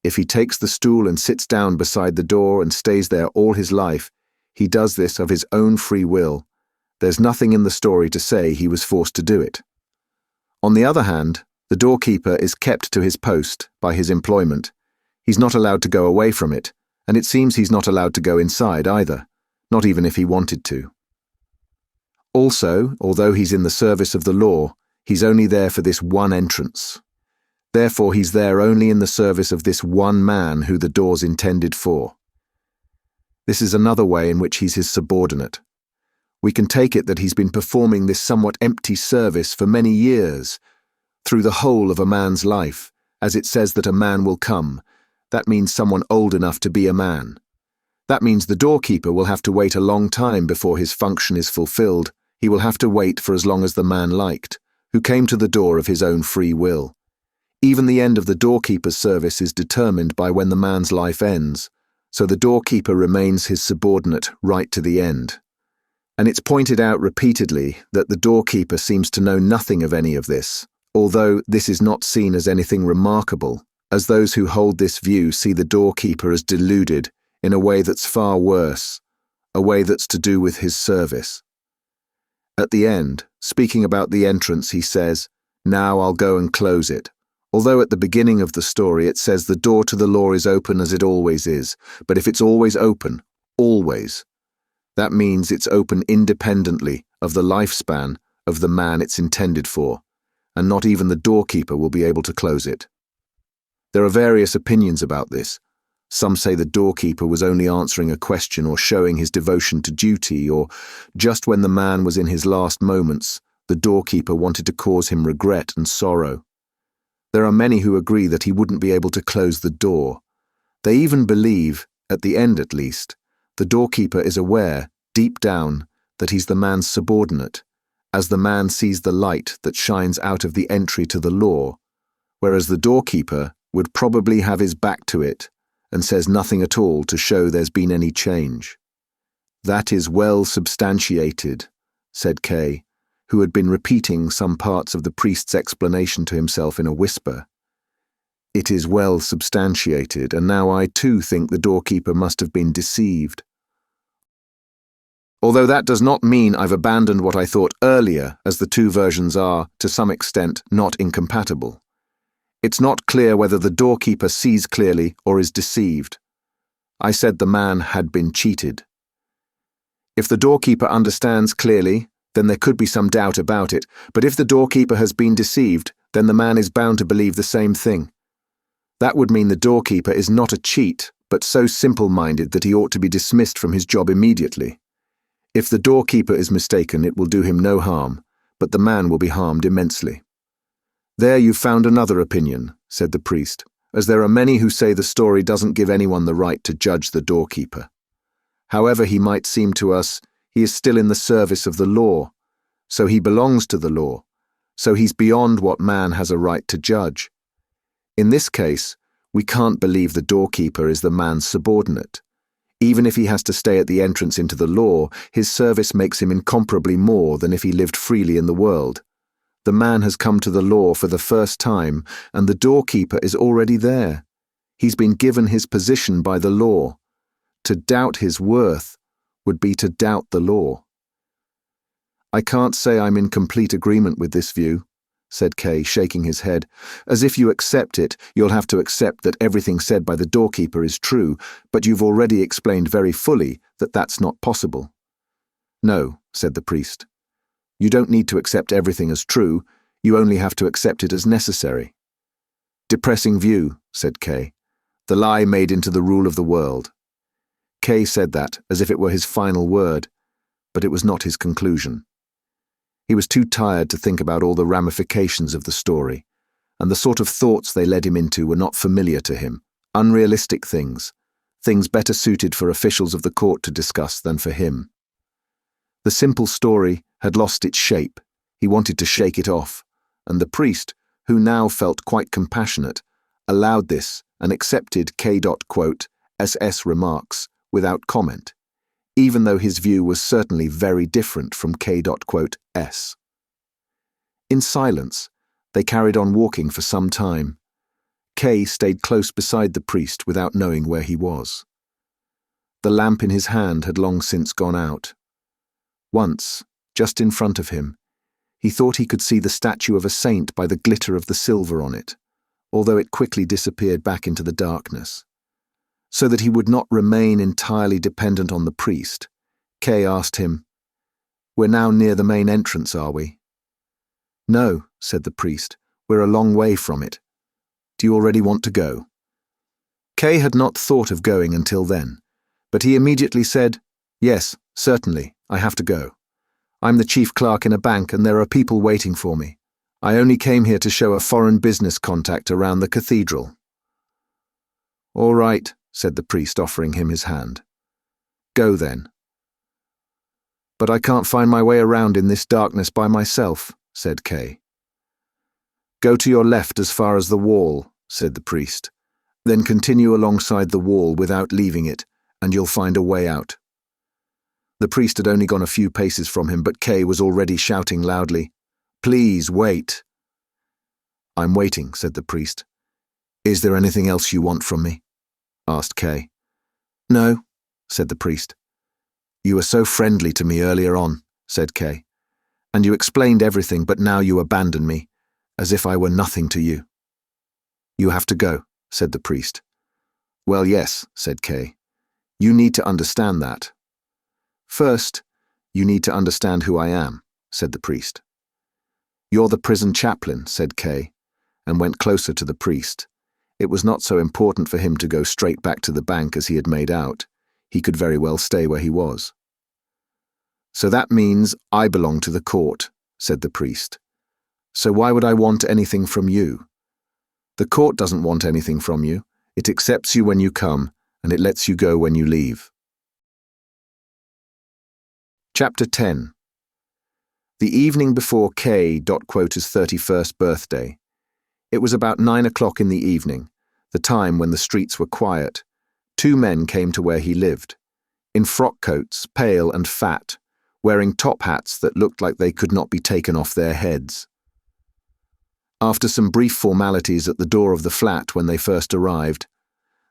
If he takes the stool and sits down beside the door and stays there all his life, he does this of his own free will. There's nothing in the story to say he was forced to do it. On the other hand, the doorkeeper is kept to his post by his employment. He's not allowed to go away from it, and it seems he's not allowed to go inside either, not even if he wanted to. Also, although he's in the service of the law, he's only there for this one entrance. Therefore, he's there only in the service of this one man who the door's intended for. This is another way in which he's his subordinate. We can take it that he's been performing this somewhat empty service for many years, through the whole of a man's life, as it says that a man will come. That means someone old enough to be a man. That means the doorkeeper will have to wait a long time before his function is fulfilled. He will have to wait for as long as the man liked, who came to the door of his own free will. Even the end of the doorkeeper's service is determined by when the man's life ends, so the doorkeeper remains his subordinate right to the end. And it's pointed out repeatedly that the doorkeeper seems to know nothing of any of this, although this is not seen as anything remarkable, as those who hold this view see the doorkeeper as deluded in a way that's far worse, a way that's to do with his service. At the end, speaking about the entrance, he says, "Now I'll go and close it." Although at the beginning of the story it says the door to the law is open as it always is, but if it's always open, always, that means it's open independently of the lifespan of the man it's intended for, and not even the doorkeeper will be able to close it. There are various opinions about this. Some say the doorkeeper was only answering a question or showing his devotion to duty, or just when the man was in his last moments, the doorkeeper wanted to cause him regret and sorrow. There are many who agree that he wouldn't be able to close the door. They even believe, at the end at least, the doorkeeper is aware, deep down, that he's the man's subordinate, as the man sees the light that shines out of the entry to the law, whereas the doorkeeper would probably have his back to it and says nothing at all to show there's been any change. "That is well substantiated," said K, who had been repeating some parts of the priest's explanation to himself in a whisper. "It is well substantiated, and now I too think the doorkeeper must have been deceived. Although that does not mean I've abandoned what I thought earlier, as the two versions are, to some extent, not incompatible. It's not clear whether the doorkeeper sees clearly or is deceived. I said the man had been cheated. If the doorkeeper understands clearly, then there could be some doubt about it, but if the doorkeeper has been deceived, then the man is bound to believe the same thing. That would mean the doorkeeper is not a cheat, but so simple-minded that he ought to be dismissed from his job immediately. If the doorkeeper is mistaken, it will do him no harm, but the man will be harmed immensely." "There you've found another opinion," said the priest, "as there are many who say the story doesn't give anyone the right to judge the doorkeeper. However he might seem to us, he is still in the service of the law, so he belongs to the law, so he's beyond what man has a right to judge. In this case, we can't believe the doorkeeper is the man's subordinate. Even if he has to stay at the entrance into the law, his service makes him incomparably more than if he lived freely in the world. The man has come to the law for the first time, and the doorkeeper is already there. He's been given his position by the law. To doubt his worth would be to doubt the law." "I can't say I'm in complete agreement with this view," said K, shaking his head. "As if you accept it, you'll have to accept that everything said by the doorkeeper is true, but you've already explained very fully that that's not possible." "No," said the priest. "You don't need to accept everything as true, you only have to accept it as necessary." "Depressing view," said K. "The lie made into the rule of the world." K said that as if it were his final word, but it was not his conclusion. He was too tired to think about all the ramifications of the story, and the sort of thoughts they led him into were not familiar to him, unrealistic things better suited for officials of the court to discuss than for him. The simple story had lost its shape. He wanted to shake it off, and the priest, who now felt quite compassionate, allowed this and accepted K.SS remarks without comment, even though his view was certainly very different from K.S. In silence, they carried on walking for some time. K stayed close beside the priest without knowing where he was. The lamp in his hand had long since gone out. Once, just in front of him, he thought he could see the statue of a saint by the glitter of the silver on it, although it quickly disappeared back into the darkness. So that he would not remain entirely dependent on the priest, K asked him, "We're now near the main entrance, are we?" "No," said the priest, "we're a long way from it. Do you already want to go?" K had not thought of going until then, but he immediately said, "Yes, certainly, I have to go. I'm the chief clerk in a bank and there are people waiting for me. I only came here to show a foreign business contact around the cathedral." "All right," said the priest, offering him his hand. "Go then." "But I can't find my way around in this darkness by myself," said K. "Go to your left as far as the wall," said the priest. "Then continue alongside the wall without leaving it, and you'll find a way out." The priest had only gone a few paces from him, but K was already shouting loudly, "Please wait." "I'm waiting," said the priest. "Is there anything else you want from me?" asked K. "No," said the priest. "You were so friendly to me earlier on," said K. "And you explained everything, but now you abandon me, as if I were nothing to you." "You have to go," said the priest. "Well, yes," said K. "You need to understand that." "First, you need to understand who I am," said the priest. "You're the prison chaplain," said K, and went closer to the priest. It was not so important for him to go straight back to the bank as he had made out. He could very well stay where he was. "So that means I belong to the court," said the priest. "So why would I want anything from you? The court doesn't want anything from you. It accepts you when you come, and it lets you go when you leave." Chapter 10. The evening before K.'s 31st birthday. It was about 9 o'clock in the evening, the time when the streets were quiet. Two men came to where he lived, in frock coats, pale and fat, wearing top hats that looked like they could not be taken off their heads. After some brief formalities at the door of the flat when they first arrived,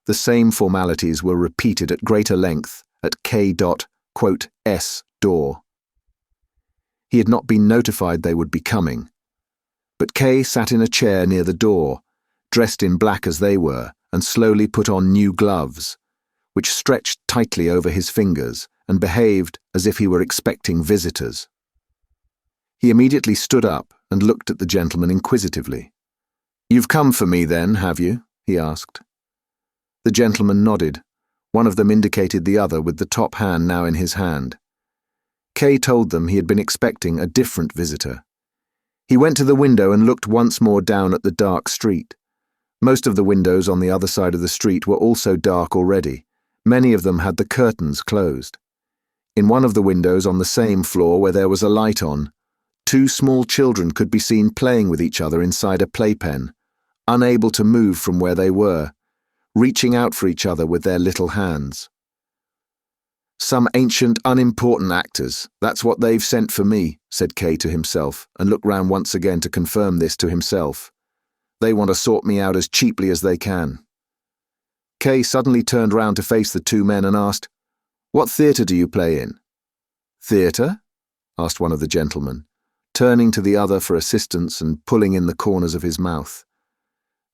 the same formalities were repeated at greater length at K.'s door. He had not been notified they would be coming, but K sat in a chair near the door, dressed in black as they were, and slowly put on new gloves, which stretched tightly over his fingers and behaved as if he were expecting visitors. He immediately stood up and looked at the gentleman inquisitively. "You've come for me then, have you?" he asked. The gentleman nodded. One of them indicated the other with the top hand now in his hand. K told them he had been expecting a different visitor. He went to the window and looked once more down at the dark street. Most of the windows on the other side of the street were also dark already. Many of them had the curtains closed. In one of the windows on the same floor where there was a light on, two small children could be seen playing with each other inside a playpen, unable to move from where they were, reaching out for each other with their little hands. "Some ancient, unimportant actors, that's what they've sent for me," said K to himself, and looked round once again to confirm this to himself. "They want to sort me out as cheaply as they can." K suddenly turned round to face the two men and asked, "What theatre do you play in?" "Theatre?" asked one of the gentlemen, turning to the other for assistance and pulling in the corners of his mouth.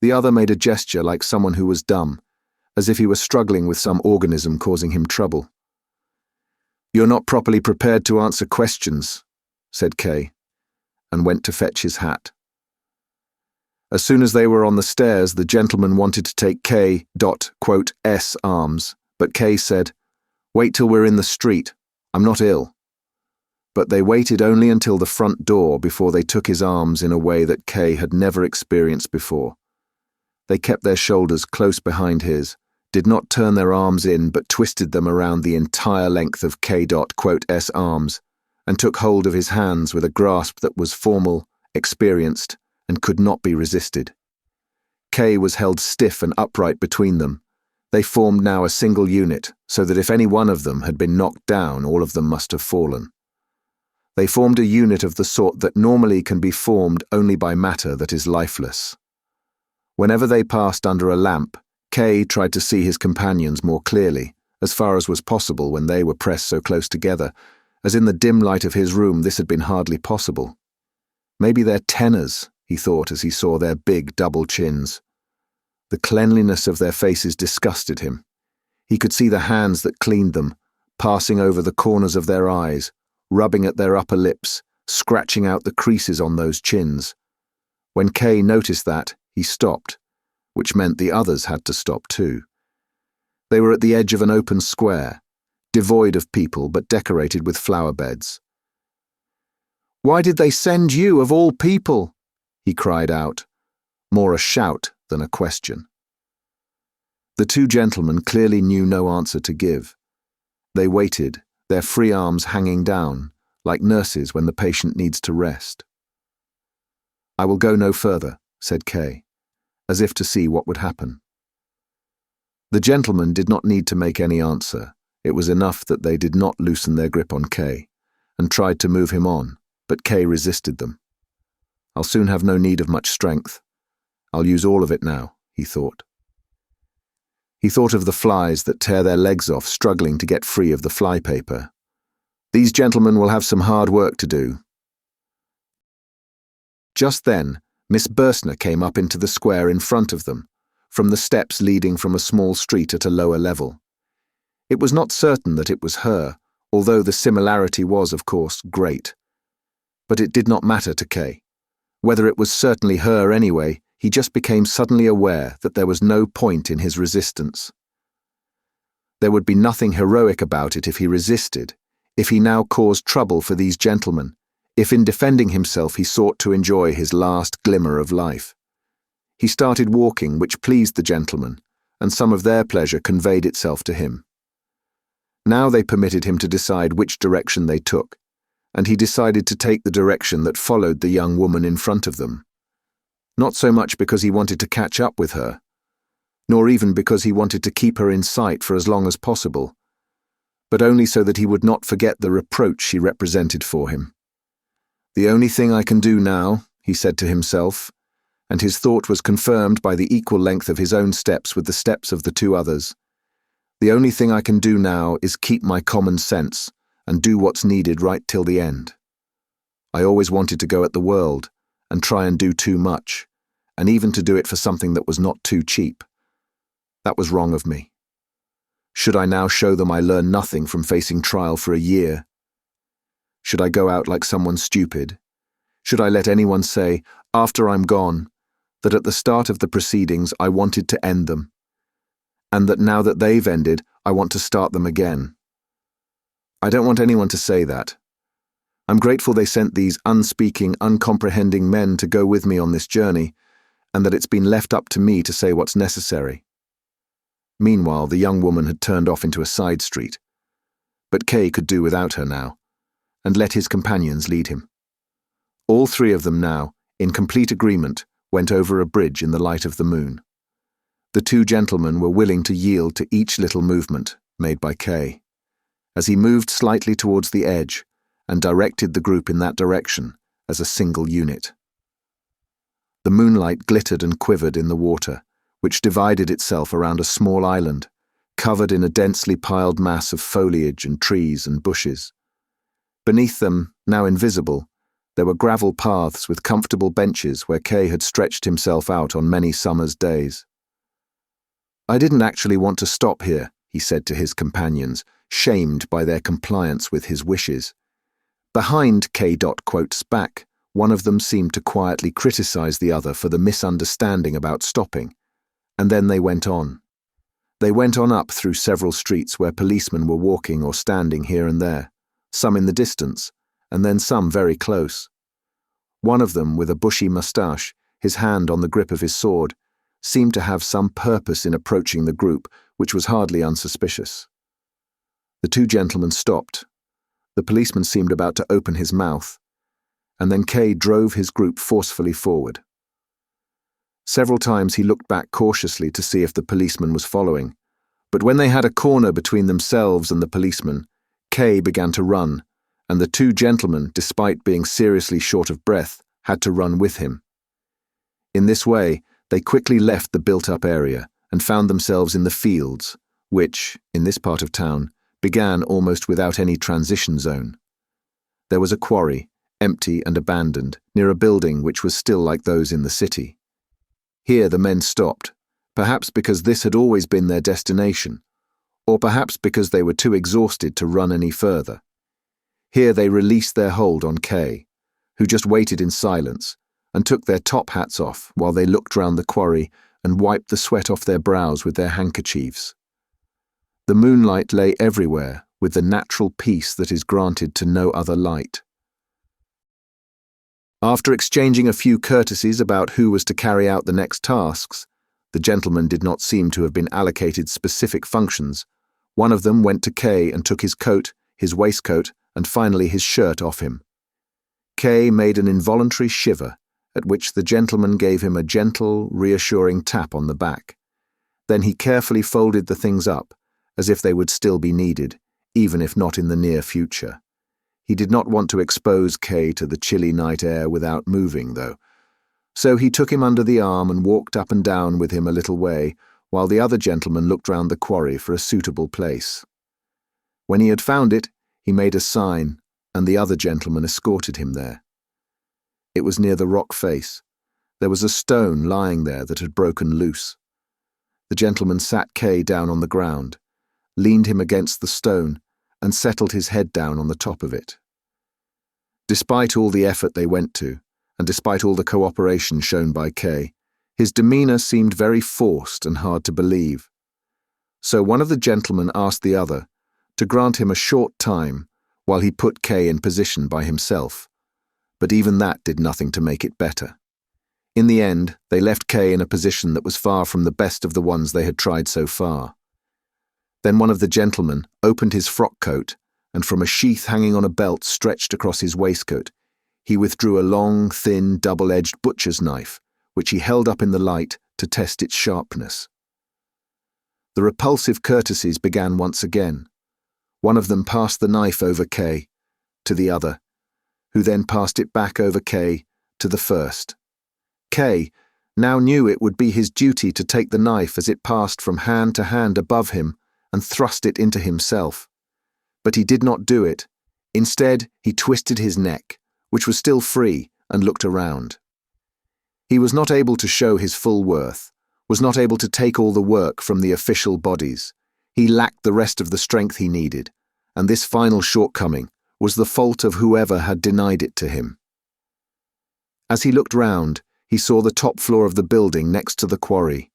The other made a gesture like someone who was dumb, as if he were struggling with some organism causing him trouble. "You're not properly prepared to answer questions," said K, and went to fetch his hat. As soon as they were on the stairs, the gentleman wanted to take K.'s arms, but K said, "Wait till we're in the street. I'm not ill." But they waited only until the front door before they took his arms in a way that K had never experienced before. They kept their shoulders close behind his, did not turn their arms in but twisted them around the entire length of K.'s arms, and took hold of his hands with a grasp that was formal, experienced, and could not be resisted. K was held stiff and upright between them. They formed now a single unit, so that if any one of them had been knocked down, all of them must have fallen. They formed a unit of the sort that normally can be formed only by matter that is lifeless. Whenever they passed under a lamp, K tried to see his companions more clearly, as far as was possible when they were pressed so close together, as in the dim light of his room this had been hardly possible. Maybe they're tenors, he thought as he saw their big double chins. The cleanliness of their faces disgusted him. He could see the hands that cleaned them, passing over the corners of their eyes, rubbing at their upper lips, scratching out the creases on those chins. When K noticed that, he stopped, which meant the others had to stop too. They were at the edge of an open square, devoid of people but decorated with flower beds. "Why did they send you, of all people?" he cried out, more a shout than a question. The two gentlemen clearly knew no answer to give. They waited, their free arms hanging down, like nurses when the patient needs to rest. "I will go no further," said K, as if to see what would happen. The gentlemen did not need to make any answer. It was enough that they did not loosen their grip on K, and tried to move him on, but K resisted them. "I'll soon have no need of much strength. I'll use all of it now," he thought. He thought of the flies that tear their legs off struggling to get free of the flypaper. These gentlemen will have some hard work to do. Just then, Miss Bursner came up into the square in front of them, from the steps leading from a small street at a lower level. It was not certain that it was her, although the similarity was, of course, great. But it did not matter to K. Whether it was certainly her anyway, he just became suddenly aware that there was no point in his resistance. There would be nothing heroic about it if he resisted, if he now caused trouble for these gentlemen, if in defending himself he sought to enjoy his last glimmer of life. He started walking, which pleased the gentlemen, and some of their pleasure conveyed itself to him. Now they permitted him to decide which direction they took, and he decided to take the direction that followed the young woman in front of them. Not so much because he wanted to catch up with her, nor even because he wanted to keep her in sight for as long as possible, but only so that he would not forget the reproach she represented for him. "The only thing I can do now," he said to himself, and his thought was confirmed by the equal length of his own steps with the steps of the two others. "The only thing I can do now is keep my common sense and do what's needed right till the end. I always wanted to go at the world and try and do too much, and even to do it for something that was not too cheap. That was wrong of me. Should I now show them I learned nothing from facing trial for a year? Should I go out like someone stupid? Should I let anyone say, after I'm gone, that at the start of the proceedings I wanted to end them, and that now that they've ended, I want to start them again? I don't want anyone to say that. I'm grateful they sent these unspeaking, uncomprehending men to go with me on this journey, and that it's been left up to me to say what's necessary." Meanwhile, the young woman had turned off into a side street, but Kay could do without her now, and let his companions lead him. All three of them now, in complete agreement, went over a bridge in the light of the moon. The two gentlemen were willing to yield to each little movement made by Kay, as he moved slightly towards the edge and directed the group in that direction as a single unit. The moonlight glittered and quivered in the water, which divided itself around a small island, covered in a densely piled mass of foliage and trees and bushes. Beneath them, now invisible, there were gravel paths with comfortable benches where Kay had stretched himself out on many summer's days. "I didn't actually want to stop here," he said to his companions, shamed by their compliance with his wishes. Behind K.'s back, one of them seemed to quietly criticize the other for the misunderstanding about stopping, and then they went on. They went on up through several streets where policemen were walking or standing here and there, some in the distance, and then some very close. One of them, with a bushy moustache, his hand on the grip of his sword, seemed to have some purpose in approaching the group, which was hardly unsuspicious. The two gentlemen stopped. The policeman seemed about to open his mouth, and then Kay drove his group forcefully forward. Several times he looked back cautiously to see if the policeman was following, but when they had a corner between themselves and the policeman, Kay began to run, and the two gentlemen, despite being seriously short of breath, had to run with him. In this way, they quickly left the built-up area and found themselves in the fields, which, in this part of town, began almost without any transition zone. There was a quarry, empty and abandoned, near a building which was still like those in the city. Here the men stopped, perhaps because this had always been their destination, or perhaps because they were too exhausted to run any further. Here they released their hold on Kay, who just waited in silence, and took their top hats off while they looked round the quarry and wiped the sweat off their brows with their handkerchiefs. The moonlight lay everywhere with the natural peace that is granted to no other light. After exchanging a few courtesies about who was to carry out the next tasks, the gentlemen did not seem to have been allocated specific functions. One of them went to Kay and took his coat, his waistcoat, and finally his shirt off him. Kay made an involuntary shiver, at which the gentleman gave him a gentle, reassuring tap on the back. Then he carefully folded the things up, as if they would still be needed, even if not in the near future. He did not want to expose Kay to the chilly night air without moving, though, so he took him under the arm and walked up and down with him a little way, while the other gentleman looked round the quarry for a suitable place. When he had found it, he made a sign, and the other gentleman escorted him there. It was near the rock face. There was a stone lying there that had broken loose. The gentleman sat Kay down on the ground, leaned him against the stone, and settled his head down on the top of it. Despite all the effort they went to, and despite all the cooperation shown by Kay, His demeanor seemed very forced and hard to believe. So one of the gentlemen asked the other to grant him a short time while he put K in position by himself, but even that did nothing to make it better. In the end, they left K in a position that was far from the best of the ones they had tried so far. Then one of the gentlemen opened his frock coat, and from a sheath hanging on a belt stretched across his waistcoat, he withdrew a long, thin, double-edged butcher's knife, which he held up in the light to test its sharpness. The repulsive courtesies began once again. One of them passed the knife over K to the other, who then passed it back over K to the first. K now knew it would be his duty to take the knife as it passed from hand to hand above him and thrust it into himself. But he did not do it. Instead, he twisted his neck, which was still free, and looked around. He was not able to show his full worth, was not able to take all the work from the official bodies. He lacked the rest of the strength he needed, and this final shortcoming was the fault of whoever had denied it to him. As he looked round, he saw the top floor of the building next to the quarry.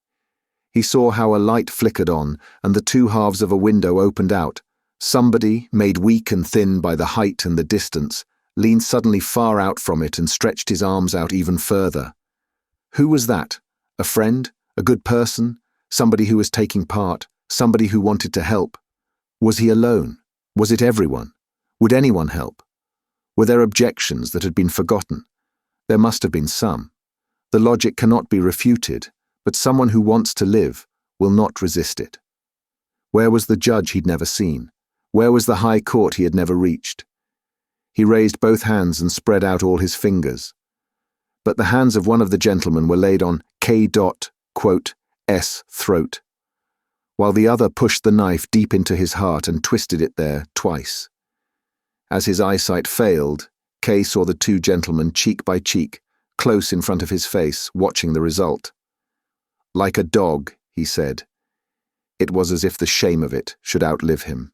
He saw how a light flickered on and the two halves of a window opened out. Somebody, made weak and thin by the height and the distance, leaned suddenly far out from it and stretched his arms out even further. Who was that? A friend? A good person? Somebody who was taking part? Somebody who wanted to help? Was he alone? Was it everyone? Would anyone help? Were there objections that had been forgotten? There must have been some. The logic cannot be refuted, but someone who wants to live will not resist it. Where was the judge he'd never seen? Where was the high court he had never reached? He raised both hands and spread out all his fingers. But the hands of one of the gentlemen were laid on K.S. throat, while the other pushed the knife deep into his heart and twisted it there twice. As his eyesight failed, K saw the two gentlemen cheek by cheek, close in front of his face, watching the result. Like a dog, he said. It was as if the shame of it should outlive him.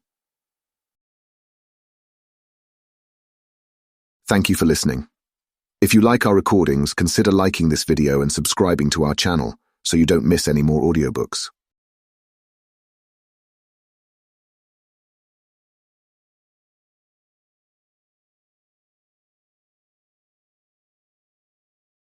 Thank you for listening. If you like our recordings, consider liking this video and subscribing to our channel so you don't miss any more audiobooks.